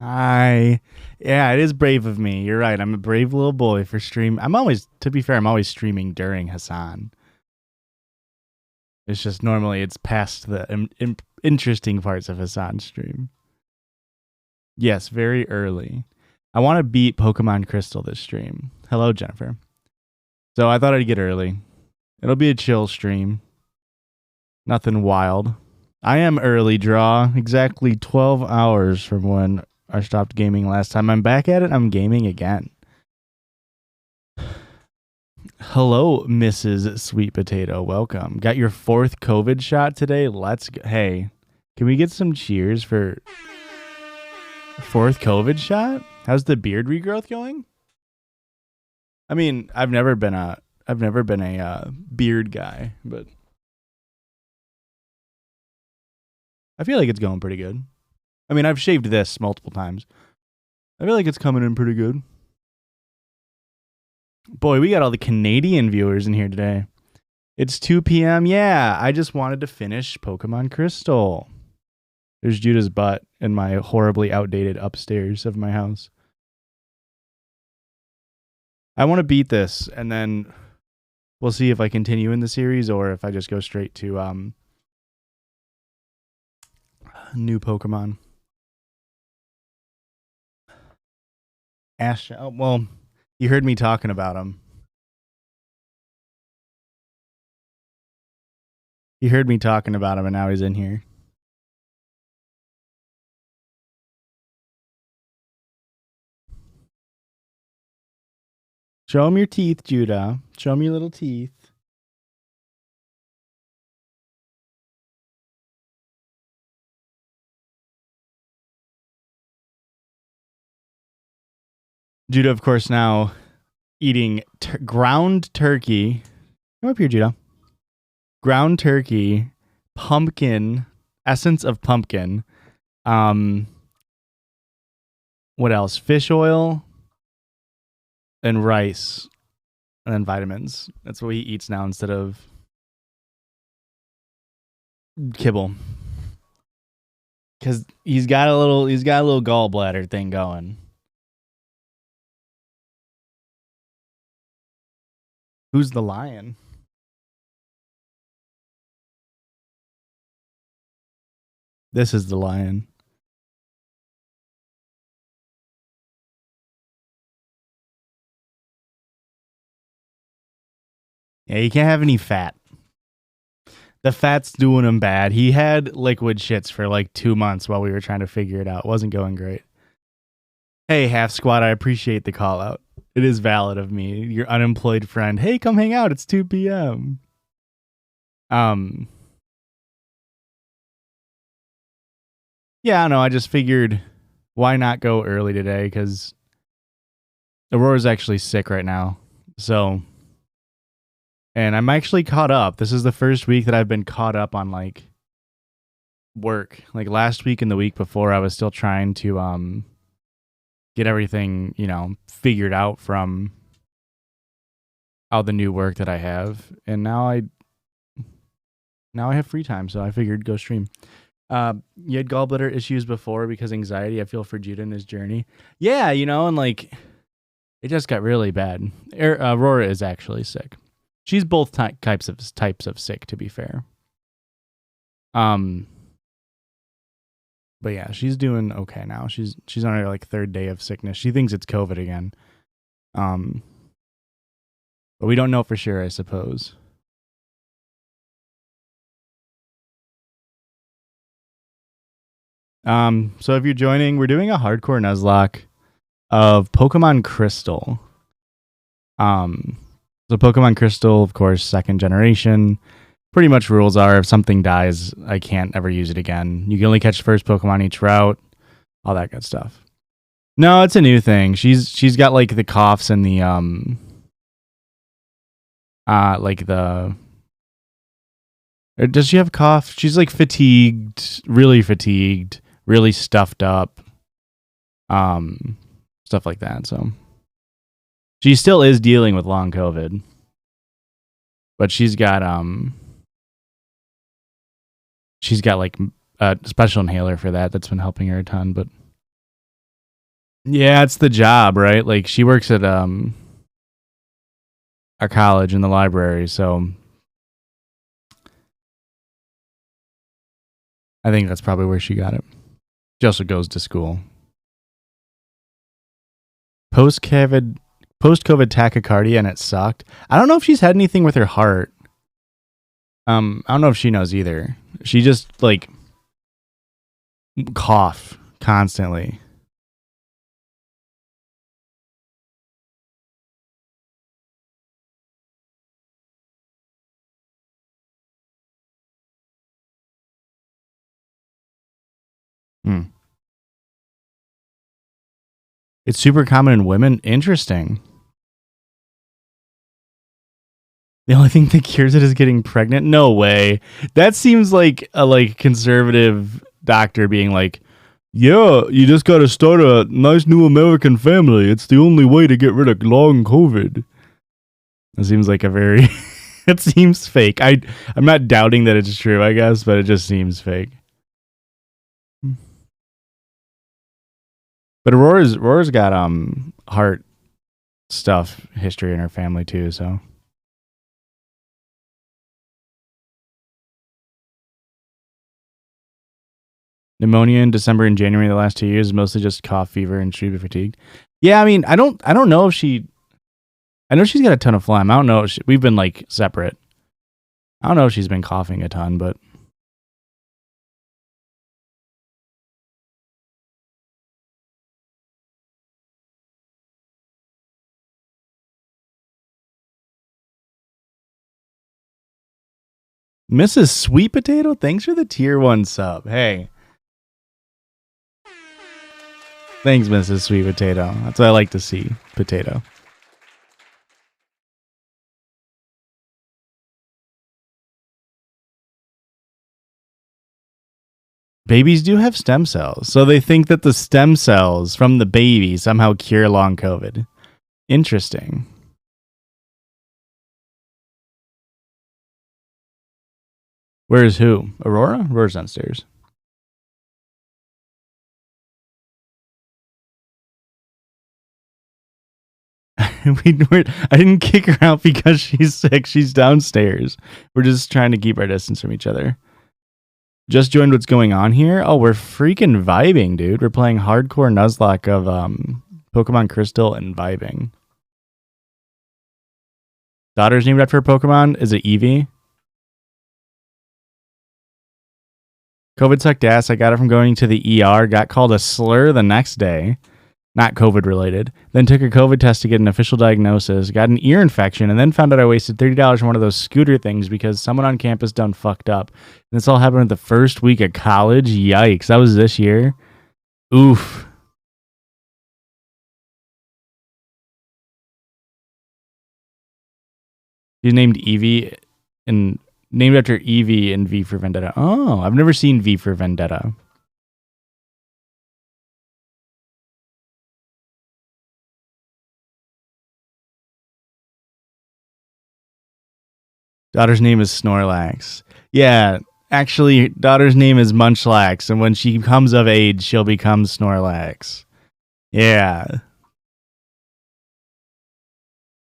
I Yeah, it is brave of me. You're right. I'm a brave little boy for stream. To be fair, I'm always streaming during Hassan. It's just normally it's past the interesting parts of Hassan's stream. Yes, very early. I want to beat Pokemon Crystal this stream. Hello, Jennifer. So I thought I'd get early. It'll be a chill stream. Nothing wild. I am early draw. Exactly 12 hours from when I stopped gaming last time. I'm back at it. I'm gaming again. Hello, Mrs. Sweet Potato. Welcome. Got your 4th COVID shot today? Let's go. Hey, can we get some cheers for 4th COVID shot? How's the beard regrowth going? I mean, I've never been a beard guy, but I feel like it's going pretty good. I mean, I've shaved this multiple times. I feel like it's coming in pretty good. Boy, we got all the Canadian viewers in here today. It's 2 p.m. Yeah, I just wanted to finish Pokemon Crystal. There's Judah's butt in my horribly outdated upstairs of my house. I want to beat this, and then we'll see if I continue in the series or if I just go straight to new Pokemon. Ash. Oh, well, you heard me talking about him. You heard me talking about him, and now he's in here. Show him your teeth, Judah. Show him your little teeth. Judah, of course, now eating ground turkey. Come up here, Judah. Ground turkey, pumpkin, essence of pumpkin. What else? Fish oil and rice, and then vitamins. That's what he eats now instead of kibble. Because he's got a little gallbladder thing going. Who's the lion? This is the lion. Yeah, he can't have any fat. The fat's doing him bad. He had liquid shits for like 2 months while we were trying to figure it out. It wasn't going great. Hey, Half Squad, I appreciate the call out. It is valid of me, your unemployed friend. Hey, come hang out. It's 2 p.m. Yeah, I don't know. I just figured why not go early today, because Aurora's actually sick right now. So, and I'm actually caught up. This is the first week that I've been caught up on like work. Like last week and the week before, I was still trying to get everything, figured out from all the new work that I have. And now I have free time, so I figured go stream. You had gallbladder issues before because anxiety. I feel for Judah in his journey. Yeah, and like it just got really bad. Aurora is actually sick. She's both types of sick, to be fair. But yeah, she's doing okay now. She's on her like 3rd day of sickness. She thinks it's COVID again. But we don't know for sure, I suppose. So if you're joining, we're doing a hardcore Nuzlocke of Pokemon Crystal. So Pokemon Crystal, of course, 2nd generation. Pretty much rules are if something dies, I can't ever use it again. You can only catch the first Pokemon each route, all that good stuff. No, it's a new thing. She's got like the coughs and the does she have cough? She's like fatigued, really stuffed up. Stuff like that. So she still is dealing with long COVID. But she's got like a special inhaler for that that's been helping her a ton, but Yeah, it's the job, right? Like she works at a college in the library, so I think that's probably where she got it. She also goes to school. Post-COVID tachycardia, and it sucked. I don't know if she's had anything with her heart. I don't know if she knows either. She just like cough constantly. Hmm. It's super common in women. Interesting. The only thing that cures it is getting pregnant. No way. That seems like a like conservative doctor being like, "Yeah, you just got to start a nice new American family. It's the only way to get rid of long COVID." It seems like a very. It seems fake. I'm not doubting that it's true, I guess, but it just seems fake. But Aurora's got heart stuff history in her family too, so pneumonia in December and January the last 2 years, mostly just cough, fever, and she's fatigued. Yeah, I mean, I don't know if she. I know she's got a ton of phlegm. I don't know. We've been like separate. I don't know if she's been coughing a ton, but Mrs. Sweet Potato, thanks for the tier 1 sub. Hey. Thanks, Mrs. Sweet Potato. That's what I like to see. Potato. Babies do have stem cells, so they think that the stem cells from the baby somehow cure long COVID. Interesting. Where's who? Aurora? Aurora's downstairs. I didn't kick her out because she's sick. She's downstairs. We're just trying to keep our distance from each other. Just joined what's going on here. Oh, we're freaking vibing, dude. We're playing hardcore Nuzlocke of Pokemon Crystal and vibing. Daughter's named after a Pokemon. Is it Eevee? COVID sucked ass. I got it from going to the ER. Got called a slur the next day. Not COVID related. Then took a COVID test to get an official diagnosis. Got an ear infection, and then found out I wasted $30 on one of those scooter things because someone on campus done fucked up. And this all happened the first week of college. Yikes. That was this year. Oof. She's named Eevee and named after Eevee in V for Vendetta. Oh, I've never seen V for Vendetta. Daughter's name is Snorlax. Yeah, actually, daughter's name is Munchlax, and when she comes of age, she'll become Snorlax. Yeah.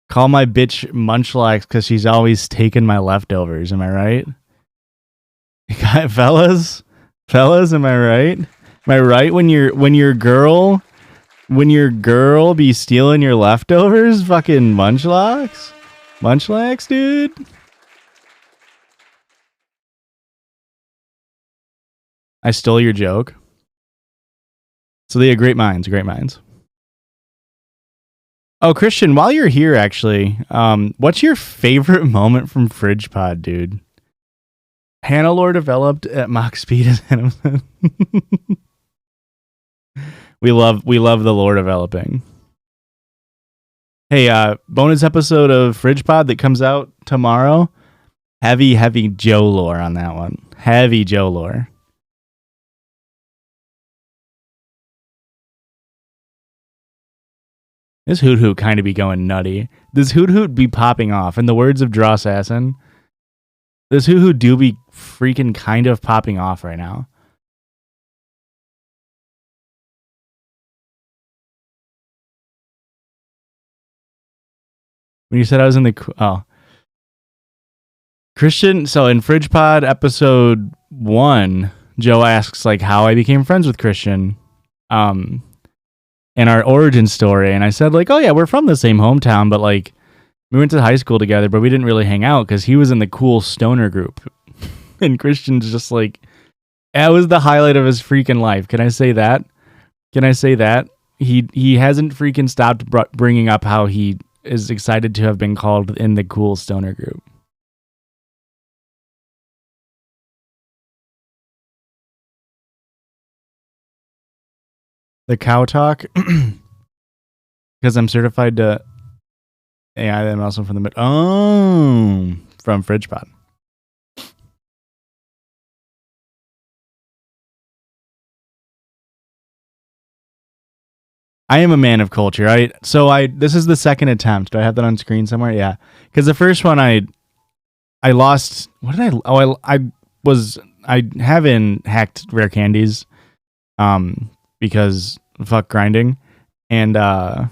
Call my bitch Munchlax because she's always taking my leftovers. Am I right? Fellas? Fellas, am I right? Am I right when your girl be stealing your leftovers? Fucking Munchlax? Munchlax, dude? I stole your joke. So they have great minds, great minds. Oh, Christian, while you're here, actually, what's your favorite moment from Fridge Pod, dude? Hannah lore developed at Mach speed as Hannah. we love the lore developing. Hey, bonus episode of Fridge Pod that comes out tomorrow. Heavy Joe lore on that one. Heavy Joe lore. This Hoot Hoot kind of be going nutty. This Hoot Hoot be popping off. In the words of Draw Assassin, this Hoot Hoot do be freaking kind of popping off right now. When you said I was in the Christian, so in Fridge Pod episode 1, Joe asks like how I became friends with Christian, and our origin story, and I said like, oh yeah, we're from the same hometown, but like we went to high school together, but we didn't really hang out because he was in the cool stoner group, and Christian's just like, that was the highlight of his freaking life. Can I say that? Can I say that? He hasn't freaking stopped bringing up how he is excited to have been called in the cool stoner group. The cow talk, because I'm certified to. Yeah, I'm also from the mid. Oh, from Fridge Pod. I am a man of culture. This is the second attempt. Do I have that on screen somewhere? Yeah, because the first one I lost. What did I? Oh, I haven't hacked rare candies, because fuck grinding, and I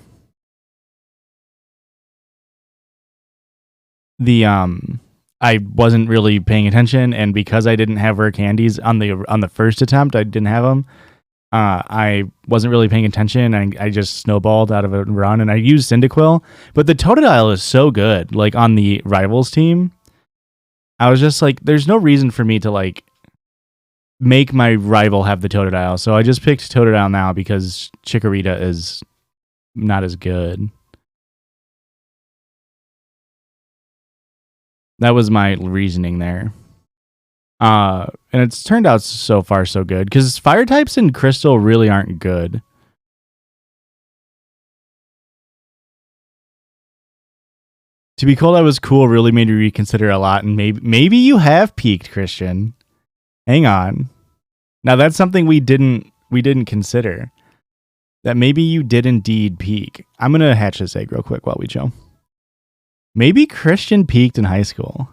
wasn't really paying attention, and because I didn't have rare candies on the first attempt, I didn't have them. I wasn't really paying attention, and I just snowballed out of a run, and I used Cyndaquil, but the Totodile is so good. Like on the rivals team, I was just like, there's no reason for me to like make my rival have the Totodile, so I just picked Totodile now because Chikorita is not as good. That was my reasoning there. And it's turned out so far so good because fire types in Crystal really aren't good. To be told I was cool really made me reconsider a lot, and maybe you have peaked, Christian. Hang on. Now that's something we didn't consider. That maybe you did indeed peak. I'm gonna hatch this egg real quick while we chill. Maybe Christian peaked in high school.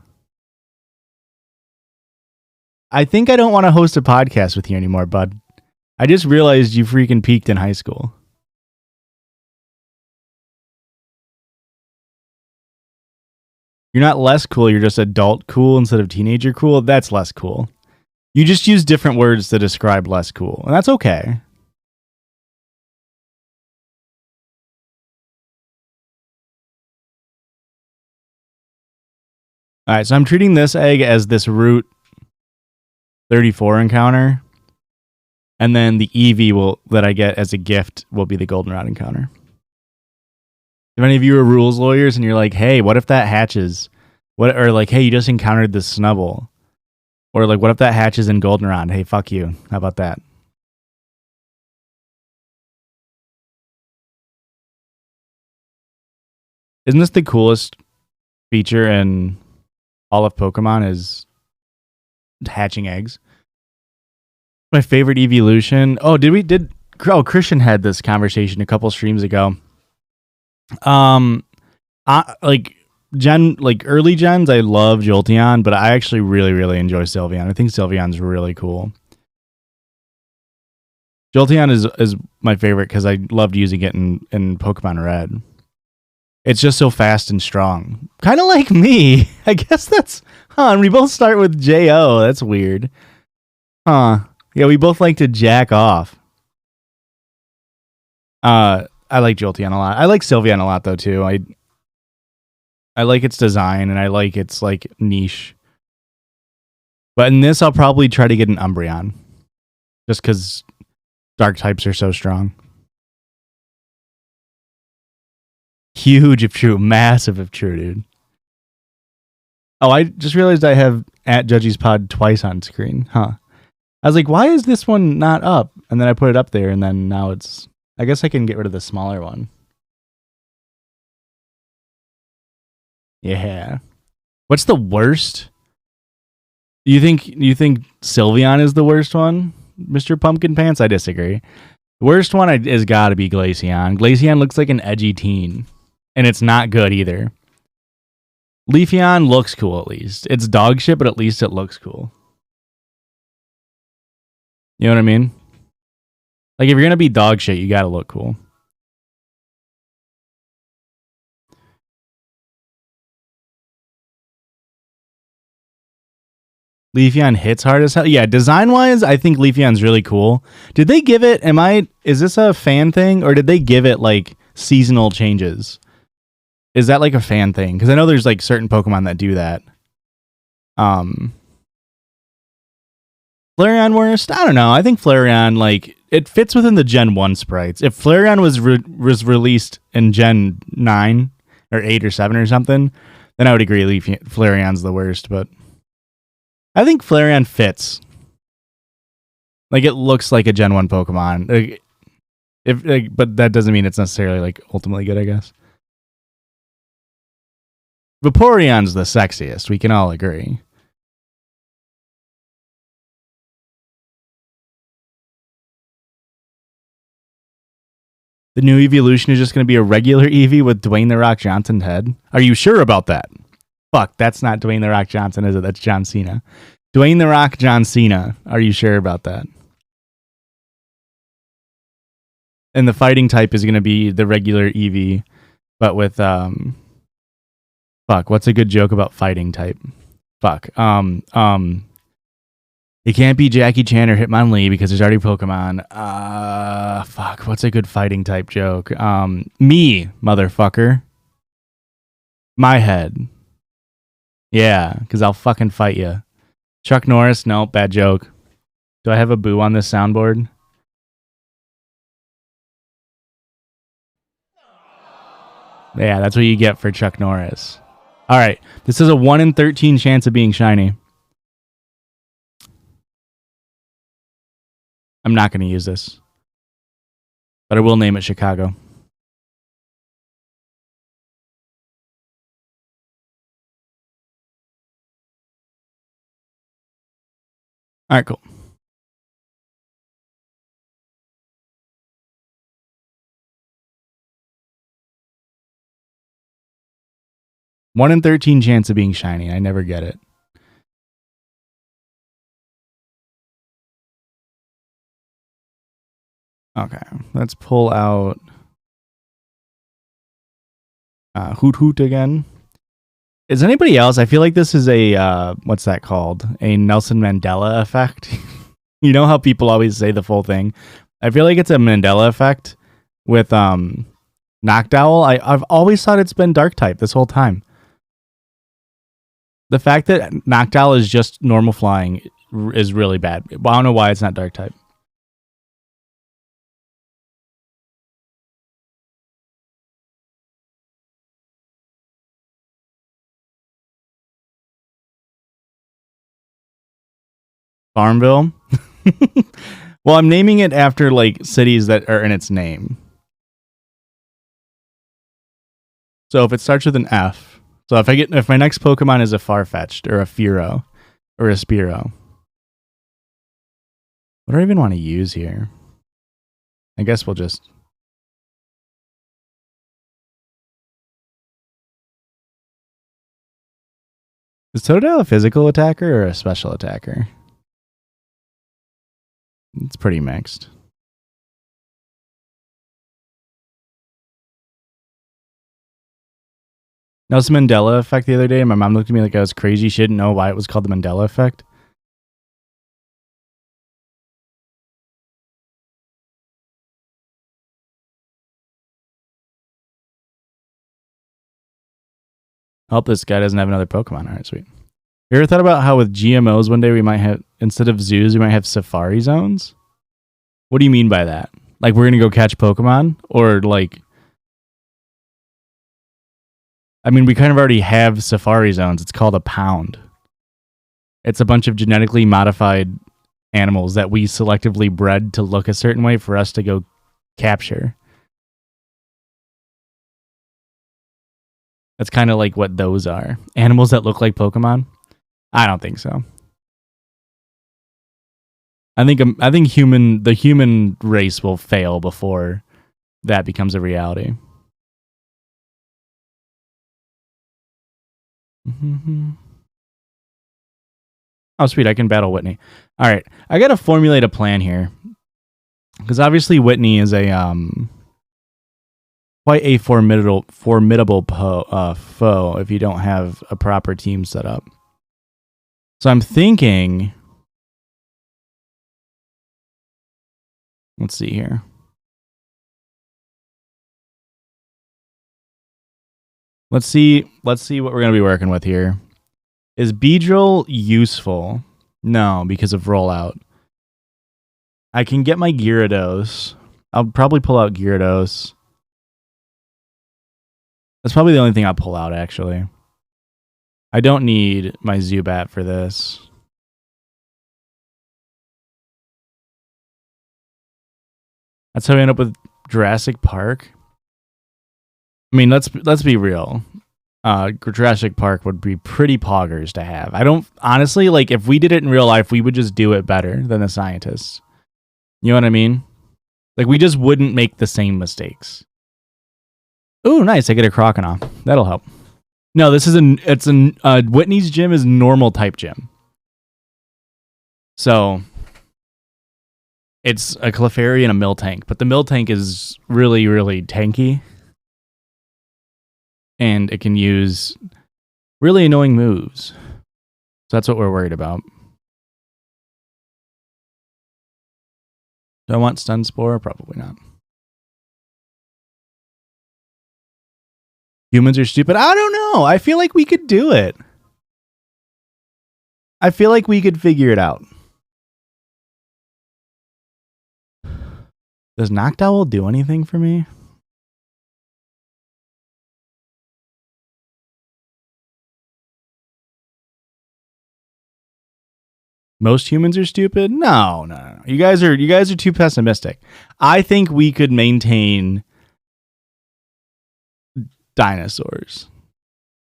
I think I don't want to host a podcast with you anymore, bud. I just realized you freaking peaked in high school. You're not less cool, you're just adult cool instead of teenager cool. That's less cool. You just use different words to describe less cool, and that's okay. All right, so I'm treating this egg as this Route 34 encounter, and then the EV that I get as a gift will be the Goldenrod encounter. If any of you are rules lawyers and you're like, hey, what if that hatches? Or like, hey, you just encountered this Snubble. Or like, what if that hatches in Goldenrod? Hey, fuck you. How about that? Isn't this the coolest feature in all of Pokemon is hatching eggs? My favorite evolution. Oh, Christian had this conversation a couple streams ago. Like early gens, I love Jolteon, but I actually really, really enjoy Sylveon. I think Sylveon's really cool. Jolteon is my favorite because I loved using it in Pokemon Red. It's just so fast and strong. Kind of like me. I guess that's... Huh, we both start with J-O. That's weird. Huh. Yeah, we both like to jack off. I like Jolteon a lot. I like Sylveon a lot, though, too. I like its design, and I like its, like, niche. But in this, I'll probably try to get an Umbreon. Just because dark types are so strong. Huge if true. Massive if true, dude. Oh, I just realized I have at Judgy's Pod twice on screen. Huh. I was like, why is this one not up? And then I put it up there, and then now it's... I guess I can get rid of the smaller one. Yeah. What's the worst? You think Sylveon is the worst one, Mr. Pumpkin Pants? I disagree. The worst one is got to be Glaceon. Glaceon looks like an edgy teen, and it's not good either. Leafeon looks cool at least. It's dog shit, but at least it looks cool. You know what I mean? Like, if you're going to be dog shit, you got to look cool. Leafeon hits hard as hell. Yeah, design-wise, I think Leafeon's really cool. Did they give it, is this a fan thing, or did they give it, like, seasonal changes? Is that, like, a fan thing? Because I know there's, like, certain Pokemon that do that. Flareon worst? I don't know. I think Flareon, like, it fits within the Gen 1 sprites. If Flareon was released in Gen 9 or 8 or 7 or something, then I would agree Flareon's the worst, but I think Flareon fits. Like, it looks like a Gen 1 Pokemon. But that doesn't mean it's necessarily, like, ultimately good, I guess. Vaporeon's the sexiest. We can all agree. The new evolution is just going to be a regular Eevee with Dwayne The Rock Johnson's head. Are you sure about that? Fuck, that's not Dwayne The Rock Johnson, is it? That's John Cena. Dwayne The Rock John Cena. Are you sure about that? And the fighting type is going to be the regular Eevee, but with fuck, what's a good joke about fighting type? Fuck. It can't be Jackie Chan or Hitmonlee because there's already Pokemon. Fuck, what's a good fighting type joke? Me, motherfucker. My head. Yeah, because I'll fucking fight you. Chuck Norris, no, bad joke. Do I have a boo on this soundboard? Yeah, that's what you get for Chuck Norris. All right, this is a 1 in 13 chance of being shiny. I'm not going to use this, but I will name it Chicago. All right, cool. One in 13 chance of being shiny. I never get it. Okay, let's pull out Hoot Hoot again. Is anybody else? I feel like this is a, what's that called? A Nelson Mandela effect. You know how people always say the full thing? I feel like it's a Mandela effect with Noctowl. I've always thought it's been Dark type this whole time. The fact that Noctowl is just normal flying is really bad. I don't know why it's not Dark type. Farmville? Well, I'm naming it after like cities that are in its name. So if it starts with an F, so if my next Pokemon is a Farfetch'd or a Fearow or a Spearow, what do I even want to use here? I guess we'll just... Is Totodile a physical attacker or a special attacker? It's pretty mixed. Nelson Mandela effect the other day. My mom looked at me like I was crazy. She didn't know why it was called the Mandela effect. I hope this guy doesn't have another Pokemon. All right, sweet. You ever thought about how with GMOs one day we might have, instead of zoos, we might have safari zones? What do you mean by that? Like we're going to go catch Pokemon? Or like... I mean, we kind of already have safari zones. It's called a pound. It's a bunch of genetically modified animals that we selectively bred to look a certain way for us to go capture. That's kind of like what those are. Animals that look like Pokemon? I don't think so. I think the human race will fail before that becomes a reality. Oh, sweet. I can battle Whitney. All right. I got to formulate a plan here. Because obviously Whitney is a quite a formidable foe if you don't have a proper team set up. So I'm thinking, let's see here. Let's see what we're going to be working with here. Is Beedrill useful? No, because of rollout. I can get my Gyarados. I'll probably pull out Gyarados. That's probably the only thing I'll pull out, actually. I don't need my Zubat for this. That's how we end up with Jurassic Park. I mean, let's be real. Jurassic Park would be pretty poggers to have. I don't honestly like if we did it in real life, we would just do it better than the scientists. You know what I mean? Like we just wouldn't make the same mistakes. Ooh, nice! I get a Croconaw. That'll help. No, this is Whitney's gym is normal type gym. So it's a Clefairy and a Miltank, but the Miltank is really, really tanky. And it can use really annoying moves. So that's what we're worried about. Do I want Stun Spore? Probably not. Humans are stupid? I don't know. I feel like we could do it. I feel like we could figure it out. Does Noctowl do anything for me? Most humans are stupid? No. You guys are too pessimistic. I think we could maintain dinosaurs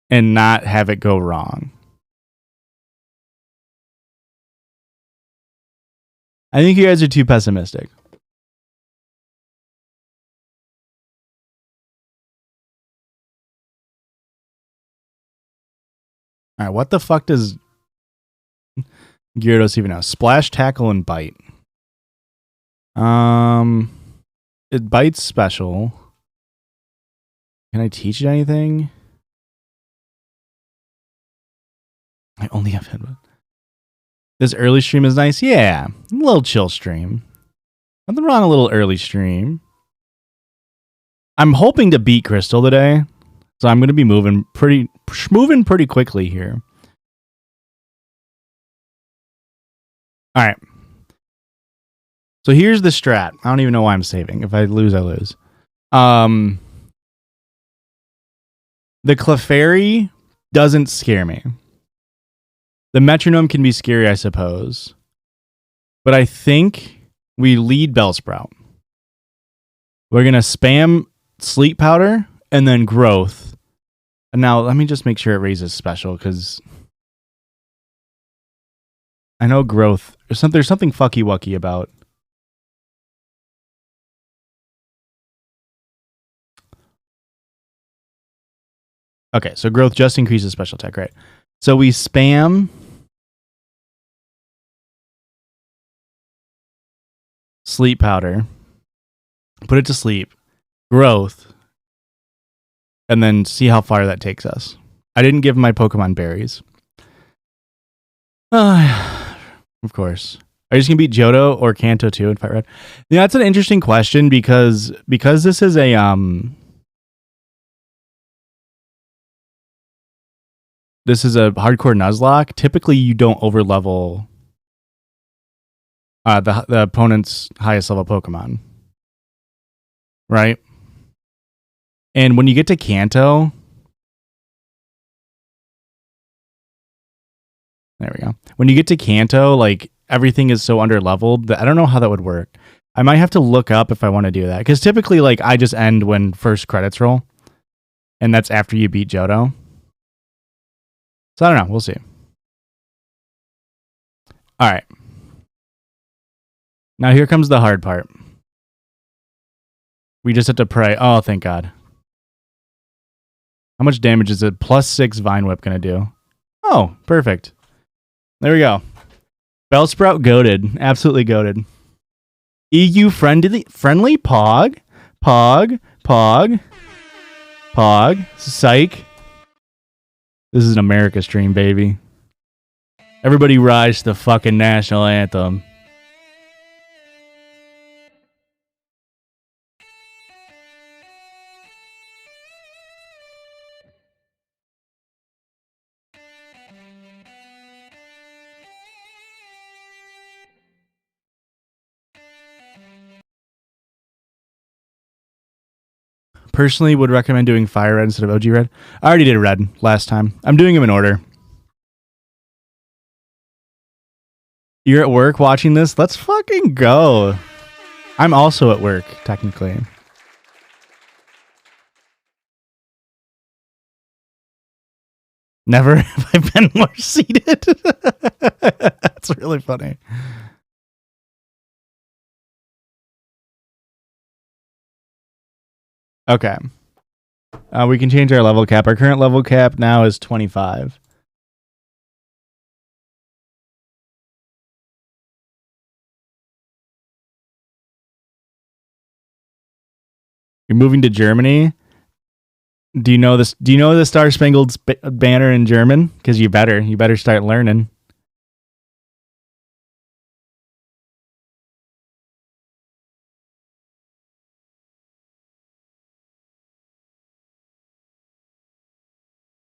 and not have it go wrong. I think you guys are too pessimistic. All right, what the fuck does Gyarados even know? Splash, Tackle, and Bite. It bites special. Can I teach it anything? I only have Headbutt. This early stream is nice. Yeah, a little chill stream. Nothing wrong, a little early stream. I'm hoping to beat Crystal today, so I'm going to be moving pretty quickly here. All right. So here's the strat. I don't even know why I'm saving. If I lose, I lose. The Clefairy doesn't scare me. The Metronome can be scary, I suppose. But I think we lead Bellsprout. We're going to spam Sleep Powder and then Growth. And now let me just make sure it raises special because I know Growth. There's something fucky-wucky about. Okay, so Growth just increases special attack, right? So we spam Sleep Powder, put it to sleep, Growth, and then see how far that takes us. I didn't give my Pokemon berries. Of course. Are you just going to beat Johto or Kanto too in Fight Red? Yeah, that's an interesting question because this is a this is a hardcore Nuzlocke. Typically, you don't overlevel the opponent's highest level Pokemon, right? And when you get to Kanto, there we go. When you get to Kanto, like everything is so underleveled that I don't know how that would work. I might have to look up if I want to do that because typically, like I just end when first credits roll, and that's after you beat Johto. So I don't know. We'll see. All right. Now here comes the hard part. We just have to pray. Oh, thank God. How much damage is it? +6 Vine Whip going to do? Oh, perfect. There we go. Bellsprout goated. Absolutely goated. EU friendly Pog. Psych. This is an America stream, baby. Everybody rise to the fucking national anthem. Personally, would recommend doing fire red instead of OG red. I already did red last time. I'm doing them in order. You're at work watching this? Let's fucking go. I'm also at work, technically. Never have I been more seated. That's really funny. Okay. We can change our level cap. Our current level cap now is 25. You're moving to Germany? Do you know this? Do you know the Star Spangled Banner in German? Because you better start learning.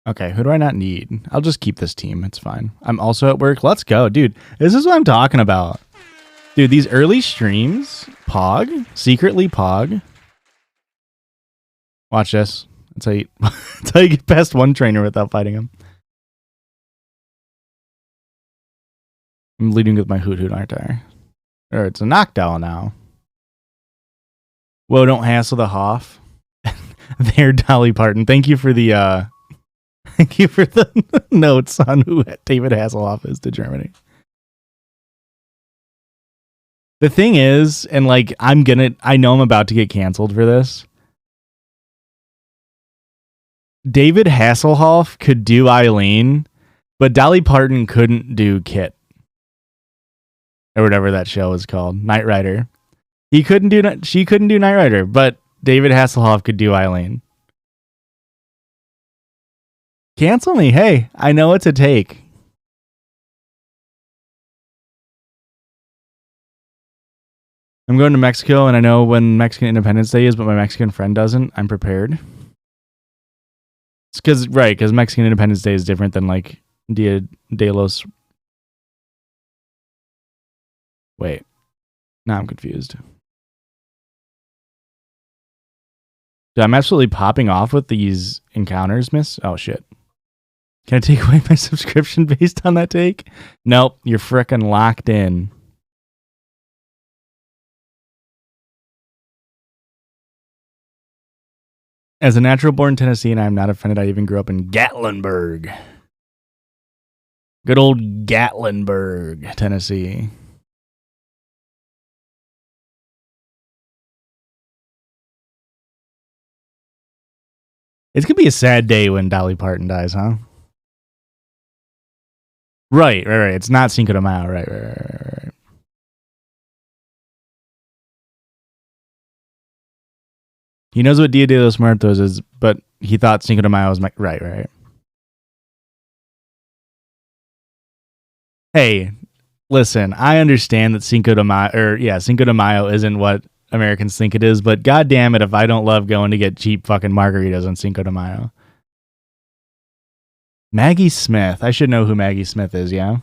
Okay, who do I not need? I'll just keep this team. It's fine. I'm also at work. Let's go, dude. This is what I'm talking about. Dude, these early streams, Pog, secretly Pog. Watch this. That's how you get past one trainer without fighting him. I'm leading with my Hoot, aren't I? Or it's a knockdown now. Whoa, don't hassle the Hoff. There, Dolly Parton. Thank you for the thank you for the notes on who David Hasselhoff is to Germany. The thing is, and like I know I'm about to get canceled for this. David Hasselhoff could do Eileen, but Dolly Parton couldn't do Kit. Or whatever that show was called. Knight Rider. She couldn't do Knight Rider, but David Hasselhoff could do Eileen. Cancel me. Hey, I know it's a take. I'm going to Mexico and I know when Mexican Independence Day is, but my Mexican friend doesn't. I'm prepared. It's because Mexican Independence Day is different than like Dia de los. Wait, now I'm confused. Dude, I'm absolutely popping off with these encounters, miss. Oh shit. Can I take away my subscription based on that take? Nope, you're frickin' locked in. As a natural-born Tennessean, I'm not offended. I even grew up in Gatlinburg. Good old Gatlinburg, Tennessee. It's going to be a sad day when Dolly Parton dies, huh? Right. It's not Cinco de Mayo. Right. He knows what Dia de los Muertos is, but he thought Cinco de Mayo was right. Hey, listen, I understand that Cinco de Mayo isn't what Americans think it is, but goddamn it if I don't love going to get cheap fucking margaritas on Cinco de Mayo. Maggie Smith. I should know who Maggie Smith is, yeah?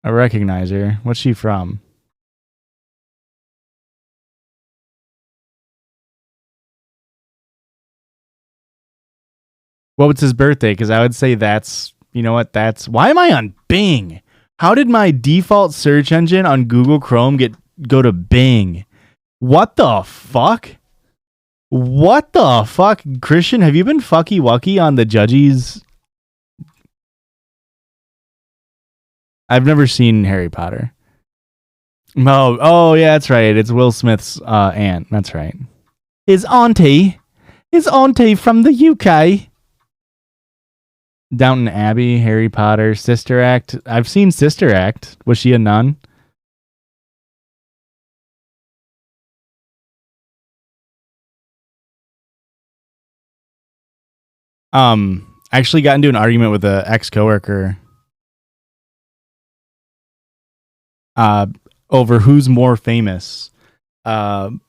I recognize her. What's she from? What was his birthday? Because I would say that's, you know what, that's... Why am I on Bing? How did my default search engine on Google Chrome go to Bing? What the fuck? What the fuck? Christian, have you been fucky wucky on the judges? I've never seen Harry Potter. Oh yeah, that's right. It's Will Smith's aunt. That's right. His auntie from the UK. Downton Abbey, Harry Potter, Sister Act. I've seen Sister Act. Was she a nun? I actually got into an argument with an ex-coworker over who's more famous, Dame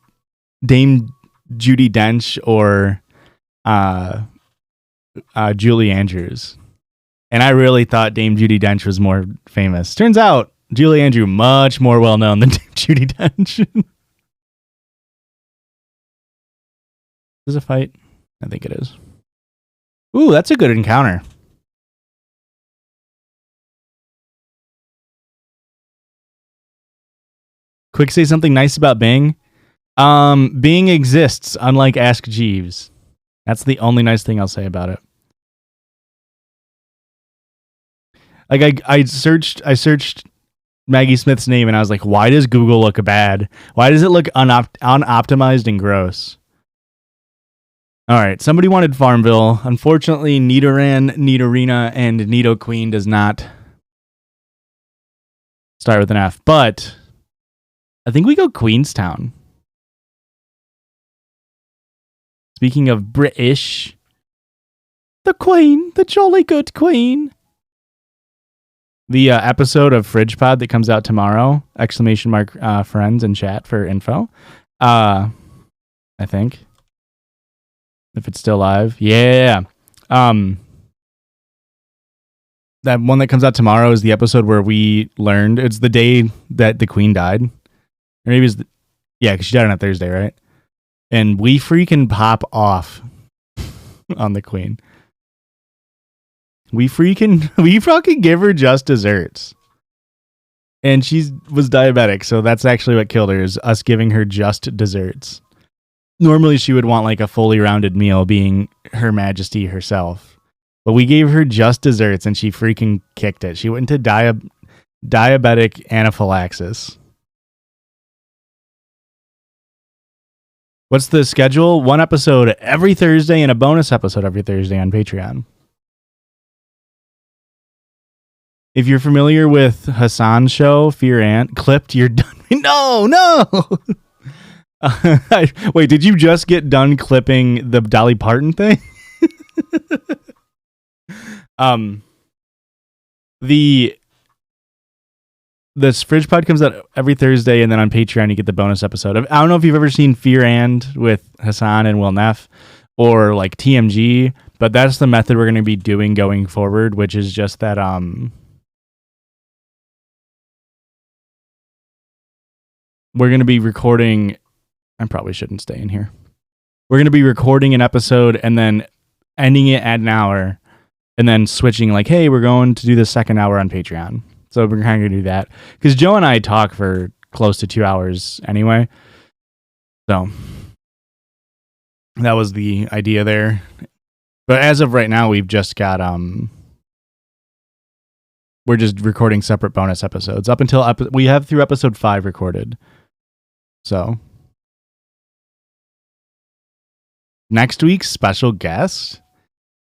Judi Dench or Julie Andrews. And I really thought Dame Judi Dench was more famous. Turns out Julie Andrews much more well known than Dame Judi Dench. Is it a fight? I think it is. Ooh, that's a good encounter. Quick, say something nice about Bing. Bing exists, unlike Ask Jeeves. That's the only nice thing I'll say about it. Like I searched Maggie Smith's name and I was like, why does Google look bad? Why does it look unoptimized and gross? All right, somebody wanted Farmville. Unfortunately, Nidoran, Nidorina, and Nidoqueen does not start with an F, but I think we go Queenstown. Speaking of British, the Queen, the jolly good Queen. The episode of Fridge Pod that comes out tomorrow, ! Friends in chat for info. I think. If it's still live. Yeah. That one that comes out tomorrow is the episode where we learned it's the day that the Queen died. Or maybe it's because she died on a Thursday, right? And we freaking pop off on the Queen. We fucking give her just desserts. And she was diabetic, so that's actually what killed her, is us giving her just desserts. Normally she would want like a fully rounded meal, being Her Majesty herself. But we gave her just desserts and she freaking kicked it. She went into diabetic anaphylaxis. What's the schedule? One episode every Thursday and a bonus episode every Thursday on Patreon. If you're familiar with Hassan's show, Fear Ant, clipped, you're done. No! Wait, did you just get done clipping the Dolly Parton thing? This Fridge Pod comes out every Thursday, and then on Patreon you get the bonus episode. I don't know if you've ever seen Fear And with Hassan and Will Neff, or like TMG, but that's the method we're going to be doing going forward, which is just that we're going to be recording. I probably shouldn't stay in here. We're going to be recording an episode and then ending it at an hour and then switching like, hey, we're going to do the second hour on Patreon. So we're kind of going to do that because Joe and I talk for close to 2 hours anyway. So that was the idea there. But as of right now, we've just got, we're just recording separate bonus episodes up until we have through episode 5 recorded. So next week's special guest,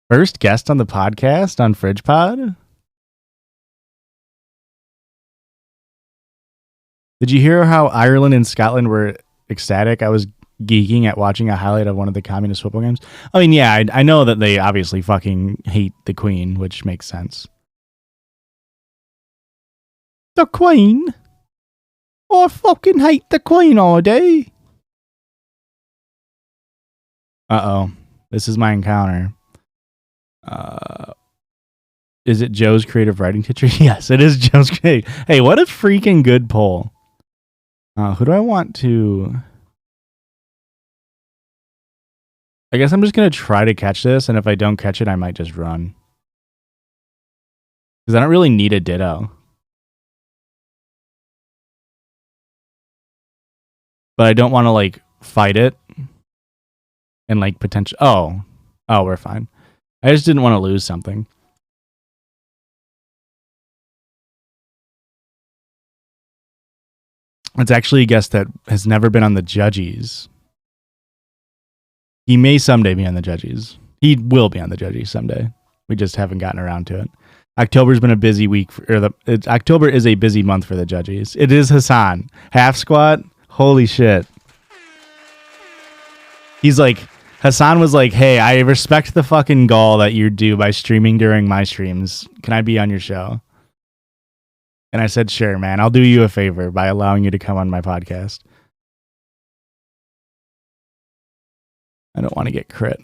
first guest on the podcast on Fridge Pod. Did you hear how Ireland and Scotland were ecstatic? I was geeking at watching a highlight of one of the communist football games. I mean, yeah, I know that they obviously fucking hate the Queen, which makes sense. The Queen? I fucking hate the Queen all day. Uh-oh. This is my encounter. Is it Joe's creative writing teacher? Yes, it is Joe's creative. Hey, what a freaking good poll. Who do I want to... I guess I'm just going to try to catch this, and if I don't catch it, I might just run. Because I don't really need a ditto. But I don't want to, like, fight it. And, like, potential... Oh, we're fine. I just didn't want to lose something. It's actually a guest that has never been on the Judgies. He may someday be on the Judgies. He will be on the Judgies someday. We just haven't gotten around to it. October's been a busy week. October is a busy month for the Judgies. It is Hassan. Half squat. Holy shit. He's like, Hassan was like, "Hey, I respect the fucking gall that you do by streaming during my streams. Can I be on your show?" And I said, "Sure, man. I'll do you a favor by allowing you to come on my podcast." I don't want to get crit.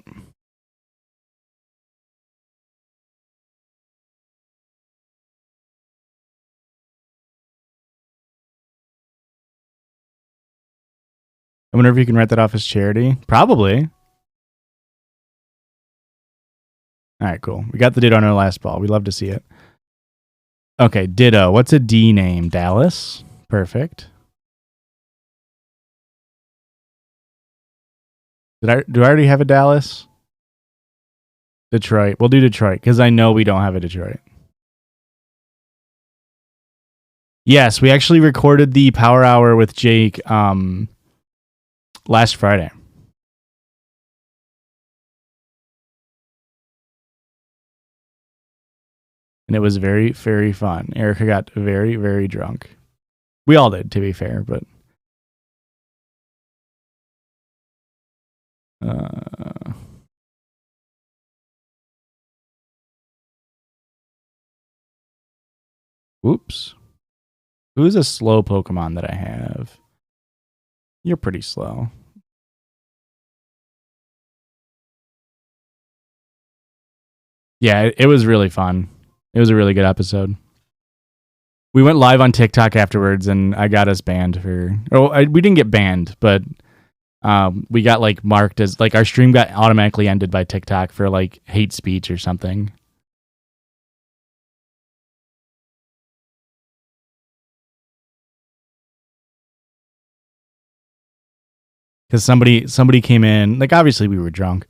I wonder if you can write that off as charity. Probably. All right, cool. We got the Ditto on our last ball. We love to see it. Okay, Ditto. What's a D name? Dallas. Perfect. Do I already have a Dallas? Detroit. We'll do Detroit because I know we don't have a Detroit. Yes, we actually recorded the Power Hour with Jake last Friday. And it was very, very fun. Erica got very, very drunk. We all did, to be fair, but whoops. Who's a slow Pokemon that I have? You're pretty slow. Yeah, it was really fun. It was a really good episode. We went live on TikTok afterwards, and I got us banned for. We didn't get banned, but we got like marked as like our stream got automatically ended by TikTok for like hate speech or something. Because somebody came in, like obviously we were drunk,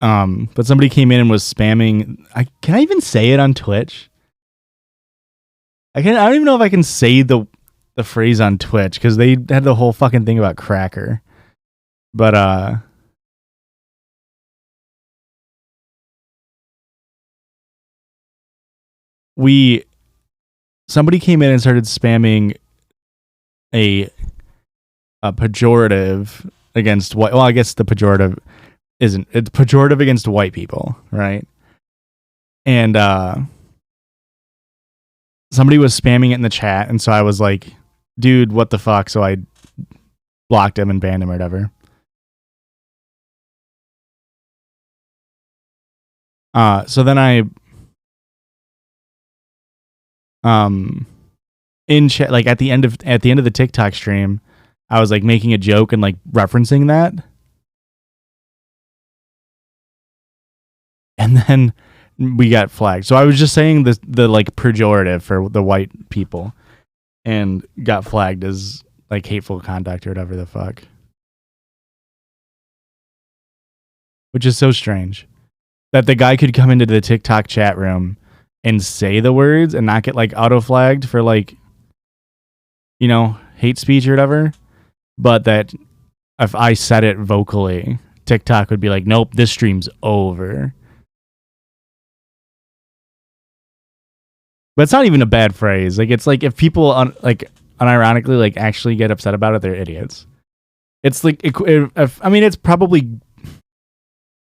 but somebody came in and was spamming. Can I even say it on Twitch? I don't even know if I can say the phrase on Twitch because they had the whole fucking thing about cracker. But somebody came in and started spamming a pejorative against white. Well, I guess the pejorative isn't. It's pejorative against white people, right? And somebody was spamming it in the chat, and so I was like, "Dude, what the fuck?" So I blocked him and banned him or whatever. So then I in chat, like at the end of the TikTok stream, I was like making a joke and like referencing that. And then we got flagged. So I was just saying the like pejorative for the white people and got flagged as like hateful conduct or whatever the fuck. Which is so strange. That the guy could come into the TikTok chat room and say the words and not get like auto flagged for like, you know, hate speech or whatever. But that if I said it vocally, TikTok would be like, nope, this stream's over. But it's not even a bad phrase. Like it's like if people unironically like actually get upset about it, they're idiots. It's like I mean, it's probably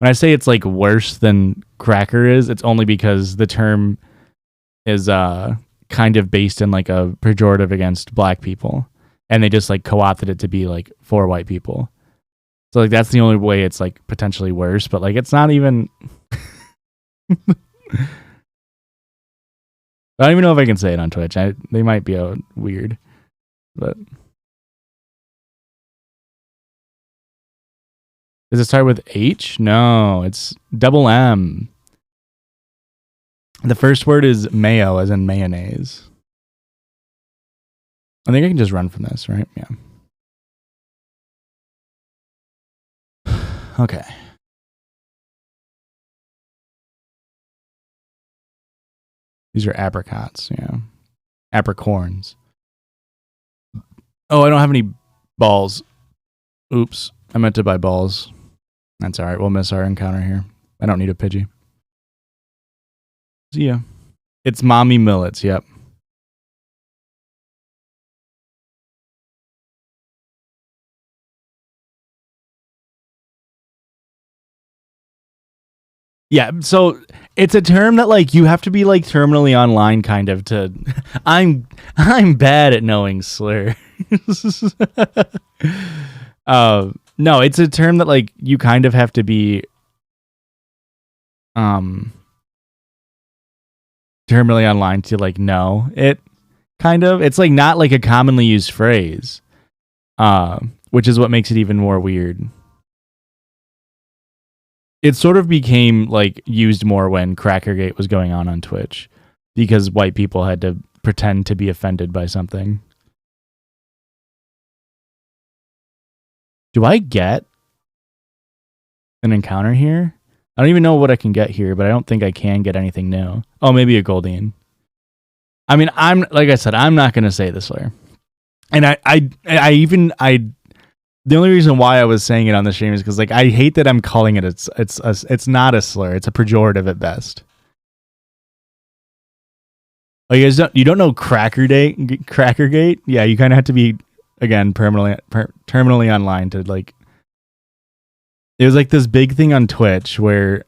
when I say it's like worse than cracker is, it's only because the term is kind of based in like a pejorative against black people, and they just like co-opted it to be like for white people. So like that's the only way it's like potentially worse, but like it's not even. I don't even know if I can say it on Twitch. They might be weird, but does it start with H? No, it's double M. The first word is mayo, as in mayonnaise. I think I can just run from this, right? Yeah. Okay. These are apricots, yeah. Apricorns. Oh, I don't have any balls. Oops. I meant to buy balls. That's all right. We'll miss our encounter here. I don't need a Pidgey. See ya. It's Mommy Millets, yep. Yeah, so it's a term that like you have to be like terminally online kind of to I'm bad at knowing slur. No, it's a term that like you kind of have to be um terminally online to like know it kind of. It's like not like a commonly used phrase. Which is what makes it even more weird. It sort of became like used more when Crackergate was going on Twitch because white people had to pretend to be offended by something. Do I get an encounter here? I don't even know what I can get here, but I don't think I can get anything new. Oh, maybe a Goldine. I mean, I'm like I said, I'm not going to say the slur. And I the only reason why I was saying it on the stream is because like I hate that I'm calling it it's not a slur. It's a pejorative at best. Oh, you don't know Crackergate? Yeah, you kind of have to be again terminally online to like. It was like this big thing on Twitch where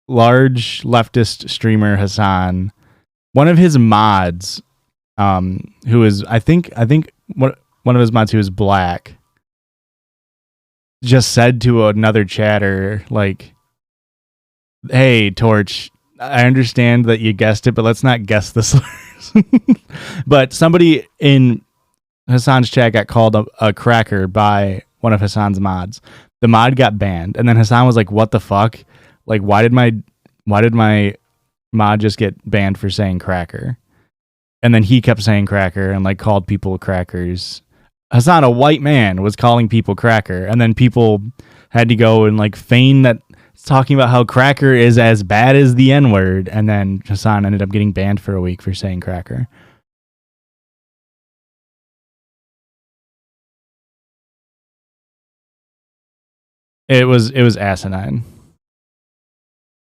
large leftist streamer Hassan, one of his mods, who is I think one of his mods who is black, just said to another chatter like, "Hey, Torch, I understand that you guessed it, but let's not guess the slurs." But somebody in Hassan's chat got called a cracker by one of Hassan's mods. The mod got banned, and then Hassan was like, "What the fuck? Like, why did my mod just get banned for saying cracker?" And then he kept saying cracker and like called people crackers. Hassan, a white man, was calling people cracker, and then people had to go and like feign that talking about how cracker is as bad as the N word, and then Hassan ended up getting banned for a week for saying cracker. It was asinine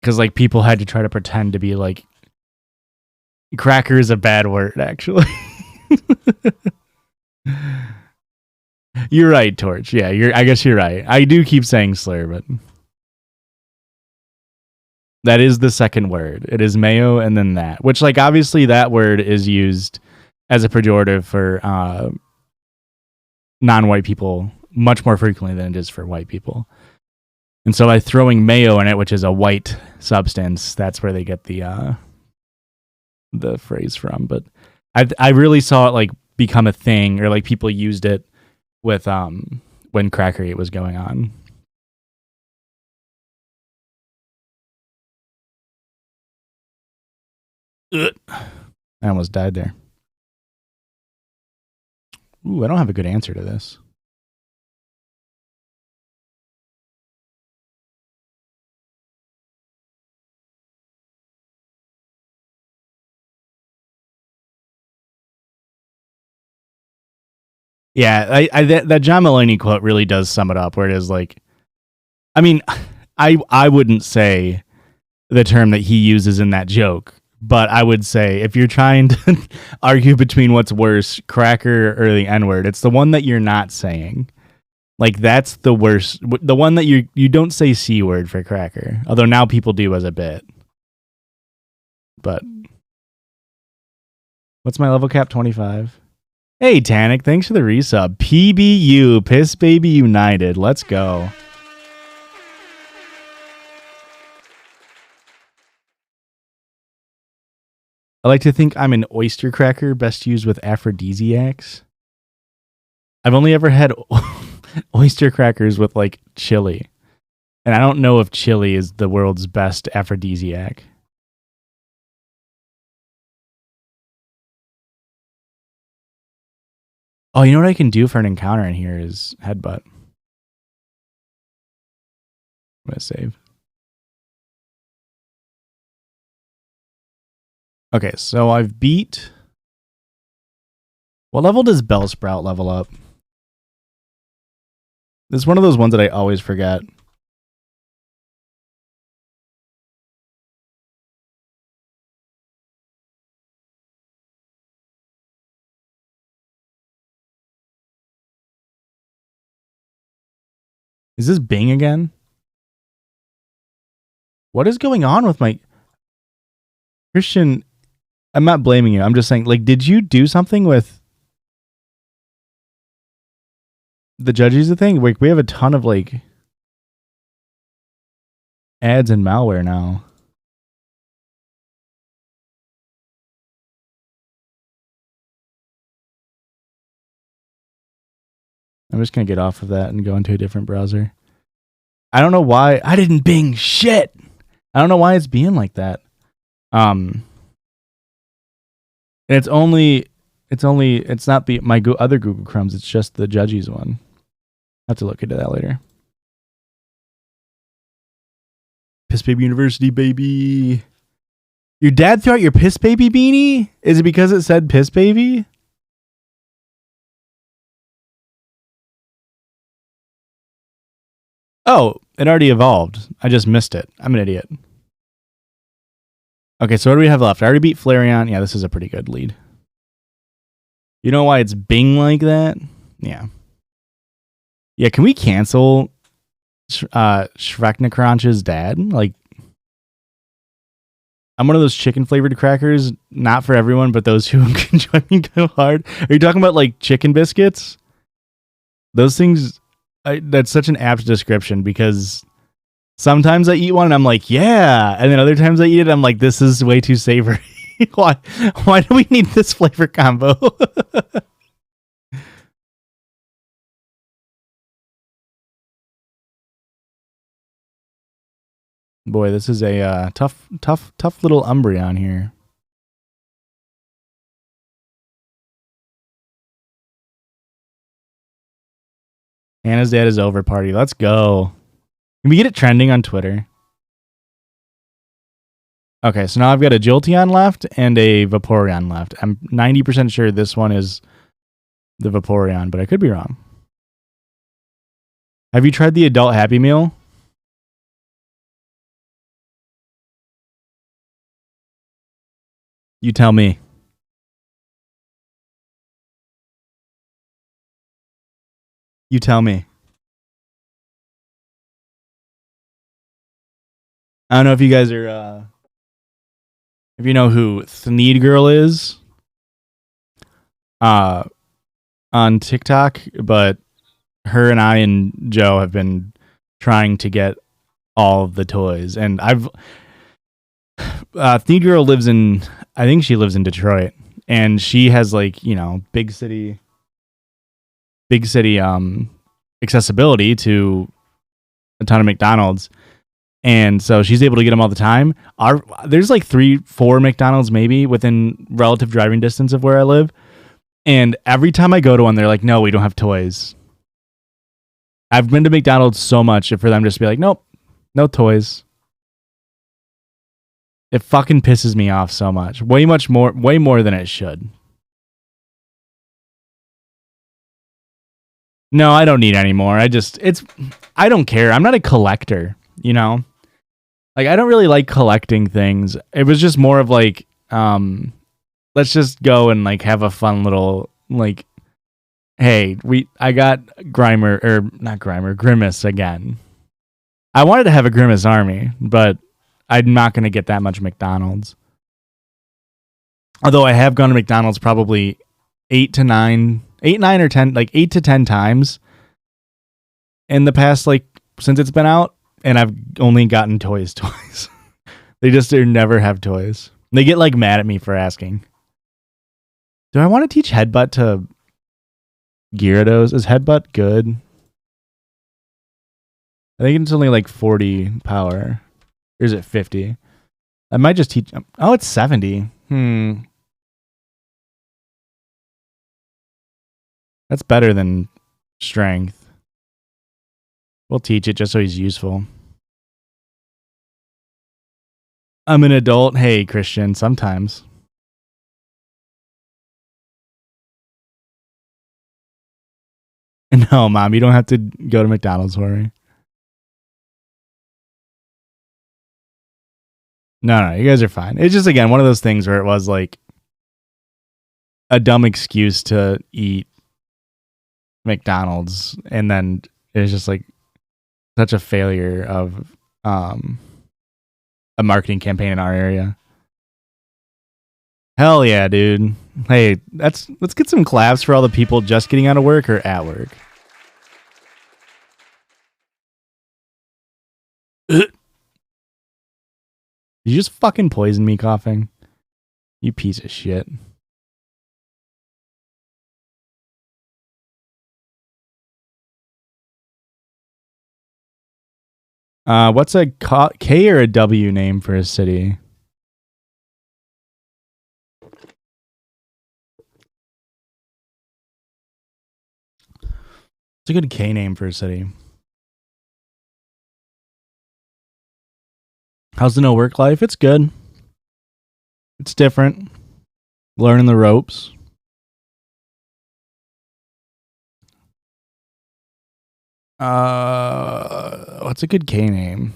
because like people had to try to pretend to be like cracker is a bad word actually. You're right, Torch. Yeah, I guess you're right. I do keep saying slur, but that is the second word. It is mayo and then that, which like obviously that word is used as a pejorative for non-white people much more frequently than it is for white people. And so by throwing mayo in it, which is a white substance, that's where they get the phrase from. But I really saw it like become a thing, or like people used it with when Crackergate was going on. Ugh. I almost died there. Ooh, I don't have a good answer to this. Yeah, that John Mulaney quote really does sum it up. Where it is like, I mean, I wouldn't say the term that he uses in that joke, but I would say if you're trying to argue between what's worse, cracker or the N word, it's the one that you're not saying. Like that's the worst. The one that you don't say C word for cracker, although now people do as a bit. But what's my level cap? 25. Hey Tanic, thanks for the resub. PBU, Piss Baby United. Let's go. I like to think I'm an oyster cracker, best used with aphrodisiacs. I've only ever had oyster crackers with like chili. And I don't know if chili is the world's best aphrodisiac. Oh, you know what I can do for an encounter in here is headbutt. I'm going to save. Okay, so I've beat... What level does Bellsprout level up? This is one of those ones that I always forget. Is this Bing again? What is going on with my Christian? I'm not blaming you. I'm just saying, like, did you do something with the judges thing? Like, we have a ton of like ads and malware now. I'm just gonna get off of that and go into a different browser. I don't know why I didn't Bing shit. I don't know why it's being like that. And it's not my other Google Chromes. It's just the Judges one. I have to look into that later. Piss Baby University, baby. Your dad threw out your Piss Baby beanie? Is it because it said Piss Baby? Oh, it already evolved. I just missed it. I'm an idiot. Okay, so what do we have left? I already beat Flareon. Yeah, this is a pretty good lead. You know why it's Bing like that? Yeah. Yeah, can we cancel Shreknacronch's dad? Like, I'm one of those chicken flavored crackers, not for everyone, but those who enjoy me go hard. Are you talking about like chicken biscuits? Those things, that's such an apt description because sometimes I eat one and I'm like, yeah. And then other times I eat it, I'm like, this is way too savory. Why do we need this flavor combo? Boy, this is a tough little Umbreon here. Hannah's dad is over party. Let's go. Can we get it trending on Twitter? Okay, so now I've got a Jolteon left and a Vaporeon left. I'm 90% sure this one is the Vaporeon, but I could be wrong. Have you tried the adult Happy Meal? You tell me. You tell me. I don't know if you guys are if you know who Thneed Girl is on TikTok, but her and I and Joe have been trying to get all of the toys, and Thneed Girl lives in, I think she lives in Detroit, and she has like, you know, big city accessibility to a ton of McDonald's. And so she's able to get them all the time. There's like 3-4 McDonald's maybe within relative driving distance of where I live. And every time I go to one, they're like, no, we don't have toys. I've been to McDonald's so much for them just to be like, nope, no toys. It fucking pisses me off so much. Way more than it should. No, I don't need any more. I don't care. I'm not a collector, you know? Like, I don't really like collecting things. It was just more of like, let's just go and like have a fun little, like, hey, I got Grimace again. I wanted to have a Grimace army, but I'm not going to get that much McDonald's. Although I have gone to McDonald's probably 8 to 9 or 10, like 8 to 10 times in the past, like since it's been out. And I've only gotten toys. They never have toys. They get like mad at me for asking. Do I want to teach Headbutt to Gyarados? Is Headbutt good? I think it's only like 40 power. Or is it 50? I might just teach. Oh, it's 70. That's better than strength. We'll teach it just so he's useful. I'm an adult. Hey, Christian, sometimes. No, Mom, you don't have to go to McDonald's for me. No, you guys are fine. It's just, again, one of those things where it was like a dumb excuse to eat McDonald's, and then it's just like such a failure of a marketing campaign in our area. Hell yeah, dude. Hey, let's get some claps for all the people just getting out of work or at work. Did you just fucking poison me coughing? You piece of shit. What's a K or a W name for a city? It's a good K name for a city. How's the no work life? It's good. It's different. Learning the ropes. What's a good K name?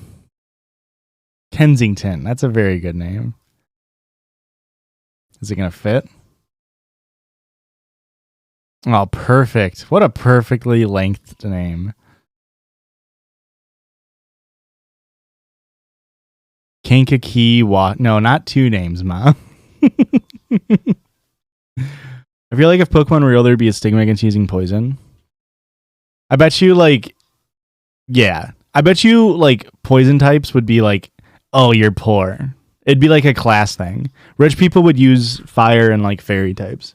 Kensington. That's a very good name. Is it gonna fit? Oh, perfect. What a perfectly lengthed name. Kankakee No, not two names, Mom. I feel like if Pokemon were real, there'd be a stigma against using poison. I bet you, like, yeah. I bet you, like, poison types would be like, oh, you're poor. It'd be like a class thing. Rich people would use fire and, like, fairy types.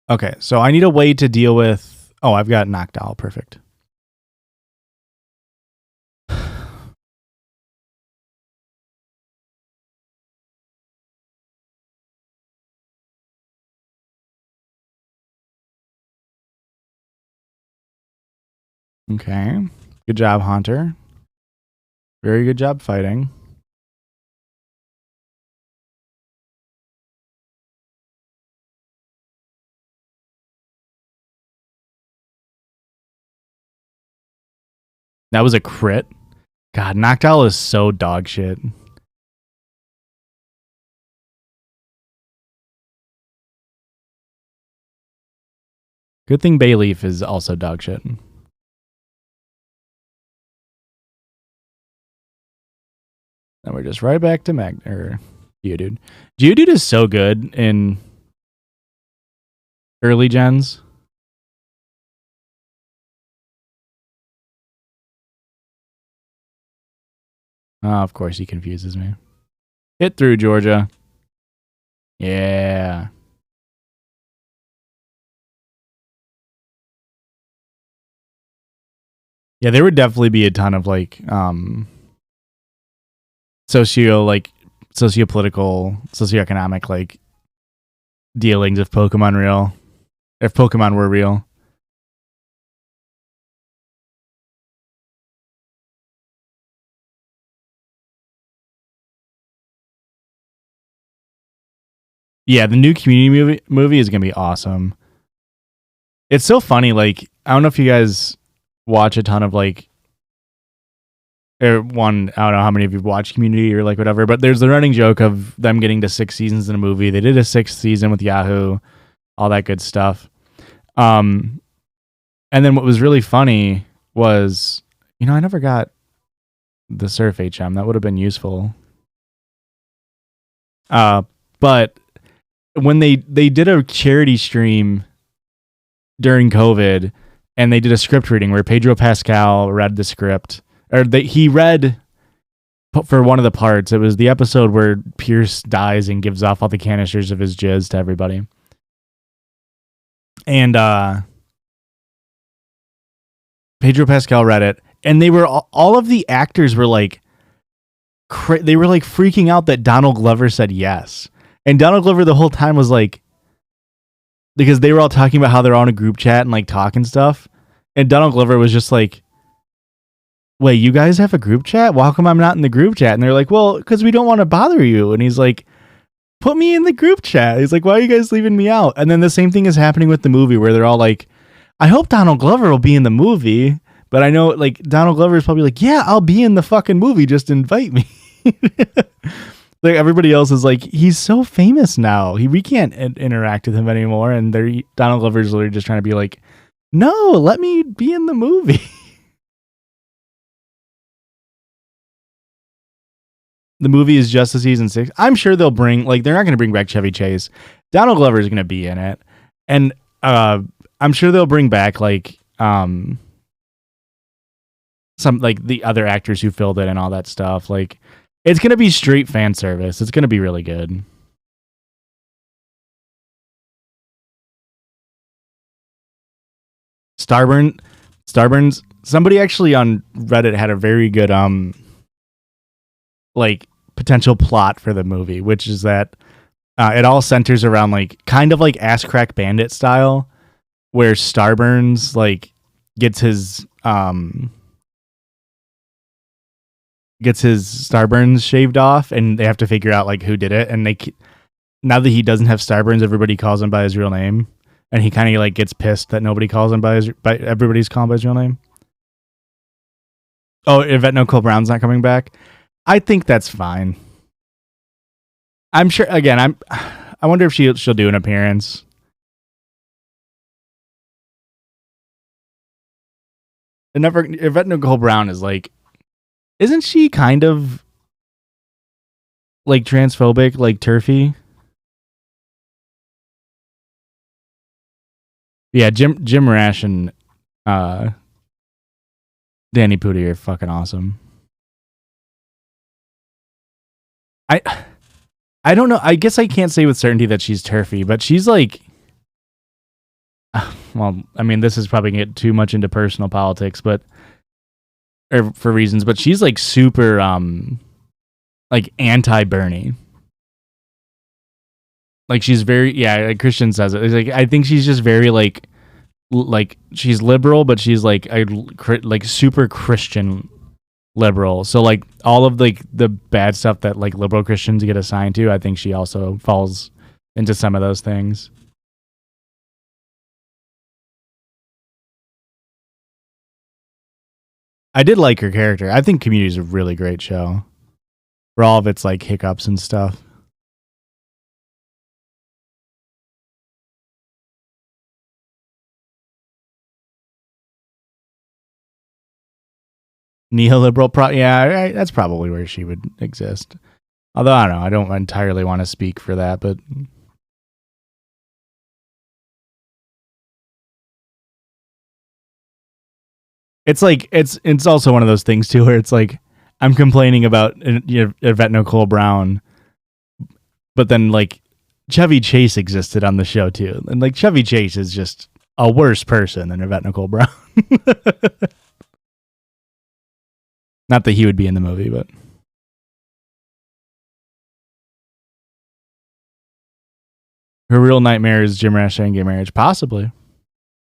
Okay, so I need a way to deal with... Oh, I've got Noctowl. Perfect. Okay. Good job, Haunter. Very good job fighting. That was a crit. God, Noctowl is so dog shit. Good thing Bayleaf is also dog shit. And we're just right back to Geodude. Geodude is so good in early gens. Oh, of course he confuses me. Hit through, Georgia. Yeah. Yeah, there would definitely be a ton of like sociopolitical, socioeconomic like dealings if Pokemon were real. Yeah, the new Community movie is gonna be awesome. It's so funny. Like, I don't know if you guys watch a ton of like, I don't know how many of you watch Community or like whatever, but there's the running joke of them getting to 6 seasons in a movie. They did a 6th season with Yahoo, all that good stuff. And then what was really funny was, I never got the Surf HM. That would have been useful. But when they did a charity stream during COVID, and they did a script reading where Pedro Pascal read the script, or he read for one of the parts. It was the episode where Pierce dies and gives off all the canisters of his jizz to everybody. And Pedro Pascal read it, and they were all of the actors were like, they were like freaking out that Donald Glover said yes. And Donald Glover the whole time was like, because they were all talking about how they're on a group chat and like talking stuff. And Donald Glover was just like, wait, you guys have a group chat? Well, how come I'm not in the group chat? And they're like, well, because we don't want to bother you. And he's like, put me in the group chat. He's like, why are you guys leaving me out? And then the same thing is happening with the movie where they're all like, I hope Donald Glover will be in the movie. But I know like Donald Glover is probably like, yeah, I'll be in the fucking movie. Just invite me. Like everybody else is like, he's so famous now. We can't interact with him anymore. And Donald Glover's literally just trying to be like, No, let me be in the movie. The movie is just a season 6. I'm sure they'll bring they're not going to bring back Chevy Chase. Donald Glover is going to be in it, and I'm sure they'll bring back some the other actors who filled it and all that stuff. Like it's going to be straight fan service. It's going to be really good. Starburns. Somebody actually on Reddit had a very good potential plot for the movie, which is that it all centers around kind of like Ass Crack Bandit style, where Starburns gets his Starburns shaved off, and they have to figure out who did it. And now that he doesn't have Starburns, everybody calls him by his real name, and he kind of gets pissed that nobody calls him by everybody's calling him by his real name. Oh, Yvette Nicole Brown's not coming back. I think that's fine. I'm sure. Again, I wonder if she'll do an appearance. And Yvette Nicole Brown is isn't she kind of transphobic, like turfy? Yeah, Jim Rash and Danny Pudi are fucking awesome. I don't know. I guess I can't say with certainty that she's turfy, but she's well, I mean, this is probably get too much into personal politics, but for reasons, but she's super anti-Bernie. She's very like Christian says it. It's I think she's just very she's liberal, but she's super Christian liberal. So all of the bad stuff that liberal Christians get assigned to, I think she also falls into some of those things. I did like her character. I think Community is a really great show for all of its hiccups and stuff. Neoliberal, that's probably where she would exist. Although I don't know, I don't entirely want to speak for that, but it's also one of those things too, where it's I'm complaining about Yvette Nicole Brown, but then Chevy Chase existed on the show too, and Chevy Chase is just a worse person than Yvette Nicole Brown. Not that he would be in the movie, but her real nightmare is Jim Rash and gay marriage. Possibly.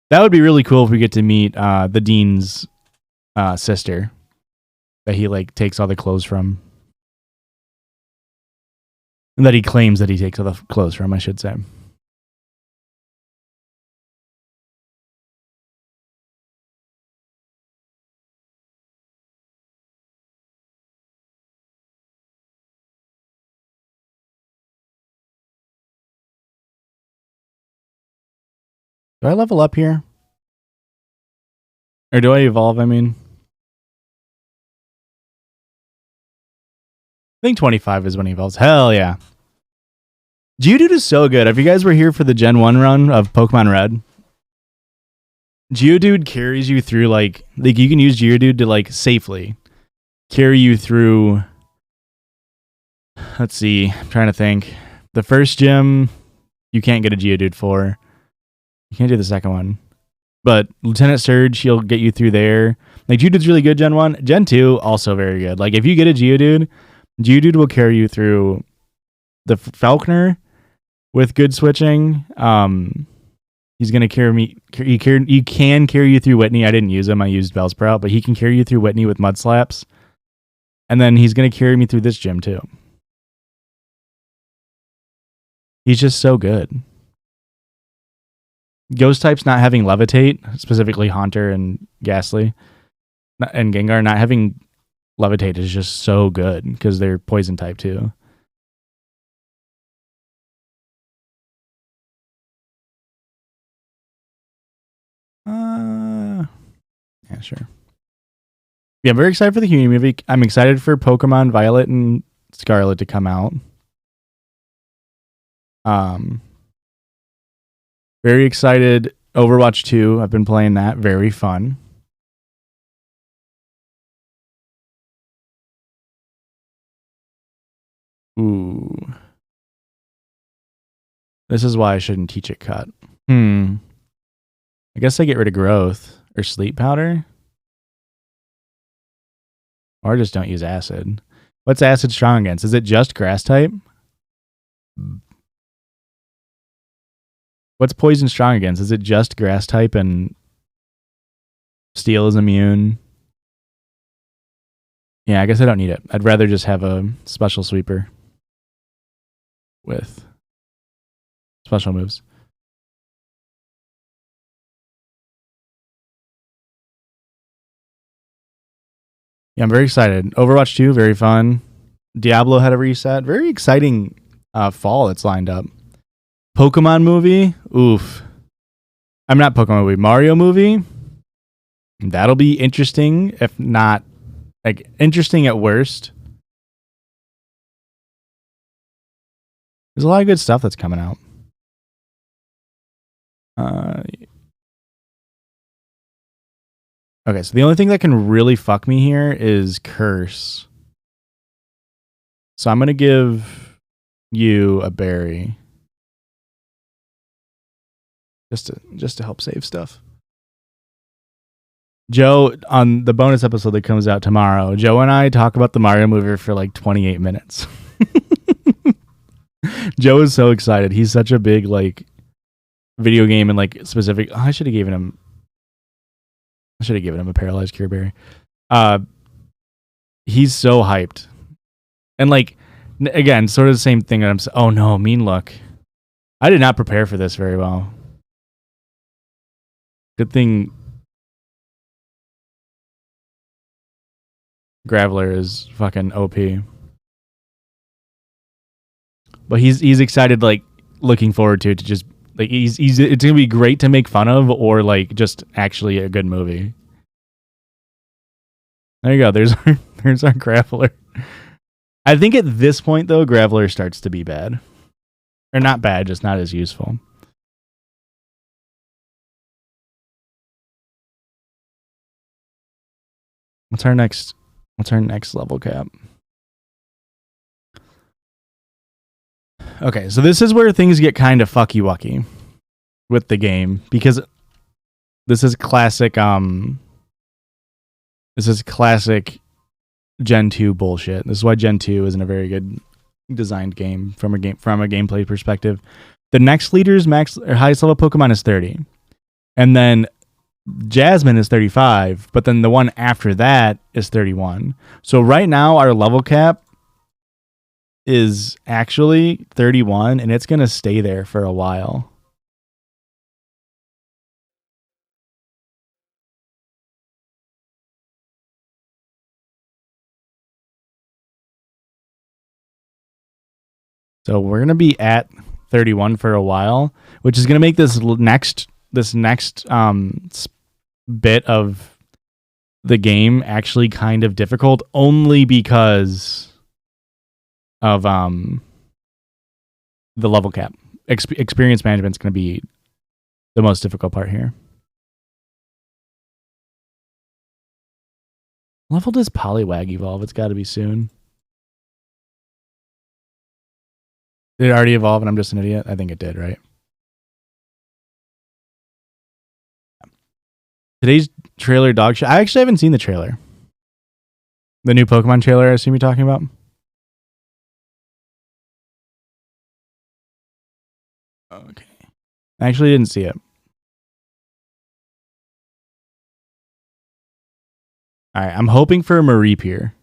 That would be really cool if we get to meet the dean's sister that he takes all the clothes from. And that he claims that he takes all the clothes from, I should say. Do I level up here? Or do I evolve, I mean? I think 25 is when he evolves. Hell yeah. Geodude is so good. If you guys were here for the Gen 1 run of Pokemon Red, Geodude carries you through you can use Geodude to safely carry you through. Let's see. I'm trying to think. The first gym, you can't get a Geodude for. You can't do the second one. But Lieutenant Surge, he'll get you through there. Geodude's really good, Gen 1. Gen 2, also very good. If you get a Geodude, Geodude will carry you through the Falconer with good switching. He's going to carry me. He can carry you through Whitney. I didn't use him. I used Bellsprout. But he can carry you through Whitney with Mud Slaps. And then he's going to carry me through this gym, too. He's just so good. Ghost types not having Levitate, specifically Haunter and Ghastly, and Gengar not having Levitate is just so good because they're poison type too. sure. Yeah, I'm very excited for the Huey movie. I'm excited for Pokemon Violet and Scarlet to come out. Very excited. Overwatch 2. I've been playing that. Very fun. Ooh. This is why I shouldn't teach it cut. I guess I get rid of growth or sleep powder. Or just don't use acid. What's acid strong against? Is it just grass type? What's poison strong against? Is it just grass type and steel is immune? Yeah, I guess I don't need it. I'd rather just have a special sweeper with special moves. Yeah, I'm very excited. Overwatch 2, very fun. Diablo had a reset. Very exciting fall that's lined up. Pokemon movie, oof. I'm not Pokemon movie. Mario movie. That'll be interesting, if not like interesting at worst. There's a lot of good stuff that's coming out. Okay, so the only thing that can really fuck me here is curse. So I'm gonna give you a berry. Just to help save stuff. Joe, on the bonus episode that comes out tomorrow, Joe and I talk about the Mario movie for like 28 minutes. Joe is so excited. He's such a big like video game and like specific. Oh, I should have given him a paralyzed cure berry. He's so hyped, and like again, sort of the same thing. That oh no, mean look. I did not prepare for this very well. Good thing Graveler is fucking OP. But he's excited, like looking forward to just like he's it's gonna be great to make fun of or like just actually a good movie. There you go. There's our Graveler. I think at this point though, Graveler starts to be bad. Or not bad, just not as useful. What's our next level cap? Okay, so this is where things get kind of fucky-wucky with the game because this is classic Gen 2 bullshit. This is why Gen 2 isn't a very good designed game from a gameplay perspective. The next leader's max or highest level Pokemon is 30. And then Jasmine is 35, but then the one after that is 31. So right now our level cap is actually 31 and it's going to stay there for a while. So we're going to be at 31 for a while, which is going to make this next bit of the game actually kind of difficult only because of the level cap. Experience management is going to be the most difficult part here. Level does Poliwag evolve? It's got to be soon. Did it already evolve and I'm just an idiot? I think it did, right? Today's trailer dog shit. I actually haven't seen the trailer. The new Pokemon trailer I assume you're talking about? Okay. I actually didn't see it. Alright, I'm hoping for a Mareep here.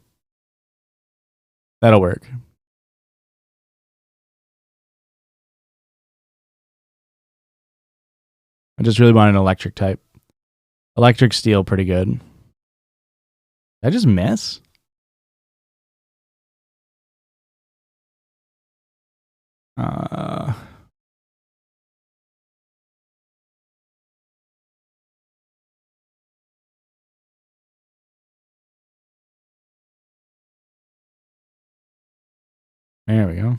That'll work. I just really want an electric type. Electric Steel, pretty good. Did I just miss? There we go.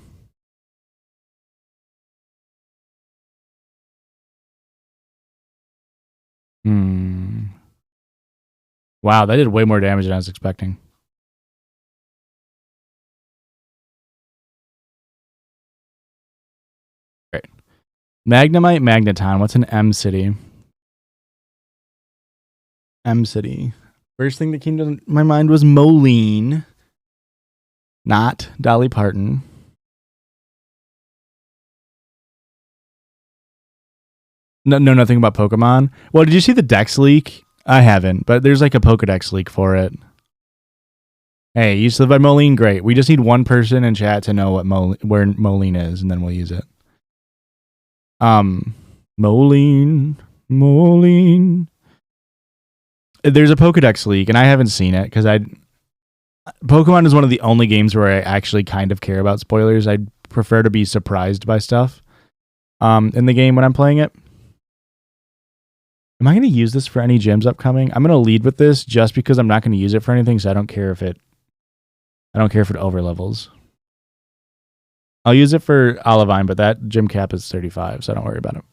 Wow, that did way more damage than I was expecting. Great. Magnemite, Magneton. What's an M city? M city. First thing that came to my mind was Moline, not Dolly Parton. No, nothing about Pokemon. Well, did you see the Dex leak? I haven't, but there's like a Pokedex leak for it. Hey, you used to live by Moline? Great. We just need one person in chat to know what where Moline is, and then we'll use it. Moline. There's a Pokedex leak, and I haven't seen it because Pokemon is one of the only games where I actually kind of care about spoilers. I prefer to be surprised by stuff in the game when I'm playing it. Am I going to use this for any gyms upcoming? I'm going to lead with this just because I'm not going to use it for anything, so I don't care if it overlevels. I'll use it for Olivine, but that gym cap is 35, so don't worry about it.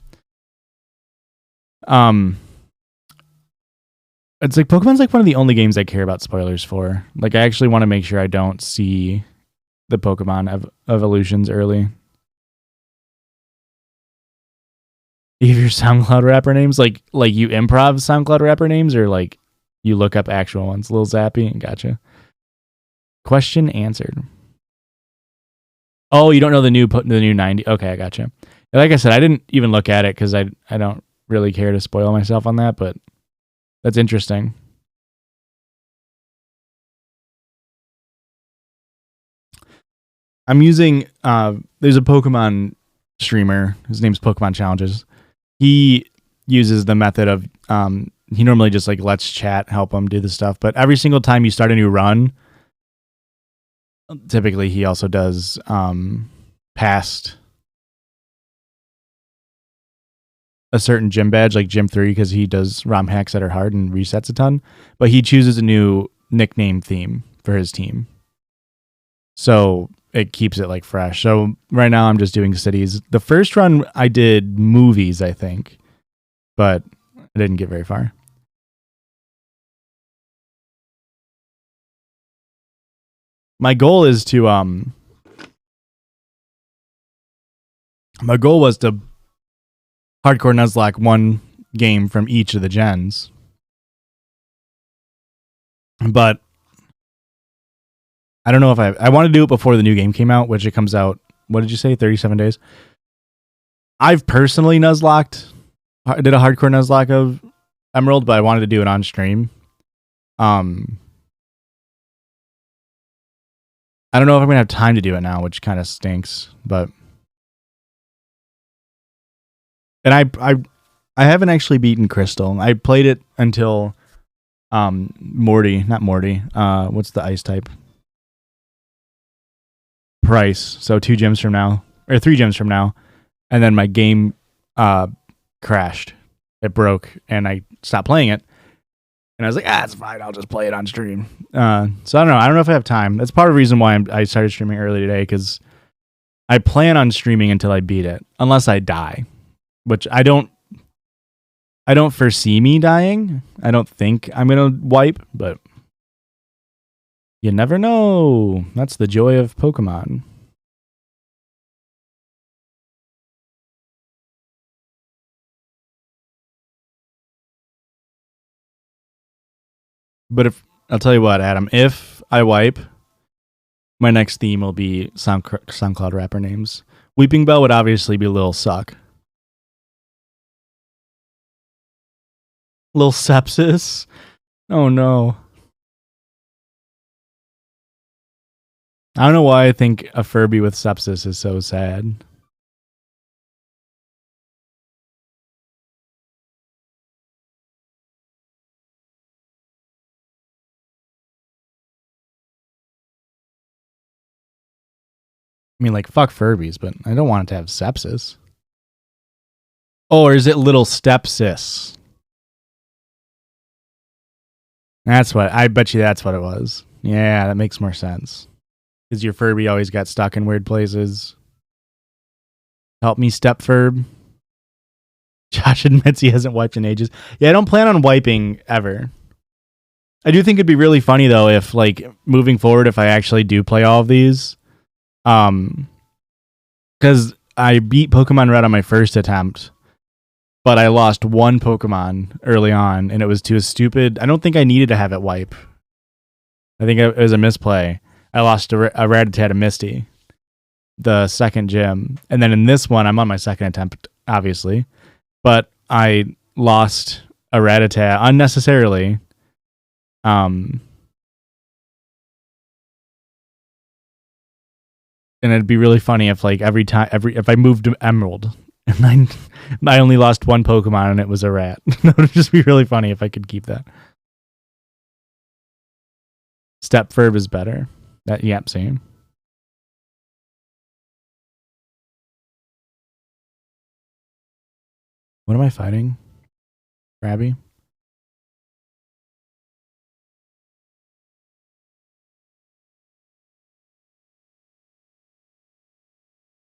It's like Pokemon's like one of the only games I care about spoilers for. Like I actually want to make sure I don't see the Pokemon evolutions early. You have your SoundCloud rapper names, like you improv SoundCloud rapper names, or like you look up actual ones. Lil Zappy, gotcha. Question answered. Oh, you don't know the new 90? Okay, I gotcha. Like I said, I didn't even look at it because I don't really care to spoil myself on that, but that's interesting. I'm using there's a Pokemon streamer. His name's Pokemon Challenges. He uses the method of he normally just like lets chat help him do the stuff, but every single time you start a new run, typically he also does past a certain gym badge, like Gym 3, because he does ROM hacks that are hard and resets a ton. But he chooses a new nickname theme for his team, so it keeps it like fresh. So right now I'm just doing cities. The first run I did movies, I think, but I didn't get very far. My goal is to my goal was to hardcore Nuzlocke one game from each of the gens. But I don't know if I want to do it before the new game came out, which it comes out, what did you say, 37 days? I've personally did a hardcore Nuzlocke of Emerald, but I wanted to do it on stream. I don't know if I'm going to have time to do it now, which kind of stinks, but... And I haven't actually beaten Crystal. I played it until Morty. What's the ice type? Price. So 2 gyms from now, or 3 gyms from now, and then my game crashed. It broke, and I stopped playing it. And I was like, it's fine. I'll just play it on stream. So I don't know. I don't know if I have time. That's part of the reason why I started streaming early today, because I plan on streaming until I beat it, unless I die. Which I don't foresee me dying. I don't think I'm going to wipe, but you never know. That's the joy of Pokemon. But I'll tell you what, Adam, if I wipe, my next theme will be SoundCloud rapper names. Weeping Bell would obviously be Lil Suck. Lil Sepsis. Oh no. I don't know why I think a Furby with sepsis is so sad. I mean, like, fuck Furbies, but I don't want it to have sepsis. Oh, or is it Little Stepsis? I bet you that's what it was. Yeah, that makes more sense. Because your Furby always got stuck in weird places. Help me, Step Furb. Josh admits he hasn't wiped in ages. Yeah, I don't plan on wiping ever. I do think it'd be really funny though if, like, moving forward, if I actually do play all of these, because I beat Pokemon Red on my first attempt, but I lost one Pokemon early on, and it was to a stupid. I don't think I needed to have it wipe. I think it was a misplay. I lost a Rattata to Misty, the second gym, and then in this one, I'm on my second attempt, obviously, but I lost a Rattata unnecessarily. And it'd be really funny if, like, if I moved to Emerald and I only lost one Pokemon and it was a rat. That would just be really funny if I could keep that. Step Furb is better. Yep, same. What am I fighting? Krabby?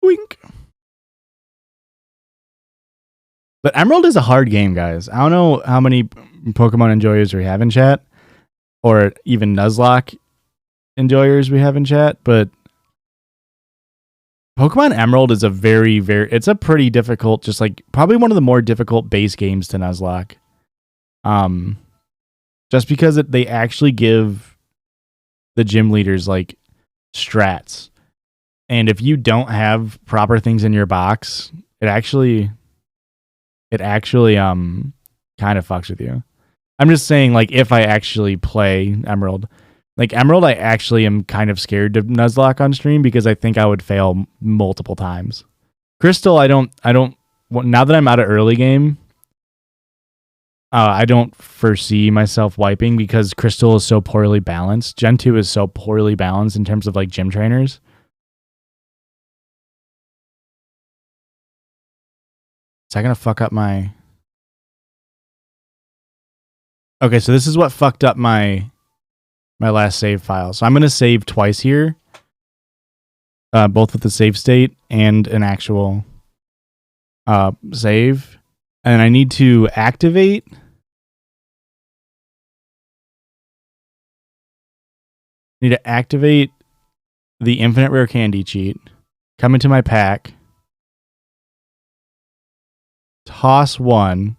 Wink. But Emerald is a hard game, guys. I don't know how many Pokemon enjoyers we have in chat, or even Nuzlocke enjoyers we have in chat, but Pokemon Emerald is a it's a pretty difficult, just like probably one of the more difficult base games to Nuzlocke. Just because they actually give the gym leaders, like, strats. And if you don't have proper things in your box, it actually kind of fucks with you. I'm just saying, like, if I actually play Emerald, like Emerald, I actually am kind of scared to Nuzlocke on stream because I think I would fail multiple times. Crystal, I don't. Now that I'm out of early game, I don't foresee myself wiping because Crystal is so poorly balanced. Gen 2 is so poorly balanced in terms of, like, gym trainers. Is that gonna fuck up my... Okay, so this is what fucked up my last save file. So I'm gonna save twice here, both with the save state and an actual save, and I need to activate. Need to activate the infinite rare candy cheat. Come into my pack. Toss one.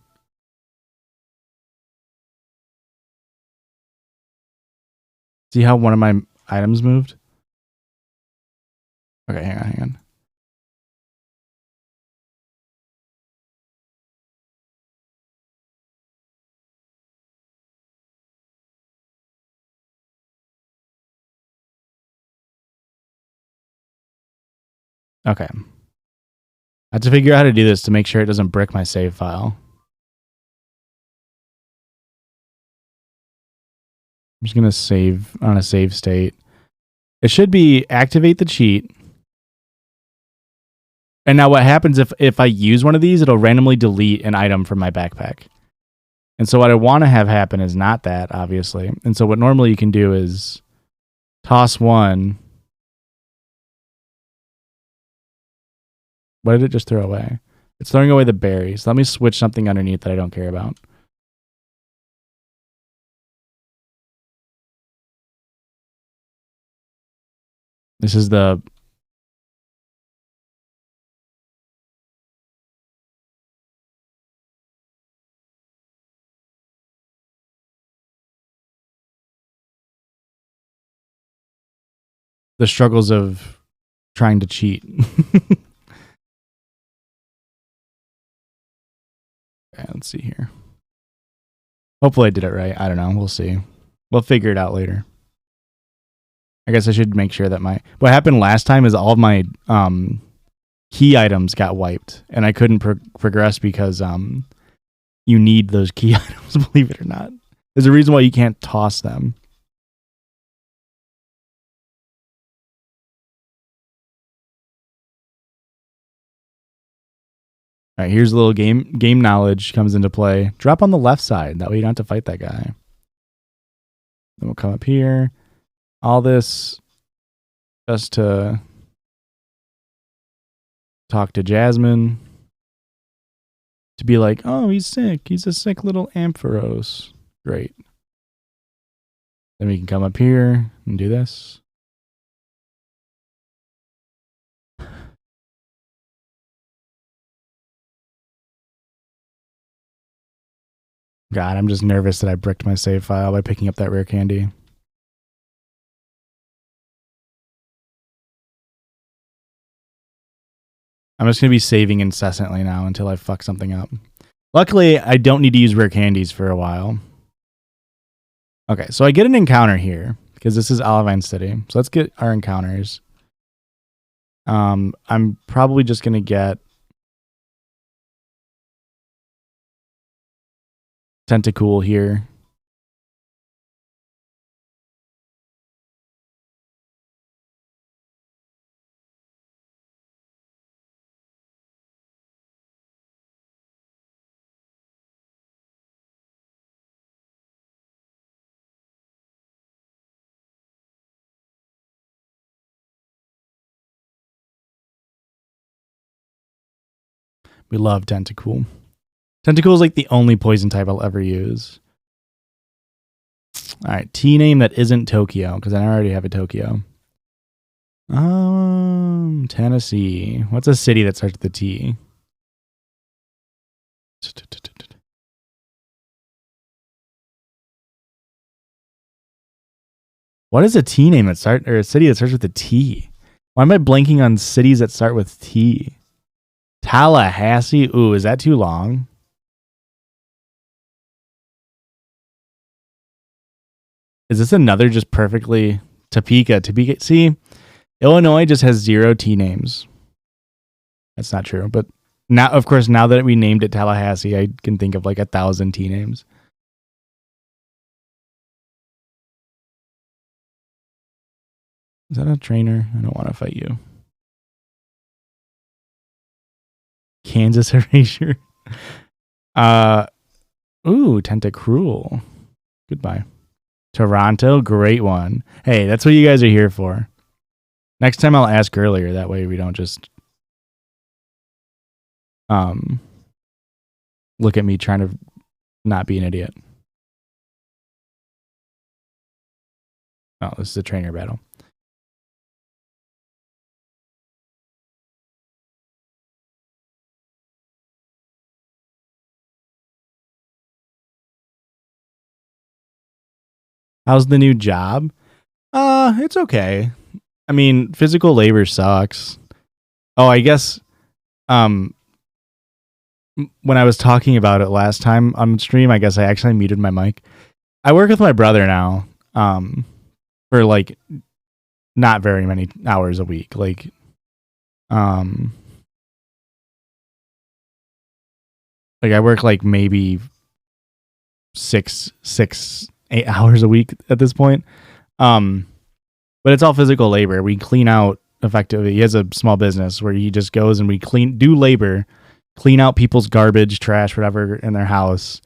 See how one of my items moved? Okay, hang on. Okay. I have to figure out how to do this to make sure it doesn't brick my save file. I'm just going to save on a save state. It should be activate the cheat. And now what happens if I use one of these, it'll randomly delete an item from my backpack. And so what I want to have happen is not that, obviously. And so what normally you can do is toss one. What did it just throw away? It's throwing away the berries. Let me switch something underneath that I don't care about. This is the... the struggles of trying to cheat. Okay, let's see here. Hopefully I did it right. I don't know. We'll see. We'll figure it out later. I guess I should make sure that what happened last time is all of my key items got wiped, and I couldn't progress because you need those key items, believe it or not. There's a reason why you can't toss them. All right, here's a little game knowledge comes into play. Drop on the left side. That way you don't have to fight that guy. Then we'll come up here. All this. just to talk to Jasmine. To be like, oh, he's sick. He's a sick little Ampharos. Great. Then we can come up here and do this. God, I'm just nervous that I bricked my save file by picking up that rare candy. I'm just going to be saving incessantly now until I fuck something up. Luckily, I don't need to use rare candies for a while. Okay, so I get an encounter here because this is Olivine City. So let's get our encounters. I'm probably just going to get Tentacool here. We love Tentacool. Tentacool is like the only poison type I'll ever use. All right, T name that isn't Tokyo, because I already have a Tokyo. Tennessee. What's a city that starts with a T? What is a T name that starts, or a city that starts with a T? Why am I blanking on cities that start with T? Tallahassee? Ooh, is that too long? Is this another just perfectly Topeka? Topeka. See, Illinois just has 0 T names. That's not true, but now, of course, now that we named it Tallahassee, I can think of like 1,000 T names. Is that a trainer? I don't want to fight you. Kansas Erasure. Ooh, Tentacruel. Goodbye. Toronto, great one. Hey, that's what you guys are here for. Next time I'll ask earlier. That way we don't just look at me trying to not be an idiot. Oh, this is a trainer battle. How's the new job? It's okay. I mean, physical labor sucks. Oh, I guess when I was talking about it last time on stream, I guess I actually muted my mic. I work with my brother now for like not very many hours a week. Like I work like maybe 8 hours a week at this point. But it's all physical labor. We clean out effectively. He has a small business where he just goes and we do labor, clean out people's garbage, trash, whatever in their house.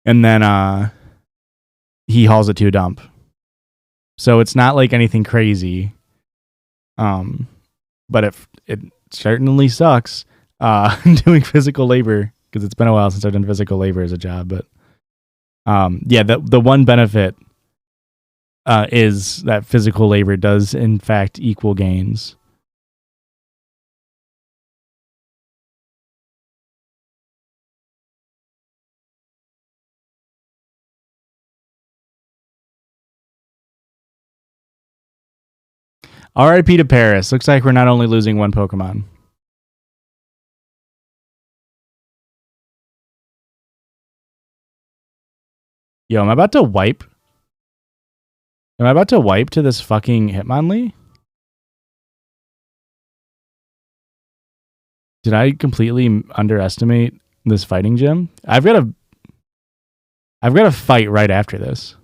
And then he hauls it to a dump. So it's not like anything crazy. But it certainly sucks doing physical labor because it's been a while since I've done physical labor as a job. But yeah, the one benefit is that physical labor does in fact equal gains. RIP to Paris. Looks like we're not only losing one Pokemon. Yo, am I about to wipe? Am I about to wipe to this fucking Hitmonlee? Did I completely underestimate this fighting gym? I've got to fight right after this.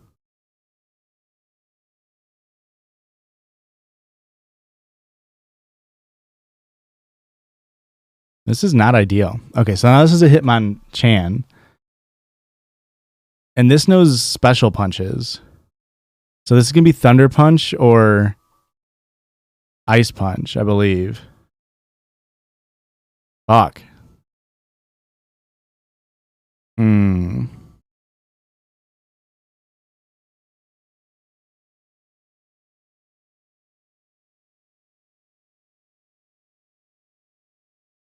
This is not ideal. Okay, so now this is a Hitmonchan. And this knows special punches. So this is going to be Thunder Punch or Ice Punch, I believe. Fuck.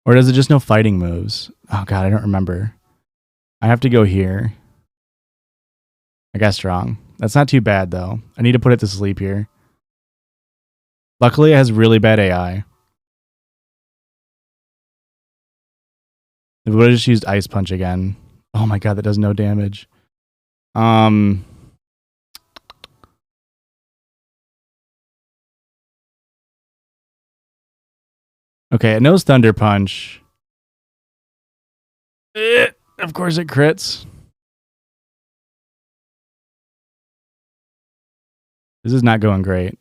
Or does it just know fighting moves? Oh god, I don't remember. I have to go here. I guess strong. That's not too bad though. I need to put it to sleep here. Luckily, it has really bad AI. If we would have just used Ice Punch again. Oh my god, that does no damage. Okay, it knows Thunder Punch. Of course it crits. This is not going great.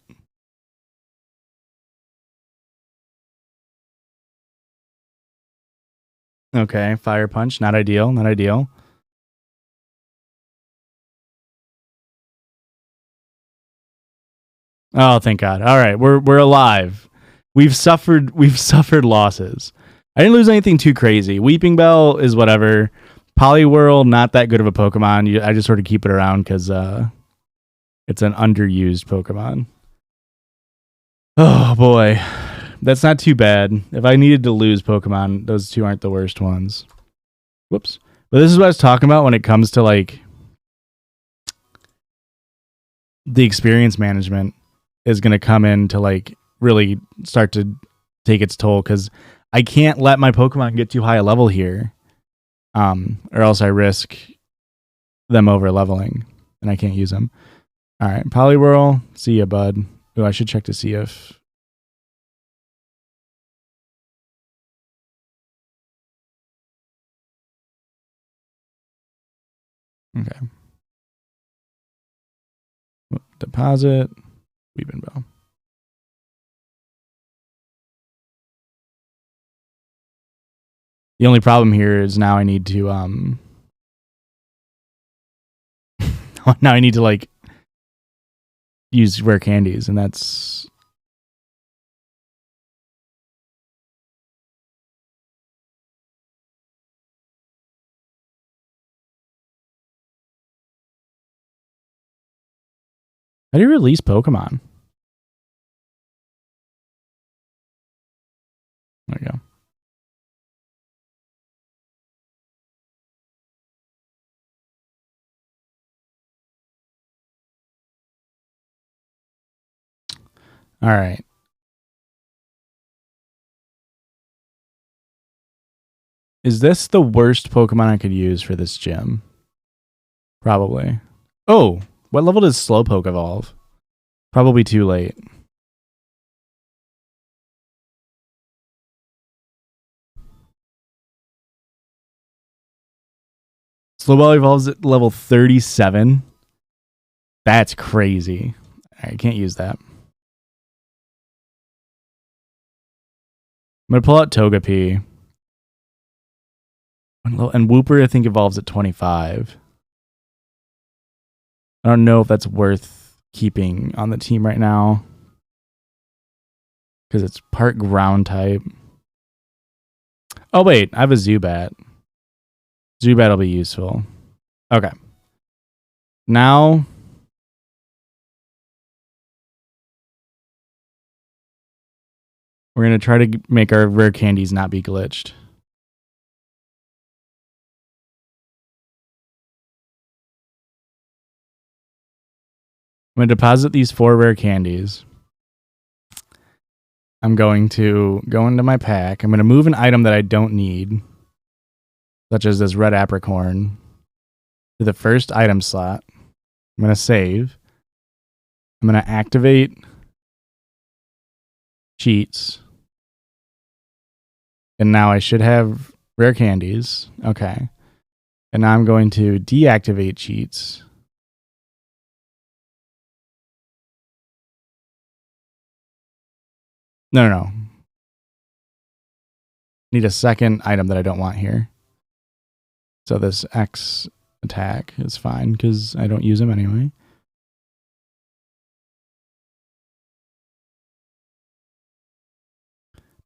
Okay, Fire Punch, not ideal, not ideal. Oh, thank God. All right, we're alive. We've suffered losses. I didn't lose anything too crazy. Weeping Bell is whatever. Poliwhirl, not that good of a Pokemon. I just sort of keep it around because it's an underused Pokemon. Oh boy, that's not too bad. If I needed to lose Pokemon, those two aren't the worst ones. Whoops. But this is what I was talking about when it comes to like the experience management is going to come in to like really start to take its toll because I can't let my Pokemon get too high a level here, or else I risk them over leveling and I can't use them. All right, Poliwhirl, see ya, bud. Oh, I should check to see if. Okay. Deposit, Weeping Bell. The only problem here is now I need to now I need to like use rare candies, and that's how do you release Pokemon? There we go. All right. Is this the worst Pokemon I could use for this gym? Probably. Oh, what level does Slowpoke evolve? Probably too late. Slowball evolves at level 37. That's crazy. I can't use that. I'm going to pull out Togepi. And Wooper, I think, evolves at 25. I don't know if that's worth keeping on the team right now. Because it's part ground type. Oh, wait. I have a Zubat. Zubat will be useful. Okay. Now, we're going to try to make our rare candies not be glitched. I'm going to deposit these 4 rare candies. I'm going to go into my pack. I'm going to move an item that I don't need, such as this red apricorn, to the first item slot. I'm going to save. I'm going to activate cheats. And now I should have rare candies. Okay. And now I'm going to deactivate cheats. No. Need a second item that I don't want here. So this X attack is fine because I don't use them anyway.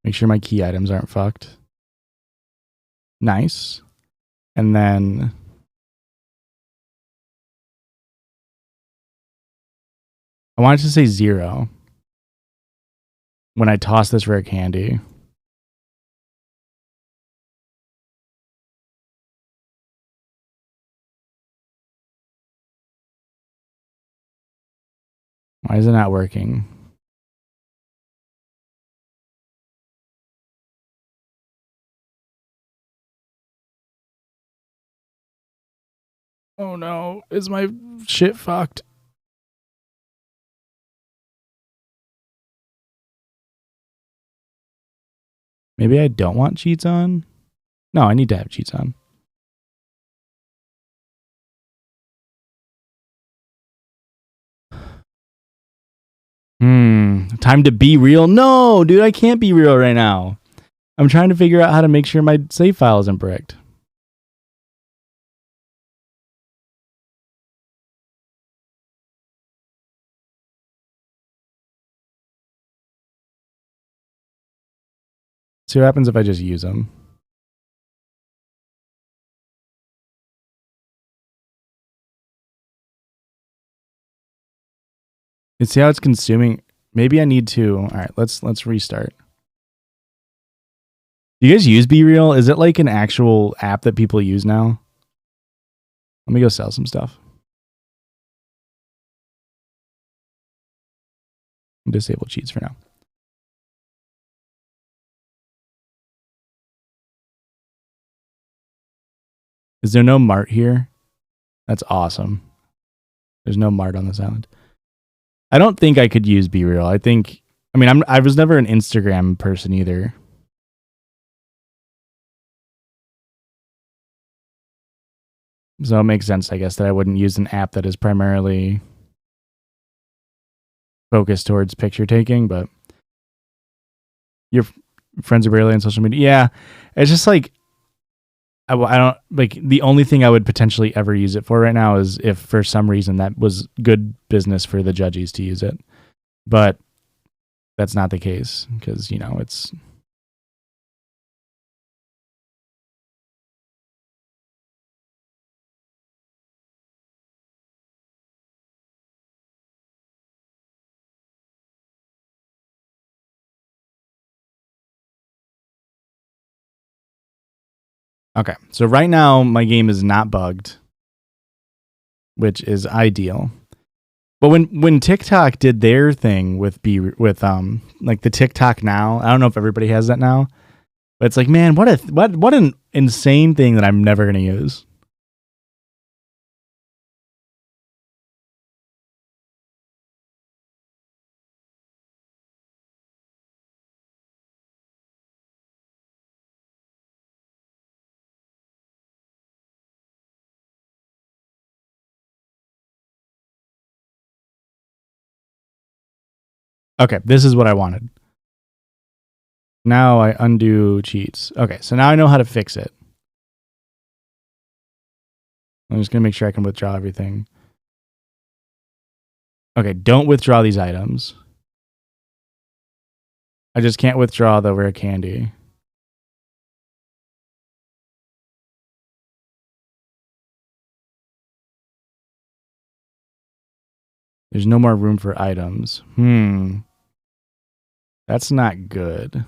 Make sure my key items aren't fucked. Nice. And then I want it to say 0 when I toss this rare candy. Why is it not working? Oh no, is my shit fucked? Maybe I don't want cheats on? No, I need to have cheats on. Time to be real? No, dude, I can't be real right now. I'm trying to figure out how to make sure my save file isn't bricked. See what happens if I just use them. You see how it's consuming? Maybe I need to. All right, let's restart. Do you guys use Be Real? Is it like an actual app that people use now? Let me go sell some stuff. Disable cheats for now. Is there no mart here? That's awesome. There's no mart on this island. I don't think I could use Be Real. I was never an Instagram person either. So it makes sense, I guess, that I wouldn't use an app that is primarily focused towards picture taking, but your friends are barely on social media. Yeah, it's just like, I don't, like, the only thing I would potentially ever use it for right now is if for some reason that was good business for the judges to use it. But that's not the case because, it's... Okay, so right now my game is not bugged, which is ideal. But when TikTok did their thing with like the TikTok Now, I don't know if everybody has that now, but it's like, man, what an insane thing that I'm never gonna use. Okay, this is what I wanted. Now I undo cheats. Okay, so now I know how to fix it. I'm just going to make sure I can withdraw everything. Okay, don't withdraw these items. I just can't withdraw the rare candy. There's no more room for items. That's not good.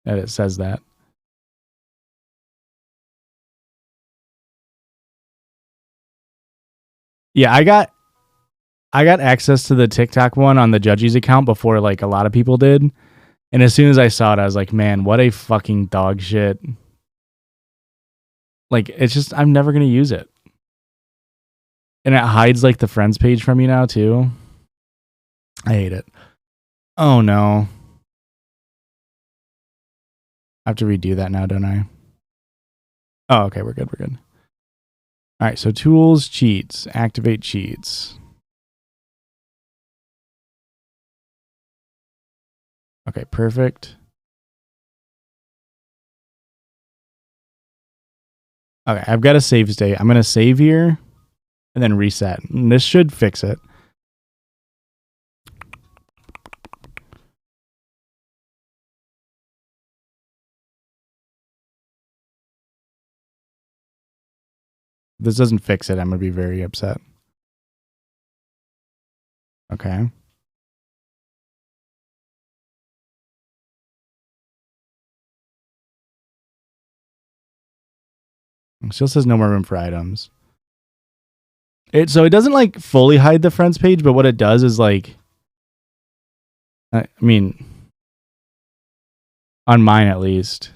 That it says that. Yeah, I got access to the TikTok one on the Judgy's account before like a lot of people did. And as soon as I saw it, I was like, man, what a fucking dog shit. Like, it's just, I'm never going to use it. And it hides like the friends page from you now too. I hate it. Oh no. I have to redo that now, don't I? Oh, okay, we're good. All right, so tools, cheats, activate cheats. Okay, perfect. Okay, I've got a save state. I'm going to save here and then reset. And this should fix it. If this doesn't fix it, I'm going to be very upset. Okay. It still says no more room for items. So it doesn't like fully hide the friends page, but what it does is like, I mean, on mine at least,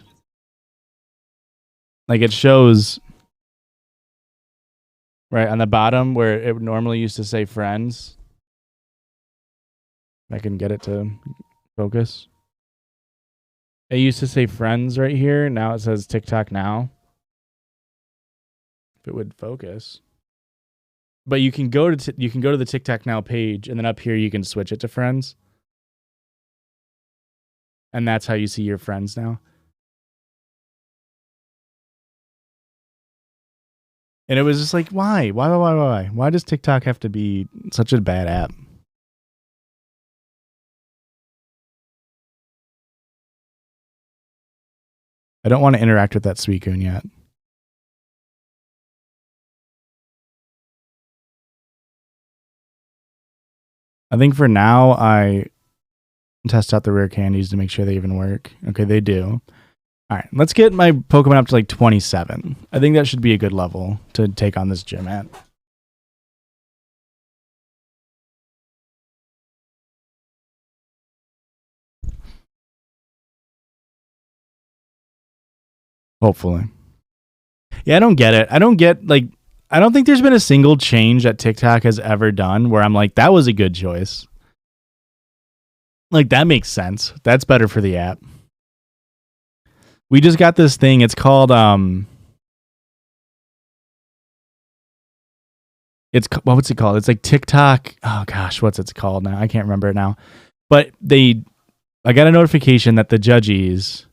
like it shows right on the bottom where it normally used to say friends. I can get it to focus. It used to say friends right here. Now it says TikTok now. If it would focus. But you can go to the TikTok now page, and then up here you can switch it to friends. And that's how you see your friends now. And it was just like, why? Why does TikTok have to be such a bad app? I don't want to interact with that Suicune yet. I think for now, I test out the rare candies to make sure they even work. Okay, they do. All right, let's get my Pokemon up to like 27. I think that should be a good level to take on this gym at. Hopefully. Yeah, I don't get it. I don't think there's been a single change that TikTok has ever done where I'm like, that was a good choice. Like, that makes sense. That's better for the app. We just got this thing. It's called what's it called? It's like TikTok. Oh gosh, what's it called now? I can't remember it now. But I got a notification that the judges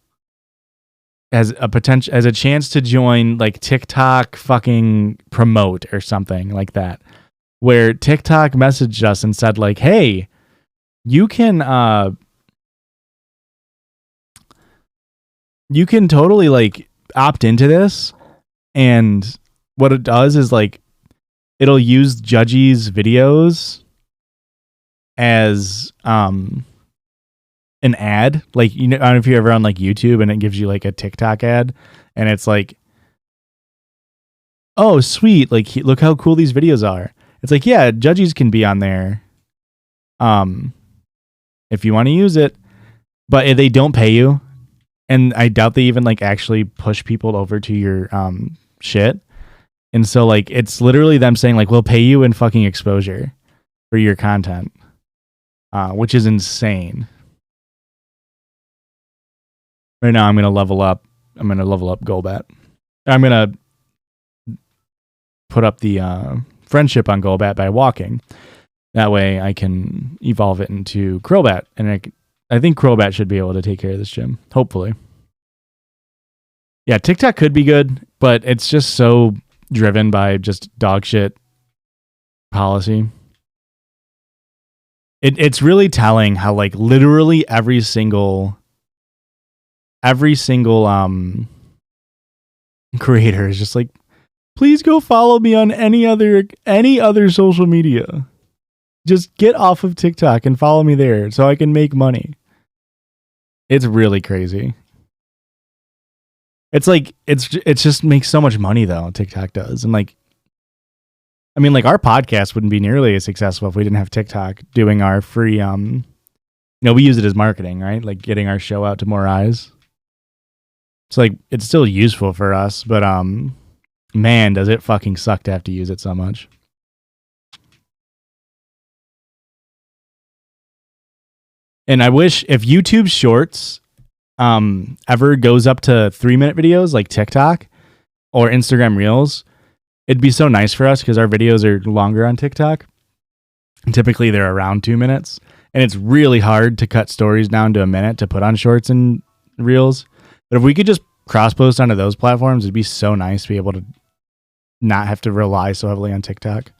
has a chance to join like TikTok fucking promote or something like that, where TikTok messaged us and said like, hey, you can totally like opt into this. And what it does is like, it'll use judges' videos as an ad. Like, you know, I don't know if you're ever on like YouTube and it gives you like a TikTok ad and it's like, oh, sweet. Like, look how cool these videos are. It's like, yeah, judges can be on there if you want to use it, but they don't pay you. And I doubt they even like actually push people over to your shit. And so like, it's literally them saying like, we'll pay you in fucking exposure for your content, which is insane. Right now, I'm going to level up Golbat. I'm going to put up the friendship on Golbat by walking. That way I can evolve it into Crobat. And I think Crobat should be able to take care of this gym. Hopefully. Yeah, TikTok could be good, but it's just so driven by just dog shit policy. It's really telling how like literally every single creator is just like, please go follow me on any other social media. Just get off of TikTok and follow me there so I can make money. It's really crazy. It's like it just makes so much money though, TikTok does. And like, I mean, like our podcast wouldn't be nearly as successful if we didn't have TikTok doing our free we use it as marketing, right? Like getting our show out to more eyes. It's like it's still useful for us, but man, does it fucking suck to have to use it so much. And I wish if YouTube Shorts ever goes up to 3-minute videos like TikTok or Instagram Reels, it'd be so nice for us because our videos are longer on TikTok. And typically they're around 2 minutes. And it's really hard to cut stories down to a minute to put on Shorts and Reels. But if we could just cross-post onto those platforms, it'd be so nice to be able to not have to rely so heavily on TikTok.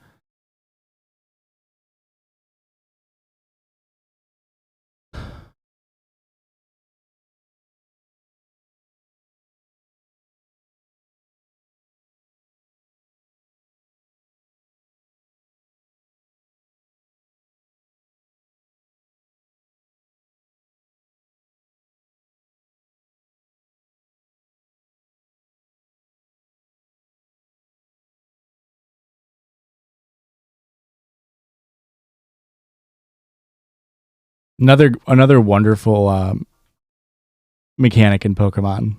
Another wonderful mechanic in Pokemon.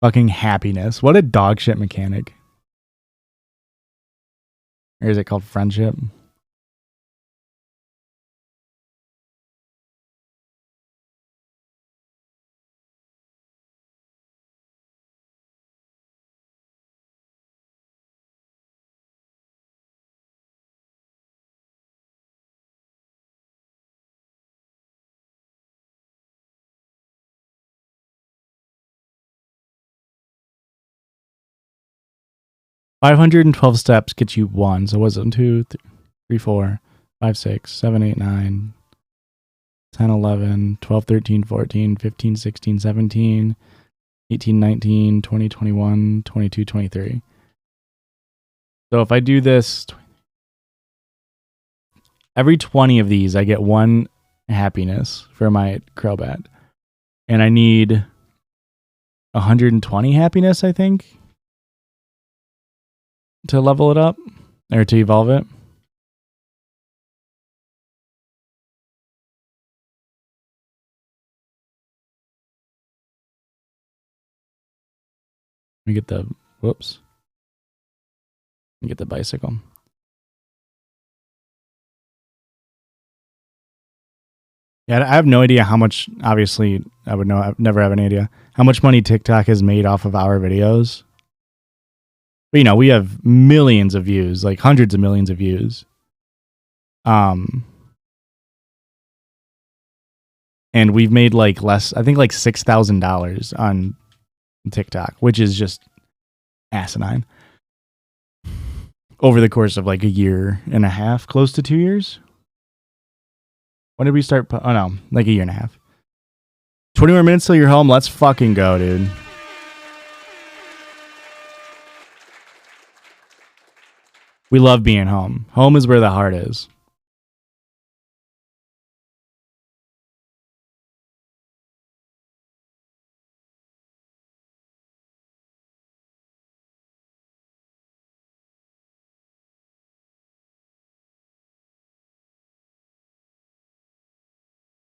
Fucking happiness. What a dog shit mechanic. Or is it called friendship? $512 steps gets you 1. So was it 2, 3, 4, 5, 6, 7, 8, 9, 10, 11, 12, 13, 14, 15, 16, 17, 18, 19, 20, 21, 22, 23. So if I do this, every 20 of these, I get 1 happiness for my Crobat. And I need 120 happiness, I think, to level it up or to evolve it. Let me get the whoops. Let me get the bicycle. Yeah, I have no idea how much. Obviously, I would know. I've never have an idea how much money TikTok has made off of our videos. But we have millions of views, like hundreds of millions of views. And we've made like less. I think like $6,000 on TikTok, which is just asinine. Over the course of like a year and a half, close to 2 years. When did we start? Oh no, like a year and a half. 20 more minutes till you're home. Let's fucking go, dude. We love being home. Home is where the heart is.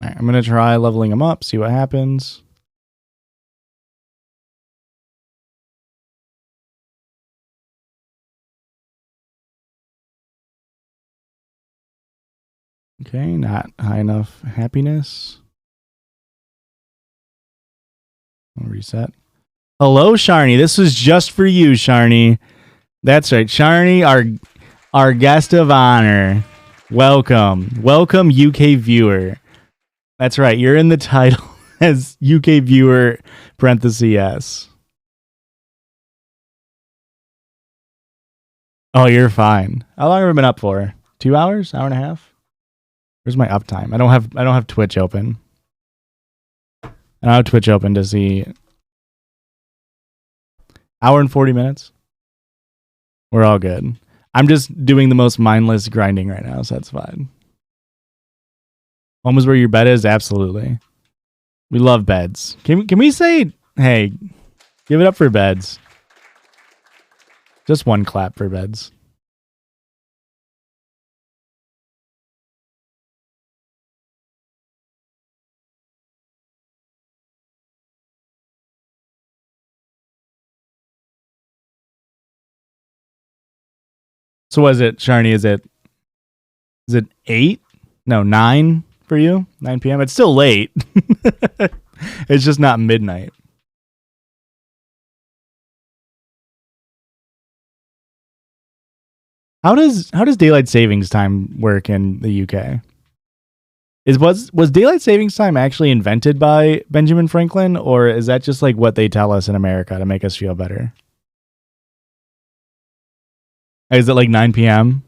All right, I'm going to try leveling him up, see what happens. Okay, not high enough happiness. I'll reset. Hello, Sharny. This was just for you, Sharny. That's right. Sharny, our guest of honor. Welcome. Welcome, UK viewer. That's right. You're in the title as UK viewer, parenthesis S. Oh, you're fine. How long have I been up for? 2 hours? Hour and a half? Where's my uptime? I don't have Twitch open. I don't have Twitch open to see. Hour and 40 minutes. We're all good. I'm just doing the most mindless grinding right now, so that's fine. Home is where your bed is? Absolutely. We love beds. Can we say, hey, give it up for beds. Just one clap for beds. So was it, Sharny, is it 8? No, 9 for you? 9 p.m.? It's still late. It's just not midnight. How does daylight savings time work in the UK? Was daylight savings time actually invented by Benjamin Franklin, or is that just like what they tell us in America to make us feel better? Is it like 9 p.m.?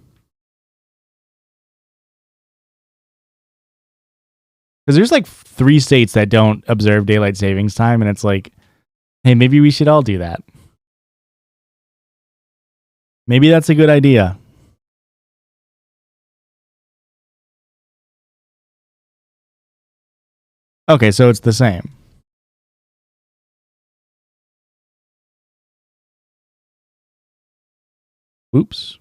Because there's like 3 states that don't observe daylight savings time, and it's like, hey, maybe we should all do that. Maybe that's a good idea. Okay, so it's the same. Oops.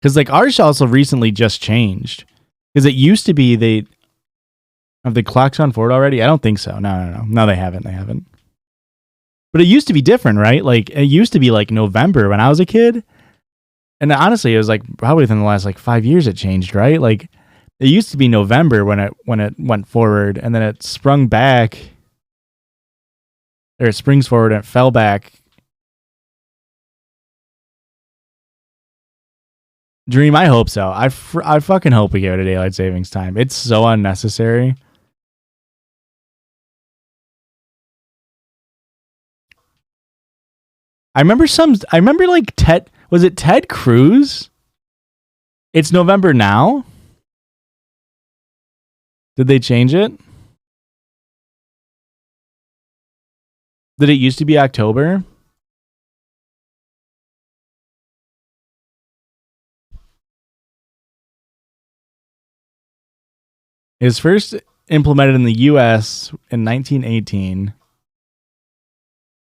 Because like ours also recently just changed. Because it used to be have the clocks on forward already? I don't think so. No, they haven't. But it used to be different, right? Like it used to be like November when I was a kid. And honestly, it was like probably within the last like 5 years it changed, right? Like it used to be November when it went forward, and then it sprung back, or it springs forward and it fell back. Dream, I hope so. I fucking hope we go to daylight savings time. It's so unnecessary. I remember like was it Ted Cruz? It's November now? Did they change it? Did it used to be October? It was first implemented in the US in 1918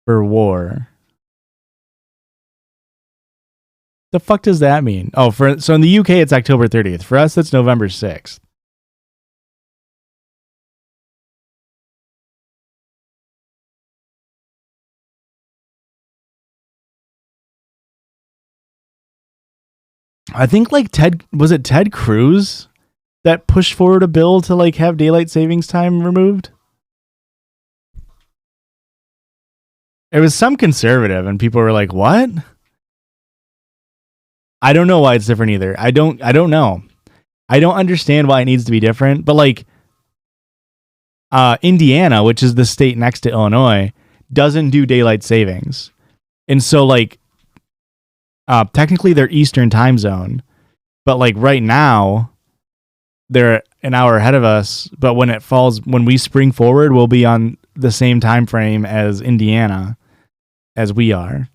for war. The fuck does that mean? Oh, so in the UK it's October 30th. For us, that's November 6th. I think like Ted Cruz that pushed forward a bill to like have daylight savings time removed? It was some conservative, and people were like, "What?" I don't know why it's different either. I don't know. I don't understand why it needs to be different. But like, Indiana, which is the state next to Illinois, doesn't do daylight savings, and so like, technically they're Eastern time zone, but like right now, they're an hour ahead of us. But when we spring forward, we'll be on the same time frame as Indiana, as we are.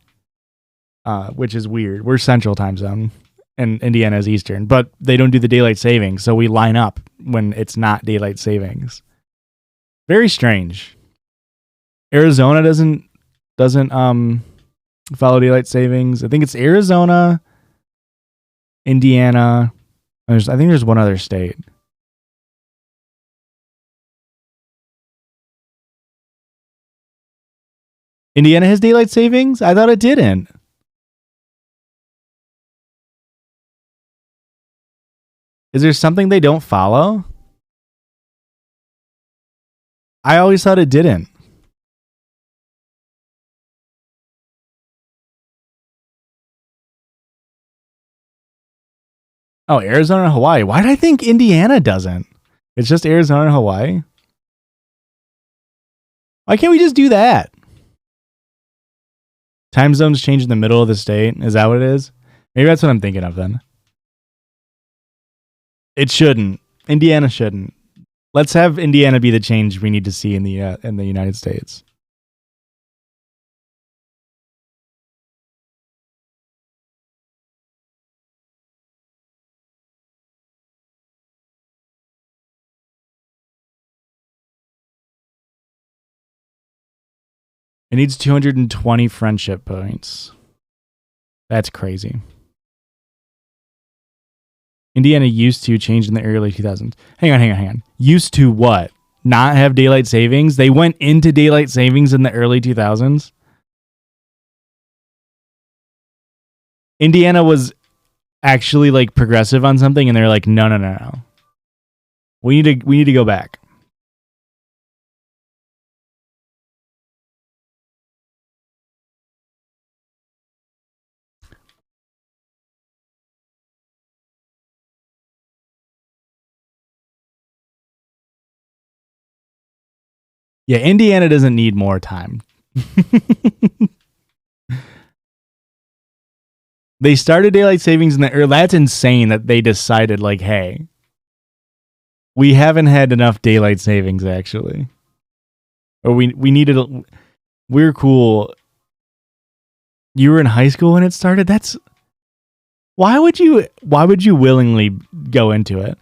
Which is weird. We're Central time zone, and Indiana is Eastern, but they don't do the daylight savings, so we line up when it's not daylight savings. Very strange. Arizona doesn't follow daylight savings. I think it's Arizona, Indiana. I think there's one other state. Indiana has daylight savings? I thought it didn't. Is there something they don't follow? I always thought it didn't. Oh, Arizona and Hawaii. Why did I think Indiana doesn't? It's just Arizona and Hawaii? Why can't we just do that? Time zones change in the middle of the state. Is that what it is? Maybe that's what I'm thinking of then. It shouldn't. Indiana shouldn't. Let's have Indiana be the change we need to see in the United States. It needs 220 friendship points. That's crazy. Indiana used to change in the early 2000s. Hang on. Used to what? Not have daylight savings? They went into daylight savings in the early 2000s? Indiana was actually like progressive on something, and they're like, no. We need to go back. Yeah, Indiana doesn't need more time. They started daylight savings in the early. That's insane that they decided like, hey, we haven't had enough daylight savings actually, or we needed. We're cool. You were in high school when it started. That's why would you willingly go into it?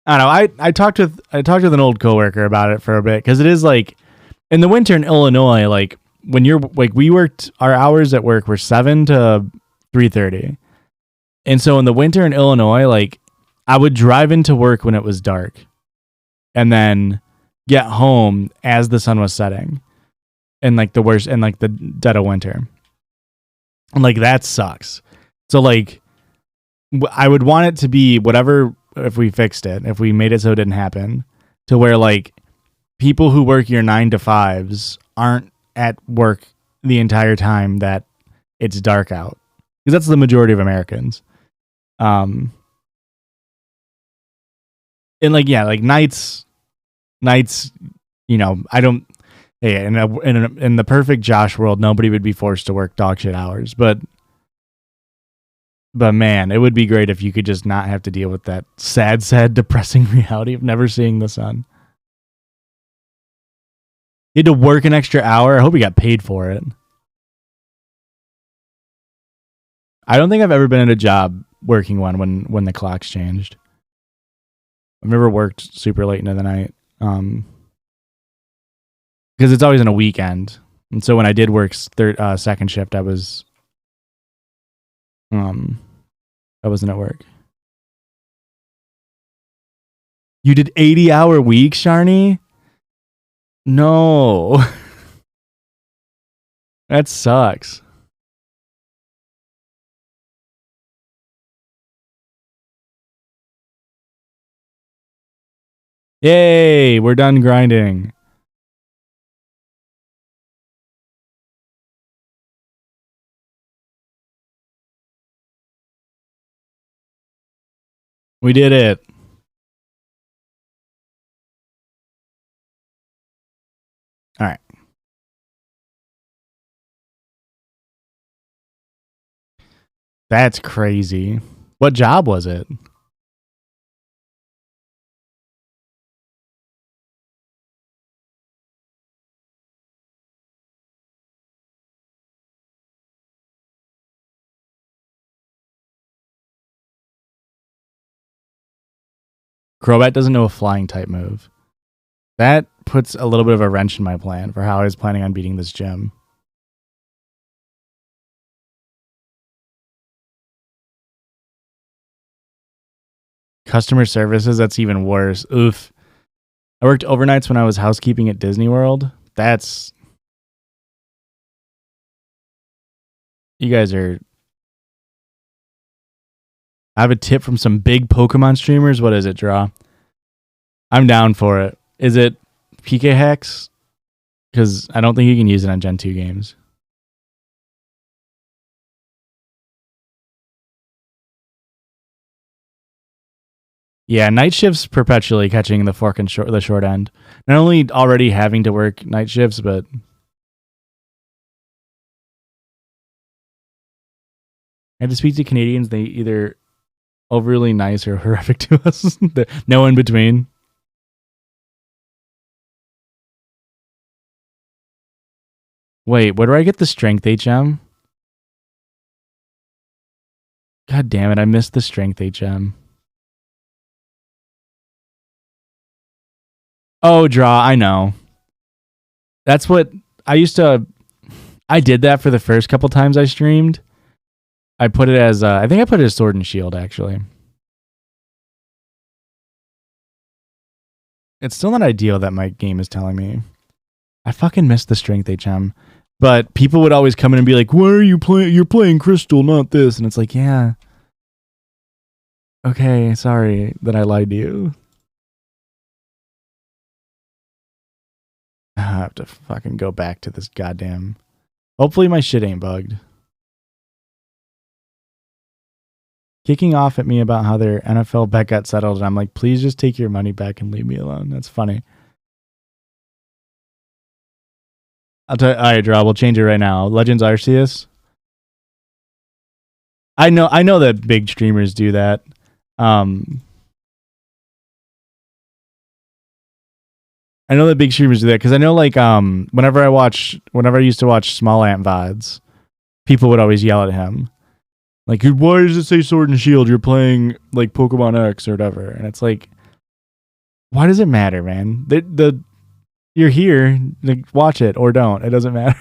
I don't know. I talked with an old coworker about it for a bit, because it is like in the winter in Illinois, like when you're like, we worked, our hours at work were 7 to 3:30, And so in the winter in Illinois, like I would drive into work when it was dark and then get home as the sun was setting in like the dead of winter. And like that sucks. So like I would want it to be whatever, if we fixed it, if we made it so it didn't happen, to where like people who work your 9 to 5s aren't at work the entire time that it's dark out. Because that's the majority of Americans. And like, yeah, like nights, you know, I don't, hey, in the perfect Josh world, nobody would be forced to work dog shit hours, but man, it would be great if you could just not have to deal with that sad, depressing reality of never seeing the sun. You had to work an extra hour. I hope you got paid for it. I don't think I've ever been in a job working one when the clocks changed. I've never worked super late into the night. Because it's always on a weekend. And so when I did work second shift, I wasn't at work. You did 80-hour weeks, Sharni? No. That sucks. Yay, we're done grinding. We did it. All right. That's crazy. What job was it? Crobat doesn't know a flying type move. That puts a little bit of a wrench in my plan for how I was planning on beating this gym. Customer services, that's even worse. Oof. I worked overnights when I was housekeeping at Disney World. That's... You guys are... I have a tip from some big Pokemon streamers. What is it, Draw? I'm down for it. Is it PK Hex? Because I don't think you can use it on Gen 2 games. Yeah, night shifts perpetually catching the fork and the short end. Not only already having to work night shifts, but I have to speak to Canadians. They either overly nice or horrific to us. No in between. Wait, where do I get the strength HM? God damn it, I missed the strength HM. Oh, Draw, I know. That's what I used to... I did that for the first couple times I streamed. I put it as... I think I put it as Sword and Shield, actually. It's still not ideal that my game is telling me. I fucking missed the strength HM. But people would always come in and be like, why are you playing? You're playing Crystal, not this. And it's like, yeah. Okay, sorry that I lied to you. I have to fucking go back to this goddamn... Hopefully my shit ain't bugged. Kicking off at me about how their NFL bet got settled, and I'm like, please just take your money back and leave me alone. That's funny. I'll tell you, all right, Draw, we'll change it right now. Legends Arceus. I know that big streamers do that. I know that big streamers do that because I know, like, whenever I used to watch Small Ant VODs, people would always yell at him. Like, why does it say Sword and Shield? You're playing, like, Pokemon X or whatever. And it's like, why does it matter, man? You're here, like, watch it or don't. It doesn't matter.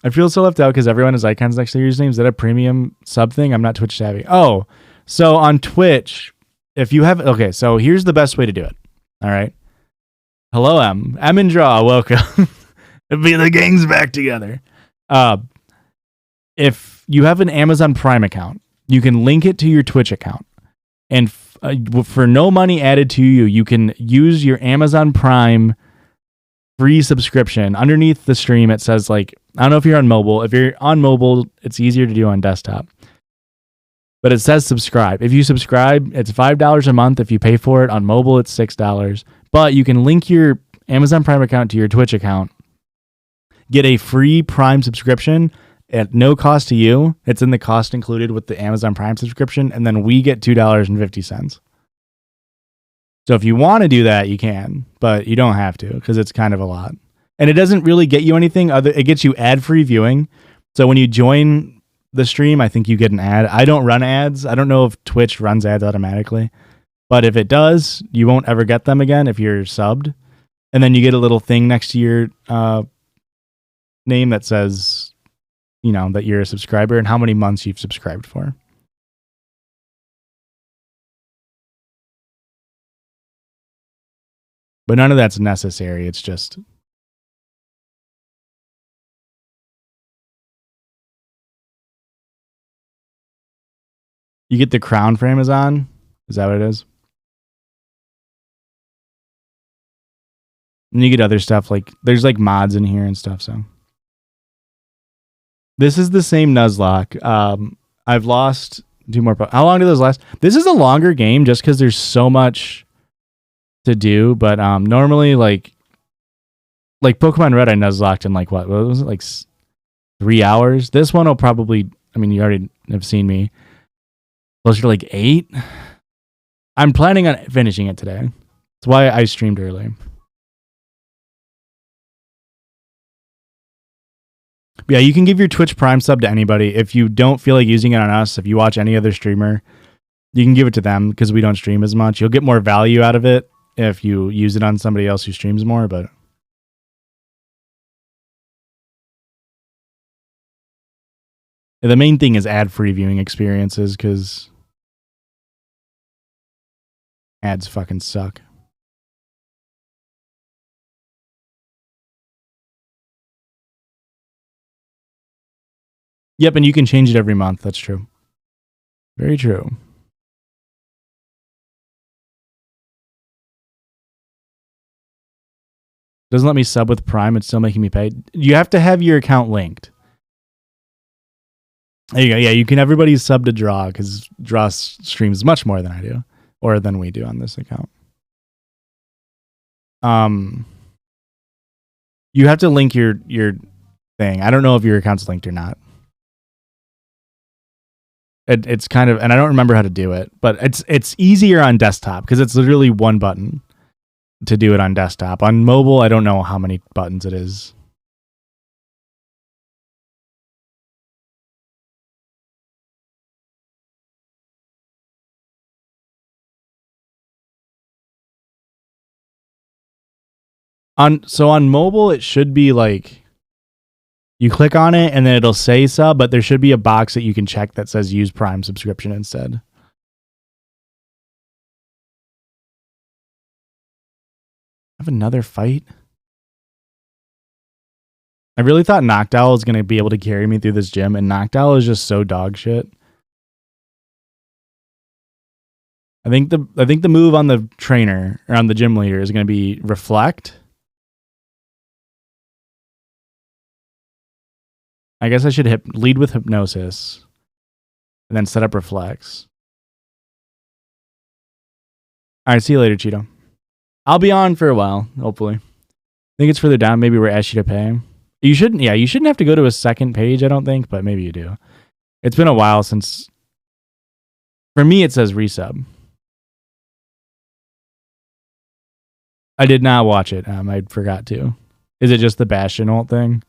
I feel so left out because everyone has icons next to their username. Is that a premium sub thing? I'm not Twitch savvy. Oh, so on Twitch, if you have... Okay, so here's the best way to do it. All right. Hello, M and Draw. Welcome. Be the gang's back together. If you have an Amazon Prime account, you can link it to your Twitch account. And for no money added to you, you can use your Amazon Prime free subscription. Underneath the stream, it says, like, I don't know if you're on mobile. If you're on mobile, it's easier to do on desktop. But it says subscribe. If you subscribe, it's $5 a month. If you pay for it on mobile, it's $6. But you can link your Amazon Prime account to your Twitch account, get a free Prime subscription at no cost to you. It's in the cost included with the Amazon Prime subscription, and then we get $2.50. So if you want to do that, you can, but you don't have to because it's kind of a lot. And it doesn't really get you anything other. It gets you ad-free viewing. So when you join the stream, I think you get an ad. I don't run ads. I don't know if Twitch runs ads automatically, but if it does, you won't ever get them again if you're subbed. And then you get a little thing next to your name that says, you know, that you're a subscriber and how many months you've subscribed for. But none of that's necessary. It's just... You get the crown for Amazon? Is that what it is? And you get other stuff, like there's like mods in here and stuff, so. This is the same Nuzlocke. I've lost 2 more. How long do those last? This is a longer game just because there's so much to do, but normally like Pokemon Red I Nuzlocked in like what was it, like 3 hours? This one will probably, I mean, you already have seen me, closer to like 8. I'm planning on finishing it today. That's why I streamed early. But yeah, you can give your Twitch Prime sub to anybody. If you don't feel like using it on us, if you watch any other streamer, you can give it to them because we don't stream as much. You'll get more value out of it if you use it on somebody else who streams more, but the main thing is ad-free viewing experiences because ads fucking suck. Yep, and you can change it every month. That's true. Very true. Doesn't let me sub with Prime. It's still making me pay. You have to have your account linked. There you go. Yeah, you can. Everybody's sub to Draw because Draw streams much more than I do, or than we do on this account. You have to link your thing. I don't know if your account's linked or not. It's kind of, and I don't remember how to do it, but it's easier on desktop because it's literally one button to do it on desktop. On mobile, I don't know how many buttons it is. So on mobile, it should be like you click on it and then it'll say sub, but there should be a box that you can check that says use Prime subscription instead. I have another fight. I really thought Noctowl was going to be able to carry me through this gym, and Noctowl is just so dog shit. I think the move on the trainer or on the gym leader is going to be Reflect. I guess I should lead with Hypnosis and then set up Reflex. All right, see you later, Cheeto. I'll be on for a while, hopefully. I think it's further down. Maybe we're asked you to pay. You shouldn't have to go to a second page, I don't think, but maybe you do. It's been a while since... For me, it says resub. I did not watch it. I forgot to. Is it just the Bastion ult thing?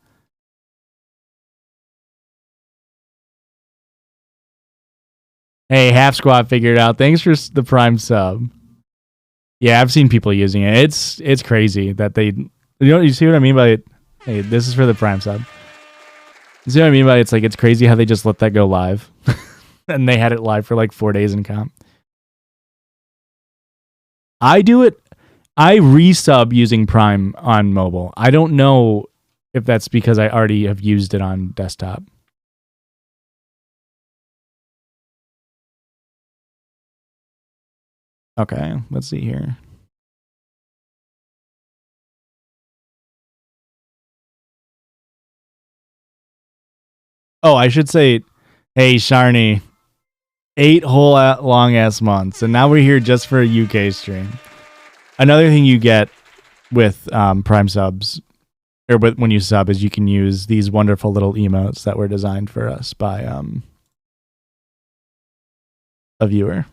Hey, Half Squad figured it out. Thanks for the Prime sub. Yeah, I've seen people using it. It's crazy that they... You see what I mean by it? Hey, this is for the Prime sub. See what I mean by it's like it's crazy how they just let that go live. And they had it live for like 4 days in comp. I do it. I resub using Prime on mobile. I don't know if that's because I already have used it on desktop. Okay, let's see here. Oh, I should say, hey, Sharny, 8 whole long ass months, and now we're here just for a UK stream. Another thing you get with Prime subs, or when you sub, is you can use these wonderful little emotes that were designed for us by a viewer.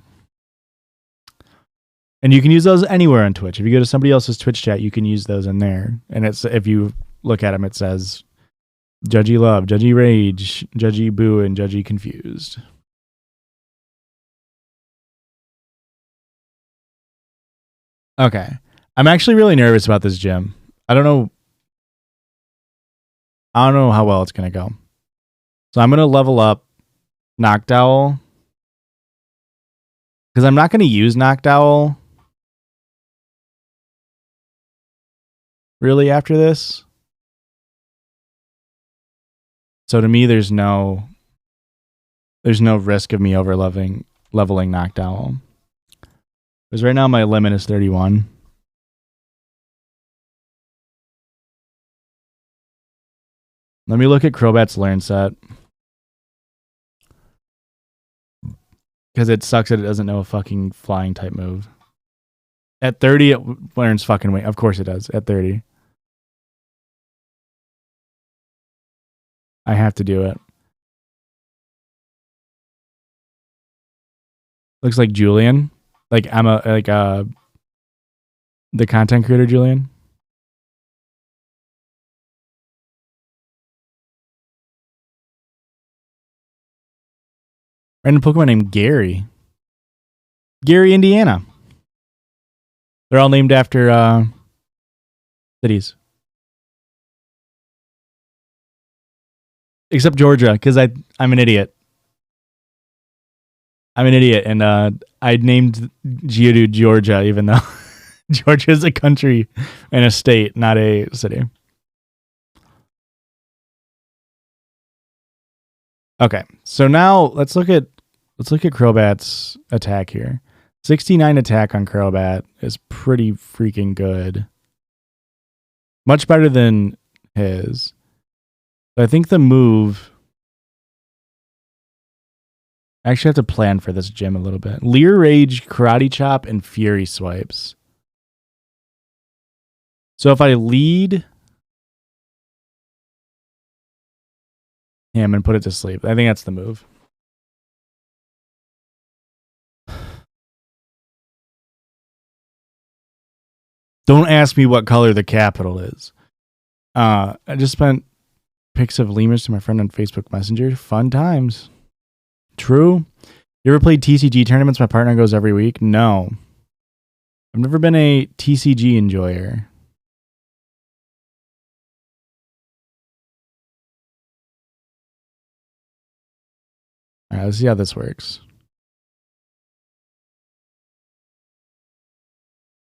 And you can use those anywhere on Twitch. If you go to somebody else's Twitch chat, you can use those in there. And it's if you look at them, it says Judgy Love, Judgy Rage, Judgy Boo, and Judgy Confused. Okay. I'm actually really nervous about this gym. I don't know how well it's going to go. So I'm going to level up Knockdowl. Because I'm not going to use Knockdowl really after this. So to me, there's no risk of me over leveling Knockdowl. Because right now my limit is 31. Let me look at Crobat's learn set. Because it sucks that it doesn't know a fucking flying type move. At 30, it learns fucking wing. Of course it does. At 30. I have to do it. Looks like Julian. Like the content creator Julian. Random Pokemon named Gary. Gary, Indiana. They're all named after cities. Except Georgia, because I'm an idiot. I'm an idiot, and I named Geodude Georgia, even though Georgia is a country and a state, not a city. Okay, so now let's look at Crobat's attack here. 69 attack on Crobat is pretty freaking good. Much better than his. But I think the move... I actually have to plan for this gym a little bit. Leer Rage, Karate Chop, and Fury Swipes. So if I lead him and put it to sleep, I think that's the move. Don't ask me what color the capital is. I just spent pics of lemurs to my friend on Facebook Messenger. Fun times. True. You ever played TCG tournaments? My partner goes every week. No. I've never been a TCG enjoyer. All right, let's see how this works.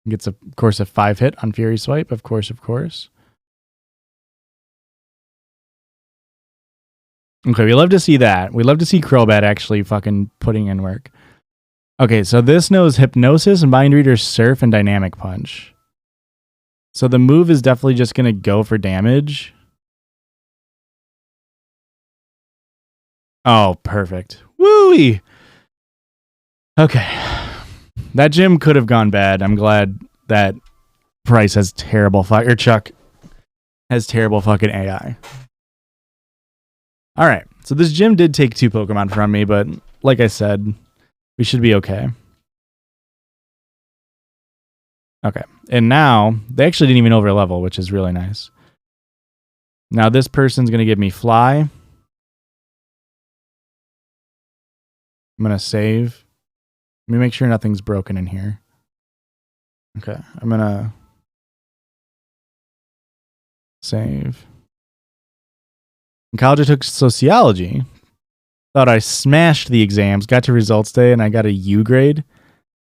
Gets, of course, a 5-hit on Fury Swipe. Of course. Okay, we love to see that. We love to see Crobat actually fucking putting in work. Okay, so this knows Hypnosis, Mind Reader, Surf, and Dynamic Punch. So the move is definitely just going to go for damage. Oh, perfect. Woo-wee! Okay. That gym could have gone bad. I'm glad that Price has terrible or Chuck has terrible fucking AI. All right, so this gym did take 2 Pokemon from me, but like I said, we should be okay. Okay, and now they actually didn't even overlevel, which is really nice. Now this person's going to give me Fly. I'm going to save. Let me make sure nothing's broken in here. Okay, I'm going to save. In college, I took sociology. Thought I smashed the exams. Got to results day, and I got a U grade.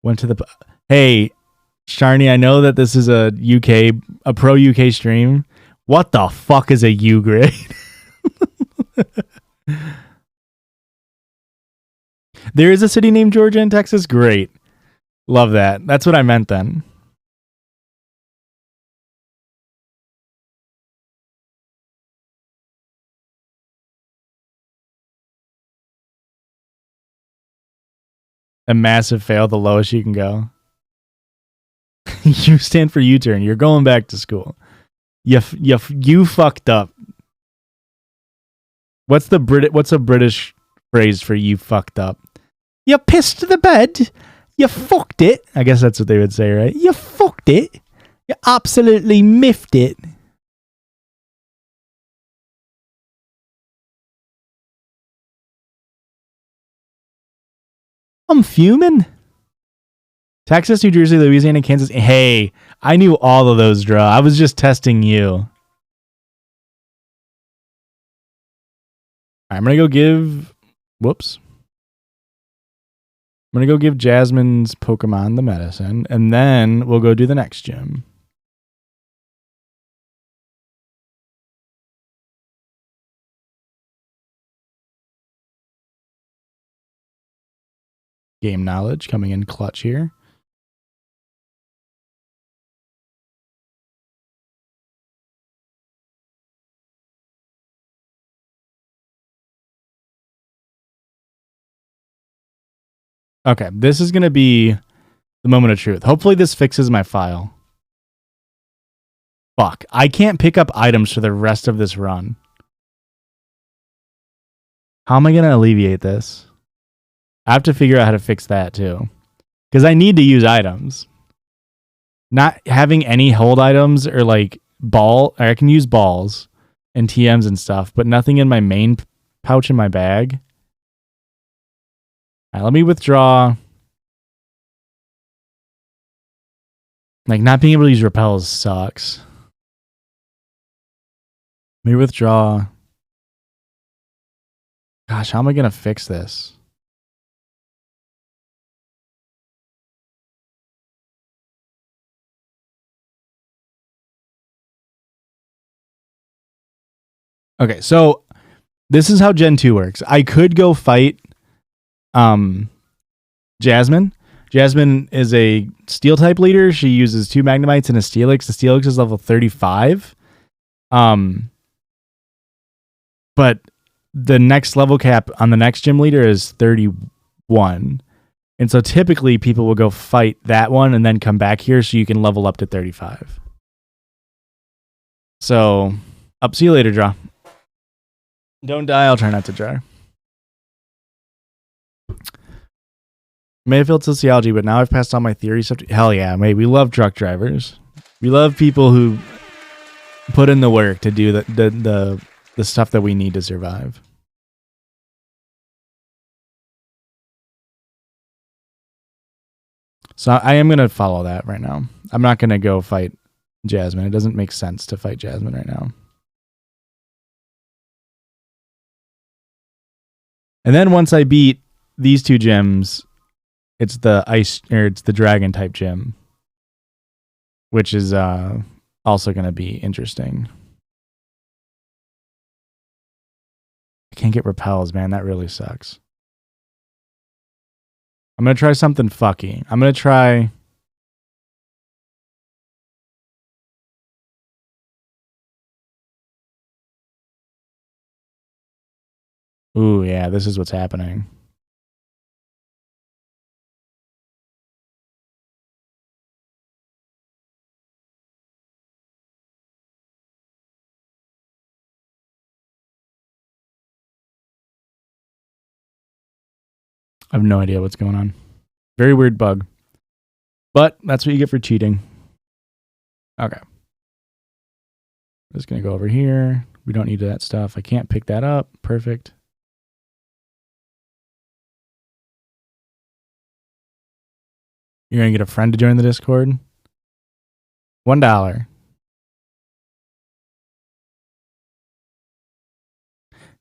Went to the... Hey, Sharni, I know that this is a pro UK stream. What the fuck is a U grade? There is a city named Georgia in Texas. Great. Love that. That's what I meant then. A massive fail, the lowest you can go. You stand for U-turn. You're going back to school. You fucked up. What's a British phrase for you fucked up? You pissed the bed. You fucked it. I guess that's what they would say, right? You fucked it. You absolutely miffed it. I'm fuming. Texas, New Jersey, Louisiana, Kansas. Hey, I knew all of those, Draw. I was just testing you. All right, I'm going to go give... Whoops. I'm going to go give Jasmine's Pokemon the medicine, and then we'll go do the next gym. Game knowledge coming in clutch here. Okay, this is going to be the moment of truth. Hopefully this fixes my file. Fuck, I can't pick up items for the rest of this run. How am I going to alleviate this? I have to figure out how to fix that too. Because I need to use items. Not having any hold items or like I can use balls and TMs and stuff, but nothing in my main pouch in my bag. All right, let me withdraw. Like, not being able to use repels sucks. Let me withdraw. Gosh, how am I going to fix this? Okay, so this is how Gen 2 works. I could go fight Jasmine. Jasmine is a steel type leader. She uses 2 Magnemites and a Steelix. The Steelix is level 35. But the next level cap on the next gym leader is 31. And so typically people will go fight that one and then come back here so you can level up to 35. So, see you later, Draw. Don't die, I'll try not to die. May have failed sociology, but now I've passed all my theory stuff. Hell yeah, mate. We love truck drivers. We love people who put in the work to do the stuff that we need to survive. So I am going to follow that right now. I'm not going to go fight Jasmine. It doesn't make sense to fight Jasmine right now. And then once I beat these 2 gyms, it's the dragon type gym, which is also going to be interesting. I can't get repels, man. That really sucks. I'm going to try something fucky. I'm going to try... Ooh, yeah, this is what's happening. I have no idea what's going on. Very weird bug. But that's what you get for cheating. Okay. I'm just going to go over here. We don't need that stuff. I can't pick that up. Perfect. You're going to get a friend to join the Discord? $1.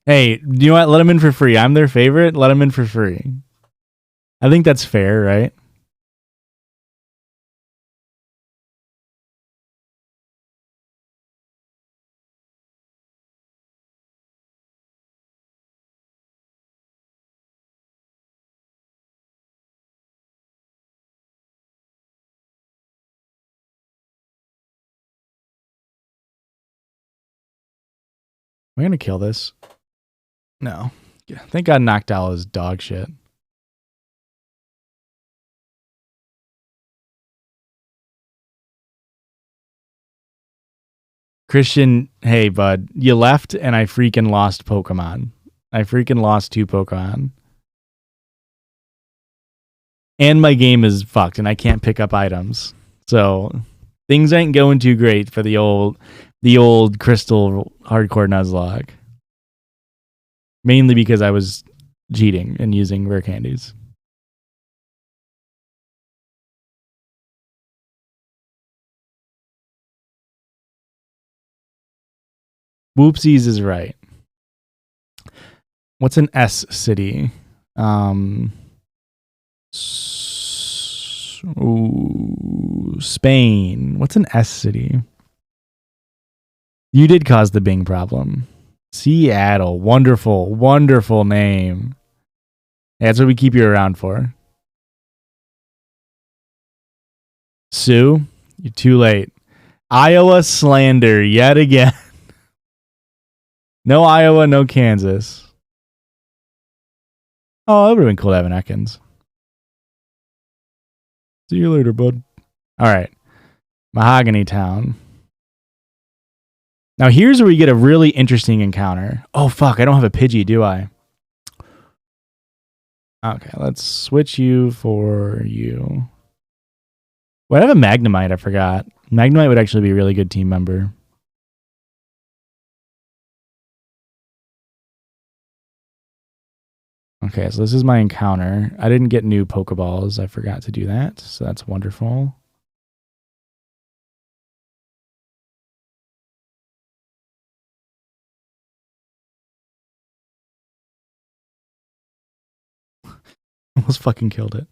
Hey, you know what? Let them in for free. I'm their favorite. Let them in for free. I think that's fair, right? We're gonna kill this. No. Yeah, thank God Noctowl is dog shit. Christian, hey bud, you left and I freaking lost Pokemon. I freaking lost 2 Pokemon. And my game is fucked and I can't pick up items. So things ain't going too great for the old Crystal hardcore Nuzlocke. Mainly because I was cheating and using rare candies. Whoopsies is right. What's an S city? Spain. What's an S city? You did cause the Bing problem. Seattle. Wonderful, wonderful name. That's what we keep you around for. Sue, you're too late. Iowa slander yet again. No Iowa, no Kansas. Oh, that would have been cool to have an Ekans. See you later, bud. All right. Mahogany Town. Now here's where we get a really interesting encounter. Oh, fuck. I don't have a Pidgey, do I? Okay, let's switch you for you. Well, I have a Magnemite, I forgot. Magnemite would actually be a really good team member. Okay, so this is my encounter. I didn't get new Pokeballs. I forgot to do that, so that's wonderful. Almost fucking killed it.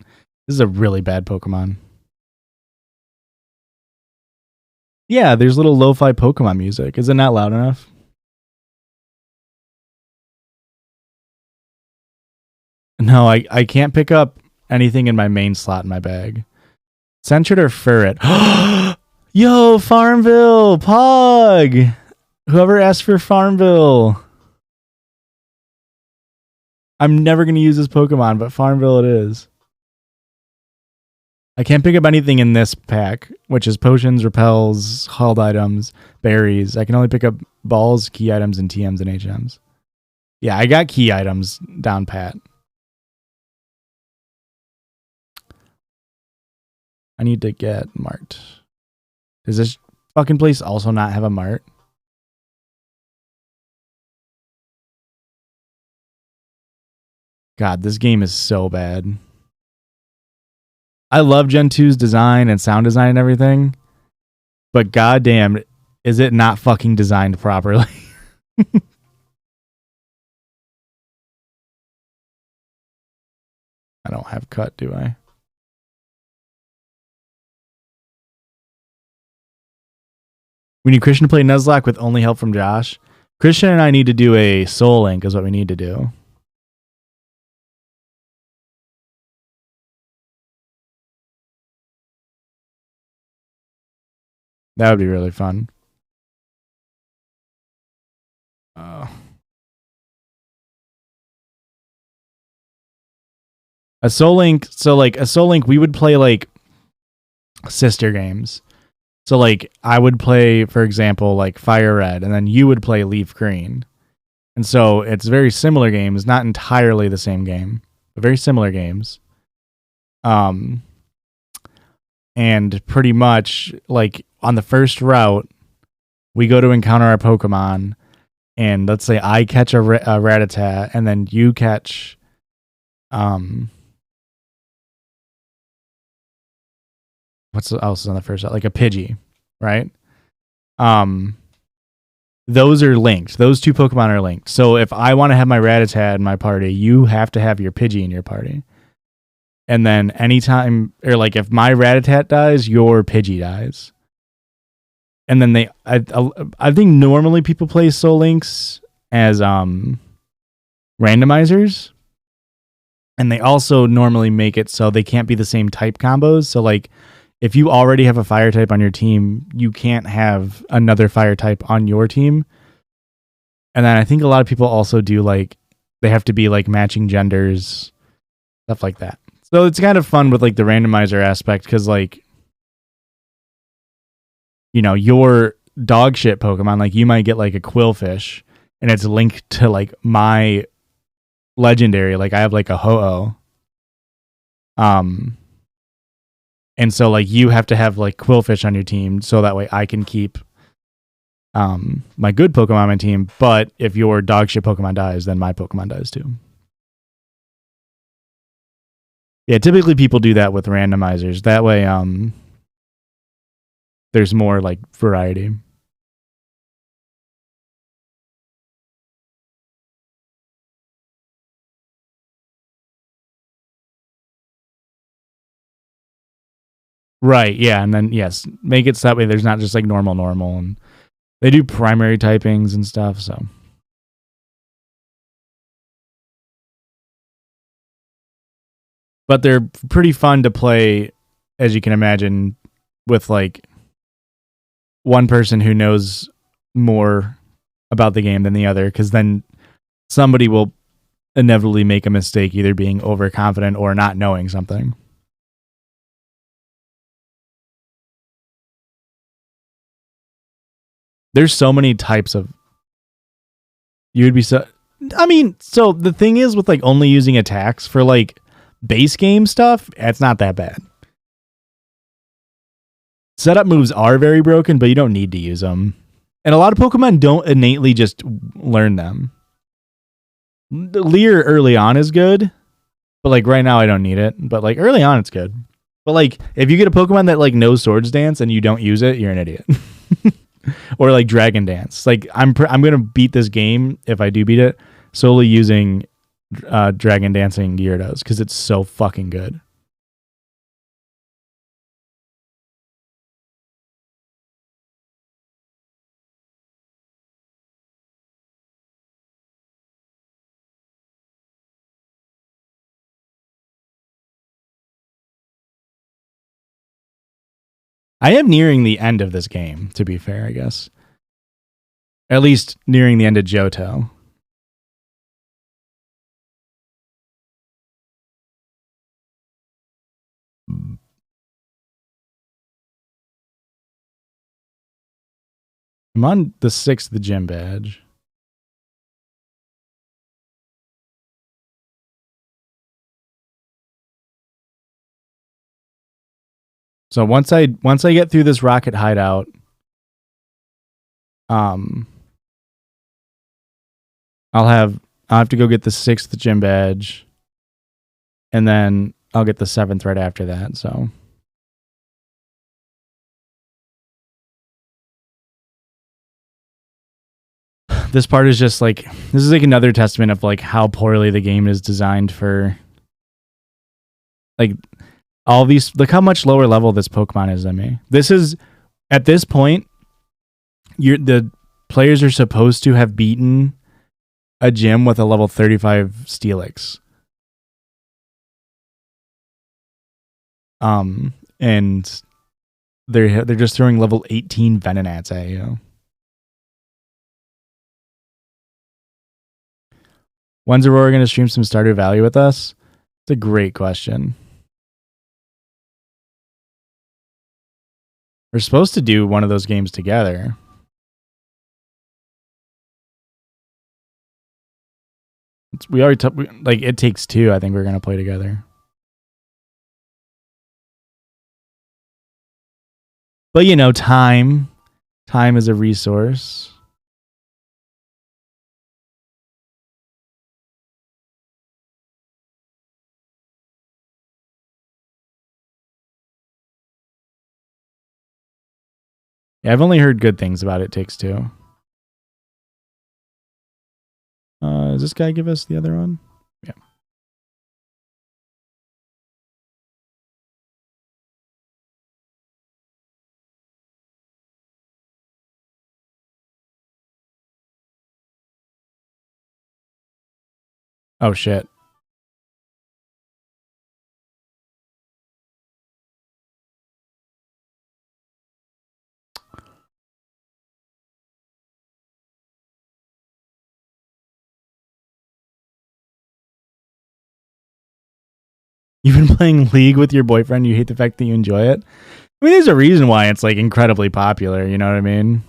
This is a really bad Pokemon. Yeah, there's little lo-fi Pokemon music. Is it not loud enough? No, I can't pick up anything in my main slot in my bag. Sentret or Ferret? Yo, Farmville! Pog! Whoever asked for Farmville. I'm never going to use this Pokemon, but Farmville it is. I can't pick up anything in this pack, which is potions, repels, hauled items, berries. I can only pick up balls, key items, and TMs and HMs. Yeah, I got key items down pat. I need to get Mart. Does this fucking place also not have a Mart? God, this game is so bad. I love Gen 2's design and sound design and everything, but goddamn, is it not fucking designed properly? I don't have cut, do I? We need Christian to play Nuzlocke with only help from Josh. Christian and I need to do a Soul Link is what we need to do. That would be really fun. A Soul Link, so like a Soul Link, we would play like sister games. So like I would play, for example, like Fire Red, and then you would play Leaf Green. And so it's very similar games, not entirely the same game, but very similar games. And pretty much like on the first route, we go to encounter our Pokemon, and let's say I catch a Rattata, and then you catch, what's else on the first route? Like a Pidgey, right? those are linked. Those two Pokemon are linked. So if I want to have my Rattata in my party, you have to have your Pidgey in your party. And then anytime, or like if my Rattata dies, your Pidgey dies. And then I think normally people play Soul Links as randomizers. And they also normally make it so they can't be the same type combos. So like if you already have a fire type on your team, you can't have another fire type on your team. And then I think a lot of people also do like they have to be like matching genders, stuff like that. So it's kind of fun with like the randomizer aspect because like, you know, your dog shit Pokemon, like you might get like a Quillfish and it's linked to like my legendary. Like I have like a Ho-Oh. And so like you have to have like Quillfish on your team so that way I can keep my good Pokemon on my team. But if your dog shit Pokemon dies, then my Pokemon dies too. Yeah, typically people do that with randomizers. That way, there's more like variety. Right, yeah, and then yes, make it so that way there's not just like normal, and they do primary typings and stuff, so. But they're pretty fun to play, as you can imagine, with like one person who knows more about the game than the other, because then somebody will inevitably make a mistake, either being overconfident or not knowing something. There's so many types of. You would be so. I mean, so the thing is with like only using attacks for like base game stuff, it's not that bad. Setup moves are very broken, but you don't need to use them. And a lot of Pokemon don't innately just learn them. Leer early on is good, but like right now I don't need it. But like early on it's good. But like if you get a Pokemon that like knows Swords Dance and you don't use it, you're an idiot. Or like Dragon Dance. Like I'm gonna beat this game if I do beat it solely using Dragon Dancing Gyarados because it's so fucking good. I am nearing the end of this game, to be fair, I guess. At least nearing the end of Johto. I'm on the 6th gym badge. So once I get through this rocket hideout, I'll have to go get the 6th gym badge, and then I'll get the 7th right after that. So this part is just like this is like another testament of like how poorly the game is designed for like all these. Look how much lower level this Pokemon is than me. This is at this point, the players are supposed to have beaten a gym with a level 35 Steelix. And they're just throwing level 18 Venonats at you. When's Aurora going to stream some Stardew Valley with us? It's a great question. We're supposed to do one of those games together. We already like It Takes Two. I think we're going to play together. But you know, time is a resource. Yeah, I've only heard good things about It Takes Two. Does this guy give us the other one? Yeah. Oh shit. You've been playing League with your boyfriend. You hate the fact that you enjoy it. I mean, there's a reason why it's like incredibly popular. You know what I mean?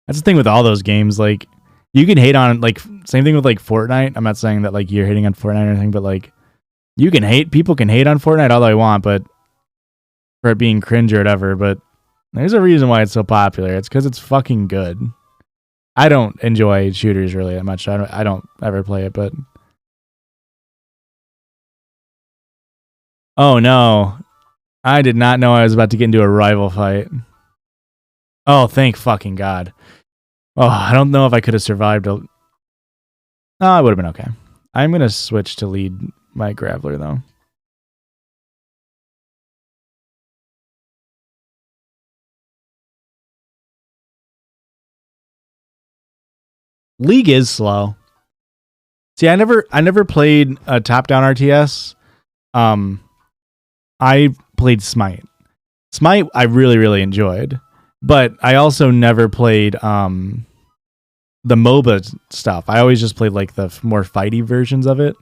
That's the thing with all those games. Like, you can hate on like same thing with like Fortnite. I'm not saying that like you're hating on Fortnite or anything, but like you can hate. People can hate on Fortnite all they want, but for it being cringe or whatever. But there's a reason why it's so popular. It's because it's fucking good. I don't enjoy shooters really that much. I don't ever play it, but oh no, I did not know I was about to get into a rival fight. Oh, thank fucking God. Oh, I don't know if I could have survived. Oh, I would have been okay. I'm gonna switch to lead my Graveler though. League is slow. See, I never played a top-down RTS. I played Smite. Smite I really enjoyed, but I also never played the MOBA stuff. I always just played like the more fighty versions of it.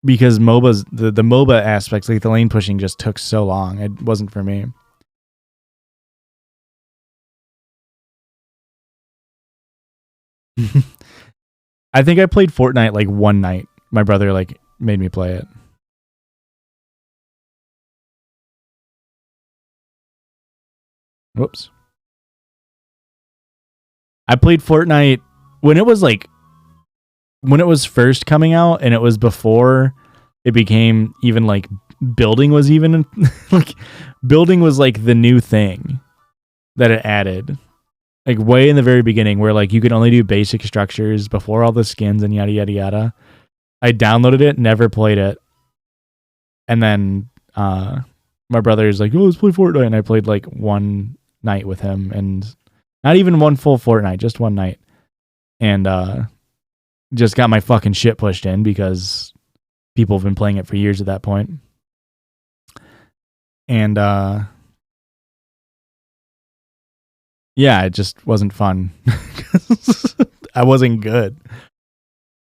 Because MOBAs the MOBA aspects, like the lane pushing, just took so long. It wasn't for me. I think I played Fortnite like one night. My brother like made me play it. Whoops. I played Fortnite when it was first coming out, and it was before it became even like building was even like building was like the new thing that it added. Like way in the very beginning, where like you could only do basic structures before all the skins and yada yada yada. I downloaded it, never played it, and then my brother's like, "Oh, let's play Fortnite," and I played like one night with him, and not even one full Fortnite, just one night, and just got my fucking shit pushed in because people have been playing it for years at that point, and yeah, it just wasn't fun. I wasn't good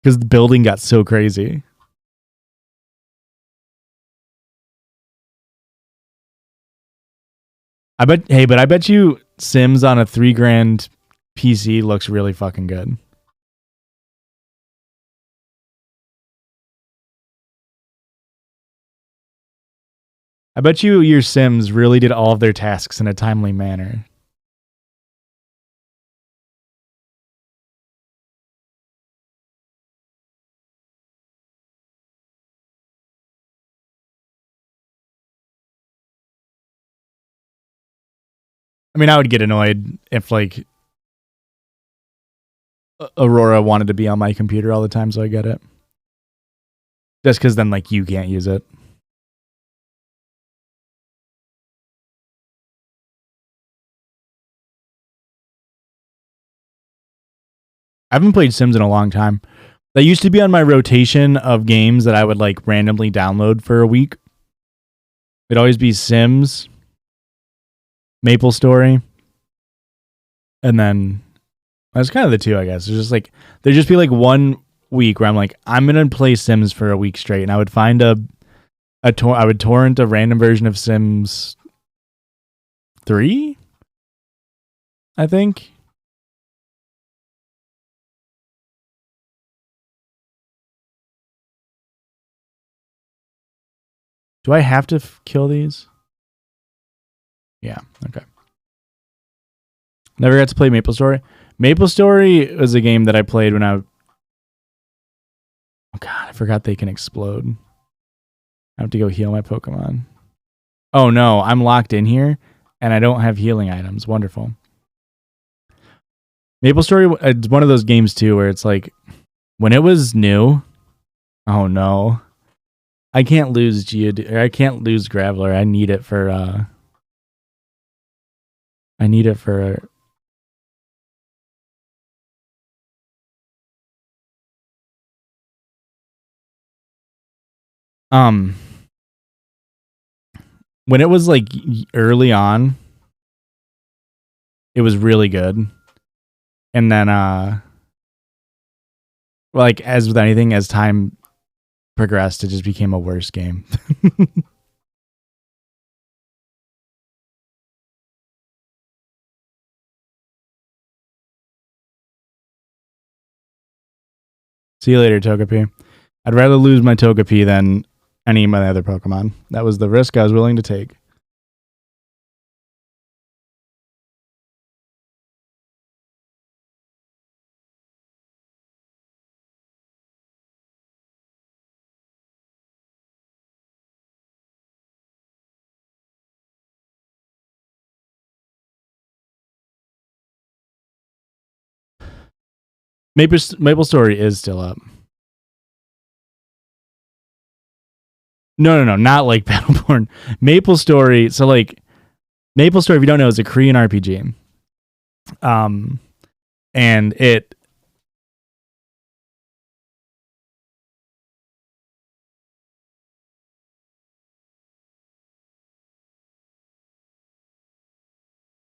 because the building got so crazy. I bet you Sims on a $3,000 PC looks really fucking good. I bet you your Sims really did all of their tasks in a timely manner. I mean, I would get annoyed if like Aurora wanted to be on my computer all the time, so I get it. Just because then like you can't use it. I haven't played Sims in a long time. That used to be on my rotation of games that I would like randomly download for a week. It'd always be Sims, Maple Story, and then that's kind of the two, I guess. It's just like there'd just be like one week where I'm like, I'm gonna play Sims for a week straight, and I would find I would torrent a random version of Sims 3, I think. Do I have to kill these? Yeah, okay. Never got to play Maple Story. Maple Story was a game that I played when oh god, I forgot they can explode. I have to go heal my Pokemon. Oh no, I'm locked in here and I don't have healing items. Wonderful. Maple Story, it's one of those games too where it's like when it was new. Oh no, I can't lose I can't lose Graveler. I need it for. I need it for. When it was like early on, it was really good, and then like as with anything, as time progressed, it just became a worse game. See you later, Togepi. I'd rather lose my Togepi than any of my other Pokemon. That was the risk I was willing to take. Maple Story is still up. No, not like Battleborn. Maple Story. So like Maple Story, if you don't know, is a Korean RPG. And it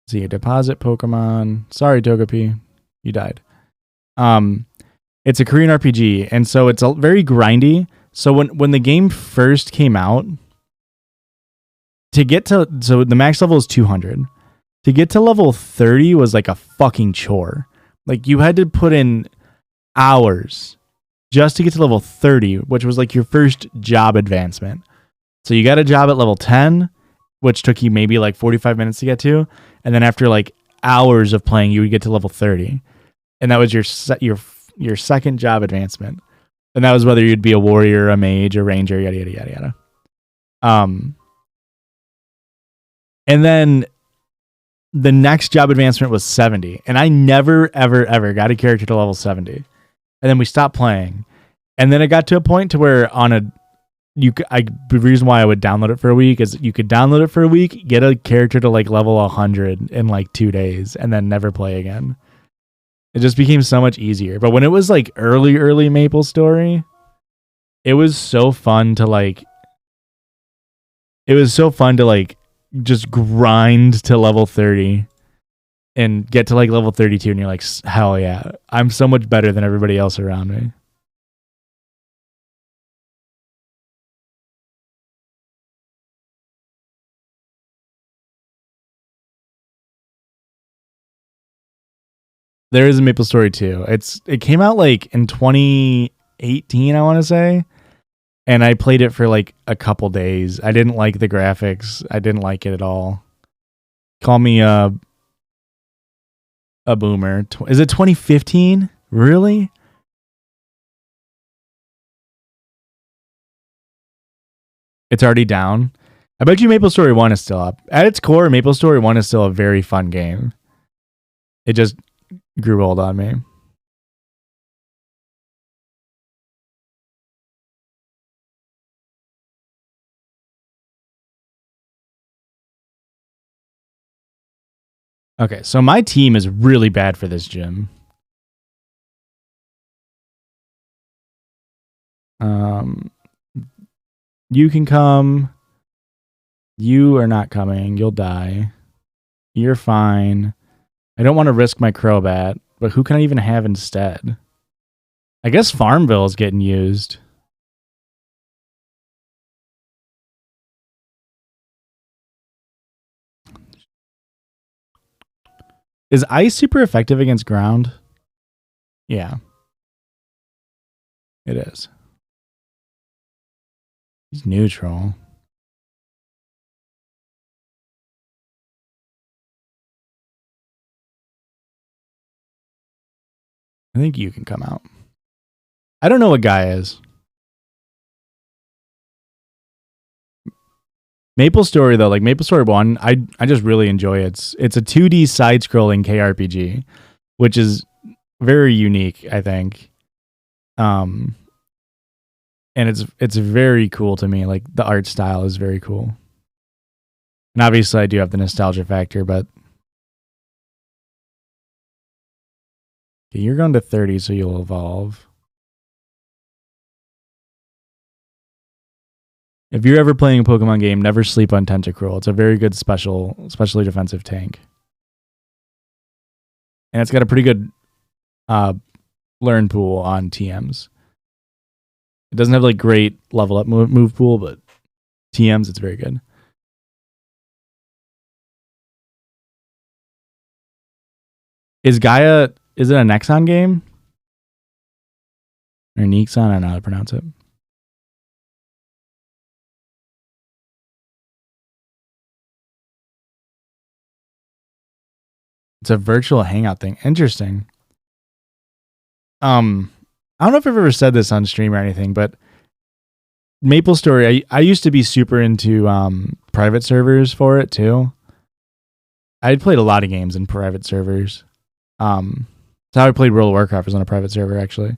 see a deposit Pokemon. Sorry, Togepi, you died. It's a Korean RPG, and so it's very grindy. So when the game first came out, to get to so the max level is 200. To get to level 30 was like a fucking chore. Like you had to put in hours just to get to level 30, which was like your first job advancement. So you got a job at level 10, which took you maybe like 45 minutes to get to, and then after like hours of playing, you would get to level 30, and that was your second job advancement, and that was whether you'd be a warrior, a mage, a ranger, yada yada yada yada. And then the next job advancement was 70, and I never ever got a character to level 70, and then we stopped playing, and then it got to a point to where the reason why I would download it for a week is you could download it for a week, get a character to like level 100 in like 2 days, and then never play again. It just became so much easier. But when it was like early Maple Story, it was so fun to like. It was so fun to like just grind to level 30 and get to like level 32, and you're like, hell yeah, I'm so much better than everybody else around me. There is a Maple Story 2. It came out like in 2018, I want to say, and I played it for like a couple days. I didn't like the graphics. I didn't like it at all. Call me a boomer. Is it 2015? Really? It's already down. I bet you Maple Story 1 is still up. At its core, Maple Story 1 is still a very fun game. It just grew old on me. Okay, so my team is really bad for this gym. You can come. You are not coming. You'll die. You're fine. I don't want to risk my Crobat, but who can I even have instead? I guess Farmville is getting used. Is ice super effective against ground? Yeah. It is. He's neutral. I think you can come out. I don't know what Guy is. Maple Story though, like Maple Story 1, I just really enjoy it. It's a 2D side-scrolling KRPG. which is very unique, I think. Um, and it's very cool to me. Like the art style is very cool. And obviously I do have the nostalgia factor, but okay, you're going to 30, so you'll evolve. If you're ever playing a Pokemon game, never sleep on Tentacruel. It's a very good specially defensive tank. And it's got a pretty good learn pool on TMs. It doesn't have like great level up move pool, but TMs, it's very good. Is Gaia, is it a Nexon game? Or Nexon? I don't know how to pronounce it. It's a virtual hangout thing. Interesting. I don't know if I've ever said this on stream or anything, but MapleStory, I used to be super into private servers for it too. I'd played a lot of games in private servers. That's how I played World of Warcraft, was on a private server actually.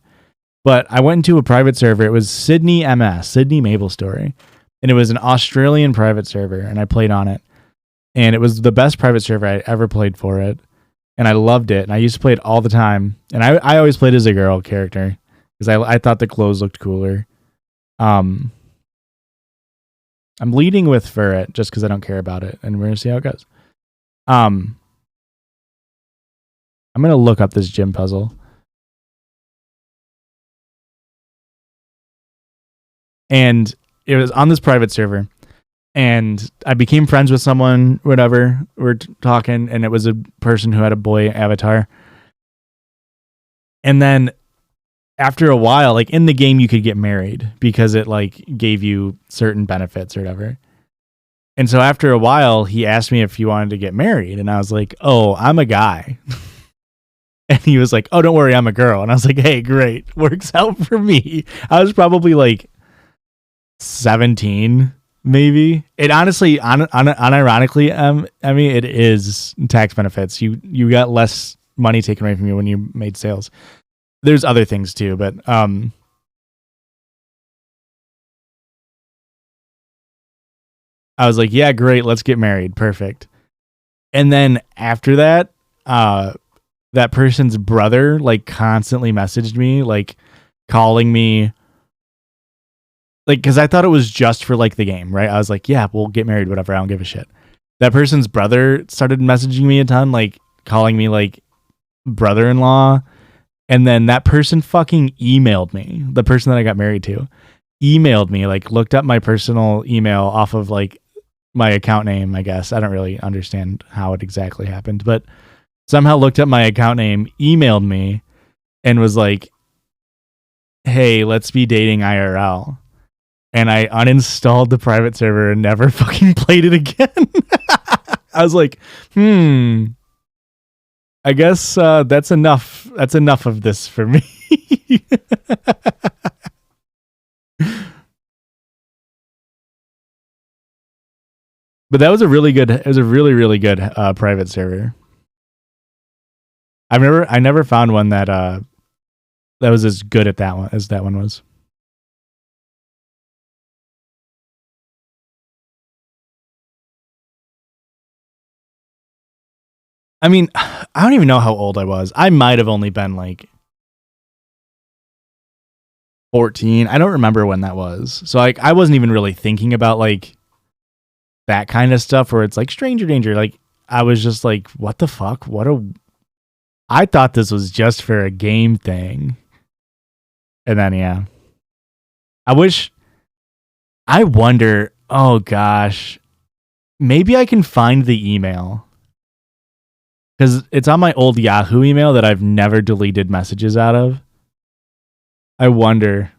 But I went into a private server. It was Sydney MS, Sydney MapleStory. And it was an Australian private server, and I played on it. And it was the best private server I ever played for it. And I loved it. And I used to play it all the time. And I always played as a girl character because I thought the clothes looked cooler. I'm leading with Ferret just because I don't care about it. And we're going to see how it goes. I'm going to look up this gym puzzle. And it was on this private server. And I became friends with someone, whatever. We're talking, and it was a person who had a boy avatar. And then after a while, like in the game, you could get married because it like gave you certain benefits or whatever. And so after a while, he asked me if he wanted to get married. And I was like, oh, I'm a guy. And he was like, oh, don't worry, I'm a girl. And I was like, hey, great. Works out for me. I was probably like 17, maybe. It honestly, unironically, I mean, it is tax benefits. You got less money taken away from you when you made sales. There's other things too, but I was like, yeah, great, let's get married. Perfect. And then after that, that person's brother like constantly messaged me, like calling me, like, because I thought it was just for like the game, right? I was like, yeah, we'll get married, whatever. I don't give a shit. That person's brother started messaging me a ton, like calling me like brother-in-law. And then that person fucking emailed me. The person that I got married to emailed me, like looked up my personal email off of like my account name, I guess. I don't really understand how it exactly happened, but somehow looked up my account name, emailed me, and was like, hey, let's be dating IRL. And I uninstalled the private server and never fucking played it again. I was like, I guess that's enough. That's enough of this for me. But that was a really good. It was a really, really good private server. I never found one that that was as good at that one as that one was. I mean, I don't even know how old I was. I might have only been like 14. I don't remember when that was. So like I wasn't even really thinking about like that kind of stuff where it's like stranger danger. Like I was just like, what the fuck? I thought this was just for a game thing. And then yeah. I wonder, oh gosh. Maybe I can find the email. Because it's on my old Yahoo email that I've never deleted messages out of. I wonder.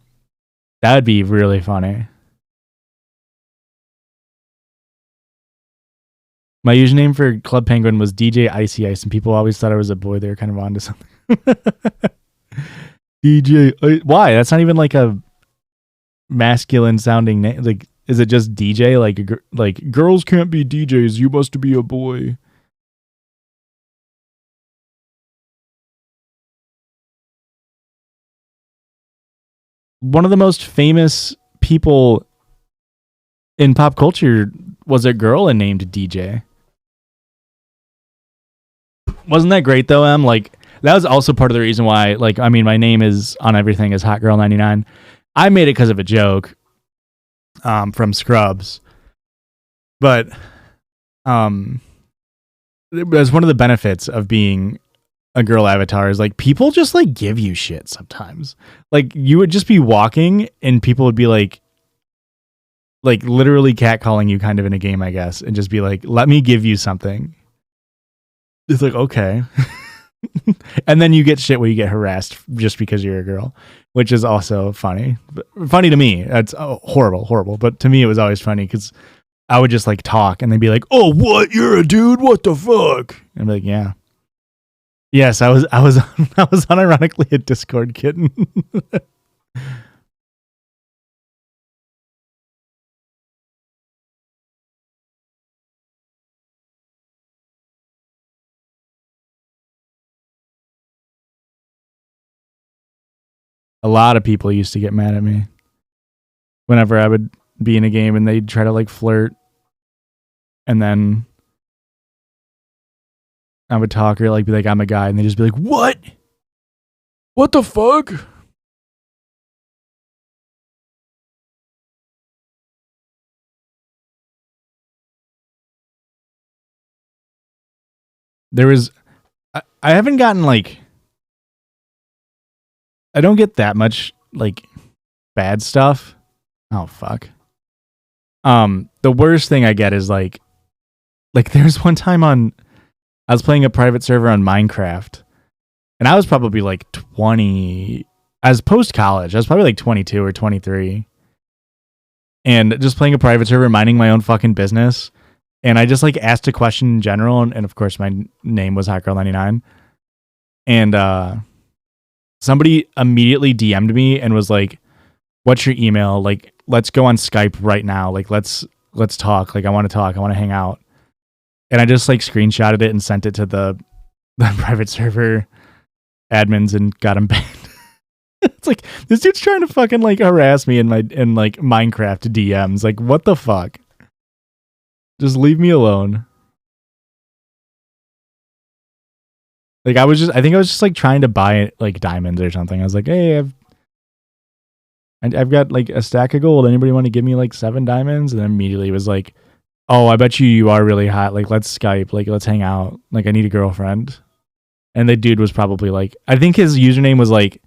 That would be really funny. My username for Club Penguin was DJ Icy Ice, and people always thought I was a boy. They were kind of onto something. DJ, why? That's not even like a masculine sounding name. Like, is it just DJ? Like girls can't be DJs. You must be a boy. one of the most famous people in pop culture was a girl named DJ. Wasn't that great though, Em? Like, that was also part of the reason why, like, I mean, my name is on everything is Hot Girl 99. I made it because of a joke from Scrubs. But it was one of the benefits of being a girl avatar is like people just like give you shit sometimes. Like you would just be walking and people would be like literally catcalling you kind of in a game, I guess, and just be like, let me give you something. It's like, okay. And then you get shit where you get harassed just because you're a girl, which is also funny. Funny to me. That's horrible. But to me, it was always funny because I would just like talk and they'd be like, oh, what? You're a dude? What the fuck? And I'd be like, yeah. Yes, I was unironically a Discord kitten. A lot of people used to get mad at me whenever I would be in a game and they'd try to like flirt, and then I would talk or like be like, I'm a guy, and they'd just be like, what? What the fuck? There was, I haven't gotten like, I don't get that much like bad stuff. Oh fuck. The worst thing I get is like there's one time I was playing a private server on Minecraft, and I was probably like 20, as post college. I was probably like 22 or 23, and just playing a private server, minding my own fucking business. And I just like asked a question in general, and of course my name was HotGirl99, and somebody immediately DM'd me and was like, "What's your email? Like, let's go on Skype right now. Like, let's talk. Like, I want to talk. I want to hang out." And I just like screenshotted it and sent it to the private server admins and got them banned. It's like, this dude's trying to fucking like harass me in like Minecraft DMs. Like, what the fuck? Just leave me alone. Like I think I was just like trying to buy like diamonds or something. I was like, hey, I've got like a stack of gold. Anybody want to give me like 7 diamonds? And then immediately it was like, oh, I bet you are really hot. Like, let's Skype. Like, let's hang out. Like, I need a girlfriend. And the dude was probably like, I think his username was like,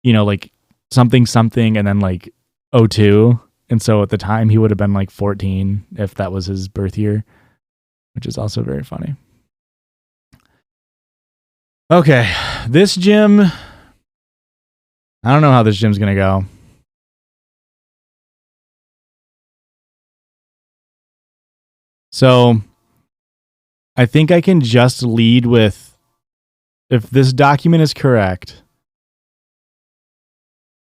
you know, like something, and then like 02. And so at the time he would have been like 14 if that was his birth year, which is also very funny. Okay. This gym, I don't know how this gym's going to go. So I think I can just lead with, if this document is correct,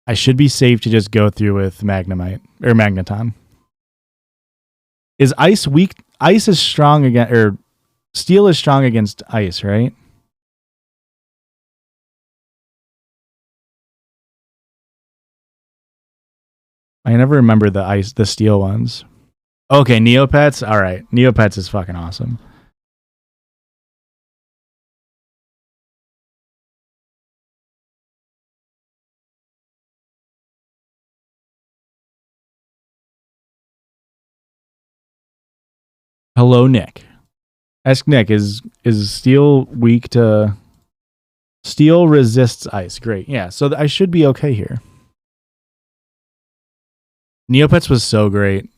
I should be safe to just go through with Magnemite or Magneton. Is ice weak? Ice is strong against, or steel is strong against ice, right? I never remember the steel ones. Okay, Neopets. All right, Neopets is fucking awesome. Hello, Nick. Ask Nick, is steel weak to... Steel resists ice. Great. Yeah, so I should be okay here. Neopets was so great.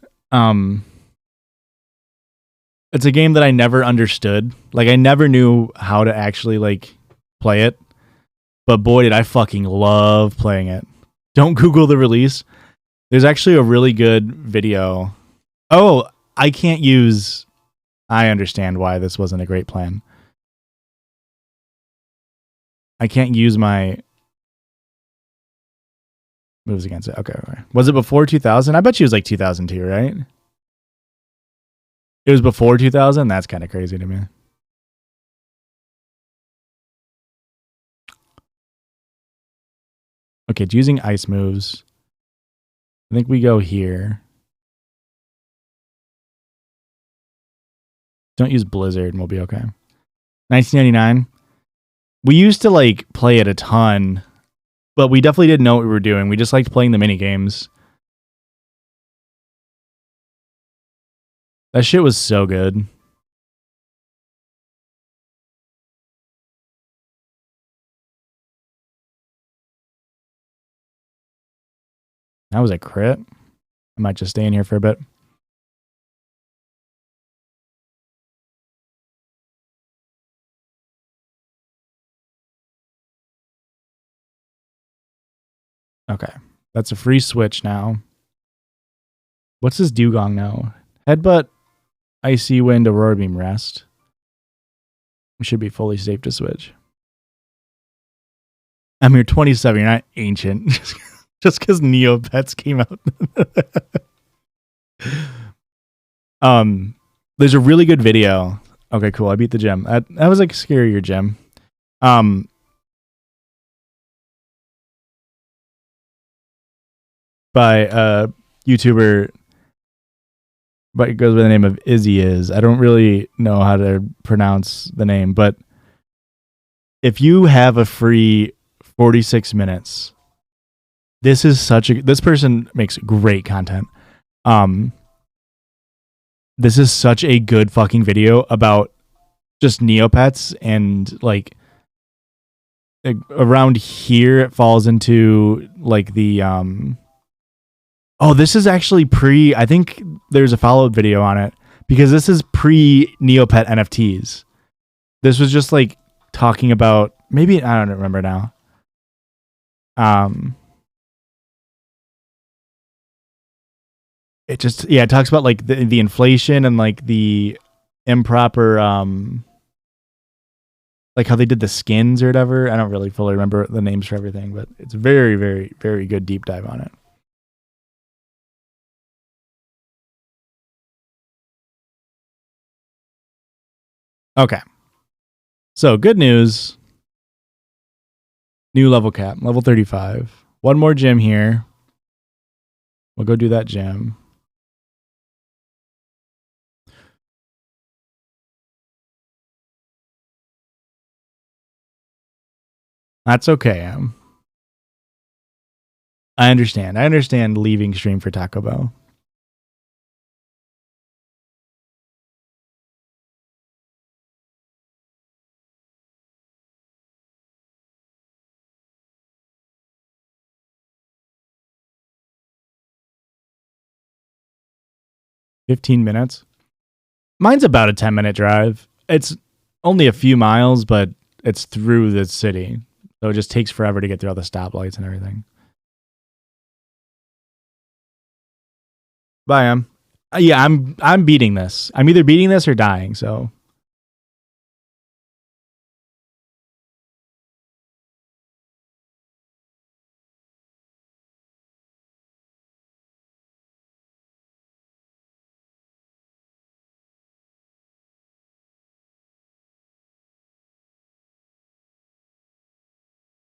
It's a game that I never understood. Like, I never knew how to actually, like, play it. But boy, did I fucking love playing it. Don't Google the release. There's actually a really good video. Oh, I can't use... I understand why this wasn't a great plan. I can't use my moves against it. Okay. Was it before 2000? I bet you it was like 2002, right? It was before 2000? That's kind of crazy to me. Okay, it's using ice moves. I think we go here. Don't use Blizzard and we'll be okay. 1999. We used to like play it a ton, but we definitely didn't know what we were doing. We just liked playing the mini games. That shit was so good. That was a crit. I might just stay in here for a bit. Okay. That's a free switch now. What's this dugong now? Headbutt, Icy Wind, Aurora Beam, Rest. We should be fully safe to switch. I'm here 27. You're not ancient. Just because Neopets came out. There's a really good video. Okay, cool. I beat the gym. That was like a scarier gym. By a YouTuber, but it goes by the name of Izzy Is. I don't really know how to pronounce the name, but if you have a free 46 minutes, this person makes great content. This is such a good fucking video about just Neopets, and like around here it falls into like the oh, this is actually I think there's a follow-up video on it, because this is pre-Neopet NFTs. This was just like talking about, maybe, I don't remember now. It just, yeah, it talks about like the inflation and like the improper, like how they did the skins or whatever. I don't really fully remember the names for everything, but it's very, very, very good deep dive on it. Okay. So, good news. New level cap, level 35. One more gym here. We'll go do that gym. That's okay, I understand. I understand leaving stream for Taco Bell. $15 minutes. Mine's about a 10-minute drive. It's only a few miles, but it's through the city. So it just takes forever to get through all the stoplights and everything. Bye, yeah, I'm beating this. I'm either beating this or dying, so.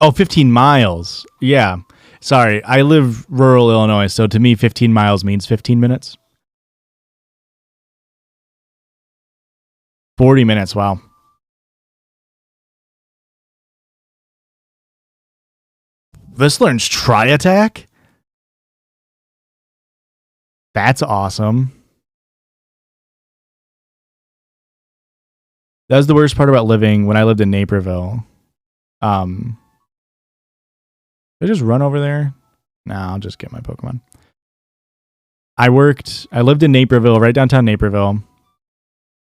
Oh, 15 miles. Yeah. Sorry, I live rural Illinois, so to me 15 miles means 15 minutes. 40 minutes, wow. This learns Tri-Attack? That's awesome. That was the worst part about living when I lived in Naperville. Did I just run over there? Nah, I'll just get my Pokemon. I lived in Naperville, right downtown Naperville.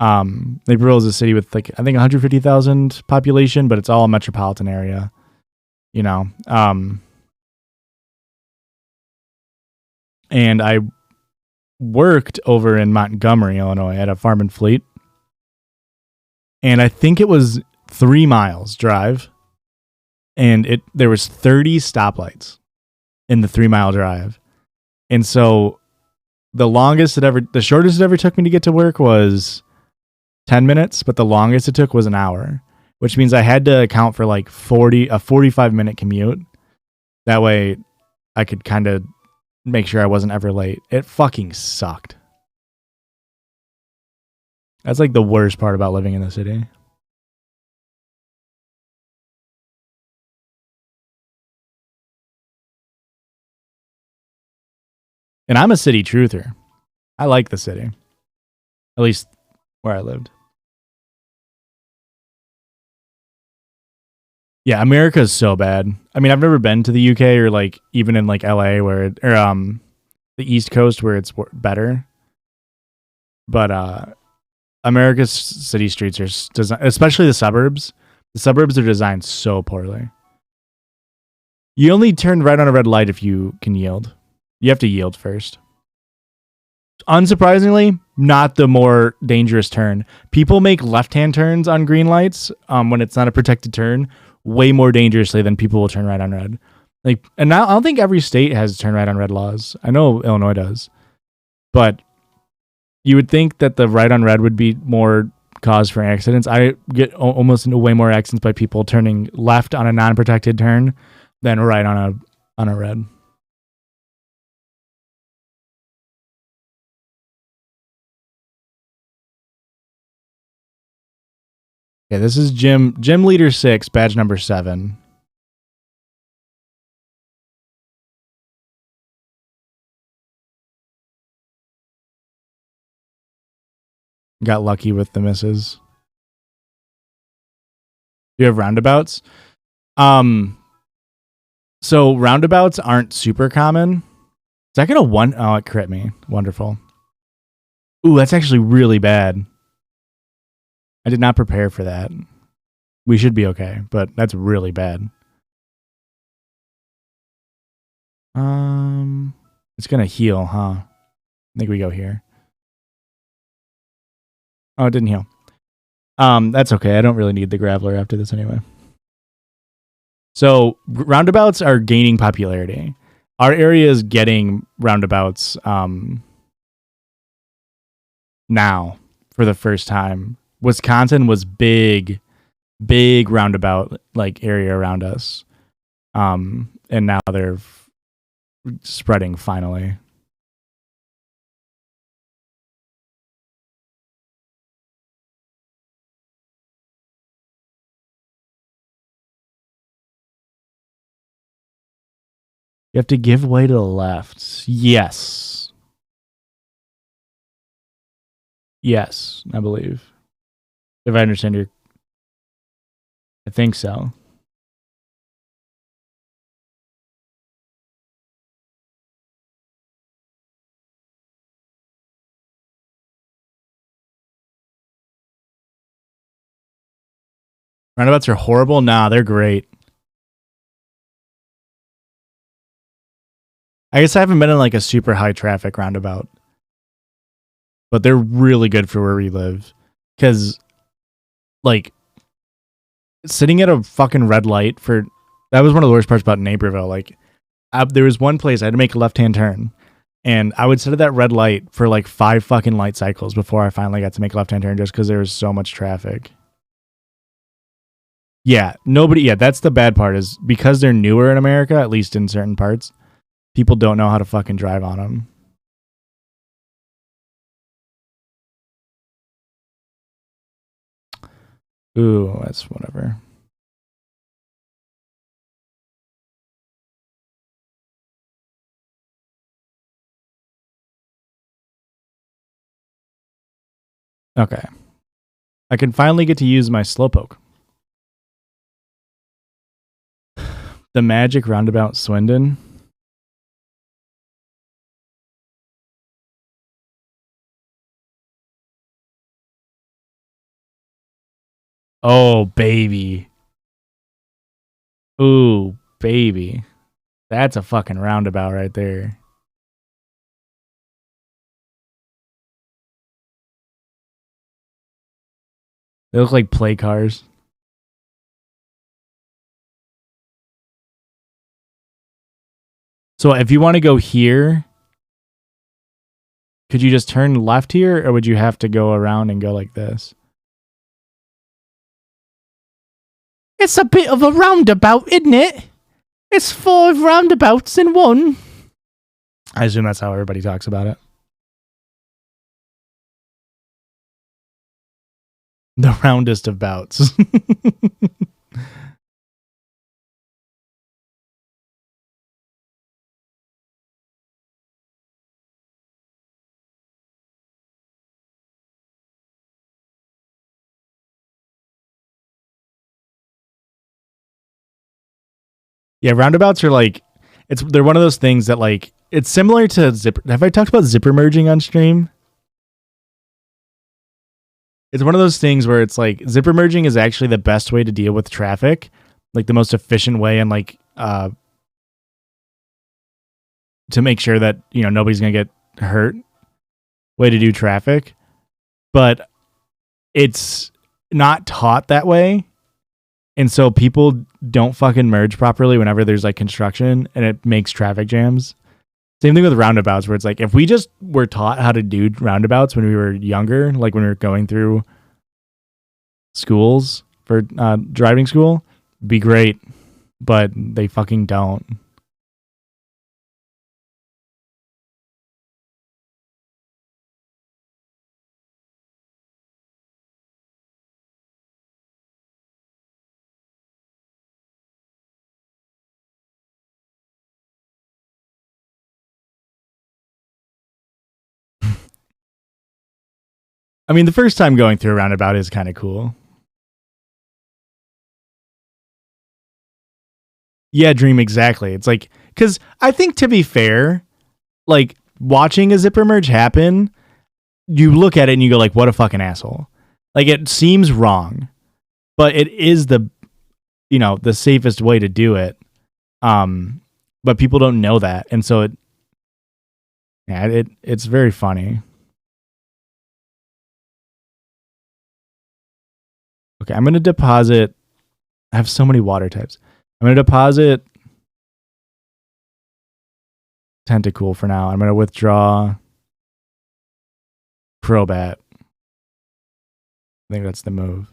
Naperville is a city with like, I think 150,000 population, but it's all a metropolitan area, you know. And I worked over in Montgomery, Illinois at a farm and fleet. And I think it was 3 miles drive. And there was 30 stoplights in the 3 mile drive. And so the shortest it ever took me to get to work was 10 minutes, but the longest it took was an hour, which means I had to account for like a 45-minute commute. That way I could kind of make sure I wasn't ever late. It fucking sucked. That's like the worst part about living in the city. And I'm a city truther. I like the city. At least where I lived. Yeah, America is so bad. I mean, I've never been to the UK or like even in like LA where it, or the East Coast where it's better. But America's city streets are designed, especially the suburbs. The suburbs are designed so poorly. You only turn right on a red light if you can yield. You have to yield first. Unsurprisingly, not the more dangerous turn. People make left-hand turns on green lights when it's not a protected turn way more dangerously than people will turn right on red. Like, and now I don't think every state has turn right on red laws. I know Illinois does, but you would think that the right on red would be more cause for accidents. I get almost into way more accidents by people turning left on a non-protected turn than right on a red. Yeah, this is Gym Leader 6, badge number 7. Got lucky with the misses. Do you have roundabouts? So roundabouts aren't super common. Is that gonna one? Oh, it crit me. Wonderful. Ooh, that's actually really bad. I did not prepare for that. We should be okay, but that's really bad. It's gonna heal, huh? I think we go here. Oh, it didn't heal. That's okay. I don't really need the Graveler after this anyway. So roundabouts are gaining popularity. Our area is getting roundabouts now for the first time. Wisconsin was big roundabout like area around us. And now they're spreading finally. You have to give way to the left. Yes. Yes, I believe. If I understand your... I think so. Roundabouts are horrible? Nah, they're great. I guess I haven't been in like a super high traffic roundabout. But they're really good for where we live. Because, like, sitting at a fucking red light for... That was one of the worst parts about Naperville. Like, there was one place I had to make a left-hand turn. And I would sit at that red light for like 5 fucking light cycles before I finally got to make a left-hand turn just because there was so much traffic. Yeah, that's the bad part is because they're newer in America, at least in certain parts, people don't know how to fucking drive on them. Ooh, that's whatever. Okay. I can finally get to use my Slowpoke. The Magic Roundabout Swindon. Oh, baby. Ooh, baby. That's a fucking roundabout right there. They look like play cars. So if you want to go here, could you just turn left here, or would you have to go around and go like this? It's a bit of a roundabout, isn't it? It's 5 roundabouts in one. I assume that's how everybody talks about it. The roundest of bouts. Yeah, roundabouts are like, they're one of those things that like, it's similar to zipper. Have I talked about zipper merging on stream? It's one of those things where it's like zipper merging is actually the best way to deal with traffic, like the most efficient way, and like to make sure that nobody's gonna get hurt way to do traffic. But it's not taught that way, and so people don't fucking merge properly whenever there's like construction, and it makes traffic jams. Same thing with roundabouts, where it's like, if we just were taught how to do roundabouts when we were younger, like when we were going through schools for driving school, be great, but they fucking don't. I mean, the first time going through a roundabout is kind of cool. Yeah, Dream, exactly. It's like, because I think, to be fair, like watching a zipper merge happen, you look at it and you go like, what a fucking asshole. Like, it seems wrong, but it is the safest way to do it. But people don't know that, and so it's very funny. Okay, I'm gonna deposit. I have so many water types. I'm gonna deposit Tentacool for now. I'm gonna withdraw Crobat. I think that's the move.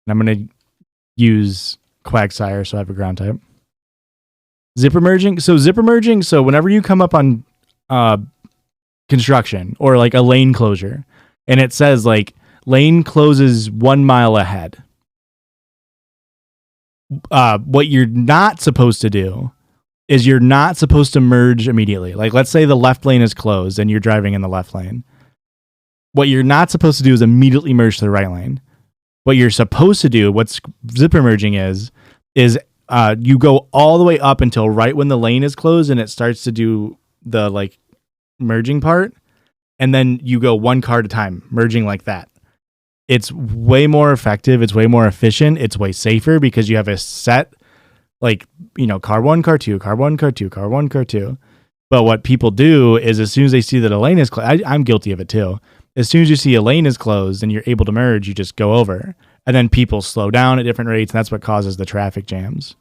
And I'm gonna use Quagsire, so I have a ground type. Zipper merging. So whenever you come up on construction or like a lane closure, and it says like lane closes 1 mile ahead, what you're not supposed to do is you're not supposed to merge immediately. Like, let's say the left lane is closed and you're driving in the left lane. What you're not supposed to do is immediately merge to the right lane. What you're supposed to do, what's zipper merging is you go all the way up until right when the lane is closed and it starts to do the like merging part, and then you go one car at a time, merging like that. It's way more effective. It's way more efficient. It's way safer because you have a set, like, car 1, car 2, car 1, car 2, car 1, car 2. But what people do is, as soon as they see that a lane is closed, I'm guilty of it too. As soon as you see a lane is closed and you're able to merge, you just go over. And then people slow down at different rates, and that's what causes the traffic jams.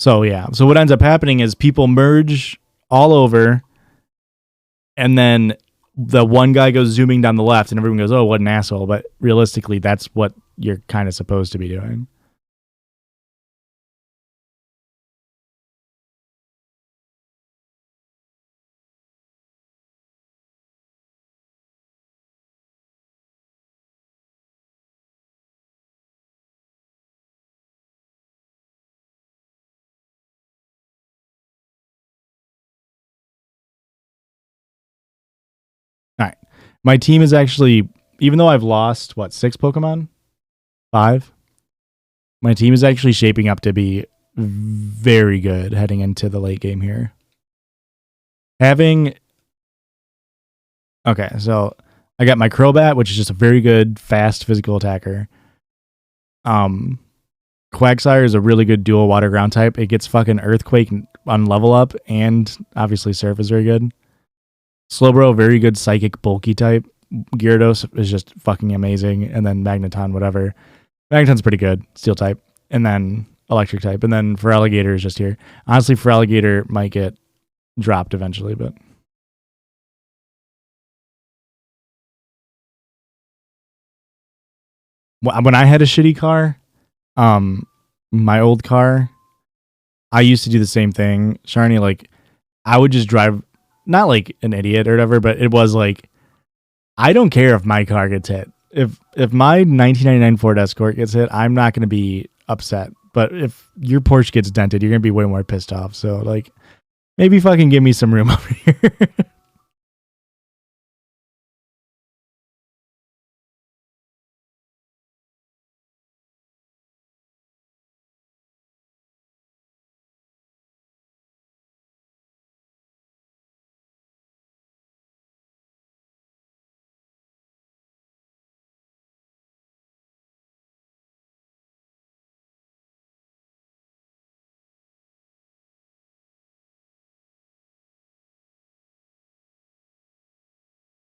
So yeah, so what ends up happening is people merge all over, and then the one guy goes zooming down the left, and everyone goes, oh, what an asshole. But realistically, that's what you're kind of supposed to be doing. All right. My team is actually, even though I've lost, 6 Pokemon? 5? My team is actually shaping up to be very good heading into the late game here. Okay, so I got my Crobat, which is just a very good, fast physical attacker. Quagsire is a really good dual water ground type. It gets fucking Earthquake on level up, and obviously Surf is very good. Slowbro, very good psychic bulky type. Gyarados is just fucking amazing. And then Magneton, whatever. Magneton's pretty good, steel type. And then electric type. And then Feraligatr is just here. Honestly, Feraligatr might get dropped eventually, but when I had a shitty car, my old car, I used to do the same thing, Sharni. Like, I would just drive, not like an idiot or whatever, but it was like, I don't care if my car gets hit. If my 1999 Ford Escort gets hit, I'm not going to be upset. But if your Porsche gets dented, you're going to be way more pissed off. So, like, maybe fucking give me some room over here.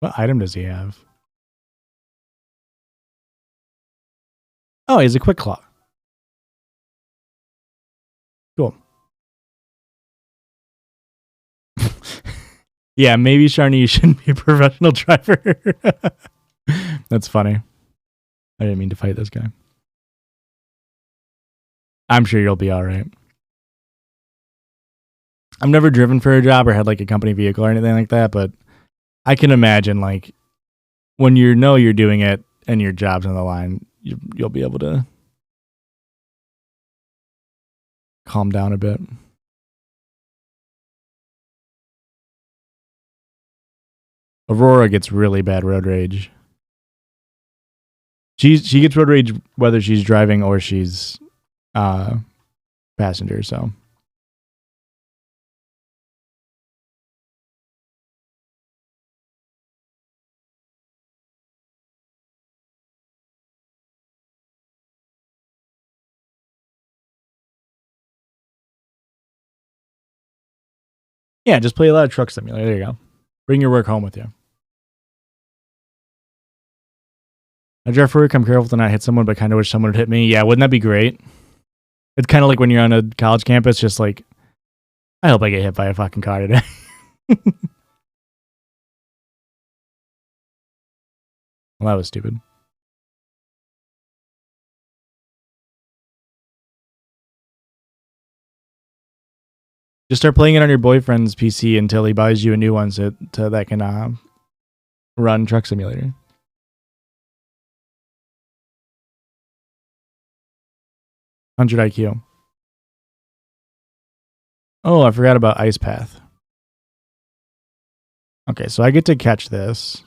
What item does he have? Oh, he has a quick claw. Cool. Yeah, maybe Sharni, you shouldn't be a professional driver. That's funny. I didn't mean to fight this guy. I'm sure you'll be all right. I've never driven for a job or had like a company vehicle or anything like that, but I can imagine like when you know you're doing it and your job's on the line, you'll be able to calm down a bit. Aurora gets really bad road rage. She gets road rage whether she's driving or she's passenger, so. Yeah, just play a lot of Truck Simulator. There you go. Bring your work home with you. I drive for work. I'm careful to not hit someone, but kind of wish someone would hit me. Yeah, wouldn't that be great? It's kind of like when you're on a college campus, just like, I hope I get hit by a fucking car today. Well, that was stupid. Just start playing it on your boyfriend's PC until he buys you a new one so that can run Truck Simulator. $100 IQ. Oh, I forgot about Ice Path. Okay, so I get to catch this.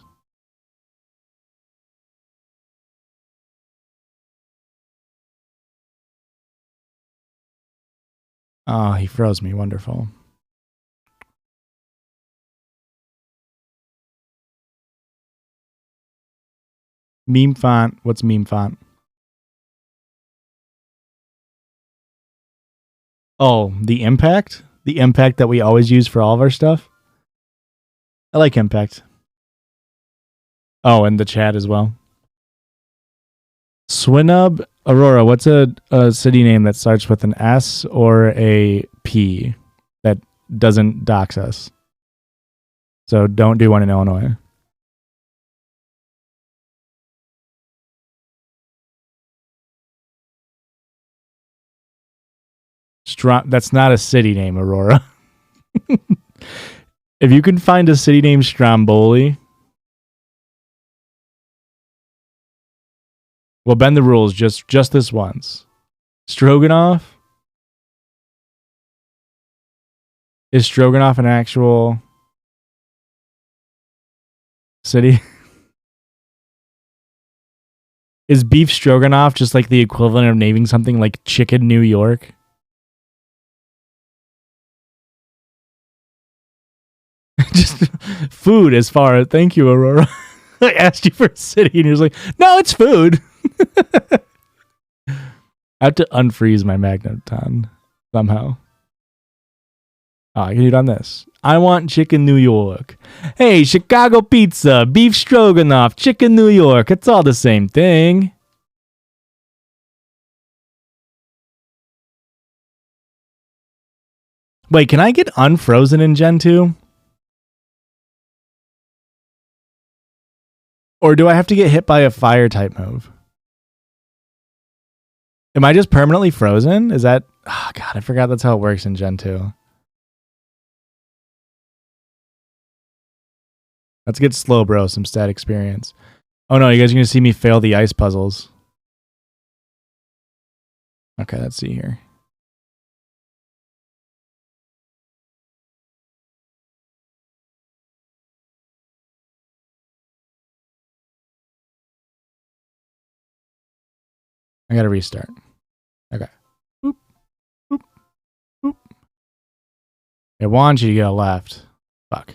Oh, he froze me. Wonderful. Meme font. What's meme font? Oh, the impact? The impact that we always use for all of our stuff? I like impact. Oh, and the chat as well. Swinub Aurora, what's a city name that starts with an S or a P that doesn't dox us? So don't do one in Illinois. That's not a city name, Aurora. If you can find a city named Stromboli, we'll bend the rules just this once. Stroganoff? Is Stroganoff an actual city? Is beef stroganoff just like the equivalent of naming something like Chicken New York? Just food as far as, thank you, Aurora. I asked you for a city and you're like, no, it's food. I have to unfreeze my magneton somehow. Oh, I can do it on this. I want Chicken New York. Hey, Chicago pizza, beef stroganoff, Chicken New York. It's all the same thing. Wait, can I get unfrozen in Gen 2? Or do I have to get hit by a fire type move? Am I just permanently frozen? Is that... Oh, God, I forgot that's how it works in Gen 2. Let's get slow, bro. Some stat experience. Oh, no, you guys are going to see me fail the ice puzzles. Okay, let's see here. I got to restart. Okay. Boop, boop, boop. It wants you to go left. Fuck.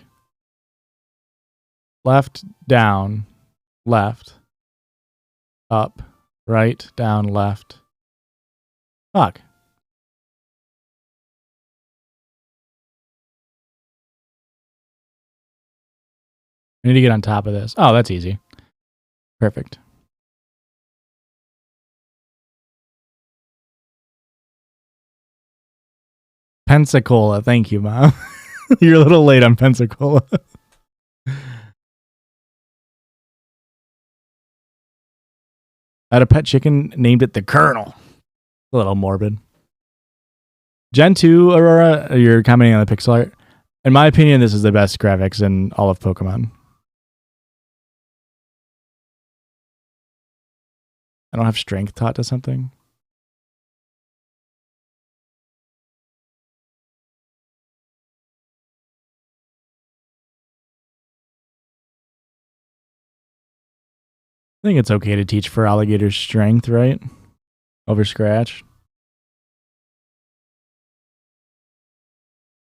Left, down, left, up, right, down, left. Fuck. I need to get on top of this. Oh, that's easy. Perfect. Pensacola. Thank you, Mom. You're a little late on Pensacola. I had a pet chicken, named it the Colonel. A little morbid. Gen 2, Aurora, you're commenting on the pixel art. In my opinion, this is the best graphics in all of Pokemon. I don't have strength taught to something. I think it's okay to teach for alligator's strength, right? Over scratch.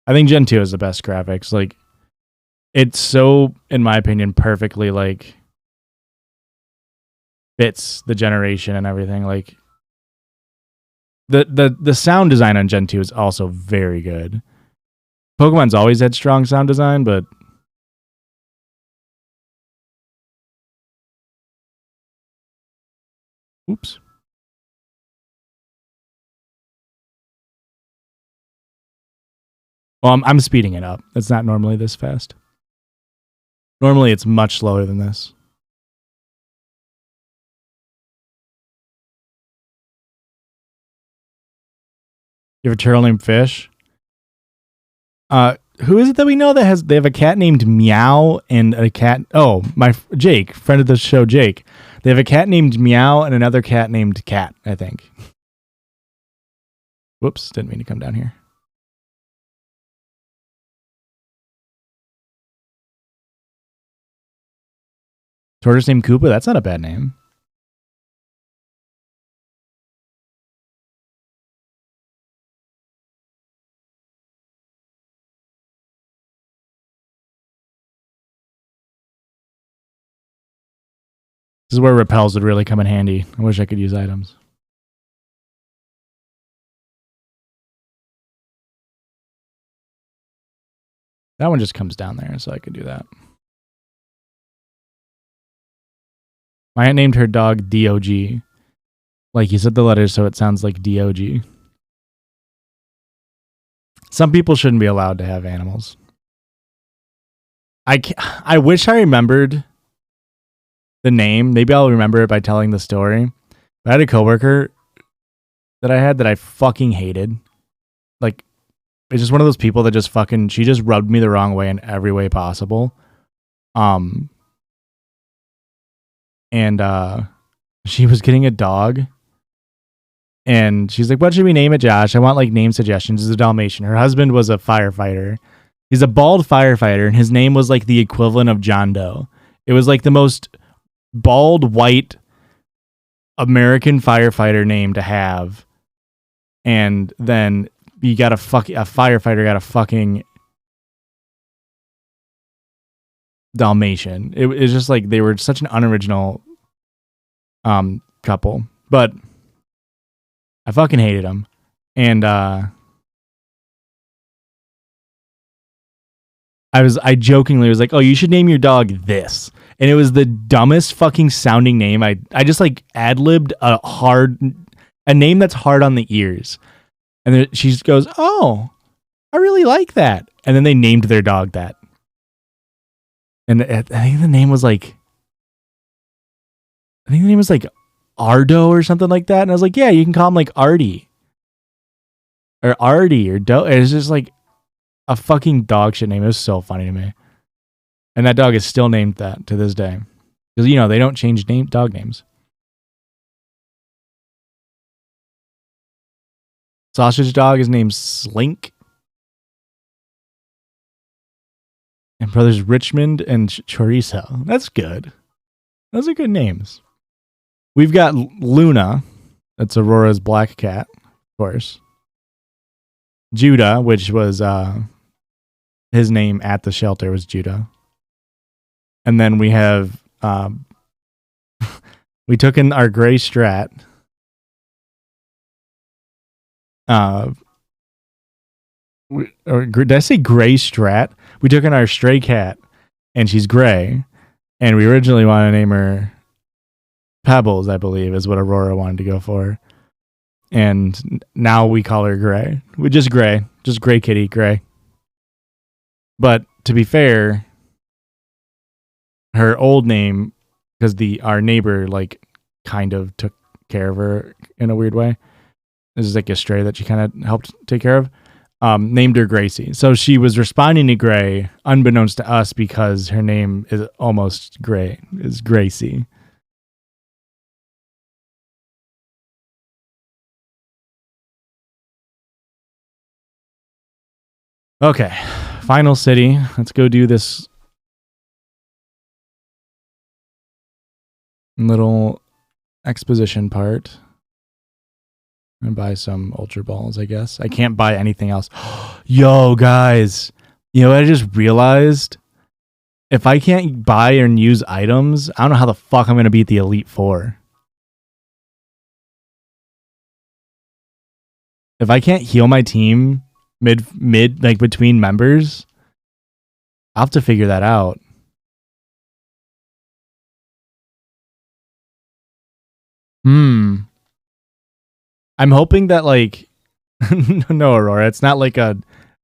I think Gen 2 is the best graphics. Like, it's so, in my opinion, perfectly, like, fits the generation and everything. Like, the sound design on Gen 2 is also very good. Pokemon's always had strong sound design, but oops. Well, I'm speeding it up. It's not normally this fast. Normally, it's much slower than this. You have a turtle named Fish? Who is it that we know that they have a cat named Meow and a cat... Oh, Jake, friend of the show, Jake. They have a cat named Meow and another cat named Cat, I think. Whoops, didn't mean to come down here. Tortoise named Koopa? That's not a bad name. This is where repels would really come in handy. I wish I could use items. That one just comes down there, so I could do that. My aunt named her dog DOG. Like, you said the letters so it sounds like DOG. Some people shouldn't be allowed to have animals. I wish I remembered the name. Maybe I'll remember it by telling the story. I had a coworker that I had that I fucking hated. Like, it's just one of those people that just fucking... She just rubbed me the wrong way in every way possible. And she was getting a dog. And she's like, what should we name it, Josh? I want, like, name suggestions. It's a Dalmatian. Her husband was a firefighter. He's a bald firefighter, and his name was, like, the equivalent of John Doe. It was, like, the most bald, white American firefighter name to have. And then you got a firefighter got a fucking Dalmatian. It was just, like, they were such an unoriginal couple. But I fucking hated them. And I jokingly was like, oh, you should name your dog this. And it was the dumbest fucking sounding name. I just, like, ad-libbed a name that's hard on the ears. And then she just goes, oh, I really like that. And then they named their dog that. And I think the name was like Ardo or something like that. And I was like, yeah, you can call him like Artie or Artie or Do. It's just like a fucking dog shit name. It was so funny to me. And that dog is still named that to this day. Because, you know, they don't change dog names. Sausage dog is named Slink. And brothers Richmond and Chorizo. That's good. Those are good names. We've got Luna. That's Aurora's black cat, of course. Judah, which was his name at the shelter was Judah. And then we have we took in our gray Strat. Did I say gray Strat? We took in our stray cat, and she's gray. And we originally wanted to name her Pebbles, I believe, is what Aurora wanted to go for. And now we call her Gray. We just Gray kitty, Gray. But to be fair, her old name, because our neighbor like kind of took care of her in a weird way. This is like a stray that she kind of helped take care of. Named her Gracie. So she was responding to Gray, unbeknownst to us, because her name is almost Gray, is Gracie. Okay, final city. Let's go do this little exposition part. And buy some Ultra Balls, I guess. I can't buy anything else. Yo, guys. You know what I just realized? If I can't buy and use items, I don't know how the fuck I'm going to beat the Elite Four. If I can't heal my team mid like between members, I'll have to figure that out. I'm hoping that like no, Aurora, it's not like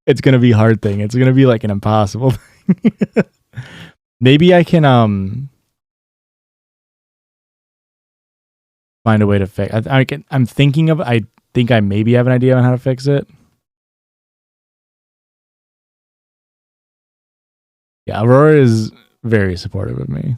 it's gonna be a hard thing. It's gonna be like an impossible thing. Maybe I can find a way to fix. I'm thinking of. I think I maybe have an idea on how to fix it. Yeah, Aurora is very supportive of me.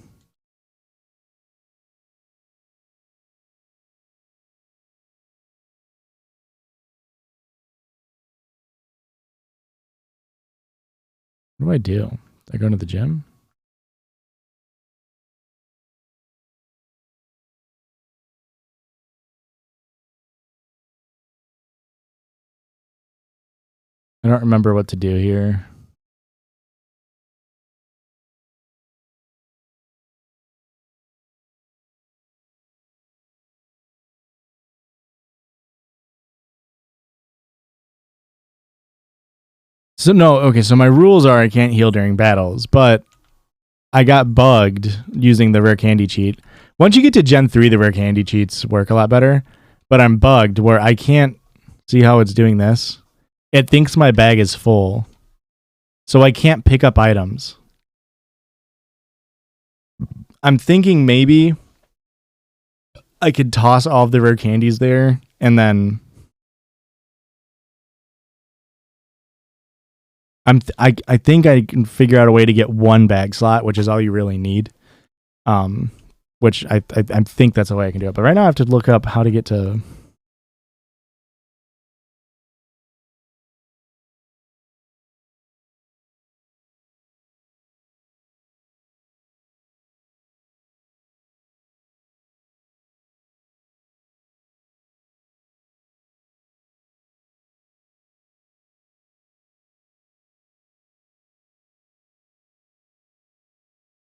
What do I do? Do I go to the gym? I don't remember what to do here. So no, okay, so my rules are I can't heal during battles, but I got bugged using the rare candy cheat. Once you get to Gen 3, the rare candy cheats work a lot better, but I'm bugged where I can't see how it's doing this. It thinks my bag is full, so I can't pick up items. I'm thinking maybe I could toss all of the rare candies there and then I think I can figure out a way to get one bag slot, which is all you really need. Which I think that's the way I can do it. But right now I have to look up how to get to.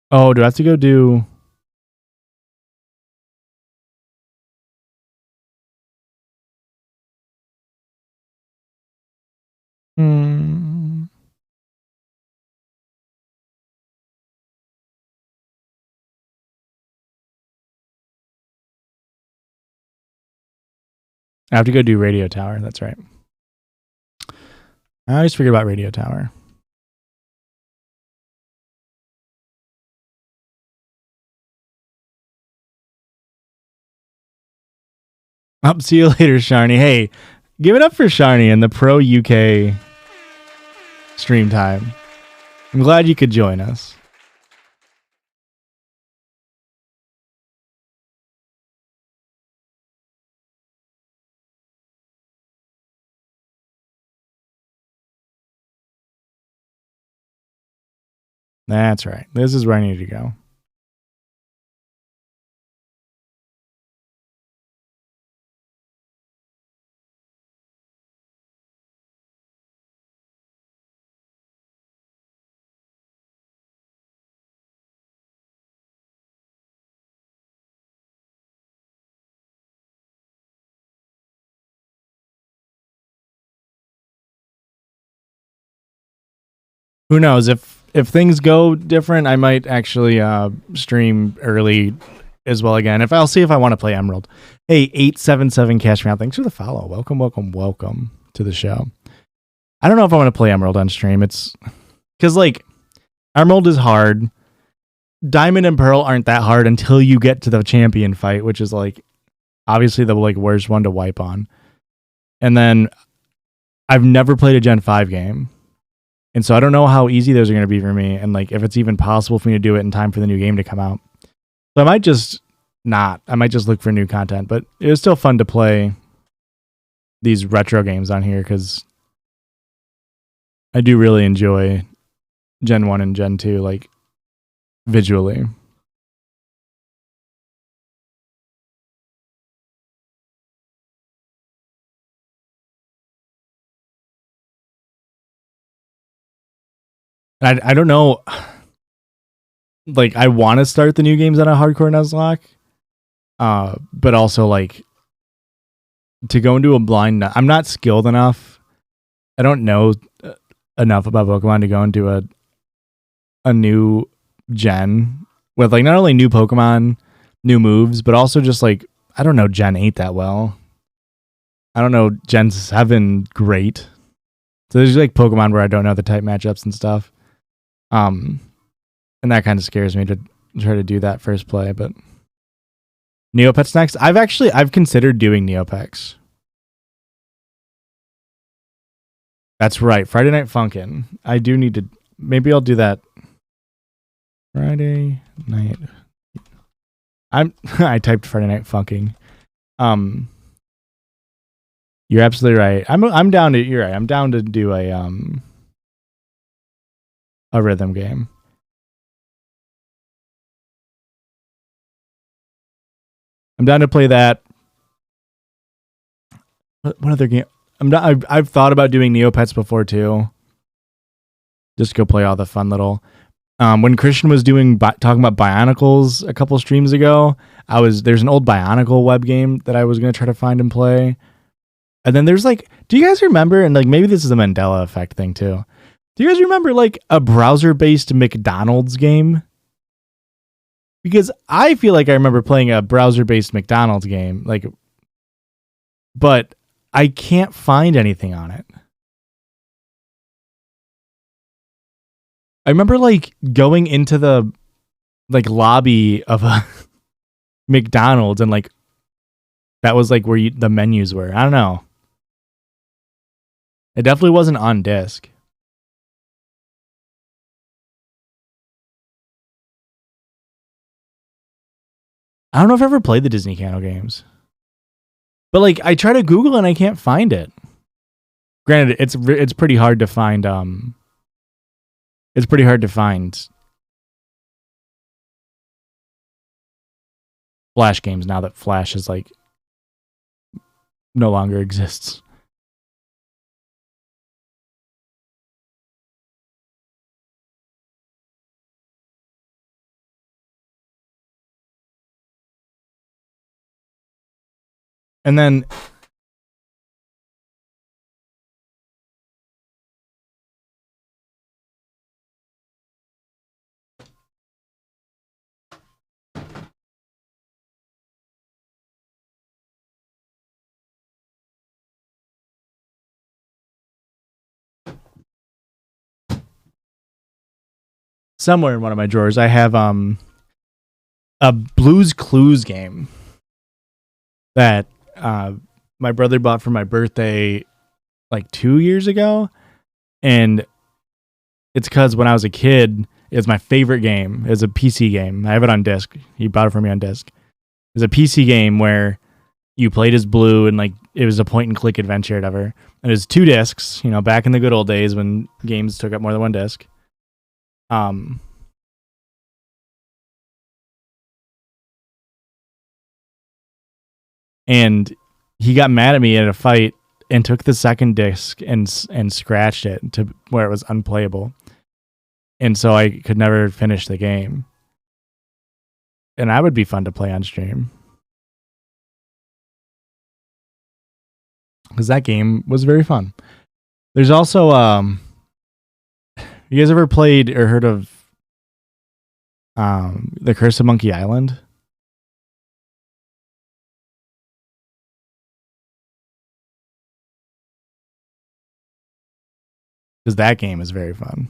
Oh, do I have to go do? I have to go do radio tower. That's right. I always forget about radio tower. Up, see you later, Sharny. Hey, give it up for Sharny and the Pro UK stream time. I'm glad you could join us. That's right. This is where I need to go. Who knows? If things go different, I might actually stream early as well again. I'll see if I want to play Emerald. Hey, 877 Cash Me Out. Thanks for the follow. Welcome to the show. I don't know if I want to play Emerald on stream. It's because like Emerald is hard. Diamond and Pearl aren't that hard until you get to the champion fight, which is like obviously the like worst one to wipe on. And then I've never played a Gen 5 game. And so I don't know how easy those are going to be for me, and like if it's even possible for me to do it in time for the new game to come out. So I might just not. I might just look for new content. But it was still fun to play these retro games on here because I do really enjoy Gen 1 and Gen 2, like visually. I don't know. Like, I want to start the new games on a hardcore Nuzlocke. But also, like, to go into a blind... I'm not skilled enough. I don't know enough about Pokemon to go into a new gen with, like, not only new Pokemon, new moves, but also just, like, I don't know Gen 8 that well. I don't know Gen 7 great. So there's, like, Pokemon where I don't know the type matchups and stuff. And that kind of scares me to try to do that first play, but Neopets next. I've considered doing Neopets. That's right. Friday Night Funkin'. I do need to, maybe I'll do that Friday night. I typed Friday Night Funkin'. You're absolutely right. I'm down to, you're right. I'm down to do a rhythm game. I'm down to play that. What other game? I've thought about doing Neopets before too. Just go play all the fun little. When Christian was talking about Bionicles a couple streams ago, there's an old Bionicle web game that I was gonna try to find and play. And then there's like, do you guys remember? And like maybe this is a Mandela effect thing too. Do you guys remember like a browser-based McDonald's game? Because I feel like I remember playing a browser-based McDonald's game, like, but I can't find anything on it. I remember like going into the like lobby of a McDonald's and like that was like where the menus were. I don't know. It definitely wasn't on disc. I don't know if I've ever played the Disney Channel games. But like I try to Google and I can't find it. Granted, it's pretty hard to find Flash games now that Flash is like no longer exists. And then somewhere in one of my drawers I have a Blue's Clues game that my brother bought for my birthday like 2 years ago, and it's because when I was a kid, it's my favorite game. It's a PC game. I have it on disc. He bought it for me on disc. It's a PC game where you played as Blue, and like it was a point and click adventure, or whatever. And it was 2 discs. You know, back in the good old days when games took up more than 1 disc. And he got mad at me at a fight and took the second disc and scratched it to where it was unplayable. And so I could never finish the game. And that would be fun to play on stream. Because that game was very fun. There's also, you guys ever played or heard of The Curse of Monkey Island? Because that game is very fun.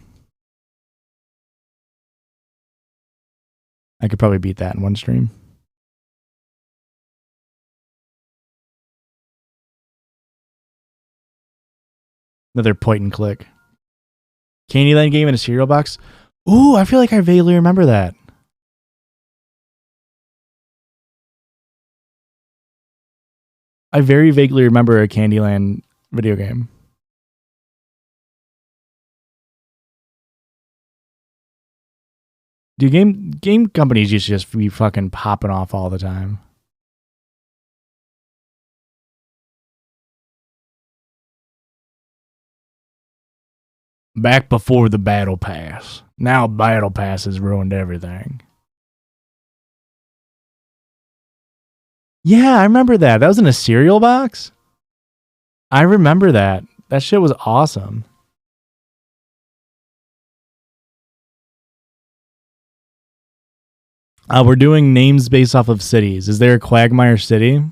I could probably beat that in one stream. Another point and click. Candyland game in a cereal box. Ooh, I feel like I vaguely remember that. I very vaguely remember a Candyland video game. Dude, game companies used to just be fucking popping off all the time. Back before the Battle Pass. Now Battle Pass has ruined everything. Yeah, I remember that. That was in a cereal box? I remember that. That shit was awesome. We're doing names based off of cities. Is there a Quagmire City?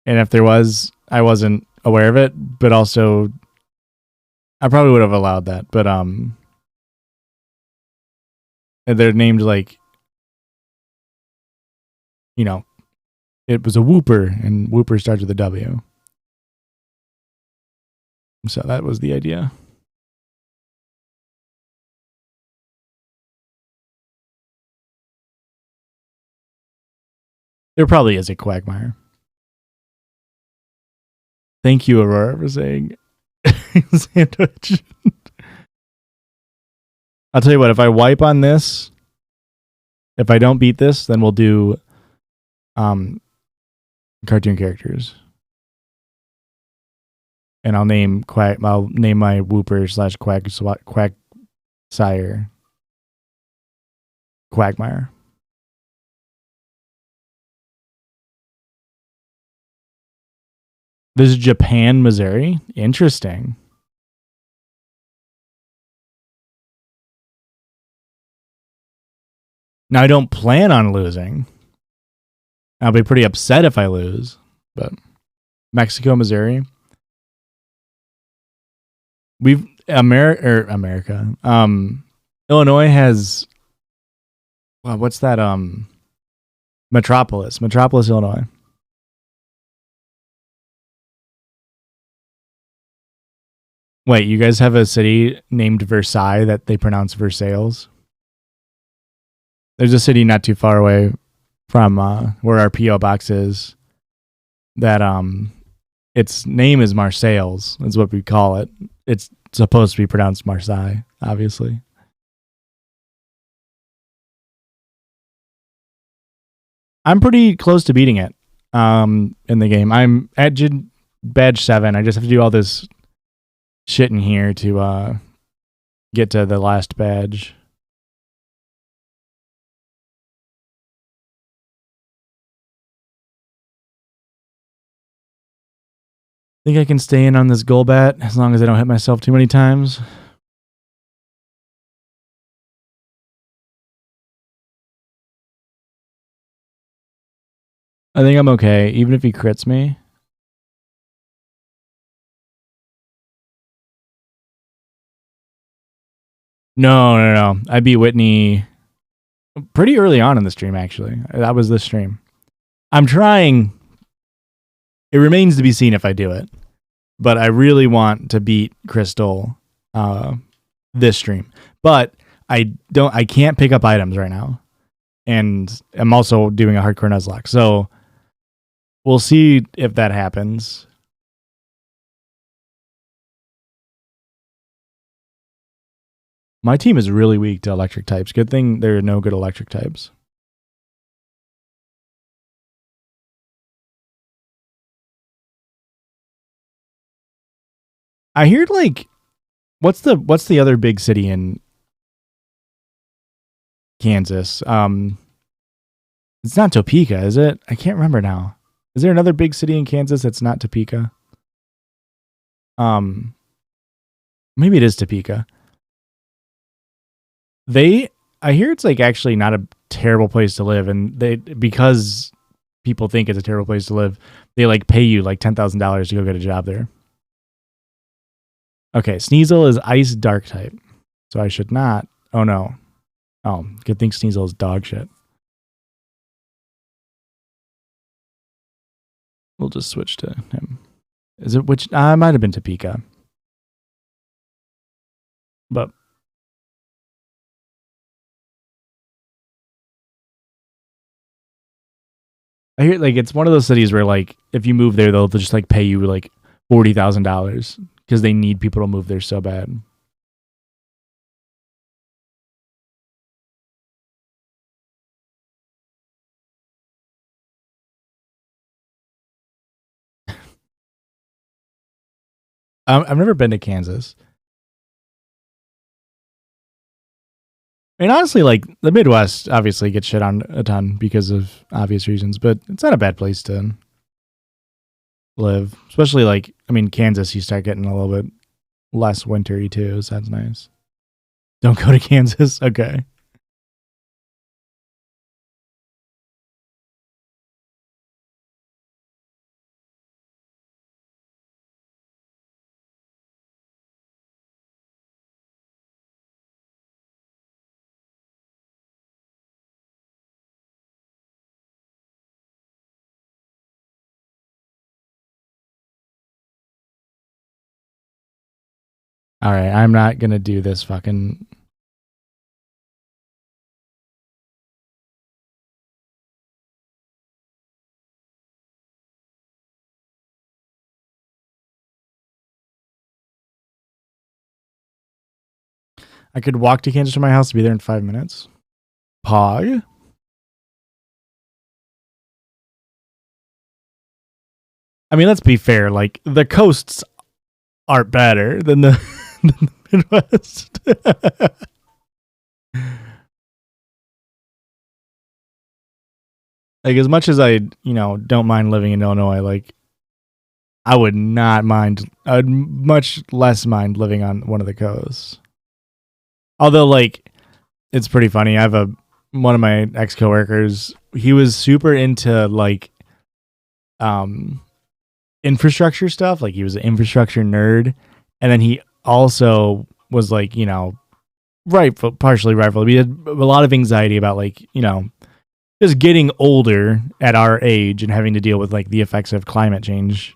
And if there was, I wasn't aware of it, but also I probably would have allowed that. But they're named like, you know, it was a Whooper, and Whooper starts with a W. So that was the idea. There probably is a Quagmire. Thank you, Aurora, for saying sandwich. I'll tell you what, if I wipe on this, if I don't beat this, then we'll do cartoon characters. And I'll name my Whooper / Quack Sire Quagmire. This is Japan, Missouri. Interesting. Now, I don't plan on losing. I'll be pretty upset if I lose. But Mexico, Missouri. America. Illinois has what's that? Metropolis, Illinois. Wait, you guys have a city named Versailles that they pronounce Versailles? There's a city not too far away from where our PO box is that its name is Marseilles. That's what we call it. It's supposed to be pronounced Marseille, obviously. I'm pretty close to beating it in the game. I'm at badge 7. I just have to do all this shit in here to get to the last badge. Think I can stay in on this Golbat as long as I don't hit myself too many times. I think I'm okay, even if he crits me. No. I beat Whitney pretty early on in the stream, actually. That was the stream. I'm trying. It remains to be seen if I do it, but I really want to beat Crystal this stream. But I can't pick up items right now, and I'm also doing a hardcore Nuzlocke. So we'll see if that happens. My team is really weak to electric types. Good thing there are no good electric types. I hear like what's the other big city in Kansas? It's not Topeka, is it? I can't remember now. Is there another big city in Kansas that's not Topeka? Maybe it is Topeka. I hear it's like actually not a terrible place to live, and because people think it's a terrible place to live, they like pay you like $10,000 to go get a job there. Okay, Sneasel is ice dark type, so I should not. Oh no. Oh, good thing Sneasel is dog shit. We'll just switch to him. Is it which? I might have been Topeka, but I hear like it's one of those cities where like if you move there, they'll just like pay you like $40,000 because they need people to move there so bad. I've never been to Kansas. I mean, honestly, like the Midwest obviously gets shit on a ton because of obvious reasons, but it's not a bad place to live. Especially like, I mean, Kansas, you start getting a little bit less wintry too, so that's nice. Don't go to Kansas. Okay. All right, I'm not gonna do this fucking. I could walk to Kansas from my house to be there in 5 minutes. Pog. I mean, let's be fair. Like the coasts aren't better than the, than the Midwest. Like as much as I, don't mind living in Illinois, like I would not mind. I'd much less mind living on one of the coasts. Although, like, it's pretty funny. I have one of my ex coworkers. He was super into like, infrastructure stuff. Like he was an infrastructure nerd, and then he also was like, partially rightful. He had a lot of anxiety about like, just getting older at our age and having to deal with like the effects of climate change.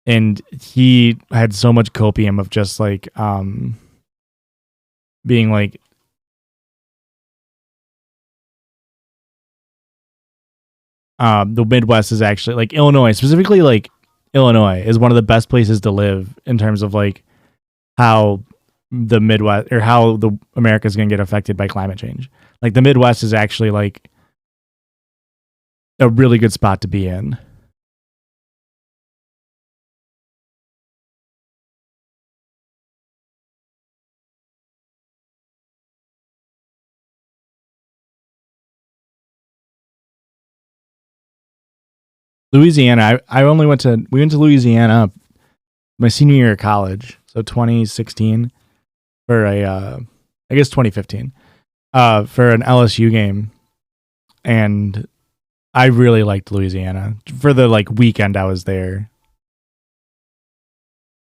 And he had so much copium of just like being like the Midwest is actually like Illinois, specifically like Illinois is one of the best places to live in terms of like how the Midwest or how the America is going to get affected by climate change. Like the Midwest is actually like a really good spot to be in. Louisiana, we went to Louisiana my senior year of college, so 2016 for I guess 2015 for an LSU game, and I really liked Louisiana for the like weekend I was there.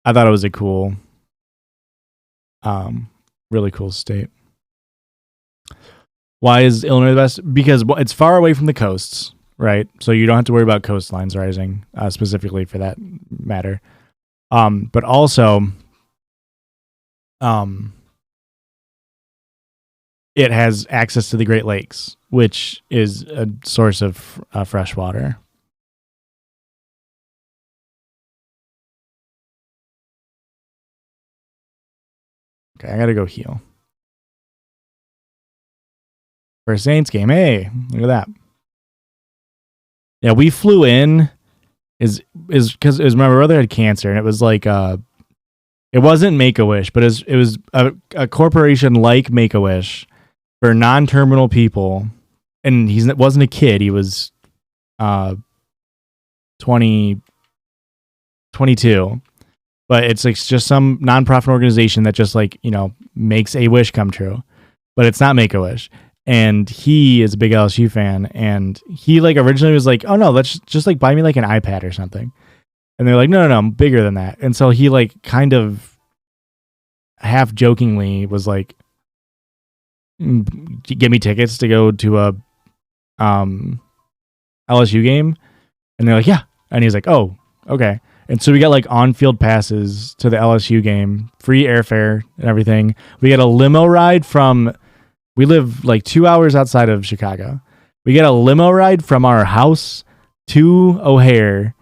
I thought it was a cool, really cool state. Why is Illinois the best? Because it's far away from the coasts, right? So you don't have to worry about coastlines rising, specifically for that matter. But also, um, it has access to the Great Lakes, which is a source of fresh water. Okay, I gotta go heal. For a Saints game, hey, look at that. Yeah, we flew in is because it was my brother had cancer, and it was like it wasn't Make-A-Wish, but it was a corporation like Make-A-Wish for non-terminal people, and he wasn't a kid. He was 20, 22. But it's like just some nonprofit organization that just like, makes a wish come true. But it's not Make-A-Wish. And he is a big LSU fan, and he like originally was like, "Oh no, let's just like buy me like an iPad or something." And they're like, "No, I'm bigger than that." And so he like kind of half jokingly was like, "Give me tickets to go to a LSU game." And they're like, "Yeah." And he's like, "Oh, okay." And so we got like on-field passes to the LSU game, free airfare and everything. We got a limo ride we live like 2 hours outside of Chicago. We get a limo ride from our house to O'Hare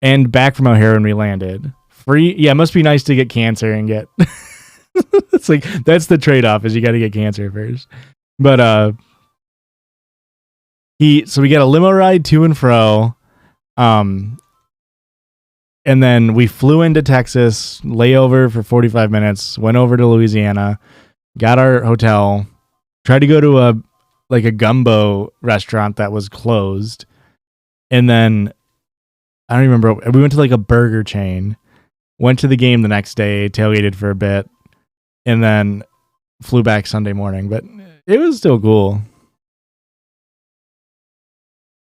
and back from O'Hare when we landed. Free. Yeah, it must be nice to get cancer and get. It's like, that's the trade-off, is you got to get cancer first. But so we get a limo ride to and fro. And then we flew into Texas, layover for 45 minutes, went over to Louisiana, got our hotel, tried to go to a gumbo restaurant that was closed. And then I don't even remember. We went to like a burger chain, went to the game the next day, tailgated for a bit, and then flew back Sunday morning. But it was still cool.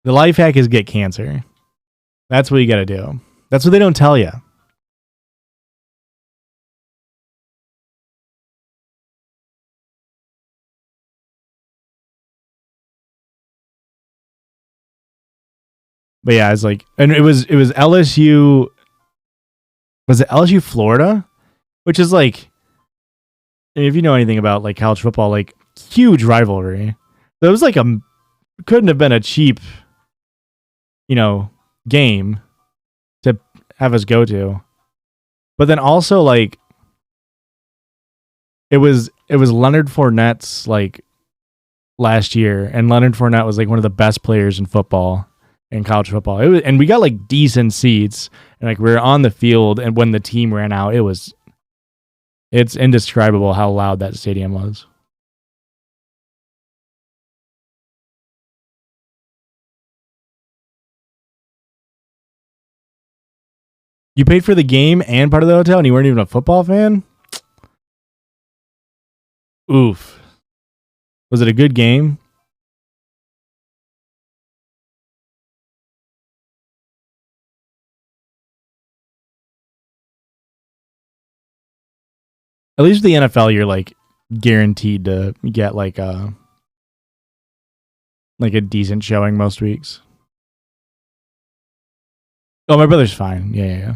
The life hack is get cancer. That's what you got to do. That's what they don't tell you. But yeah, it's like, and it was LSU. Was it LSU Florida? Which is like, if you know anything about like college football, like huge rivalry. So it was like couldn't have been a cheap, game to have us go to. But then also like it was Leonard Fournette's like last year, and Leonard Fournette was like one of the best players in football, in college football. It was, and we got like decent seats, and like we were on the field, and when the team ran out, it's indescribable how loud that stadium was. You paid for the game and part of the hotel, and you weren't even a football fan? Oof. Was it a good game? At least with the NFL, you're like guaranteed to get like a decent showing most weeks. Oh, my brother's fine. Yeah.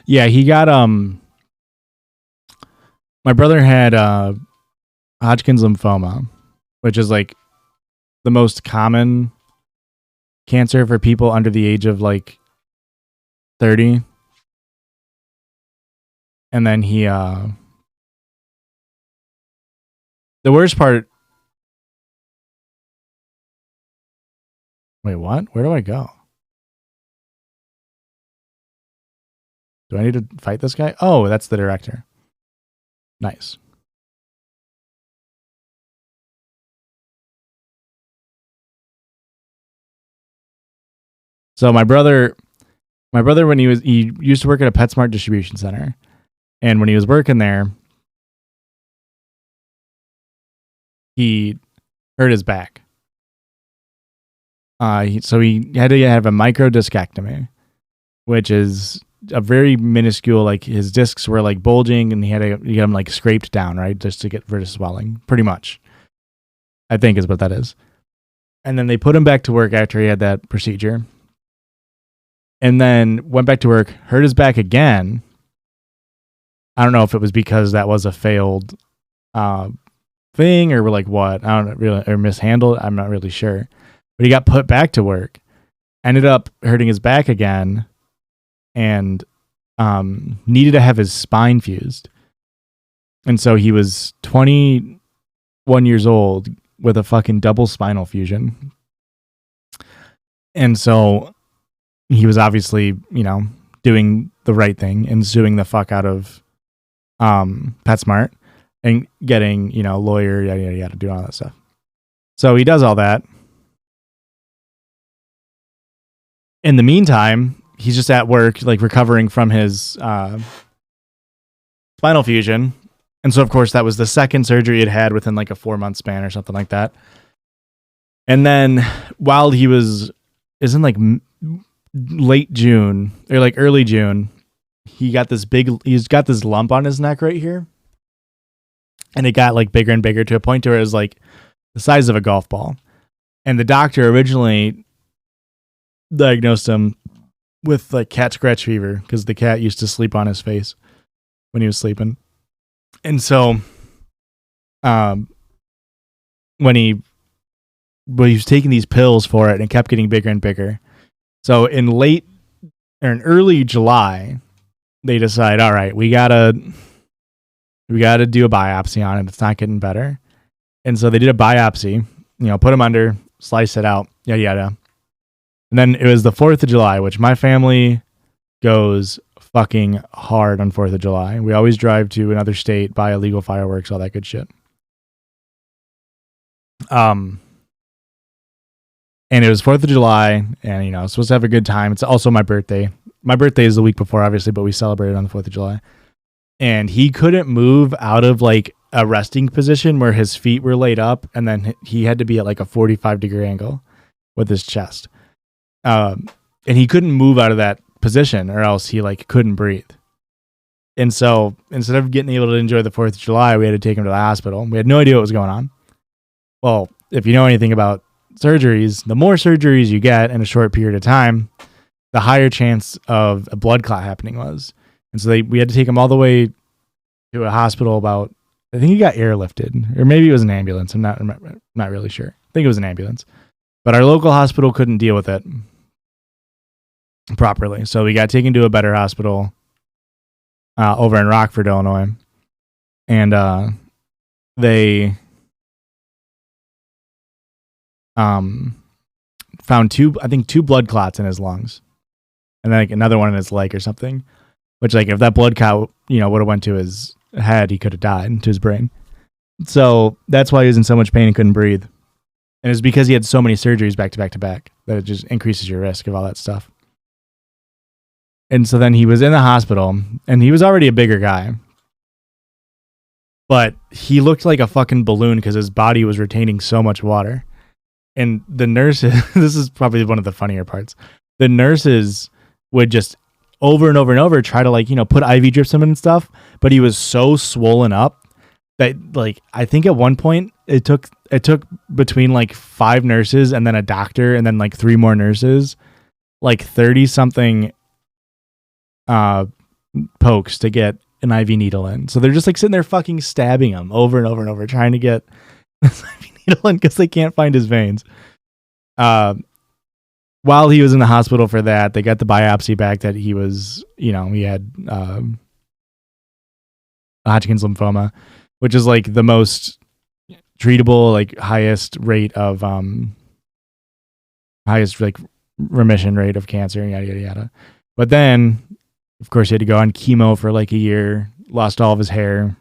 Yeah, he got my brother had Hodgkin's lymphoma, which is like the most common cancer for people under the age of like 30. And then the worst part. Wait, what? Where do I go? Do I need to fight this guy? Oh, that's the director. Nice. So my brother My brother, when he used to work at a PetSmart distribution center, and when he was working there, he hurt his back. So he had to have a microdiscectomy, which is a very minuscule, like his discs were like bulging and he had to get them like scraped down, right? Just to get rid of swelling, pretty much. I think is what that is. And then they put him back to work after he had that procedure. And then went back to work, hurt his back again. I don't know if it was because that was a failed thing or like what. I don't really, or mishandled. I'm not really sure. But he got put back to work, ended up hurting his back again, and needed to have his spine fused. And so he was 21 years old with a fucking double spinal fusion. And so he was obviously, doing the right thing and suing the fuck out of PetSmart and getting, lawyer, yada, yada, yada, do all that stuff. So he does all that. In the meantime, he's just at work, like recovering from his spinal fusion. And so, of course, that was the second surgery it had within like a 4-month span or something like that. And then while he was in like late June or like early June, he's got this lump on his neck right here. And it got like bigger and bigger to a point where it was like the size of a golf ball. And the doctor originally diagnosed him with like cat scratch fever because the cat used to sleep on his face when he was sleeping. And so when he was taking these pills for it, and it kept getting bigger and bigger. So in early July, they decide, all right, we gotta do a biopsy on it. It's not getting better. And so they did a biopsy, put him under, slice it out, yada yada. And then it was the 4th of July, which my family goes fucking hard on 4th of July. We always drive to another state, buy illegal fireworks, all that good shit. And it was 4th of July, and, I was supposed to have a good time. It's also my birthday. My birthday is the week before, obviously, but we celebrated on the 4th of July. And he couldn't move out of, like, a resting position where his feet were laid up, and then he had to be at, like, a 45-degree angle with his chest. And he couldn't move out of that position or else he like couldn't breathe. And so instead of getting able to enjoy the 4th of July, we had to take him to the hospital. We had no idea what was going on. Well, if you know anything about surgeries, the more surgeries you get in a short period of time, the higher chance of a blood clot happening was. And so we had to take him all the way to a hospital about, I think he got airlifted, or maybe it was an ambulance. I'm not really sure. I think it was an ambulance. But our local hospital couldn't deal with it properly. So we got taken to a better hospital over in Rockford, Illinois. And they found two blood clots in his lungs. And then like another one in his leg or something. Which like if that blood clot, would have went to his head, he could have died, to his brain. So that's why he was in so much pain and couldn't breathe. And it's because he had so many surgeries back to back to back that it just increases your risk of all that stuff. And so then he was in the hospital, and he was already a bigger guy. But he looked like a fucking balloon because his body was retaining so much water. And the nurses, this is probably one of the funnier parts, the nurses would just over and over and over try to like, put IV drips in him and stuff. But he was so swollen up that like, I think at one point it took between like 5 nurses and then a doctor and then like 3 more nurses, like 30 something pokes to get an IV needle in. So they're just like sitting there fucking stabbing him over and over and over, trying to get this IV needle in because they can't find his veins. While he was in the hospital for that, they got the biopsy back that he was, he had Hodgkin's lymphoma, which is like the most treatable, like highest rate of highest like remission rate of cancer, yada yada yada. But then, of course, he had to go on chemo for like a year, lost all of his hair,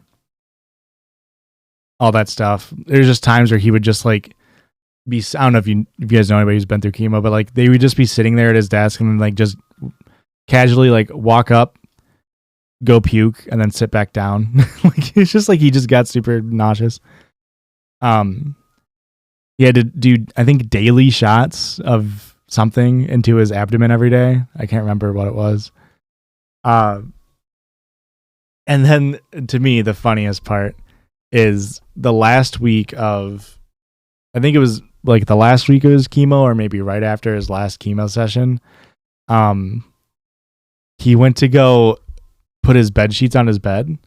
all that stuff. There's just times where he would just like be, I don't know if you guys know anybody who's been through chemo, but like they would just be sitting there at his desk and like just casually like walk up, go puke, and then sit back down. Like it's just like he just got super nauseous. Um, he had to do, I think, daily shots of something into his abdomen every day. I can't remember what it was. And then to me, the funniest part is the last week of, I think it was like the last week of his chemo, or maybe right after his last chemo session. He went to go put his bed sheets on his bed,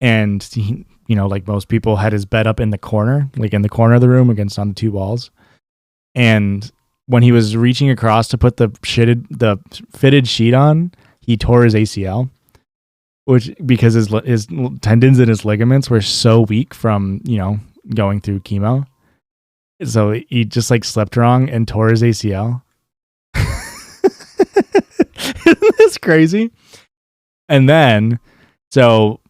and he, like most people, had his bed up in the corner, like in the corner of the room against on the two walls. And when he was reaching across to put the fitted sheet on, he tore his ACL, which because his tendons and his ligaments were so weak from going through chemo. So he just like slept wrong and tore his ACL. Isn't this crazy? And then, so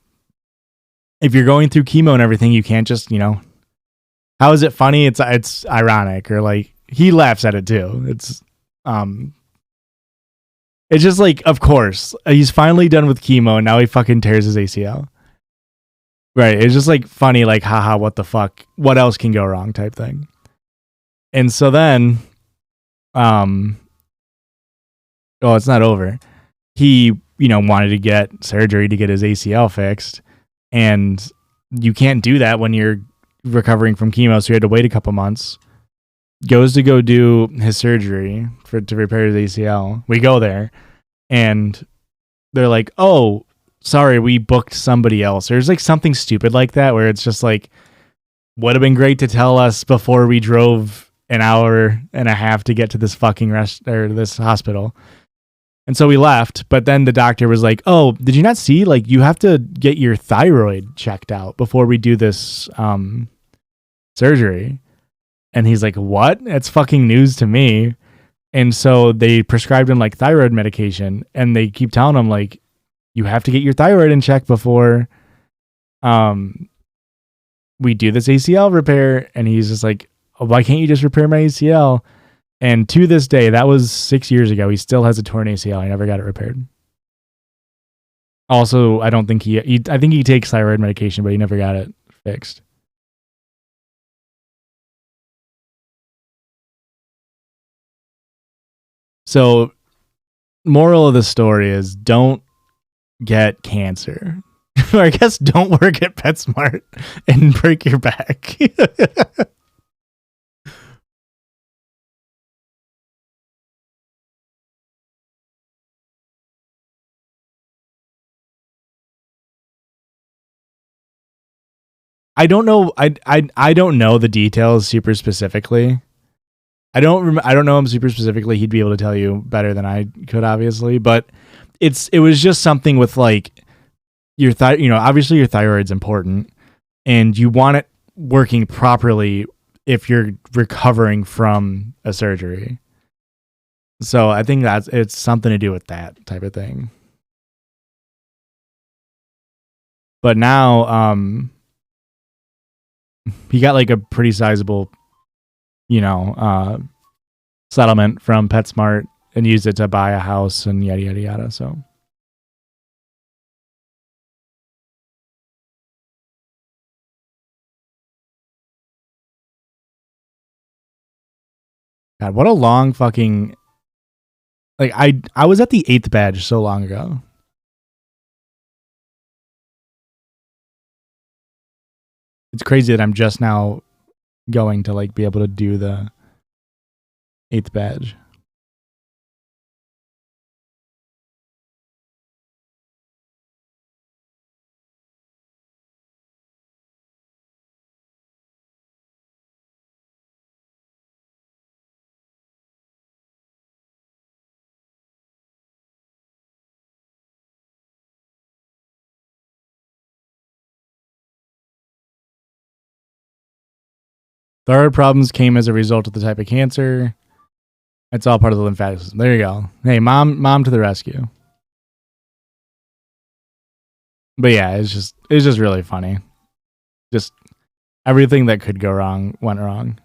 if you're going through chemo and everything, you can't just, how is it funny? It's ironic, or like he laughs at it too. It's just like, of course, he's finally done with chemo and now he fucking tears his ACL. Right. It's just like funny, like, haha, what the fuck? What else can go wrong type thing. And so then, it's not over. He, wanted to get surgery to get his ACL fixed. And you can't do that when you're recovering from chemo. So he had to wait a couple months. Goes to go do his surgery to repair his ACL. We go there and they're like, oh, sorry, we booked somebody else. There's like something stupid like that where it's just like, would have been great to tell us before we drove an hour and a half to get to this fucking this hospital. And so we left, but then the doctor was like, oh, did you not see? Like, you have to get your thyroid checked out before we do this surgery. And he's like, what? That's fucking news to me. And so they prescribed him like thyroid medication, and they keep telling him like, you have to get your thyroid in check before we do this ACL repair. And he's just like, oh, why can't you just repair my ACL? And to this day, that was 6 years ago, he still has a torn ACL. I never got it repaired. Also, I don't think I think he takes thyroid medication, but he never got it fixed. So, moral of the story is don't get cancer. Or I guess don't work at PetSmart and break your back. I don't know. I don't know the details super specifically. I don't know him super specifically. He'd be able to tell you better than I could, obviously. But it was just something with like your obviously your thyroid's important, and you want it working properly if you're recovering from a surgery. So I think it's something to do with that type of thing. But now, he got like a pretty sizable, settlement from PetSmart and used it to buy a house and yada, yada, yada. So. God, what a long fucking, like, I was at the 8th badge so long ago. It's crazy that I'm just now going to like be able to do the 8th badge. Thyroid problems came as a result of the type of cancer. It's all part of the lymphatic system. There you go. Hey, mom to the rescue. But yeah, it's just really funny. Just everything that could go wrong went wrong.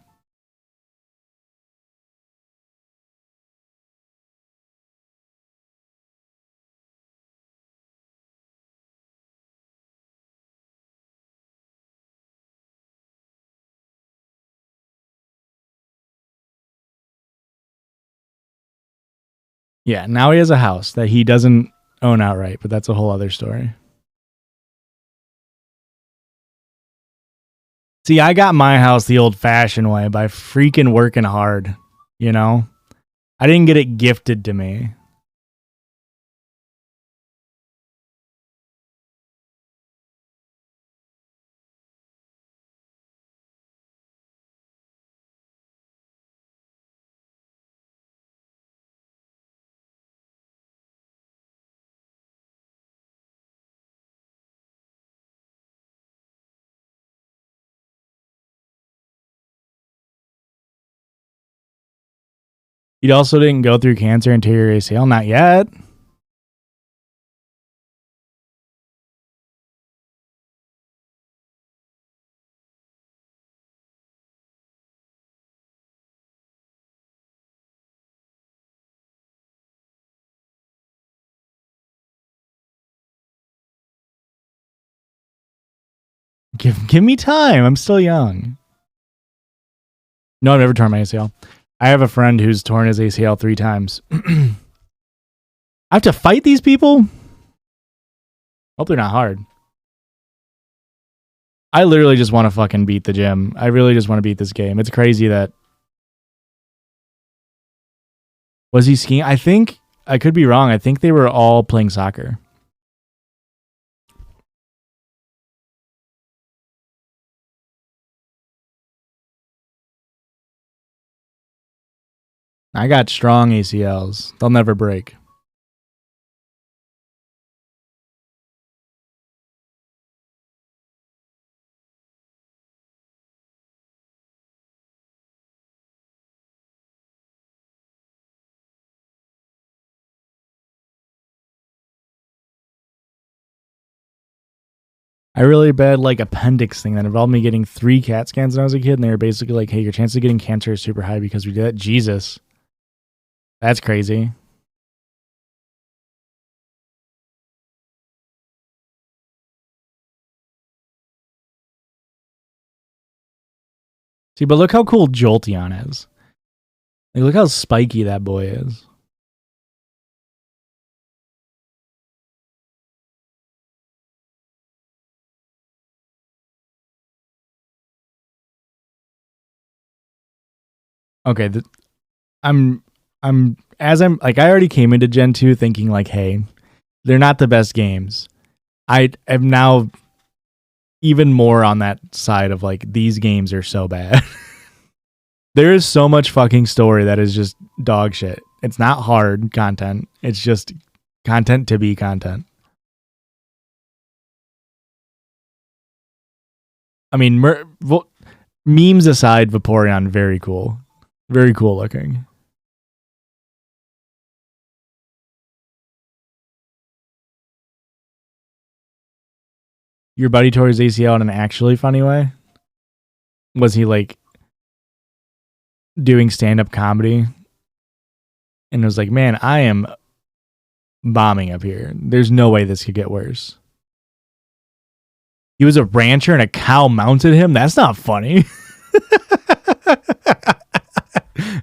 Yeah, now he has a house that he doesn't own outright, but that's a whole other story. See, I got my house the old-fashioned way by freaking working hard, you know? I didn't get it gifted to me. You also didn't go through cancer until your ACL? Not yet. Give me time. I'm still young. No, I've never torn my ACL. I have a friend who's torn his ACL 3 times. I have to fight these people? Hope they're not hard. I literally just want to fucking beat the gym. I really just want to beat this game. It's crazy that... Was he skiing? I think... I could be wrong. I think they were all playing soccer. I got strong ACLs. They'll never break. I really bad like appendix thing that involved me getting 3 CAT scans when I was a kid, and they were basically like, hey, your chance of getting cancer is super high because we did that. Jesus. That's crazy. See, but look how cool Jolteon is. Like, look how spiky that boy is. Okay, I'm like, I already came into Gen 2 thinking like, hey, they're not the best games. I am now even more on that side of like, these games are so bad. There is so much fucking story that is just dog shit. It's not hard content. It's just content to be content. I mean, memes aside, Vaporeon, very cool. Very cool looking. Your buddy tore his ACL in an actually funny way? Was he like doing stand-up comedy and was like, man, I am bombing up here. There's no way this could get worse. He was a rancher and a cow mounted him? That's not funny.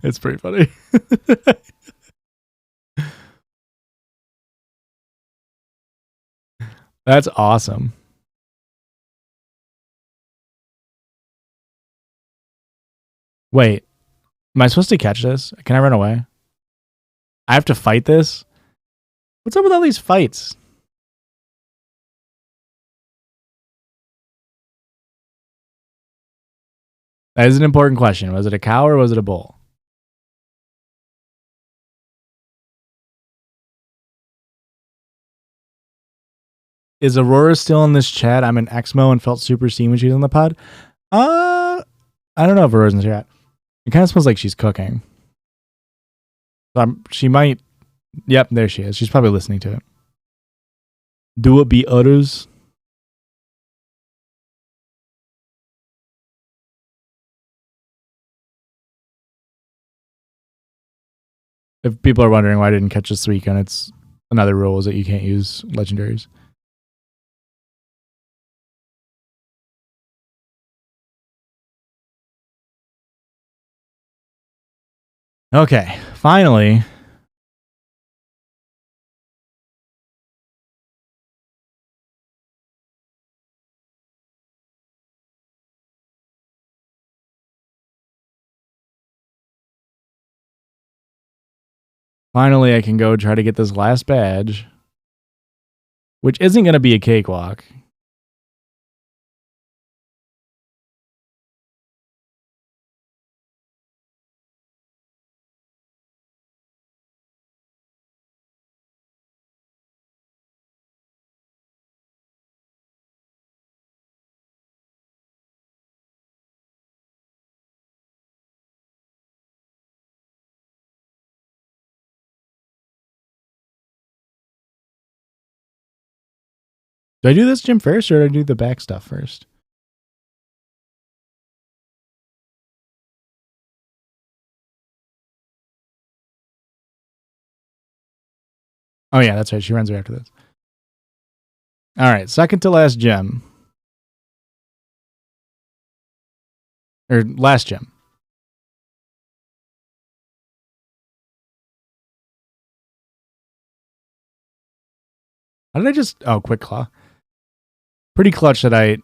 It's pretty funny. That's awesome. Wait, am I supposed to catch this? Can I run away? I have to fight this? What's up with all these fights? That is an important question. Was it a cow or was it a bull? Is Aurora still in this chat? I'm an Exmo and felt super seen when she was on the pod. I don't know if Aurora's in the chat. It kind of smells like she's cooking. She might. Yep, there she is. She's probably listening to it. Do it be others? If people are wondering why I didn't catch this weekend, it's another rule is that you can't use legendaries. Okay, finally, Finally, I can go try to get this last badge, which isn't going to be a cakewalk. Do I do this gym first or do I do the back stuff first? Oh, yeah, that's right. She runs right after this. All right, second to last gym. Or last gym. How did I just... Oh, Quick Claw. Pretty clutch that I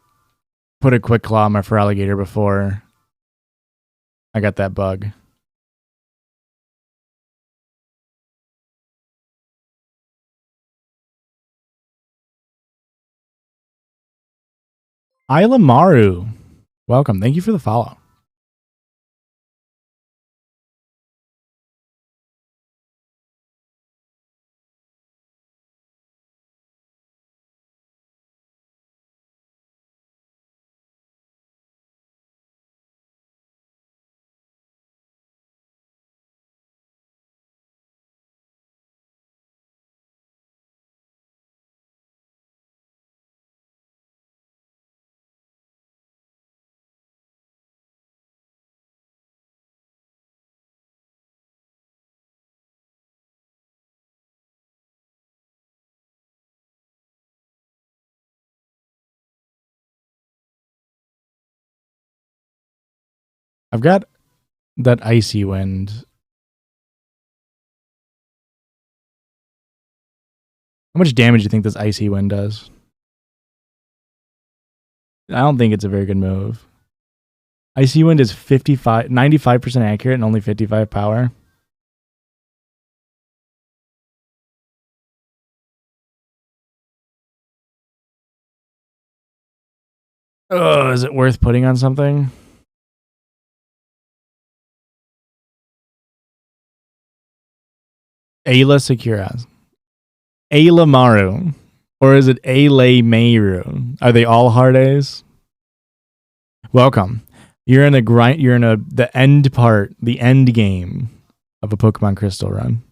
put a Quick Claw on my Feraligatr before I got that bug. Ilamaru. Welcome. Thank you for the follow. I've got that Icy Wind. How much damage do you think this Icy Wind does? I don't think it's a very good move. Icy Wind is 95% accurate and only 55 power. Oh, is it worth putting on something? Ayla Securas. Ayla Maru. Or is it Ayla Mayru? Are they all hard A's? Welcome. You're in the end part, the end game of a Pokemon Crystal run.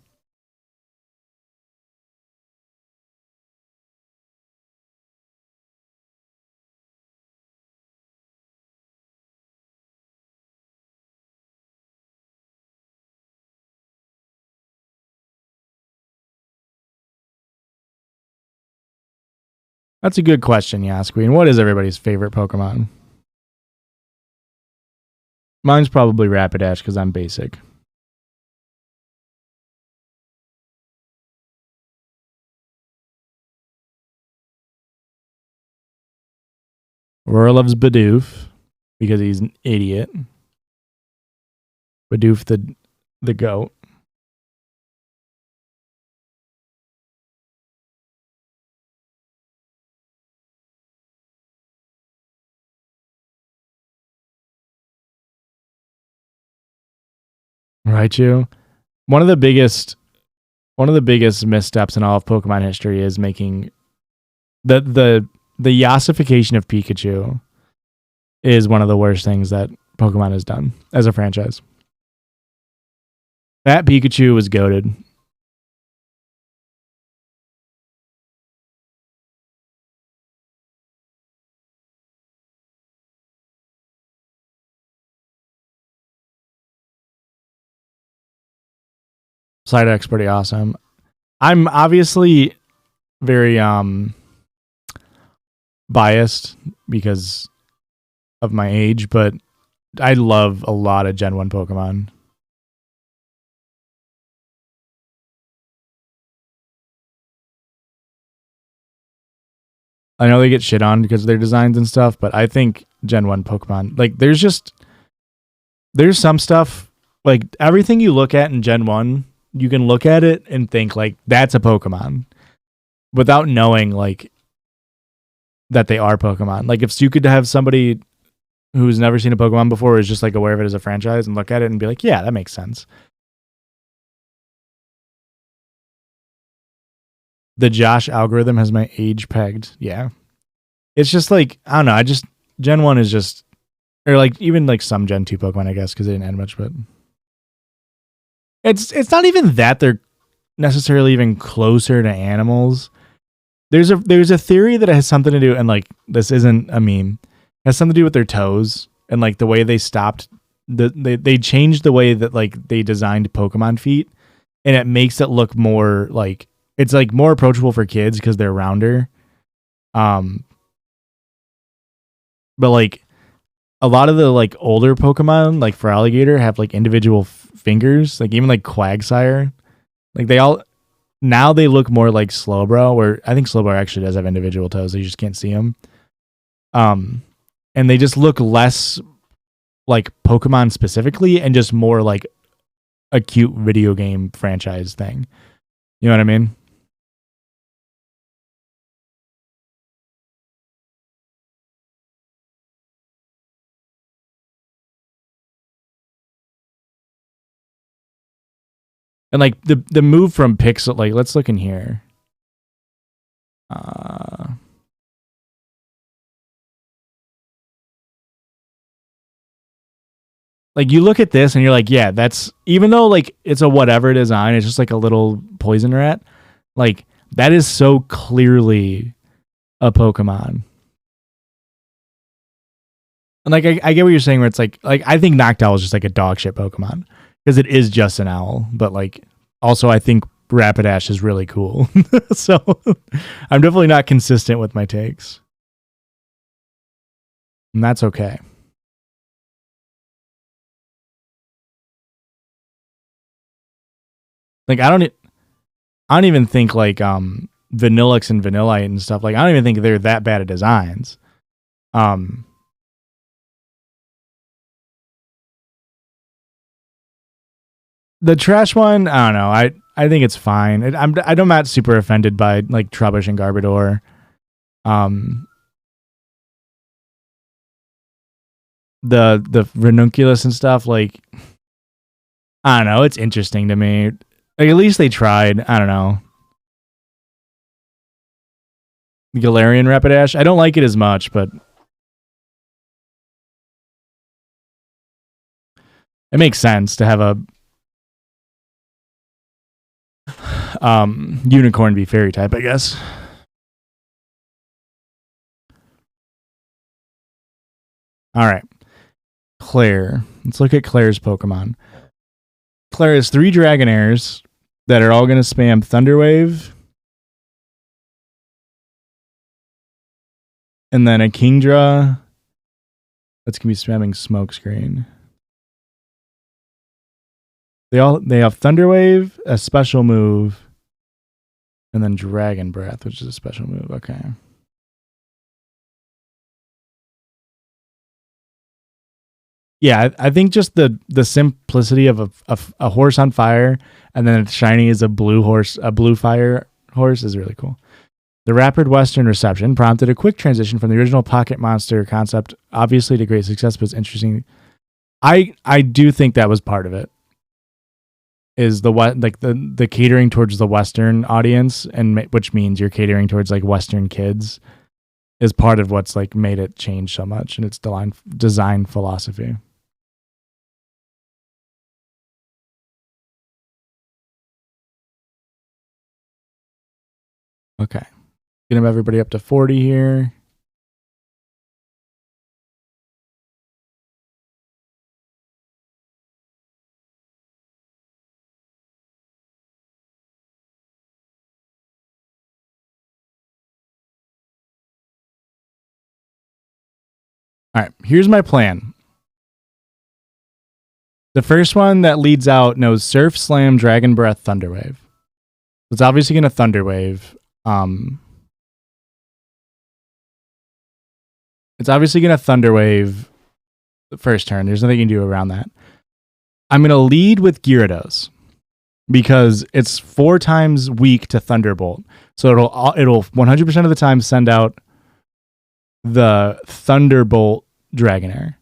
That's a good question, Yasqueen. What is everybody's favorite Pokemon? Mine's probably Rapidash because I'm basic. Aurora loves Bidoof because he's an idiot. Bidoof the goat. Raichu. One of the biggest missteps in all of Pokemon history is making the Yasification of Pikachu is one of the worst things that Pokemon has done as a franchise. That Pikachu was goated. Psyduck's pretty awesome. I'm obviously very biased because of my age, but I love a lot of Gen 1 Pokemon. I know they get shit on because of their designs and stuff, but I think Gen 1 Pokemon, like there's some stuff, like everything you look at in Gen 1 you can look at it and think like that's a Pokemon without knowing like that they are Pokemon. Like if you could have somebody who's never seen a Pokemon before is just like aware of it as a franchise and look at it and be like, yeah, that makes sense. The Josh algorithm has my age pegged. Yeah. It's just like, I don't know. Gen 1 is just, or like even like some Gen 2 Pokemon, I guess, because they didn't add much, but it's not even that they're necessarily even closer to animals. There's a theory that it has something to do, and like this isn't a meme, it has something to do with their toes and like the way they stopped. They changed the way that like they designed Pokemon feet, and it makes it look more like it's like more approachable for kids because they're rounder. But like a lot of the like older Pokemon, like for alligator, have like individual fingers. Like even like Quagsire, like they all now they look more like Slowbro. Where I think Slowbro actually does have individual toes. You just can't see them. And they just look less like Pokemon specifically, and just more like a cute video game franchise thing. You know what I mean? And like the move from Pixel, like let's look in here. Like you look at this and you're like, yeah, that's, even though like it's a whatever design, it's just like a little poison rat. Like that is so clearly a Pokemon. And like I get what you're saying, where it's like I think Noctowl is just like a dog shit Pokemon because it is just an owl, but like also I think Rapidash is really cool. So I'm definitely not consistent with my takes, and that's okay. Like I don't even think like Vanillix and Vanillite and stuff, like I don't even think they're that bad at designs. The trash one, I don't know. I think it's fine. I'm not super offended by like Trubbish and Garbodor. The Ranunculus and stuff, like I don't know. It's interesting to me. Like at least they tried. I don't know. The Galarian Rapidash, I don't like it as much, but it makes sense to have a unicorn be fairy type, I guess. All right. Claire. Let's look at Claire's Pokemon. Claire has 3 Dragonairs that are all going to spam Thunder Wave, and then a Kingdra that's going to be spamming Smokescreen. They have Thunder Wave, a special move, and then Dragon Breath, which is a special move. Okay. Yeah, I think just the simplicity of a horse on fire, and then it's shiny as a blue horse, a blue fire horse, is really cool. The rapid Western reception prompted a quick transition from the original Pocket Monster concept, obviously to great success, but it's interesting. I do think that was part of it. Is the catering towards the Western audience, and which means you're catering towards like Western kids, is part of what's like made it change so much in its design philosophy. Okay. Get everybody up to 40 here. All right, here's my plan. The first one that leads out knows Surf, Slam, Dragon Breath, Thunder Wave. It's obviously going to Thunder Wave. It's obviously going to Thunder Wave the first turn. There's nothing you can do around that. I'm going to lead with Gyarados because it's 4 times weak to Thunderbolt. So it'll 100% of the time send out the Thunderbolt Dragonair.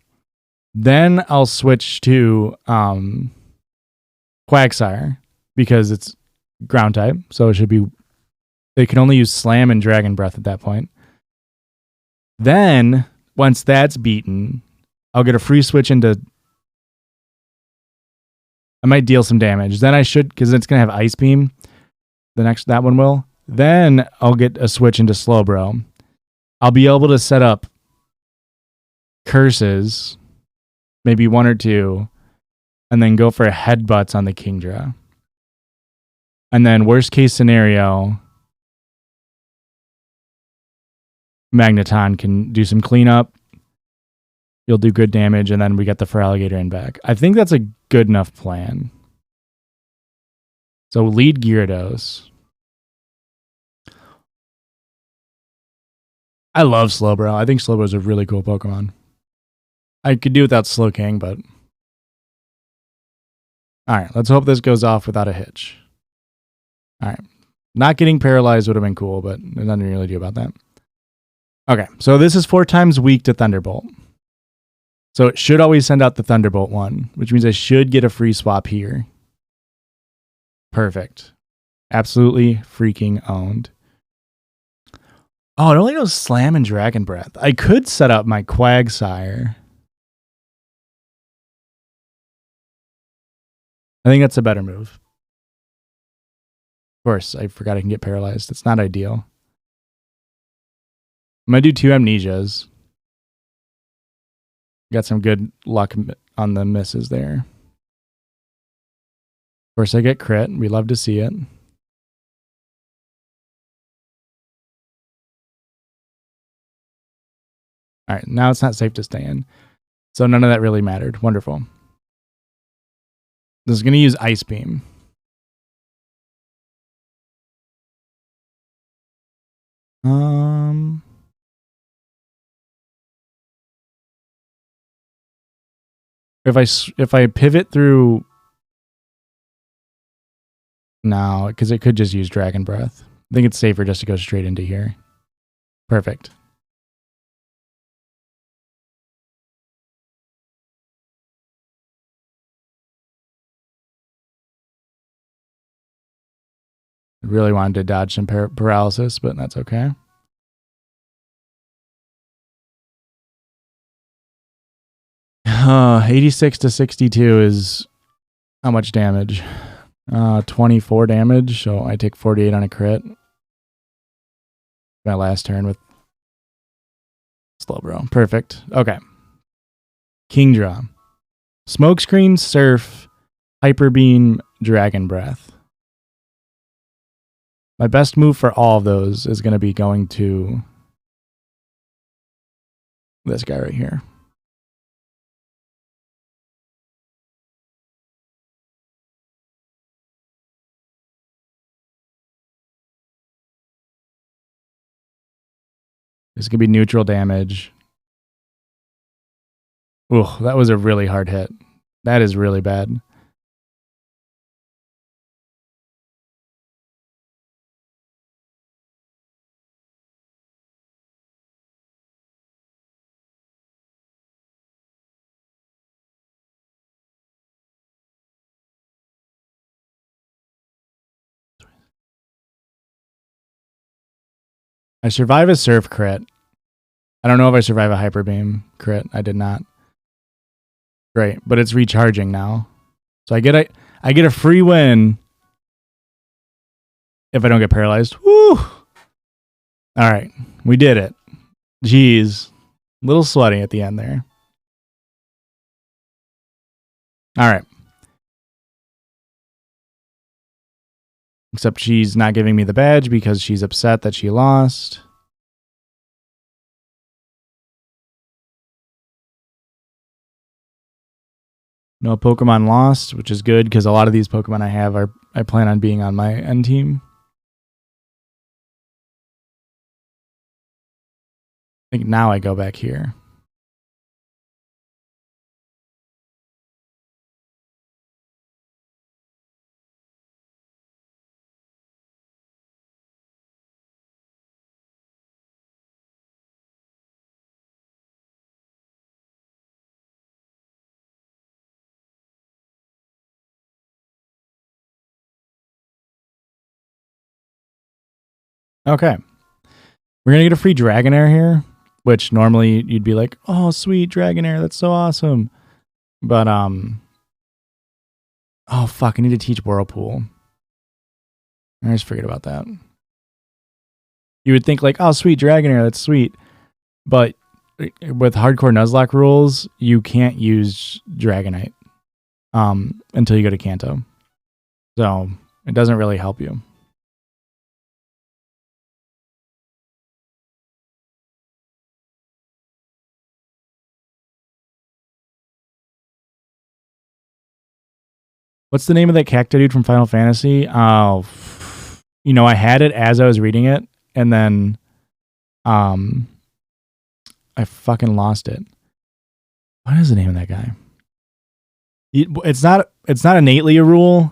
Then I'll switch to Quagsire because it's ground type, so it should be. They can only use Slam and Dragon Breath at that point. Then once that's beaten, I'll get a free switch into. I might deal some damage. Then I should, because it's gonna have Ice Beam. That one will. Then I'll get a switch into Slowbro. I'll be able to set up curses, maybe 1 or 2, and then go for headbutts on the Kingdra. And then worst case scenario, Magneton can do some cleanup. You'll do good damage, and then we get the Feraligatr in back. I think that's a good enough plan. So lead Gyarados. I love Slowbro. I think Slowbro is a really cool Pokemon. I could do without Slowking, but... Alright, let's hope this goes off without a hitch. Alright. Not getting paralyzed would have been cool, but there's nothing to really do about that. Okay, so this is 4 times weak to Thunderbolt. So it should always send out the Thunderbolt one, which means I should get a free swap here. Perfect. Absolutely freaking owned. Oh, it only knows Slam and Dragon Breath. I could set up my Quagsire. I think that's a better move. Of course, I forgot I can get paralyzed. It's not ideal. I'm going to do 2 Amnesias. Got some good luck on the misses there. Of course, I get crit. We love to see it. All right, now it's not safe to stay in. So none of that really mattered. Wonderful. This is going to use Ice Beam. If I pivot through... No, because it could just use Dragon Breath. I think it's safer just to go straight into here. Perfect. I really wanted to dodge some paralysis, but that's okay. Uh, 86 to 62 is how much damage? 24 damage, so I take 48 on a crit. My last turn with Slowbro. Perfect. Okay. Kingdra. Smokescreen, Surf, Hyper Beam, Dragon Breath. My best move for all of those is going to be going to this guy right here. This could be neutral damage. Ooh, that was a really hard hit. That is really bad. I survive a Surf crit. I don't know if I survive a Hyper Beam crit. I did not. Great, but it's recharging now. So I get a free win if I don't get paralyzed. Woo! All right, we did it. Jeez, a little sweaty at the end there. All right. Except she's not giving me the badge because she's upset that she lost. No Pokemon lost, which is good because a lot of these Pokemon I plan on being on my end team. I think now I go back here. Okay. We're going to get a free Dragonair here, which normally you'd be like, oh, sweet Dragonair. That's so awesome. But, oh, fuck. I need to teach Whirlpool. I just forget about that. You would think like, oh, sweet Dragonair. That's sweet. But with hardcore Nuzlocke rules, you can't use Dragonite until you go to Kanto. So it doesn't really help you. What's the name of that cacti dude from Final Fantasy? Oh, I had it as I was reading it, and then I fucking lost it. What is the name of that guy? It's not innately a rule,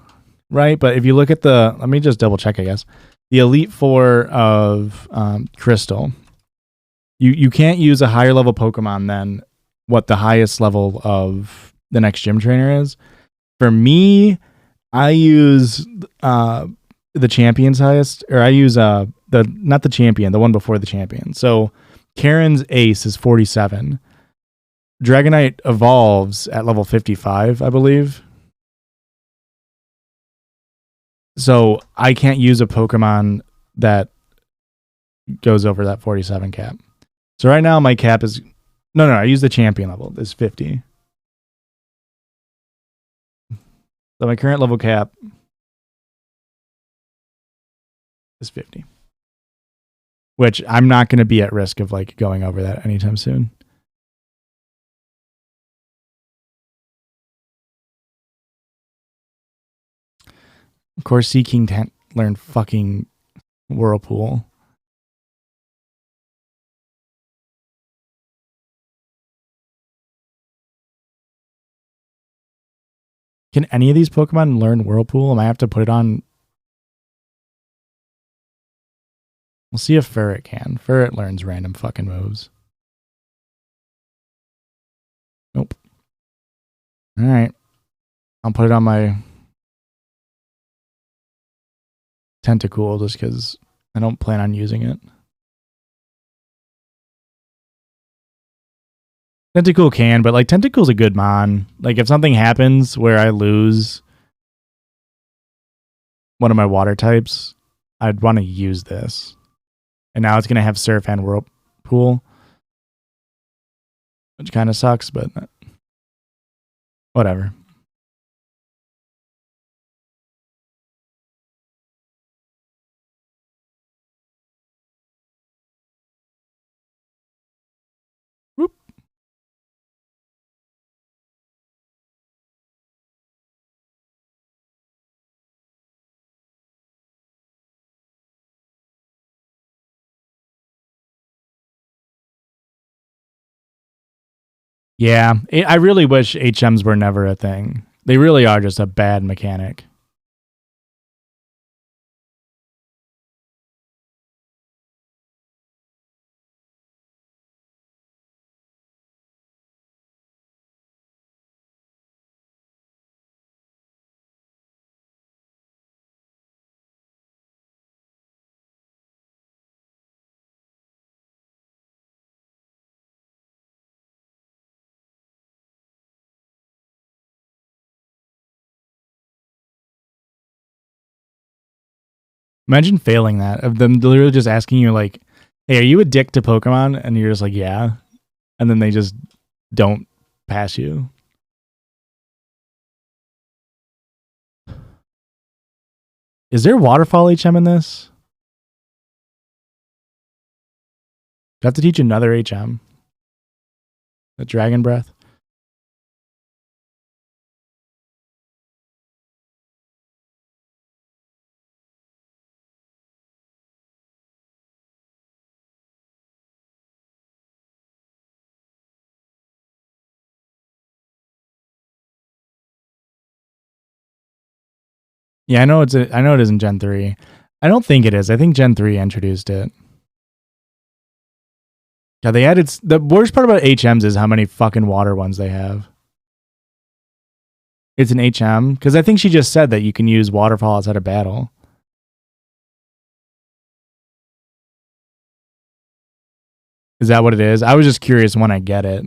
right? But if you look at let me just double check, I guess. The Elite Four of Crystal, you can't use a higher level Pokemon than what the highest level of the next gym trainer is. For me, I use the champion's highest, or I use not the champion, the one before the champion. So Karen's ace is 47. Dragonite evolves at level 55, I believe. So I can't use a Pokemon that goes over that 47 cap. So right now my cap is no, I use the champion level. It's 50. So my current level cap is 50. Which I'm not going to be at risk of like going over that anytime soon. Of course, Seaking can't learn fucking Whirlpool. Can any of these Pokemon learn Whirlpool? Am I have to put it on? We'll see if Ferret can. Ferret learns random fucking moves. Nope. All right. I'll put it on my Tentacool just because I don't plan on using it. Tentacool can, but like Tentacool's a good mon. Like if something happens where I lose one of my water types, I'd want to use this. And now it's going to have Surf and Whirlpool, which kind of sucks, but whatever. Whoop. Yeah, I really wish HMs were never a thing. They really are just a bad mechanic. Imagine failing that, of them literally just asking you like, hey, are you a dick to Pokemon? And you're just like, yeah. And then they just don't pass you. Is there Waterfall HM in this? Do I have to teach another HM? The Dragon Breath? Yeah, I know it isn't Gen 3. I don't think it is. I think Gen 3 introduced it. Yeah, they added the worst part about HMs is how many fucking water ones they have. It's an HM because I think she just said that you can use Waterfall outside of battle. Is that what it is? I was just curious when I get it.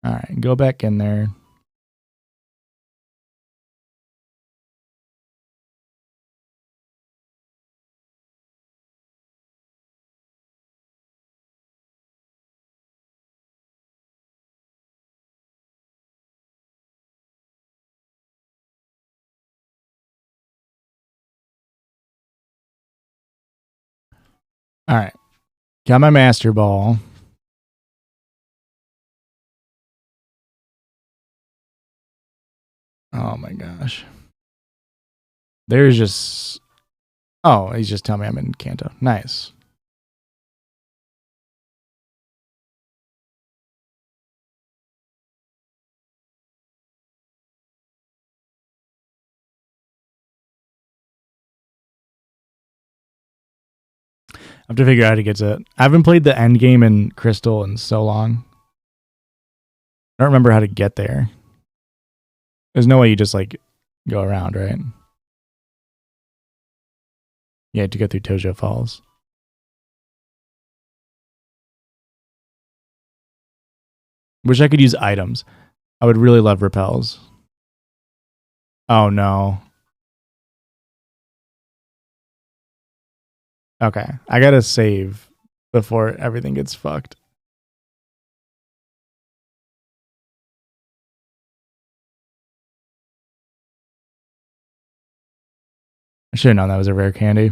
All right, go back in there. All right, got my master ball. Oh my gosh. There's just... Oh, he's just telling me I'm in Kanto. Nice. I have to figure out how to get to it. I haven't played the end game in Crystal in so long. I don't remember how to get there. There's no way you just like go around, right? You had to go through Tojo Falls. Wish I could use items. I would really love repels. Oh no. Okay, I gotta save before everything gets fucked. I should have known that was a rare candy.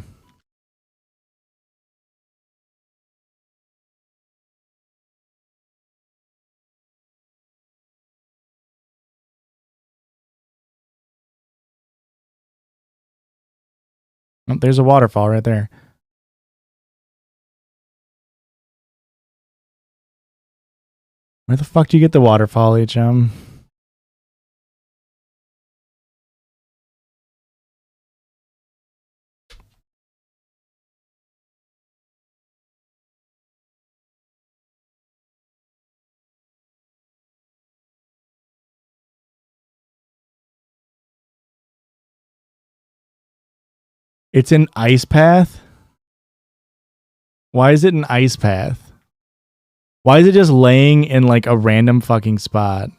Oh, there's a waterfall right there. Where the fuck do you get the waterfall, HM? It's an ice path? Why is it an ice path? Why is it just laying in like a random fucking spot?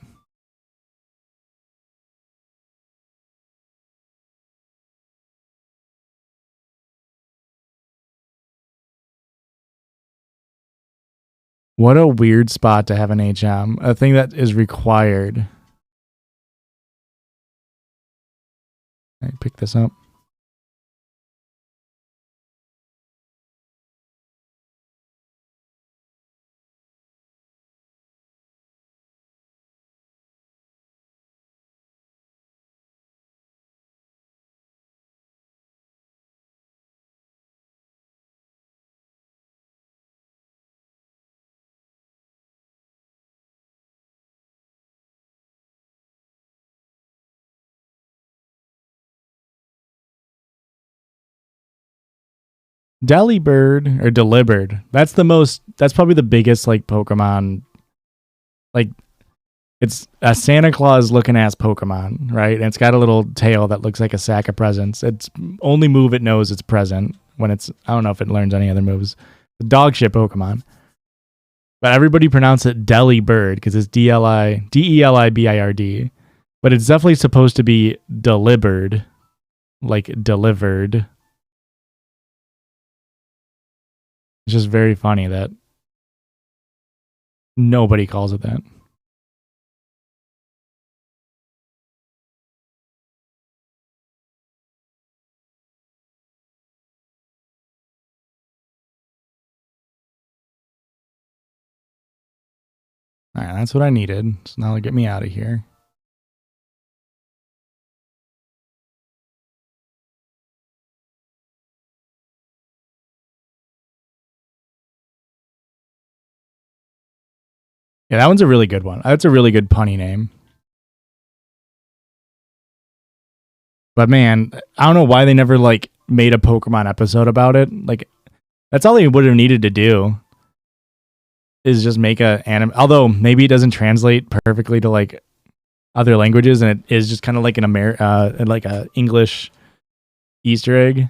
What a weird spot to have an HM. A thing that is required. I pick this up. Delibird or Delibird. That's probably the biggest like Pokemon. Like it's a Santa Claus looking ass Pokemon, right? And it's got a little tail that looks like a sack of presents. Its only move it knows it's present when it's, I don't know if it learns any other moves. The dog shit Pokemon. But everybody pronounce it Delibird because it's Delibird. But it's definitely supposed to be Delibird, like delivered. It's just very funny that nobody calls it that. All right, that's what I needed. So now they'll get me out of here. Yeah, that one's a really good one. That's a really good punny name. But man, I don't know why they never like made a Pokemon episode about it. Like that's all they would have needed to do. is just make a anime. Although maybe it doesn't translate perfectly to like other languages, and it is just kind of like an like a English Easter egg.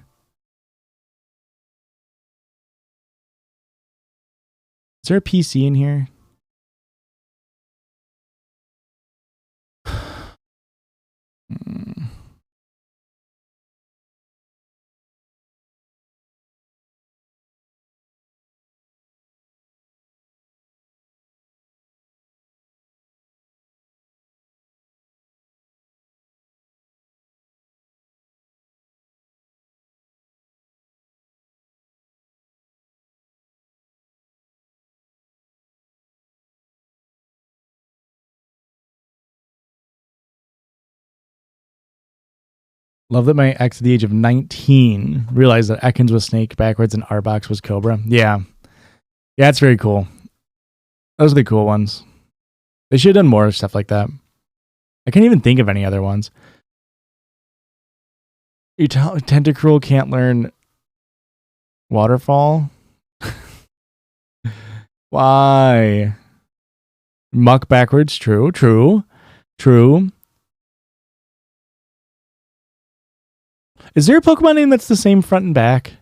Is there a PC in here? Love that my ex at the age of 19 realized that Ekans was Snake backwards and Arbox was Cobra. Yeah. Yeah, it's very cool. Those are the cool ones. They should have done more stuff like that. I can't even think of any other ones. Tentacruel can't learn Waterfall? Why? Muck backwards? True. Is there a Pokemon name that's the same front and back?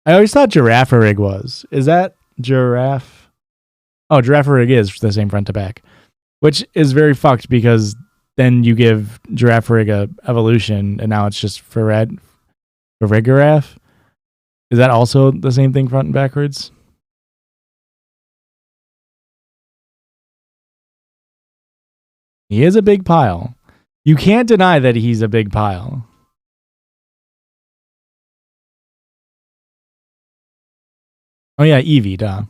I always thought Girafarig was. Is that Giraffe? Oh, Girafarig is the same front to back. Which is very fucked because then you give Girafarig a evolution and now it's just Farigiraf. Is that also the same thing front and backwards? He is a big pile. You can't deny that he's a big pile. Oh yeah, Eevee, duh.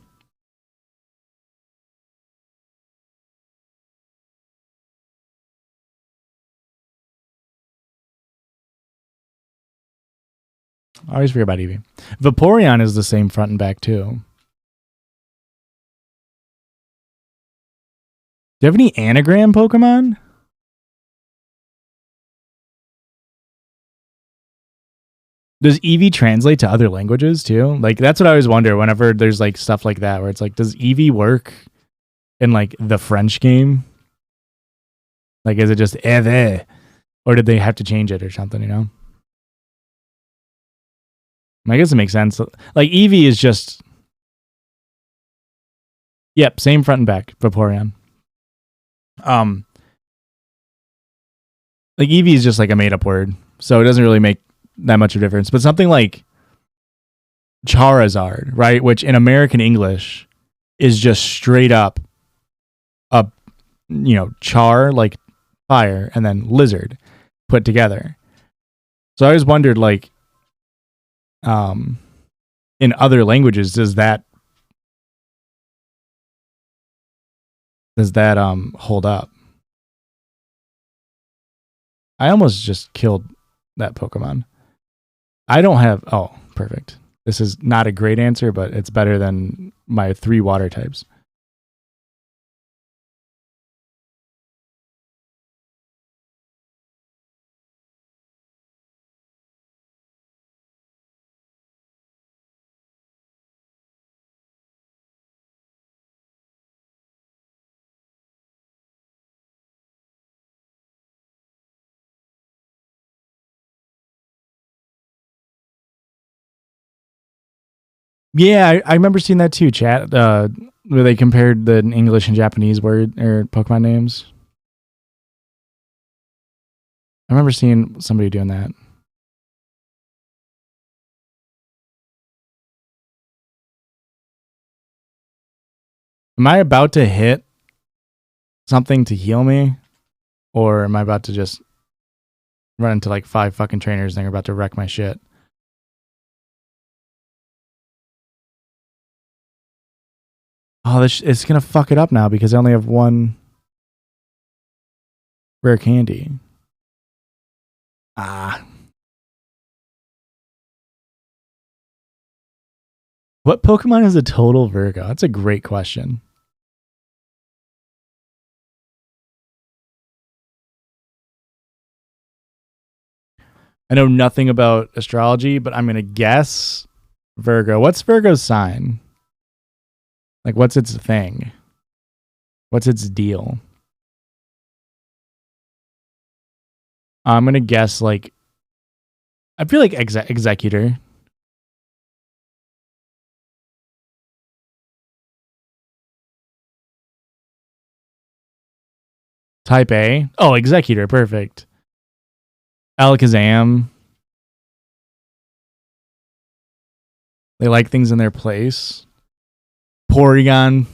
I always forget about Eevee. Vaporeon is the same front and back too. Do you have any anagram Pokemon? Does Eevee translate to other languages too? Like that's what I always wonder whenever there's like stuff like that where it's like, does Eevee work in like the French game? Like is it just Eve? Or did they have to change it or something, you know? I guess it makes sense. Like Eevee is just yep, same front and back, Vaporeon. Like Eevee is just like a made up word. So it doesn't really make that much of a difference. But something like Charizard, right? Which in American English is just straight up a char, like fire, and then lizard put together. So I always wondered, like, in other languages, does that hold up? I almost just killed that Pokemon. I don't have... Oh, perfect. This is not a great answer, but it's better than my 3 water types. Yeah, I remember seeing that too, chat. Where they compared the English and Japanese word or Pokemon names. I remember seeing somebody doing that. Am I about to hit something to heal me? Or am I about to just run into like 5 fucking trainers and they're about to wreck my shit? Oh, it's going to fuck it up now because I only have 1 rare candy. What Pokemon is a total Virgo? That's a great question. I know nothing about astrology, but I'm going to guess Virgo. What's Virgo's sign? Like, what's its thing? What's its deal? I'm going to guess, like, I feel like executor. Type A. Oh, executor. Perfect. Alakazam. They like things in their place. Porygon.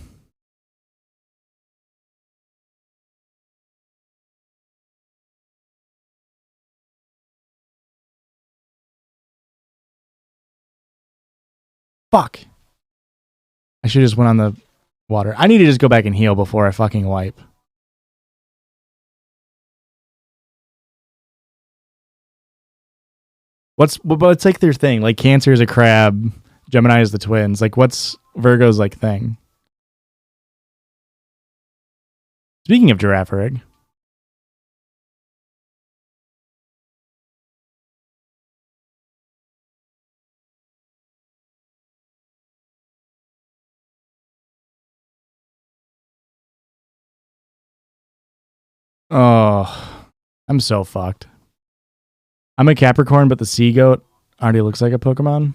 Fuck. I should just went on the water. I need to just go back and heal before I fucking wipe. What's like their thing? Like Cancer is a crab, Gemini is the twins. Like what's Virgo's like thing? Speaking of giraffe rig. Oh, I'm so fucked. I'm a Capricorn, but the sea goat already looks like a Pokemon.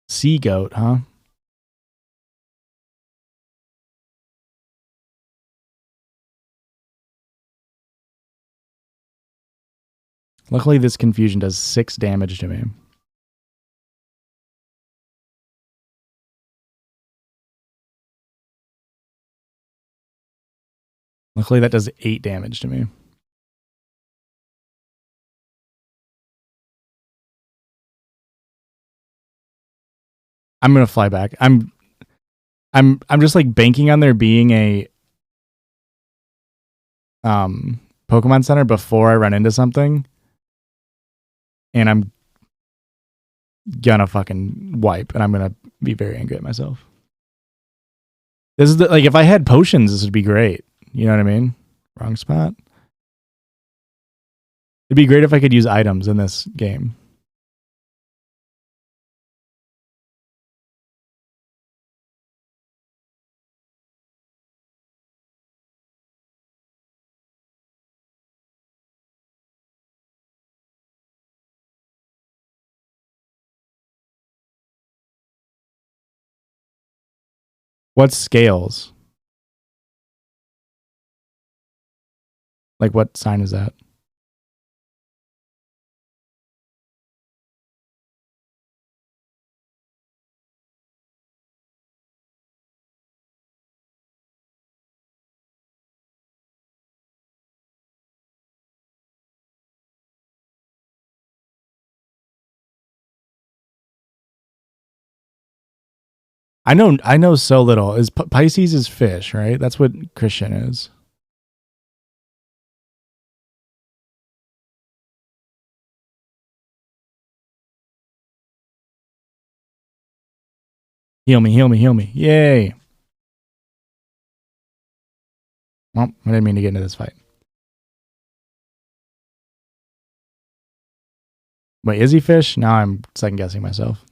Sea goat, huh? Luckily, this confusion does 6 damage to me. Luckily, that does 8 damage to me. I'm gonna fly back. I'm just like banking on there being a Pokemon Center before I run into something, and I'm gonna fucking wipe, and I'm gonna be very angry at myself. This is like if I had potions, this would be great. You know what I mean? Wrong spot. It'd be great if I could use items in this game. What scales? Like what sign is that? I know so little. Is Pisces is fish, right? That's what Christian is. Heal me, heal me, heal me. Yay. Well, I didn't mean to get into this fight. Wait, is he fish? Now I'm second guessing myself.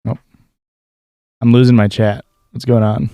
Nope. I'm losing my chat. What's going on?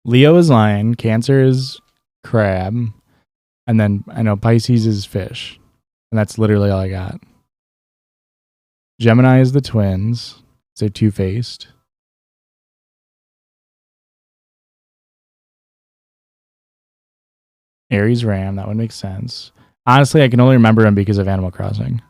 Leo is lion, Cancer is crab, and then I know Pisces is fish. And that's literally all I got. Gemini is the twins. So two-faced. Aries Ram, that would make sense. Honestly, I can only remember him because of Animal Crossing.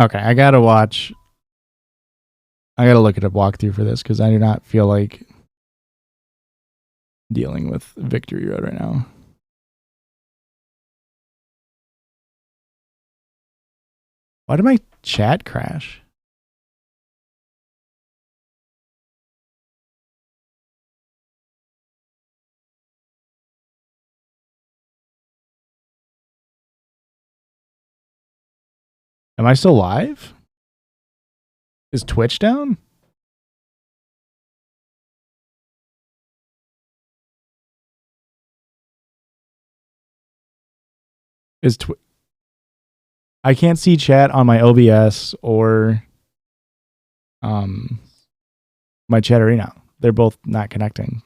Okay, I gotta look at a walkthrough for this because I do not feel like dealing with Victory Road right now. Why did my chat crash? Am I still live? Is Twitch down? I can't see chat on my OBS or my chat arena. They're both not connecting.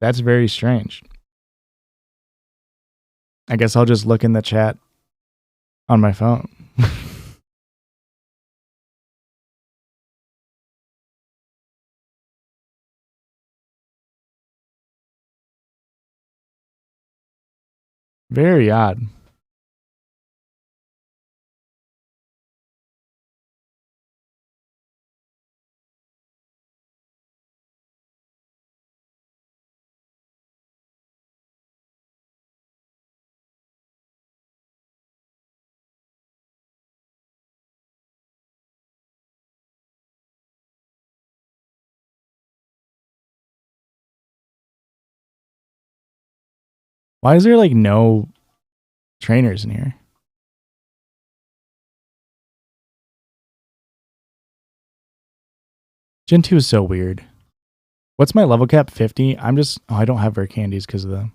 That's very strange. I guess I'll just look in the chat on my phone. Very odd. Why is there like no trainers in here? Gen 2 is so weird. What's my level cap? 50? I don't have rare candies because of the...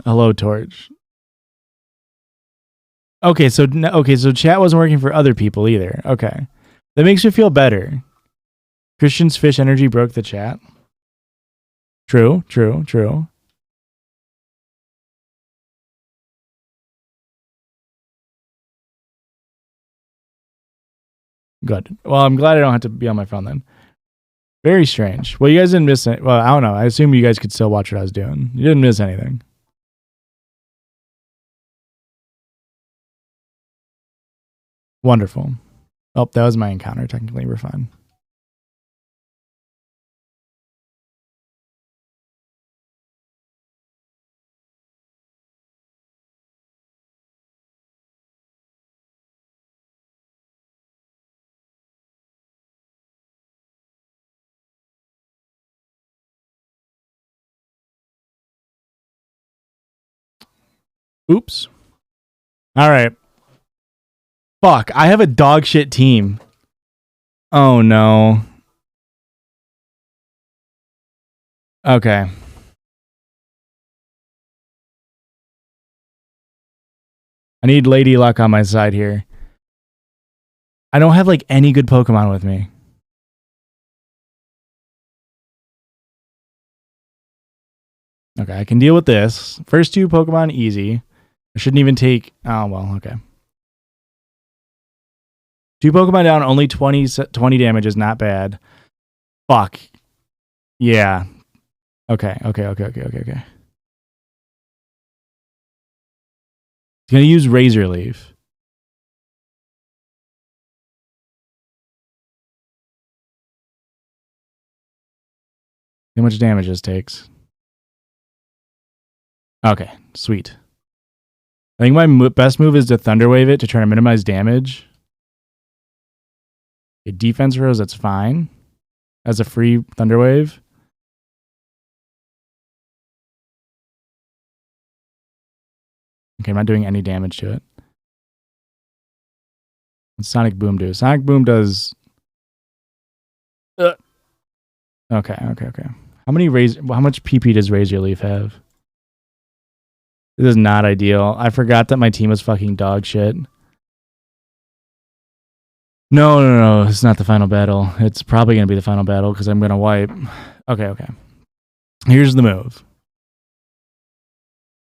Hello, Torch. Okay, so chat wasn't working for other people either. Okay. That makes me feel better. Christian's fish energy broke the chat. True. Good. Well, I'm glad I don't have to be on my phone then. Very strange. Well, you guys didn't miss it. Well, I don't know. I assume you guys could still watch what I was doing. You didn't miss anything. Wonderful. Oh, that was my encounter. Technically, we're fine. Oops. All right. Fuck. I have a dog shit team. Oh, no. Okay. I need Lady Luck on my side here. I don't have like any good Pokemon with me. Okay, I can deal with this. First two Pokemon, easy. I shouldn't even take... Oh, well, okay. Two Pokemon down, only 20 damage is not bad. Fuck. Yeah. Okay. He's gonna use Razor Leaf. How much damage this takes? Okay, sweet. I think my best move is to Thunder Wave it to try to minimize damage. A defense rose, that's fine. As a free Thunder Wave. Okay, I'm not doing any damage to it. What's Sonic Boom do? Sonic Boom does... Okay. How much PP does Razor Leaf have? This is not ideal. I forgot that my team was fucking dog shit. No. It's not the final battle. It's probably going to be the final battle because I'm going to wipe. Okay. Here's the move.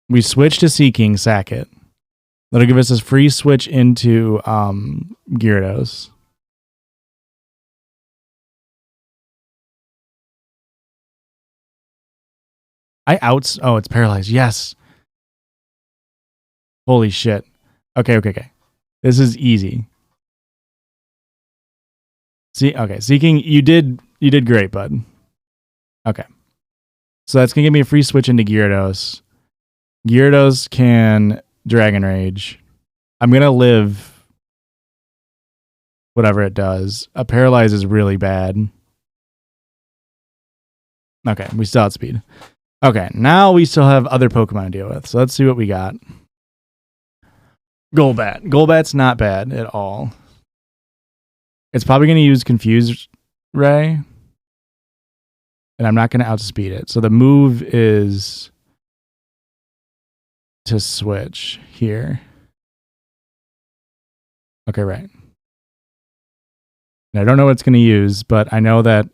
We switch to Seeking, sack it. That'll give us a free switch into Gyarados. Oh, it's paralyzed. Yes. Holy shit. Okay. This is easy. See, okay, Seeking, you did great, bud. Okay. So that's gonna give me a free switch into Gyarados. Gyarados can Dragon Rage. I'm gonna live whatever it does. A Paralyze is really bad. Okay, we still outspeed. Okay, now we still have other Pokemon to deal with. So let's see what we got. Golbat. Golbat's not bad at all. It's probably going to use Confuse Ray. And I'm not going to outspeed it. So the move is to switch here. Okay, right. And I don't know what it's going to use, but I know that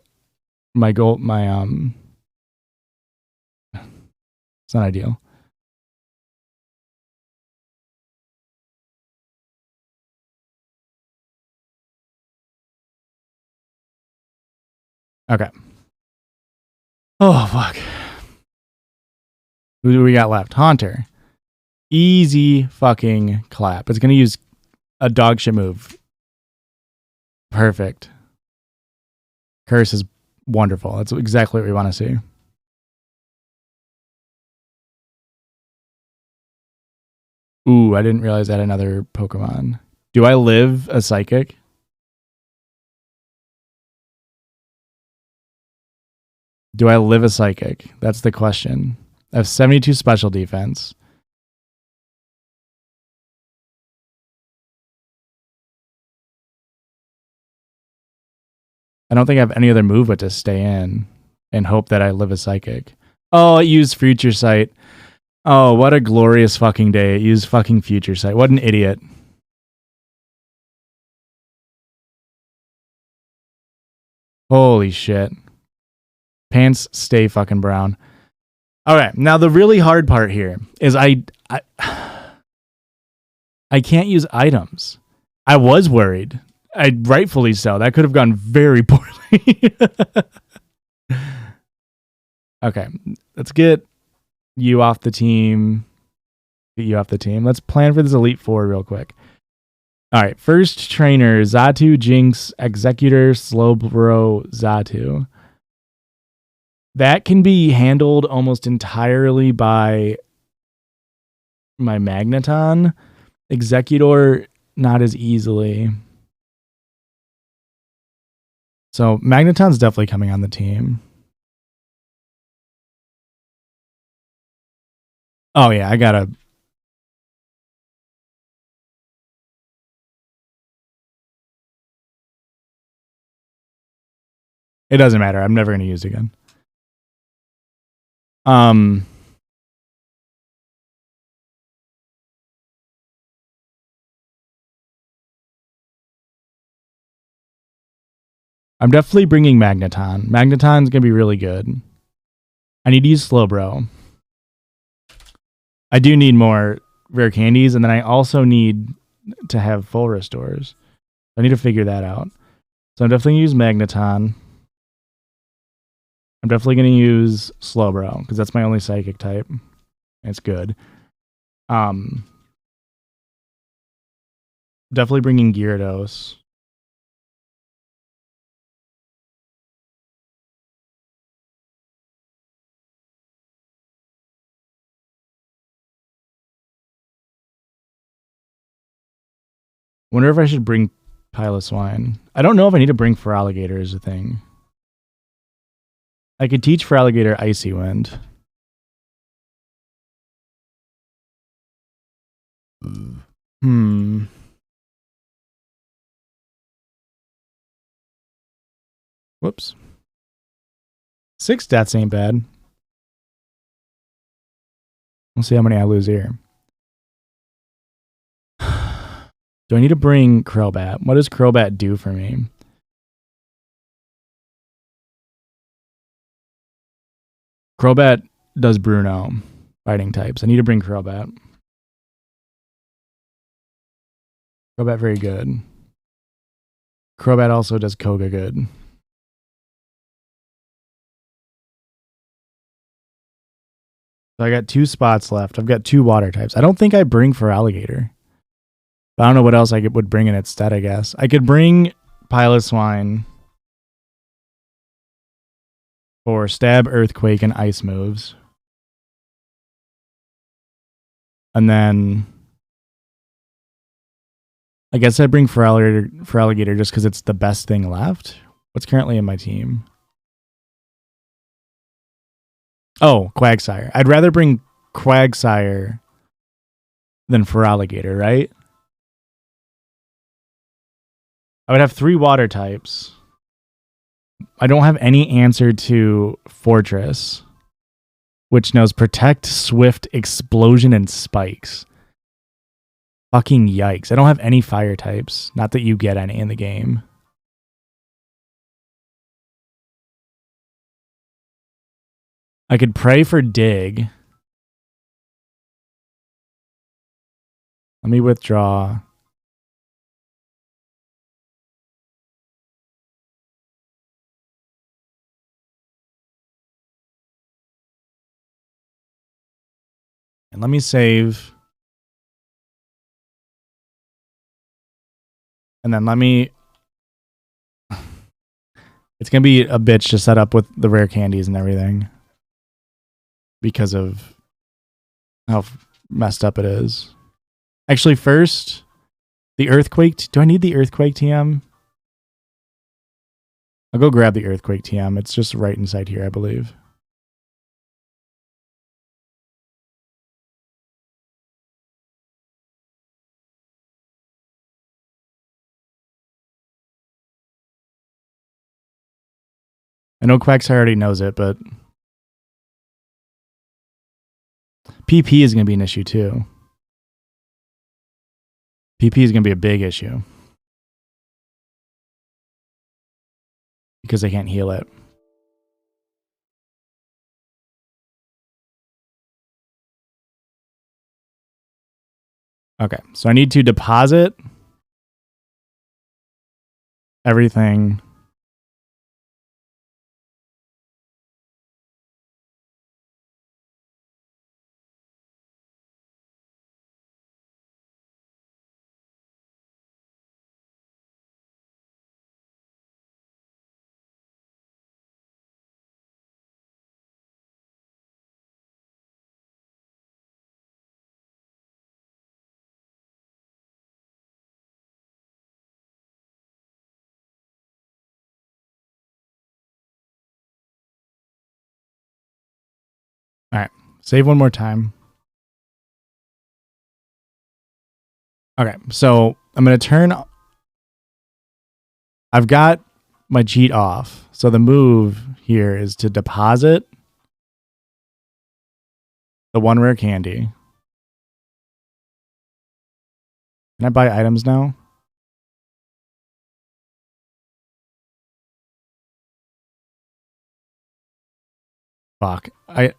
it's not ideal. Okay. Oh, fuck. Who do we got left? Haunter. Easy fucking clap. It's going to use a dog shit move. Perfect. Curse is wonderful. That's exactly what we want to see. Ooh, I didn't realize I had another Pokemon. Do I live a Psychic? Do I live a Psychic? That's the question. I have 72 special defense. I don't think I have any other move but to stay in and hope that I live a Psychic. Oh, it used Future Sight. Oh, what a glorious fucking day. It used fucking Future Sight. What an idiot. Holy shit. Pants stay fucking brown. All right, now the really hard part here is I can't use items. I was worried. Rightfully so. That could have gone very poorly. Okay, let's get you off the team. Let's plan for this Elite Four real quick. All right, first trainer, Xatu, Jinx, Executor, Slowbro, Xatu. That can be handled almost entirely by my Magneton. Executor, not as easily. So Magneton's definitely coming on the team. Oh yeah, I gotta. It doesn't matter. I'm never gonna use it again. I'm definitely bringing Magneton. Magneton's gonna be really good. I need to use Slowbro. I do need more rare candies, and then I also need to have full restores. I need to figure that out. So I'm definitely gonna use Magneton. I'm definitely gonna use Slowbro because that's my only psychic type. It's good. Definitely bringing Gyarados. Wonder if I should bring Piloswine. I don't know if I need to bring Feraligatr as a thing. I could teach Feraligatr Icy Wind. Whoops. 6 deaths ain't bad. We'll see how many I lose here. Do I need to bring Crobat? What does Crobat do for me? Crobat does Bruno, fighting types. I need to bring Crobat. Crobat very good. Crobat also does Koga good. So I got 2 spots left. I've got 2 water types. I don't think I bring for alligator. But I don't know what else would bring in instead, I guess. I could bring Piloswine for stab, earthquake, and ice moves. And then I guess I'd bring for alligator just because it's the best thing left. What's currently in my team? Oh, Quagsire. I'd rather bring Quagsire than for alligator, right? I would have 3 water types. I don't have any answer to Fortress, which knows Protect, Swift, Explosion, and Spikes. Fucking yikes. I don't have any fire types. Not that you get any in the game. I could pray for Dig. Let me withdraw. And let me save. And then let me... It's going to be a bitch to set up with the rare candies and everything. Because of how messed up it is. Actually, first, the Earthquake... Do I need the Earthquake TM? I'll go grab the Earthquake TM. It's just right inside here, I believe. I know Quagsire already knows it, but PP is going to be an issue too. PP is going to be a big issue. Because I can't heal it. Okay, so I need to deposit everything. All right, save one more time. Okay, so I'm going to turn... I've got my cheat off. So the move here is to deposit the 1 rare candy. Can I buy items now? Fuck. I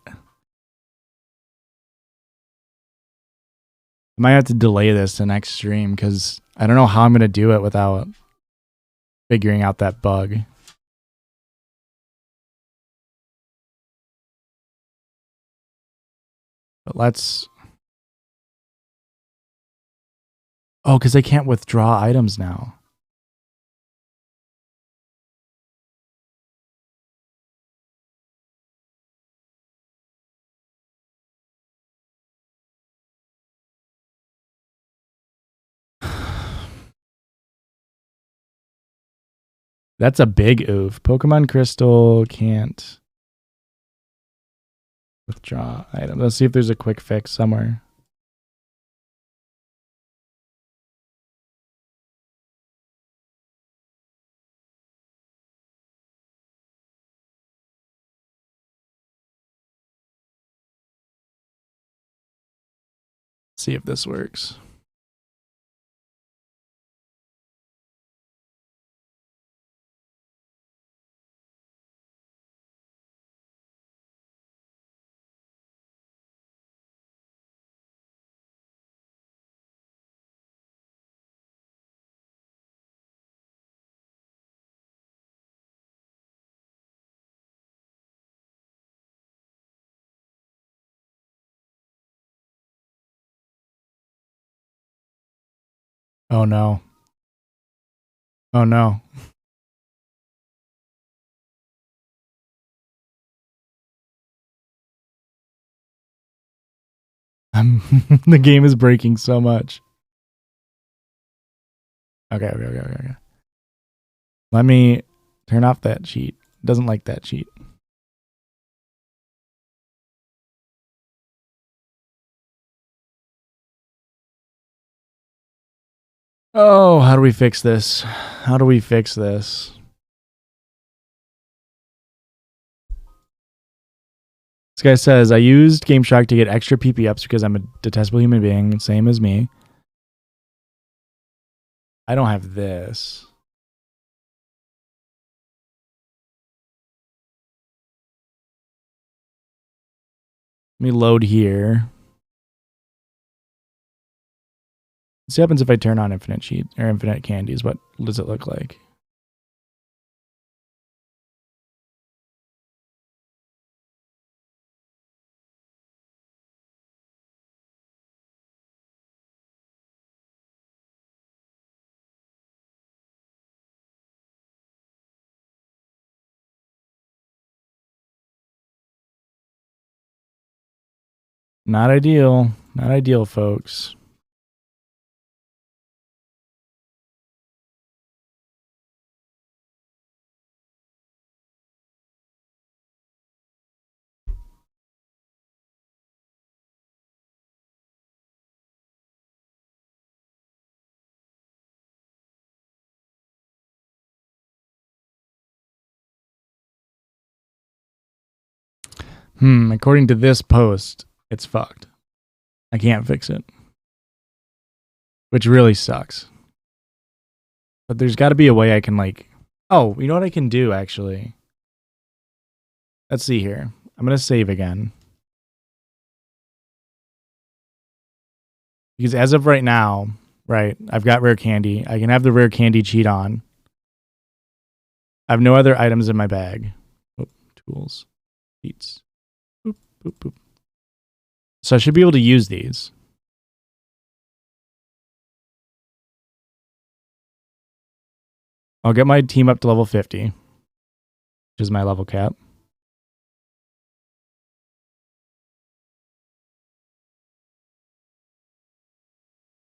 might have to delay this to next stream because I don't know how I'm going to do it without figuring out that bug. But let's... Oh, because I can't withdraw items now. That's a big oof. Pokemon Crystal can't withdraw item. Let's see if there's a quick fix somewhere. See if this works. Oh no. Oh no. The game is breaking so much. Okay. Let me turn off that cheat. Doesn't like that cheat. Oh, how do we fix this? How do we fix this? This guy says, I used Game Shark to get extra PP ups because I'm a detestable human being, same as me. I don't have this. Let me load here. Let's see what happens if I turn on infinite cheat or infinite candies. What does it look like? Not ideal. Not ideal, folks. According to this post, it's fucked. I can't fix it. Which really sucks. But there's got to be a way I can like... Oh, you know what I can do, actually? Let's see here. I'm going to save again. Because as of right now, right, I've got rare candy. I can have the rare candy cheat on. I have no other items in my bag. Oh, tools. Cheats. Boop, boop, boop. So I should be able to use these. I'll get my team up to level 50, which is my level cap.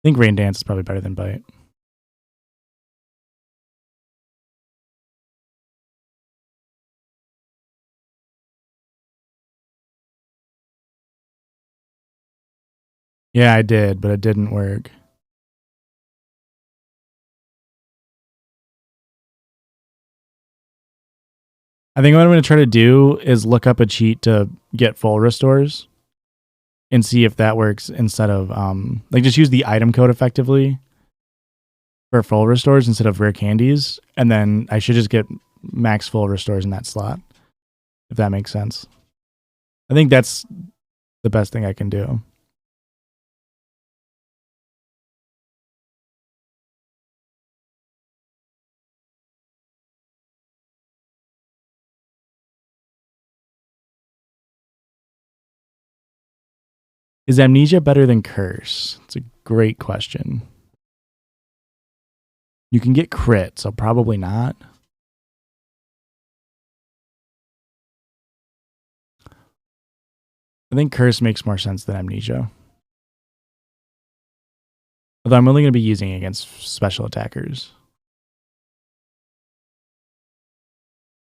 I think Rain Dance is probably better than Bite. Yeah, I did, but it didn't work. I think what I'm going to try to do is look up a cheat to get full restores and see if that works instead of like just use the item code effectively for full restores instead of rare candies, and then I should just get max full restores in that slot, if that makes sense. I think that's the best thing I can do. Is Amnesia better than Curse? It's a great question. You can get crit, so probably not. I think Curse makes more sense than Amnesia. Although I'm only going to be using it against special attackers.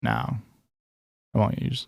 No, I won't use.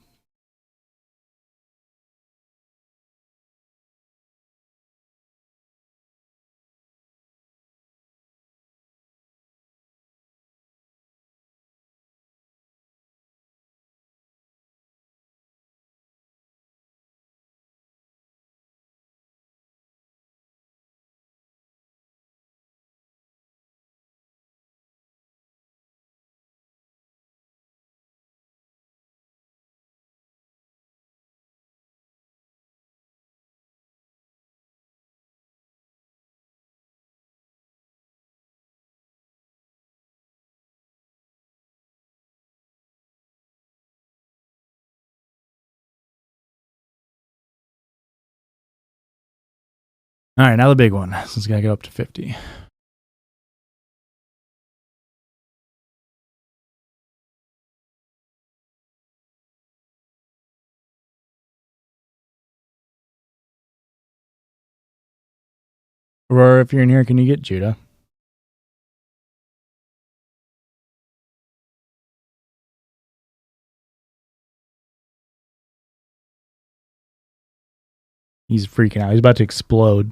All right, now the big one. So it's got to go up to 50. Aurora, if you're in here, can you get Judah? He's freaking out. He's about to explode.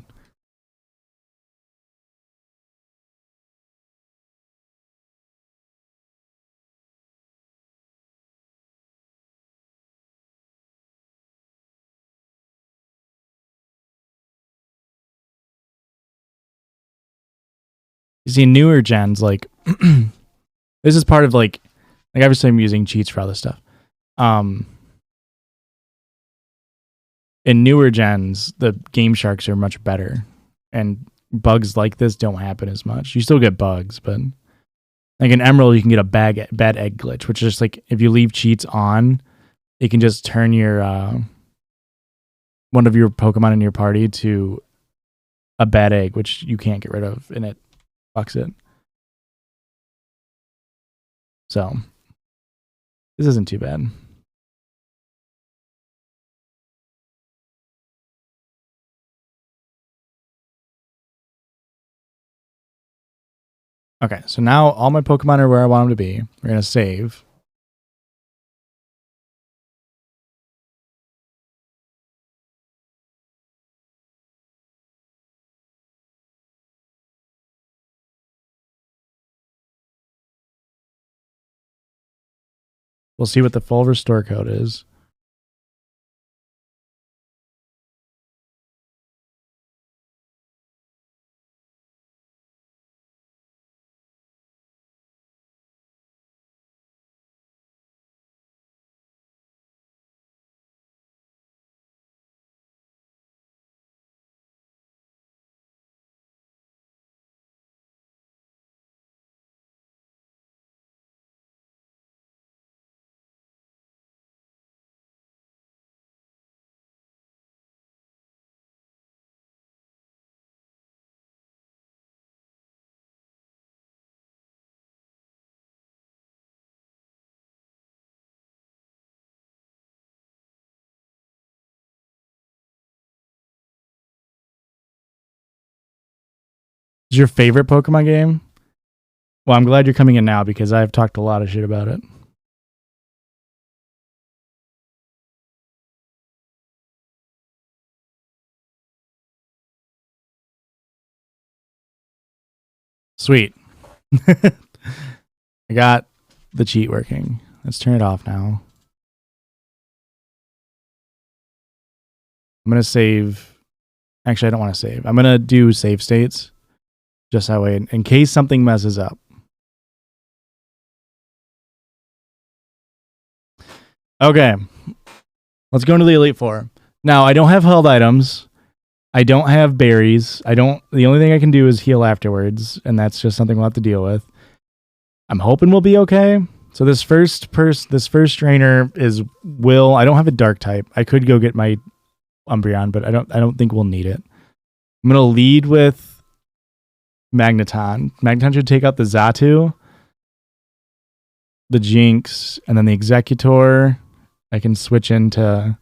You see, newer gens, like, this is part of, like obviously I'm using cheats for all this stuff. In newer gens, the game sharks are much better, and bugs like this don't happen as much. You still get bugs, but like in Emerald, you can get a bad egg glitch, which is just like if you leave cheats on, it can just turn your one of your Pokemon in your party to a bad egg, which you can't get rid of, and it fucks it. So this isn't too bad. Okay, so now all my Pokemon are where I want them to be. We're going to save. We'll see what the full restore code is. Is your favorite Pokemon game? Well, I'm glad you're coming in now because I've talked a lot of shit about it. Sweet. I got the cheat working. Let's turn it off now. I'm going to save. Actually, I don't want to save. I'm going to do save states just that way in case something messes up. Okay. Let's go into the Elite Four. Now, I don't have held items. I don't have berries. The only thing I can do is heal afterwards, and that's just something we'll have to deal with. I'm hoping we'll be okay. So this first trainer is Will. I don't have a dark type. I could go get my Umbreon, but I don't think we'll need it. I'm gonna lead with Magneton. Magneton should take out the Xatu, the Jinx, and then the Executor. I can switch into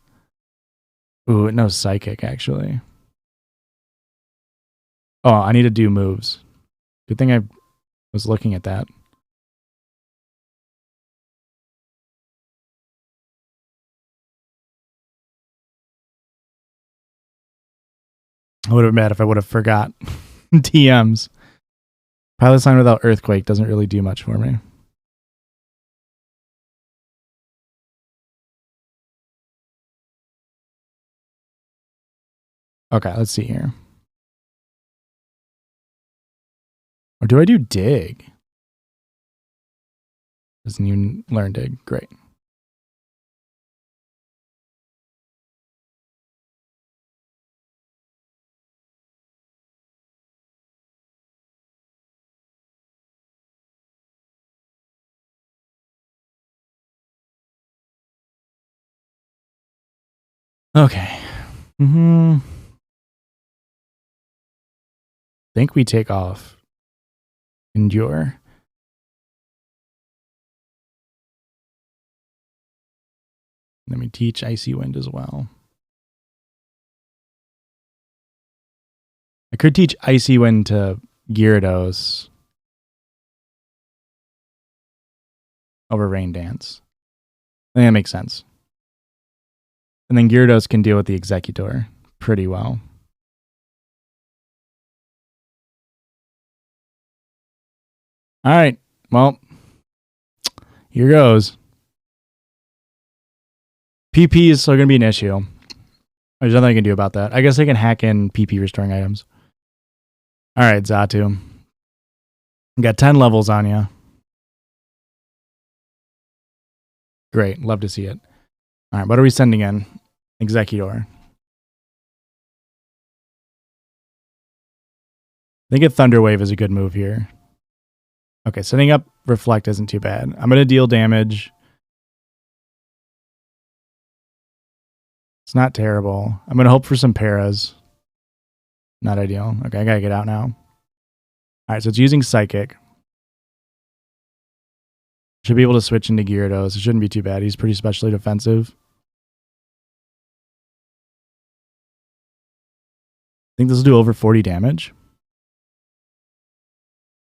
no Psychic actually. Oh, I need to do moves. Good thing I was looking at that. I would have been mad if I would have forgot TMs. Pilot Sign without Earthquake doesn't really do much for me. Okay, let's see here. Or do I do Dig? Doesn't even learn Dig. Great. Okay. Think we take off Endure. Let me teach Icy Wind as well. I could teach Icy Wind to Gyarados over Rain Dance. I think that makes sense. And then Gyarados can deal with the Executor pretty well. All right. Well, here goes. PP is still going to be an issue. There's nothing I can do about that. I guess I can hack in PP restoring items. All right, Xatu. Got 10 levels on you. Great. Love to see it. All right, what are we sending in? Executor. I think a Thunder Wave is a good move here. Okay, setting up Reflect isn't too bad. I'm going to deal damage. It's not terrible. I'm going to hope for some paras. Not ideal. Okay, I got to get out now. All right, so it's using Psychic. Should be able to switch into Gyarados. It shouldn't be too bad. He's pretty specially defensive. I think this will do over 40 damage.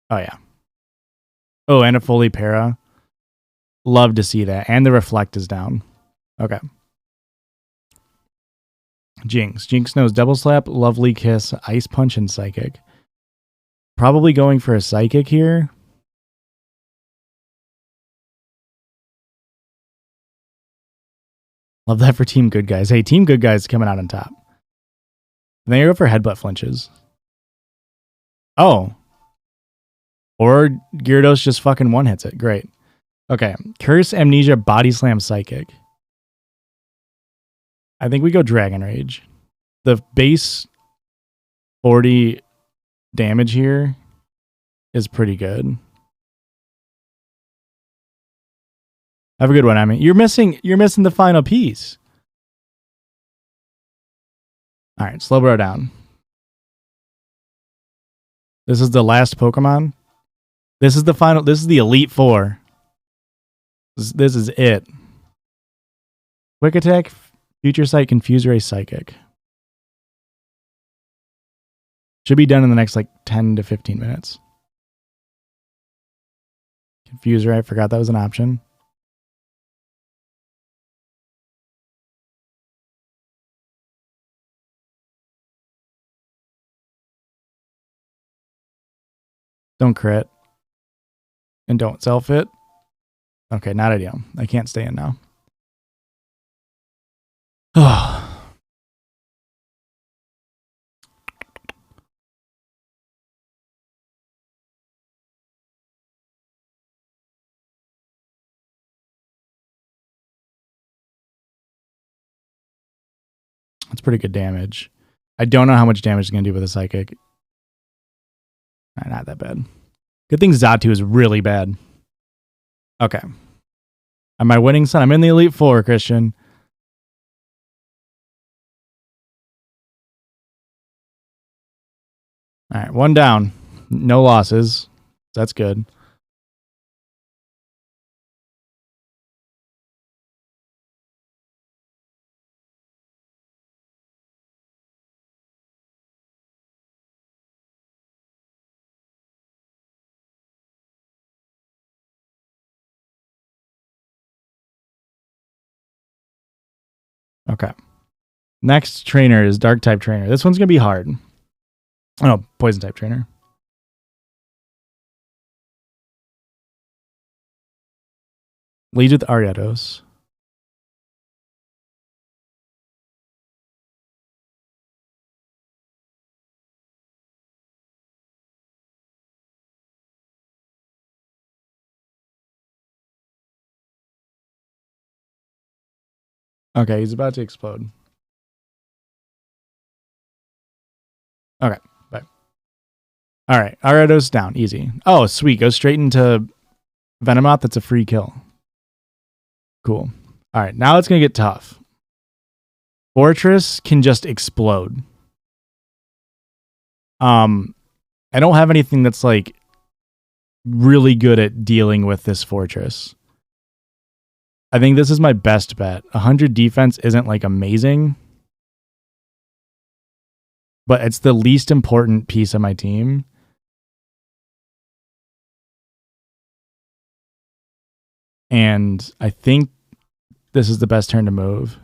Oh, yeah. Oh, and a fully para. Love to see that. And the Reflect is down. Okay. Jinx. Jinx knows Double Slap, Lovely Kiss, Ice Punch, and Psychic. Probably going for a Psychic here. Love that for Team Good Guys. Hey, Team Good Guys coming out on top. And then you go for Headbutt Flinches. Oh. Or Gyarados just fucking one-hits it. Great. Okay. Curse, Amnesia, Body Slam, Psychic. I think we go Dragon Rage. The base 40 damage here is pretty good. Have a good one, I mean. You're missing the final piece. All right, Slowbro down. This is the last Pokemon. This is the final. This is the Elite Four. This is it. Quick Attack, Future Sight, Confuse Ray, Psychic. Should be done in the next like 10 to 15 minutes. Confuse Ray, I forgot that was an option. Don't crit. And don't self-hit. Okay, not ideal. I can't stay in now. Oh. That's pretty good damage. I don't know how much damage it's going to do with a Psychic. Not that bad. Good thing Xatu is really bad. Okay. Am I winning, son? I'm in the Elite Four, Christian. All right, one down. No losses. That's good. Okay. Next trainer is Dark type trainer. This one's going to be hard. Oh, Poison type trainer. Lead with Ariados. Okay, he's about to explode. Okay, bye. All right, Ariados down, easy. Oh, sweet, go straight into Venomoth. That's a free kill. Cool. All right, now it's going to get tough. Fortress can just explode. I don't have anything that's like really good at dealing with this Fortress. I think this is my best bet. 100 defense isn't like amazing. but it's the least important piece of my team. And I think this is the best turn to move.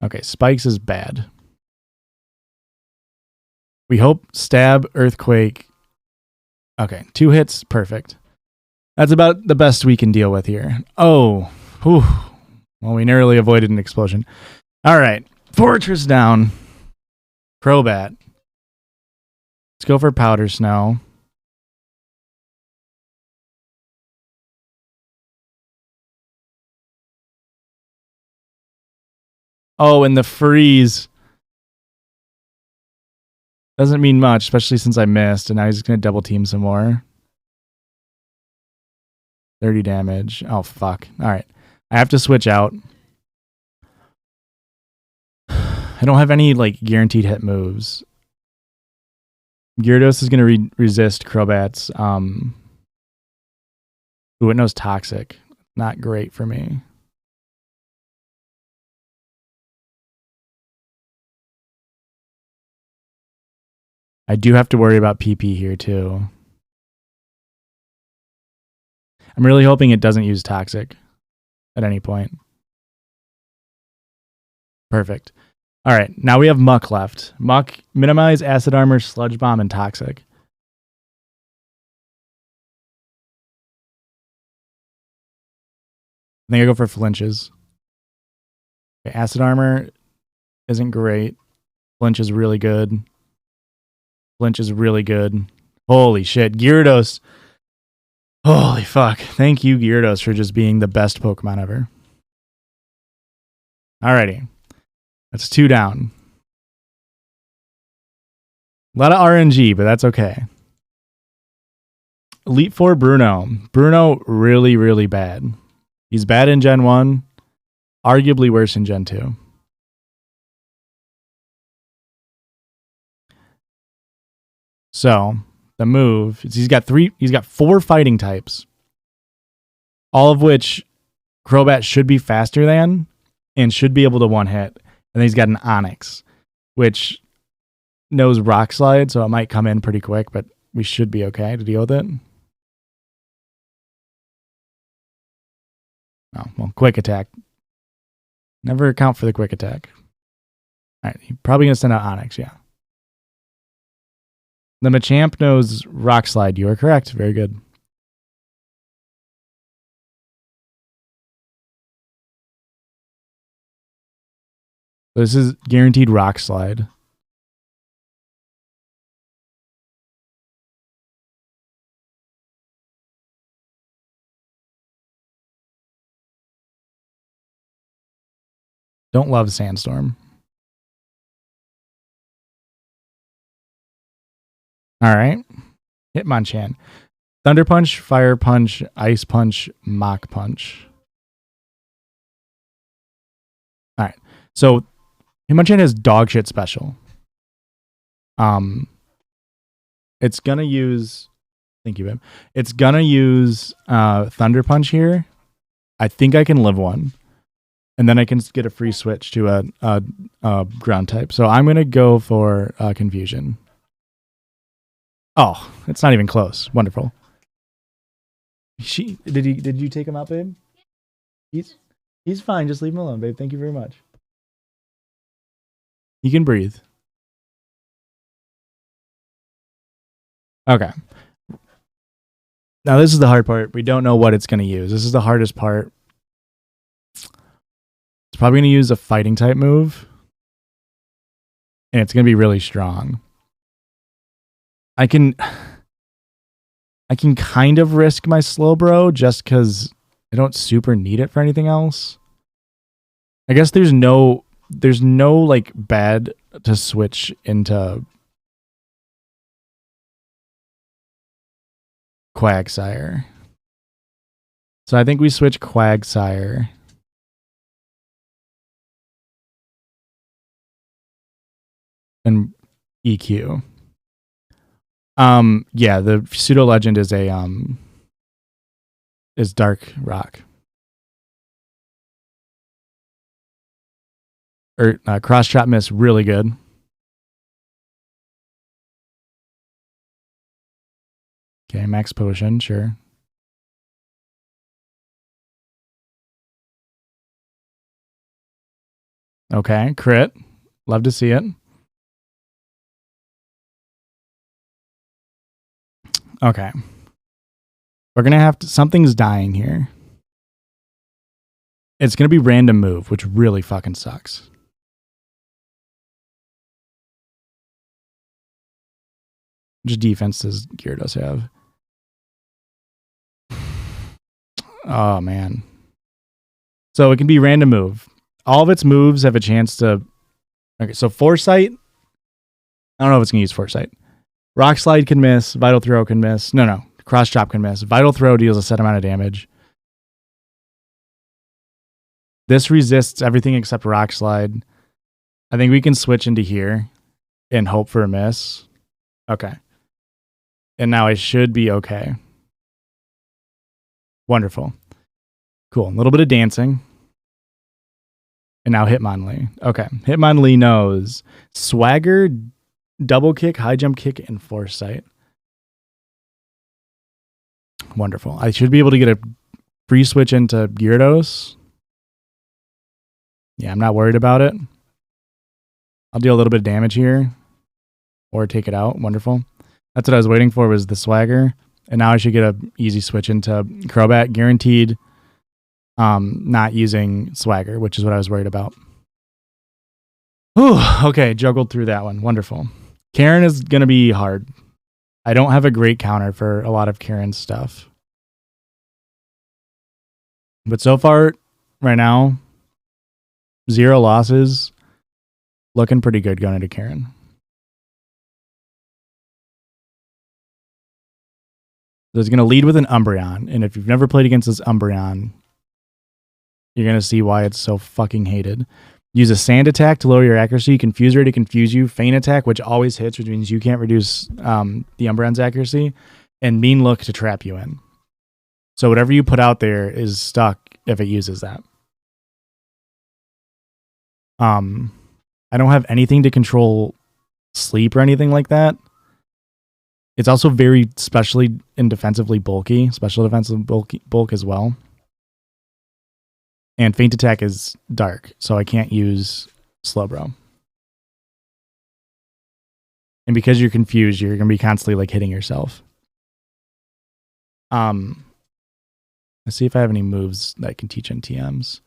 Okay, spikes is bad. We hope stab, earthquake. Okay, 2 hits, perfect. That's about the best we can deal with here. Oh, whew. Well, we narrowly avoided an explosion. All right, fortress down. Crobat. Let's go for powder snow. Oh, and the freeze. Doesn't mean much, especially since I missed, and now he's just going to double team some more. 30 damage. Oh, fuck. All right. I have to switch out. I don't have any, like, guaranteed hit moves. Gyarados is going to resist Crobat's. Ooh, it knows Toxic. Not great for me. I do have to worry about PP here, too. I'm really hoping it doesn't use Toxic at any point. Perfect. All right, now we have Muck left. Muck, minimize, Acid Armor, Sludge Bomb, and Toxic. I think I go for flinches. Okay, Acid Armor isn't great. Flinch is really good. Flinch is really good. Holy shit, Gyarados. Holy fuck. Thank you, Gyarados, for just being the best Pokemon ever. Alrighty. That's 2 down. A lot of RNG, but that's okay. Elite Four Bruno. Bruno, really, really bad. He's bad in Gen 1. Arguably worse in Gen 2. So, the move is he's got 4 fighting types. All of which Crobat should be faster than and should be able to one hit. And then he's got an Onix, which knows Rock Slide, so it might come in pretty quick, but we should be okay to deal with it. Oh, well, quick attack. Never account for the quick attack. All right, he's probably going to send out Onix, yeah. The Machamp knows Rock Slide. You are correct. Very good. This is guaranteed Rock Slide. Don't love Sandstorm. All right. Hitmonchan. Thunder Punch, Fire Punch, Ice Punch, Mach Punch. All right. So Hitmonchan has dog shit special. It's gonna use. Thank you, babe. It's gonna use Thunder Punch here. I think I can live one, and then I can get a free switch to a ground type. So I'm gonna go for Confusion. Oh, it's not even close. Wonderful. Did you take him out, babe? He's fine. Just leave him alone, babe. Thank you very much. He can breathe. Okay. Now this is the hard part. We don't know what it's going to use. This is the hardest part. It's probably going to use a fighting type move. And it's going to be really strong. I can kind of risk my Slowbro just because I don't super need it for anything else. I guess there's no like bad to switch into Quagsire. So I think we switch Quagsire. And EQ. Yeah, the pseudo legend is is Dark Rock. Or Cross Chop Miss, really good. Okay, max potion, sure. Okay, crit. Love to see it. Okay. We're going to have to... Something's dying here. It's going to be random move, which really fucking sucks. Which defense does Gyarados have? Oh, man. So it can be random move. All of its moves have a chance to... Okay, so Foresight. I don't know if it's going to use Foresight. Rock Slide can miss. Vital Throw can miss. No. Cross Chop can miss. Vital Throw deals a set amount of damage. This resists everything except Rock Slide. I think we can switch into here and hope for a miss. Okay. And now I should be okay. Wonderful. Cool. A little bit of dancing. And now Hitmonlee. Okay. Hitmonlee knows Swagger, Double Kick, High Jump Kick, and Foresight. Wonderful. I should be able to get a free switch into Gyarados. Yeah, I'm not worried about it. I'll deal a little bit of damage here. Or take it out. Wonderful. That's what I was waiting for, was the Swagger. And now I should get an easy switch into Crobat. Guaranteed not using Swagger, which is what I was worried about. Whew, okay, juggled through that one. Wonderful. Karen is going to be hard. I don't have a great counter for a lot of Karen's stuff. But so far, right now, 0 losses. Looking pretty good going into Karen. So it's going to lead with an Umbreon. And if you've never played against this Umbreon, you're going to see why it's so fucking hated. Use a Sand Attack to lower your accuracy. Confuse Ray to confuse you. Feint Attack, which always hits, which means you can't reduce the Umbreon's accuracy. And Mean Look to trap you in. So whatever you put out there is stuck if it uses that. I don't have anything to control sleep or anything like that. It's also very specially and defensively bulky. Special defensive bulk as well. And Feint Attack is dark, so I can't use Slowbro. And because you're confused, you're going to be constantly like hitting yourself. Let's see if I have any moves that I can teach NTMs.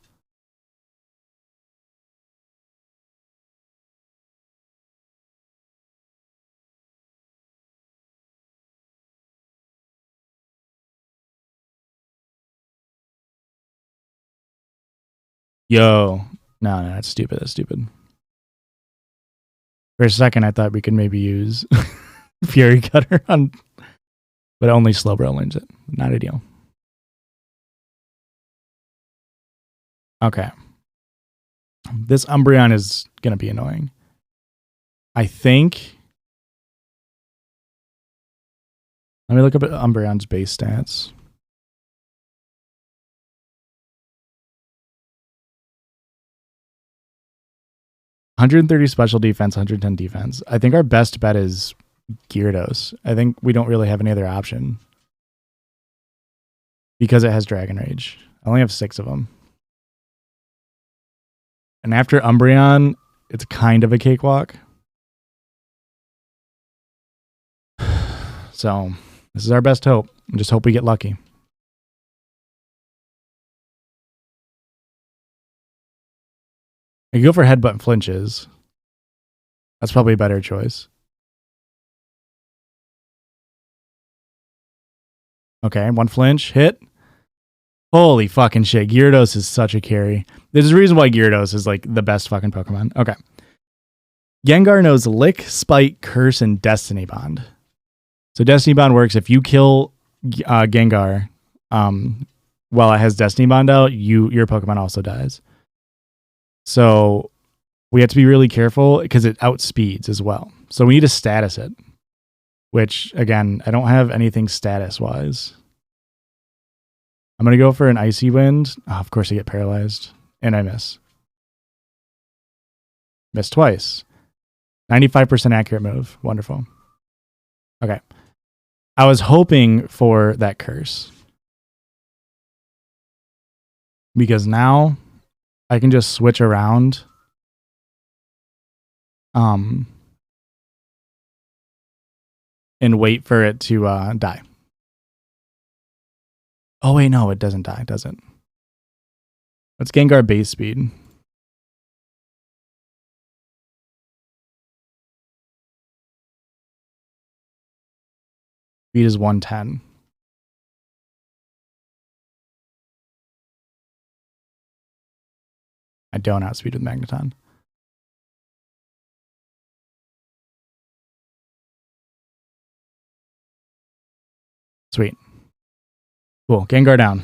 Yo. No, that's stupid. That's stupid. For a second, I thought we could maybe use Fury Cutter on... But only Slowbro learns it. Not ideal. Okay. This Umbreon is going to be annoying. I think... Let me look up at Umbreon's base stats. .130 special defense, 110 defense. I think our best bet is Gyarados. I think we don't really have any other option. Because it has Dragon Rage. I only have 6 of them. And after Umbreon, it's kind of a cakewalk. So, this is our best hope. I just hope we get lucky. I could go for Headbutt and Flinches. That's probably a better choice. Okay, 1 flinch, hit. Holy fucking shit, Gyarados is such a carry. There's a reason why Gyarados is like the best fucking Pokemon. Okay. Gengar knows Lick, Spite, Curse, and Destiny Bond. So Destiny Bond works if you kill Gengar while it has Destiny Bond out, your Pokemon also dies. So we have to be really careful because it outspeeds as well. So we need to status it, which again, I don't have anything status wise. I'm going to go for an Icy Wind. Oh, of course I get paralyzed and I miss. Miss twice. 95% accurate move. Wonderful. Okay. I was hoping for that curse. Because now I can just switch around. And wait for it to die. Oh wait, no, it doesn't die, does it? Let's Gengar base speed. Speed is 110. I don't outspeed with Magneton. Sweet. Cool. Gengar down.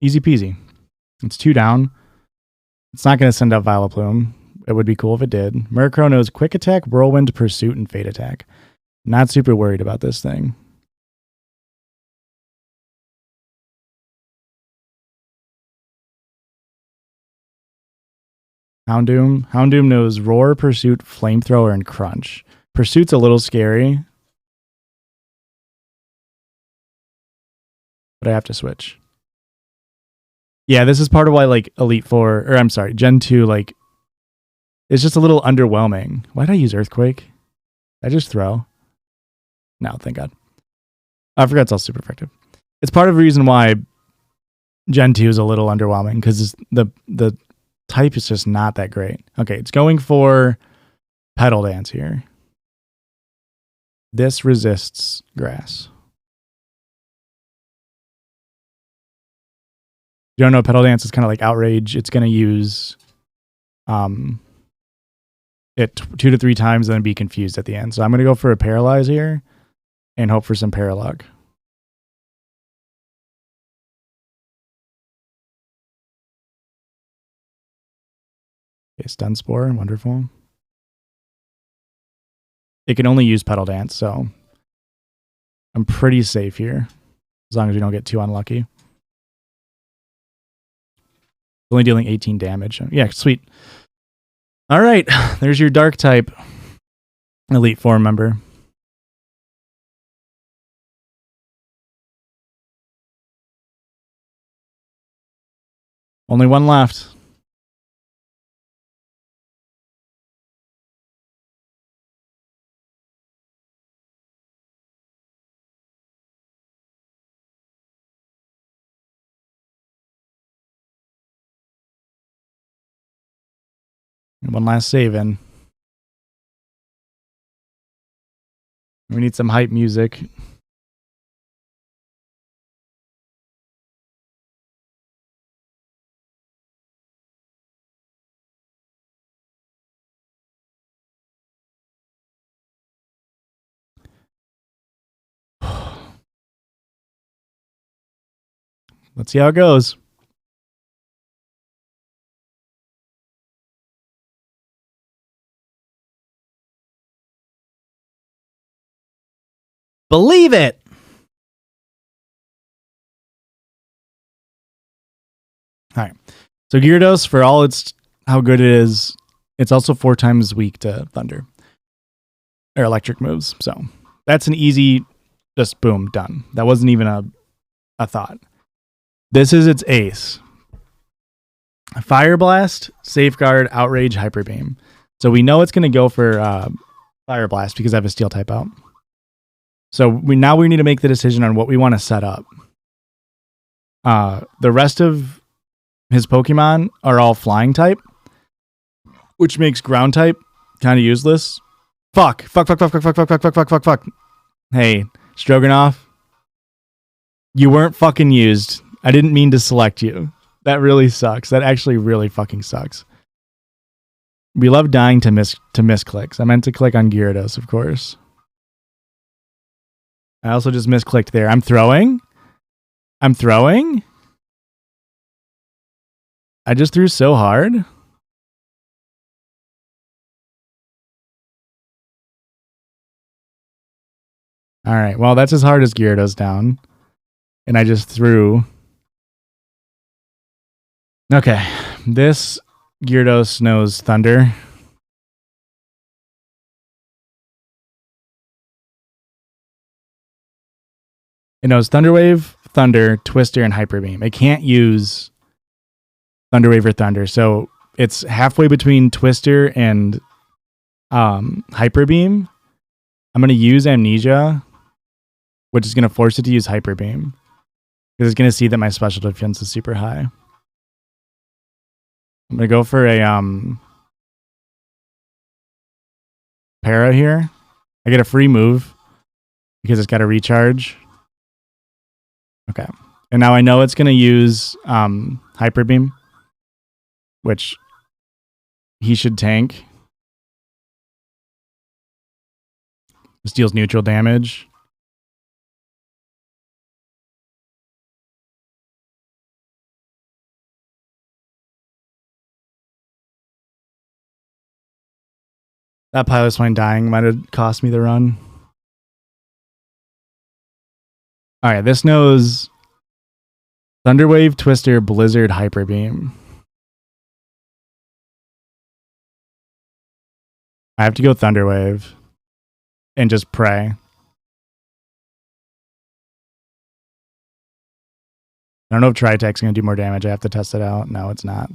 Easy peasy. It's 2 down. It's not going to send out Vileplume. It would be cool if it did. Murkrow knows Quick Attack, Whirlwind, Pursuit, and Fate Attack. Not super worried about this thing. Houndoom. Houndoom knows Roar, Pursuit, Flamethrower, and Crunch. Pursuit's a little scary. But I have to switch. Yeah, this is part of why like Elite 4, or I'm sorry, Gen 2, like, it's just a little underwhelming. Why did I use Earthquake? Did I just throw? No, thank God. I forgot it's all super effective. It's part of the reason why Gen 2 is a little underwhelming, because the type is just not that great. Okay, it's going for Petal Dance here. This resists grass. You don't know, Petal Dance is kind of like Outrage. It's going to use it 2 to 3 times and then be confused at the end. So I'm going to go for a Paralyze here and hope for some Paralock. Okay, Stun Spore, wonderful. It can only use Petal Dance, so I'm pretty safe here as long as we don't get too unlucky. Only dealing 18 damage. Yeah, sweet. All right, there's your Dark type Elite 4 member. Only one left. One last save in. We need some hype music. Let's see how it goes. Believe it! All right. So Gyarados, for all its how good it is, it's also 4 times weak to Thunder. Or electric moves. So that's an easy, just boom, done. That wasn't even a thought. This is its ace. Fire Blast, Safeguard, Outrage, Hyper Beam. So we know it's going to go for Fire Blast because I have a Steel type out. So we need to make the decision on what we want to set up. The rest of his Pokemon are all Flying type, which makes Ground type kind of useless. Fuck. Hey, Stroganoff, you weren't fucking used. I didn't mean to select you. That really sucks. That actually really fucking sucks. We love dying to misclicks. I meant to click on Gyarados, of course. I also just misclicked there. I'm throwing. I just threw so hard. All right. Well, that's as hard as Gyarados down. And I just threw. Okay. This Gyarados knows Thunder. It knows Thunder Wave, Thunder, Twister, and Hyper Beam. It can't use Thunder Wave or Thunder, so it's halfway between Twister and Hyper Beam. I'm going to use Amnesia, which is going to force it to use Hyper Beam, because it's going to see that my special defense is super high. I'm going to go for a Para here. I get a free move because it's got a recharge. Okay. And now I know it's going to use Hyper Beam, which he should tank. This deals neutral damage. That Pilot Swine dying might have cost me the run. All right, this knows Thunderwave, Twister, Blizzard, Hyper Beam. I have to go Thunderwave and just pray. I don't know if Tri-Tech's going to do more damage. I have to test it out. No, it's not.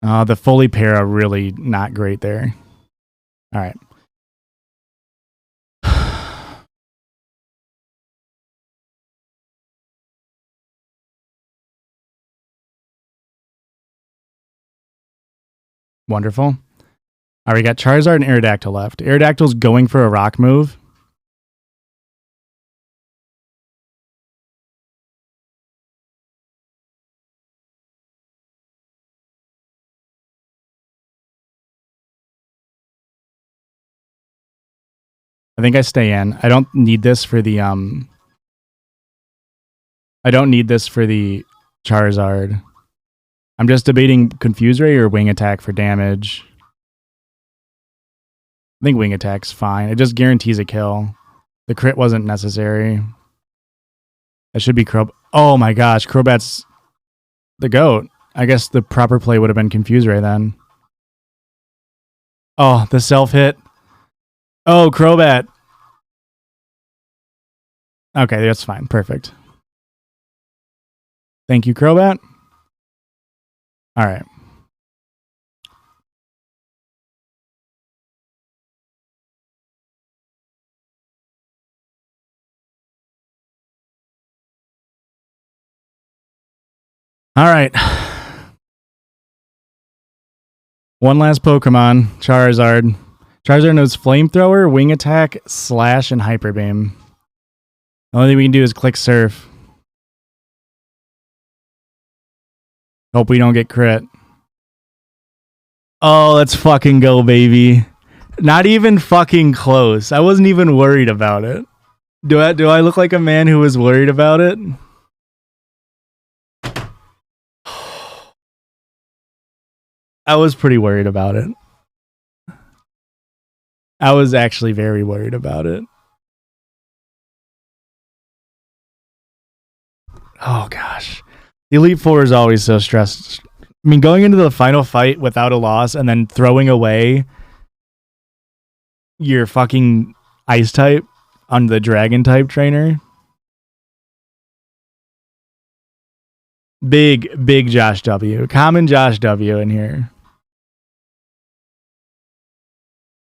The fully para really not great there. All right. Wonderful. All right, we got Charizard and Aerodactyl left. Aerodactyl's going for a rock move. I think I stay in. I don't need this for the Charizard. I'm just debating Confuse Ray or Wing Attack for damage. I think Wing Attack's fine. It just guarantees a kill. The crit wasn't necessary. That should be Crobat. Oh my gosh, Crobat's the GOAT. I guess the proper play would have been Confuse Ray then. Oh, the self-hit. Oh, Crobat. Okay, that's fine. Perfect. Thank you, Crobat. All right. All right. One last Pokemon, Charizard. Charizard knows Flamethrower, Wing Attack, Slash, and Hyper Beam. The only thing we can do is click Surf. Hope we don't get crit. Oh, let's fucking go, baby. Not even fucking close. I wasn't even worried about it. Do I look like a man who was worried about it? I was pretty worried about it. I was actually very worried about it. Oh, gosh. The Elite Four is always so stressed. I mean, going into the final fight without a loss and then throwing away your fucking Ice type on the Dragon type trainer. Big Josh W. Common Josh W. in here.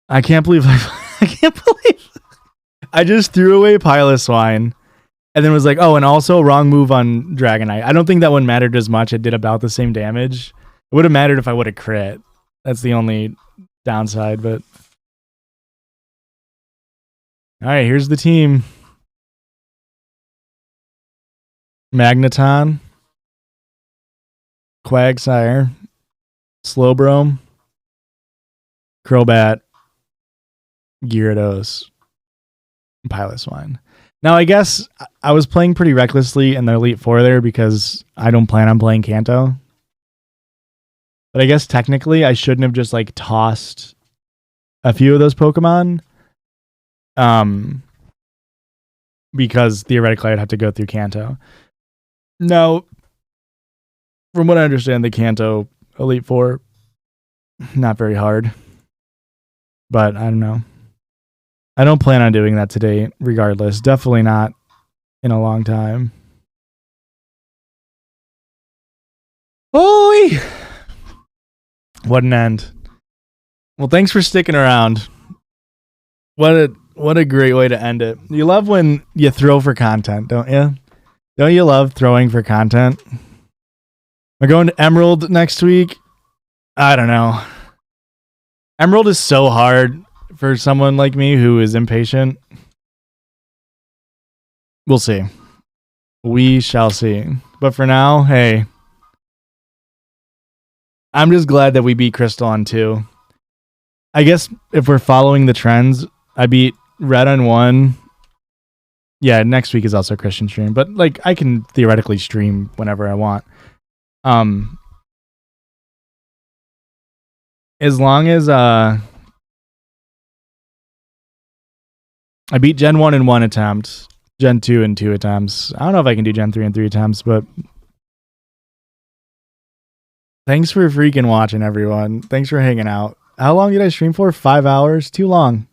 I can't believe I just threw away Pilot Swine and then was like, oh, and also wrong move on Dragonite. I don't think that one mattered as much. It did about the same damage. It would have mattered if I would have crit. That's the only downside, but all right, here's the team. Magneton, Quagsire, Slowbro, Crobat, Gyarados, Pilot Swine. Now, I guess I was playing pretty recklessly in the Elite Four there because I don't plan on playing Kanto. But I guess technically I shouldn't have just like tossed a few of those Pokemon. Because theoretically I'd have to go through Kanto. Now, from what I understand, the Kanto Elite Four, not very hard. But I don't know. I don't plan on doing that today, regardless. Definitely not in a long time. Oi! What an end. Well, thanks for sticking around. What a great way to end it. You love when you throw for content, don't you? Don't you love throwing for content? We're going to Emerald next week. I don't know. Emerald is so hard for someone like me who is impatient. We'll see. We shall see. But for now, hey, I'm just glad that we beat Crystal on 2. I guess if we're following the trends, I beat Red on 1. Yeah, next week is also Christian stream, but like I can theoretically stream whenever I want. As long as I beat Gen 1 in 1 attempt, Gen 2 in 2 attempts. I don't know if I can do Gen 3 in 3 attempts, but thanks for freaking watching, everyone. Thanks for hanging out. How long did I stream for? 5 hours? Too long.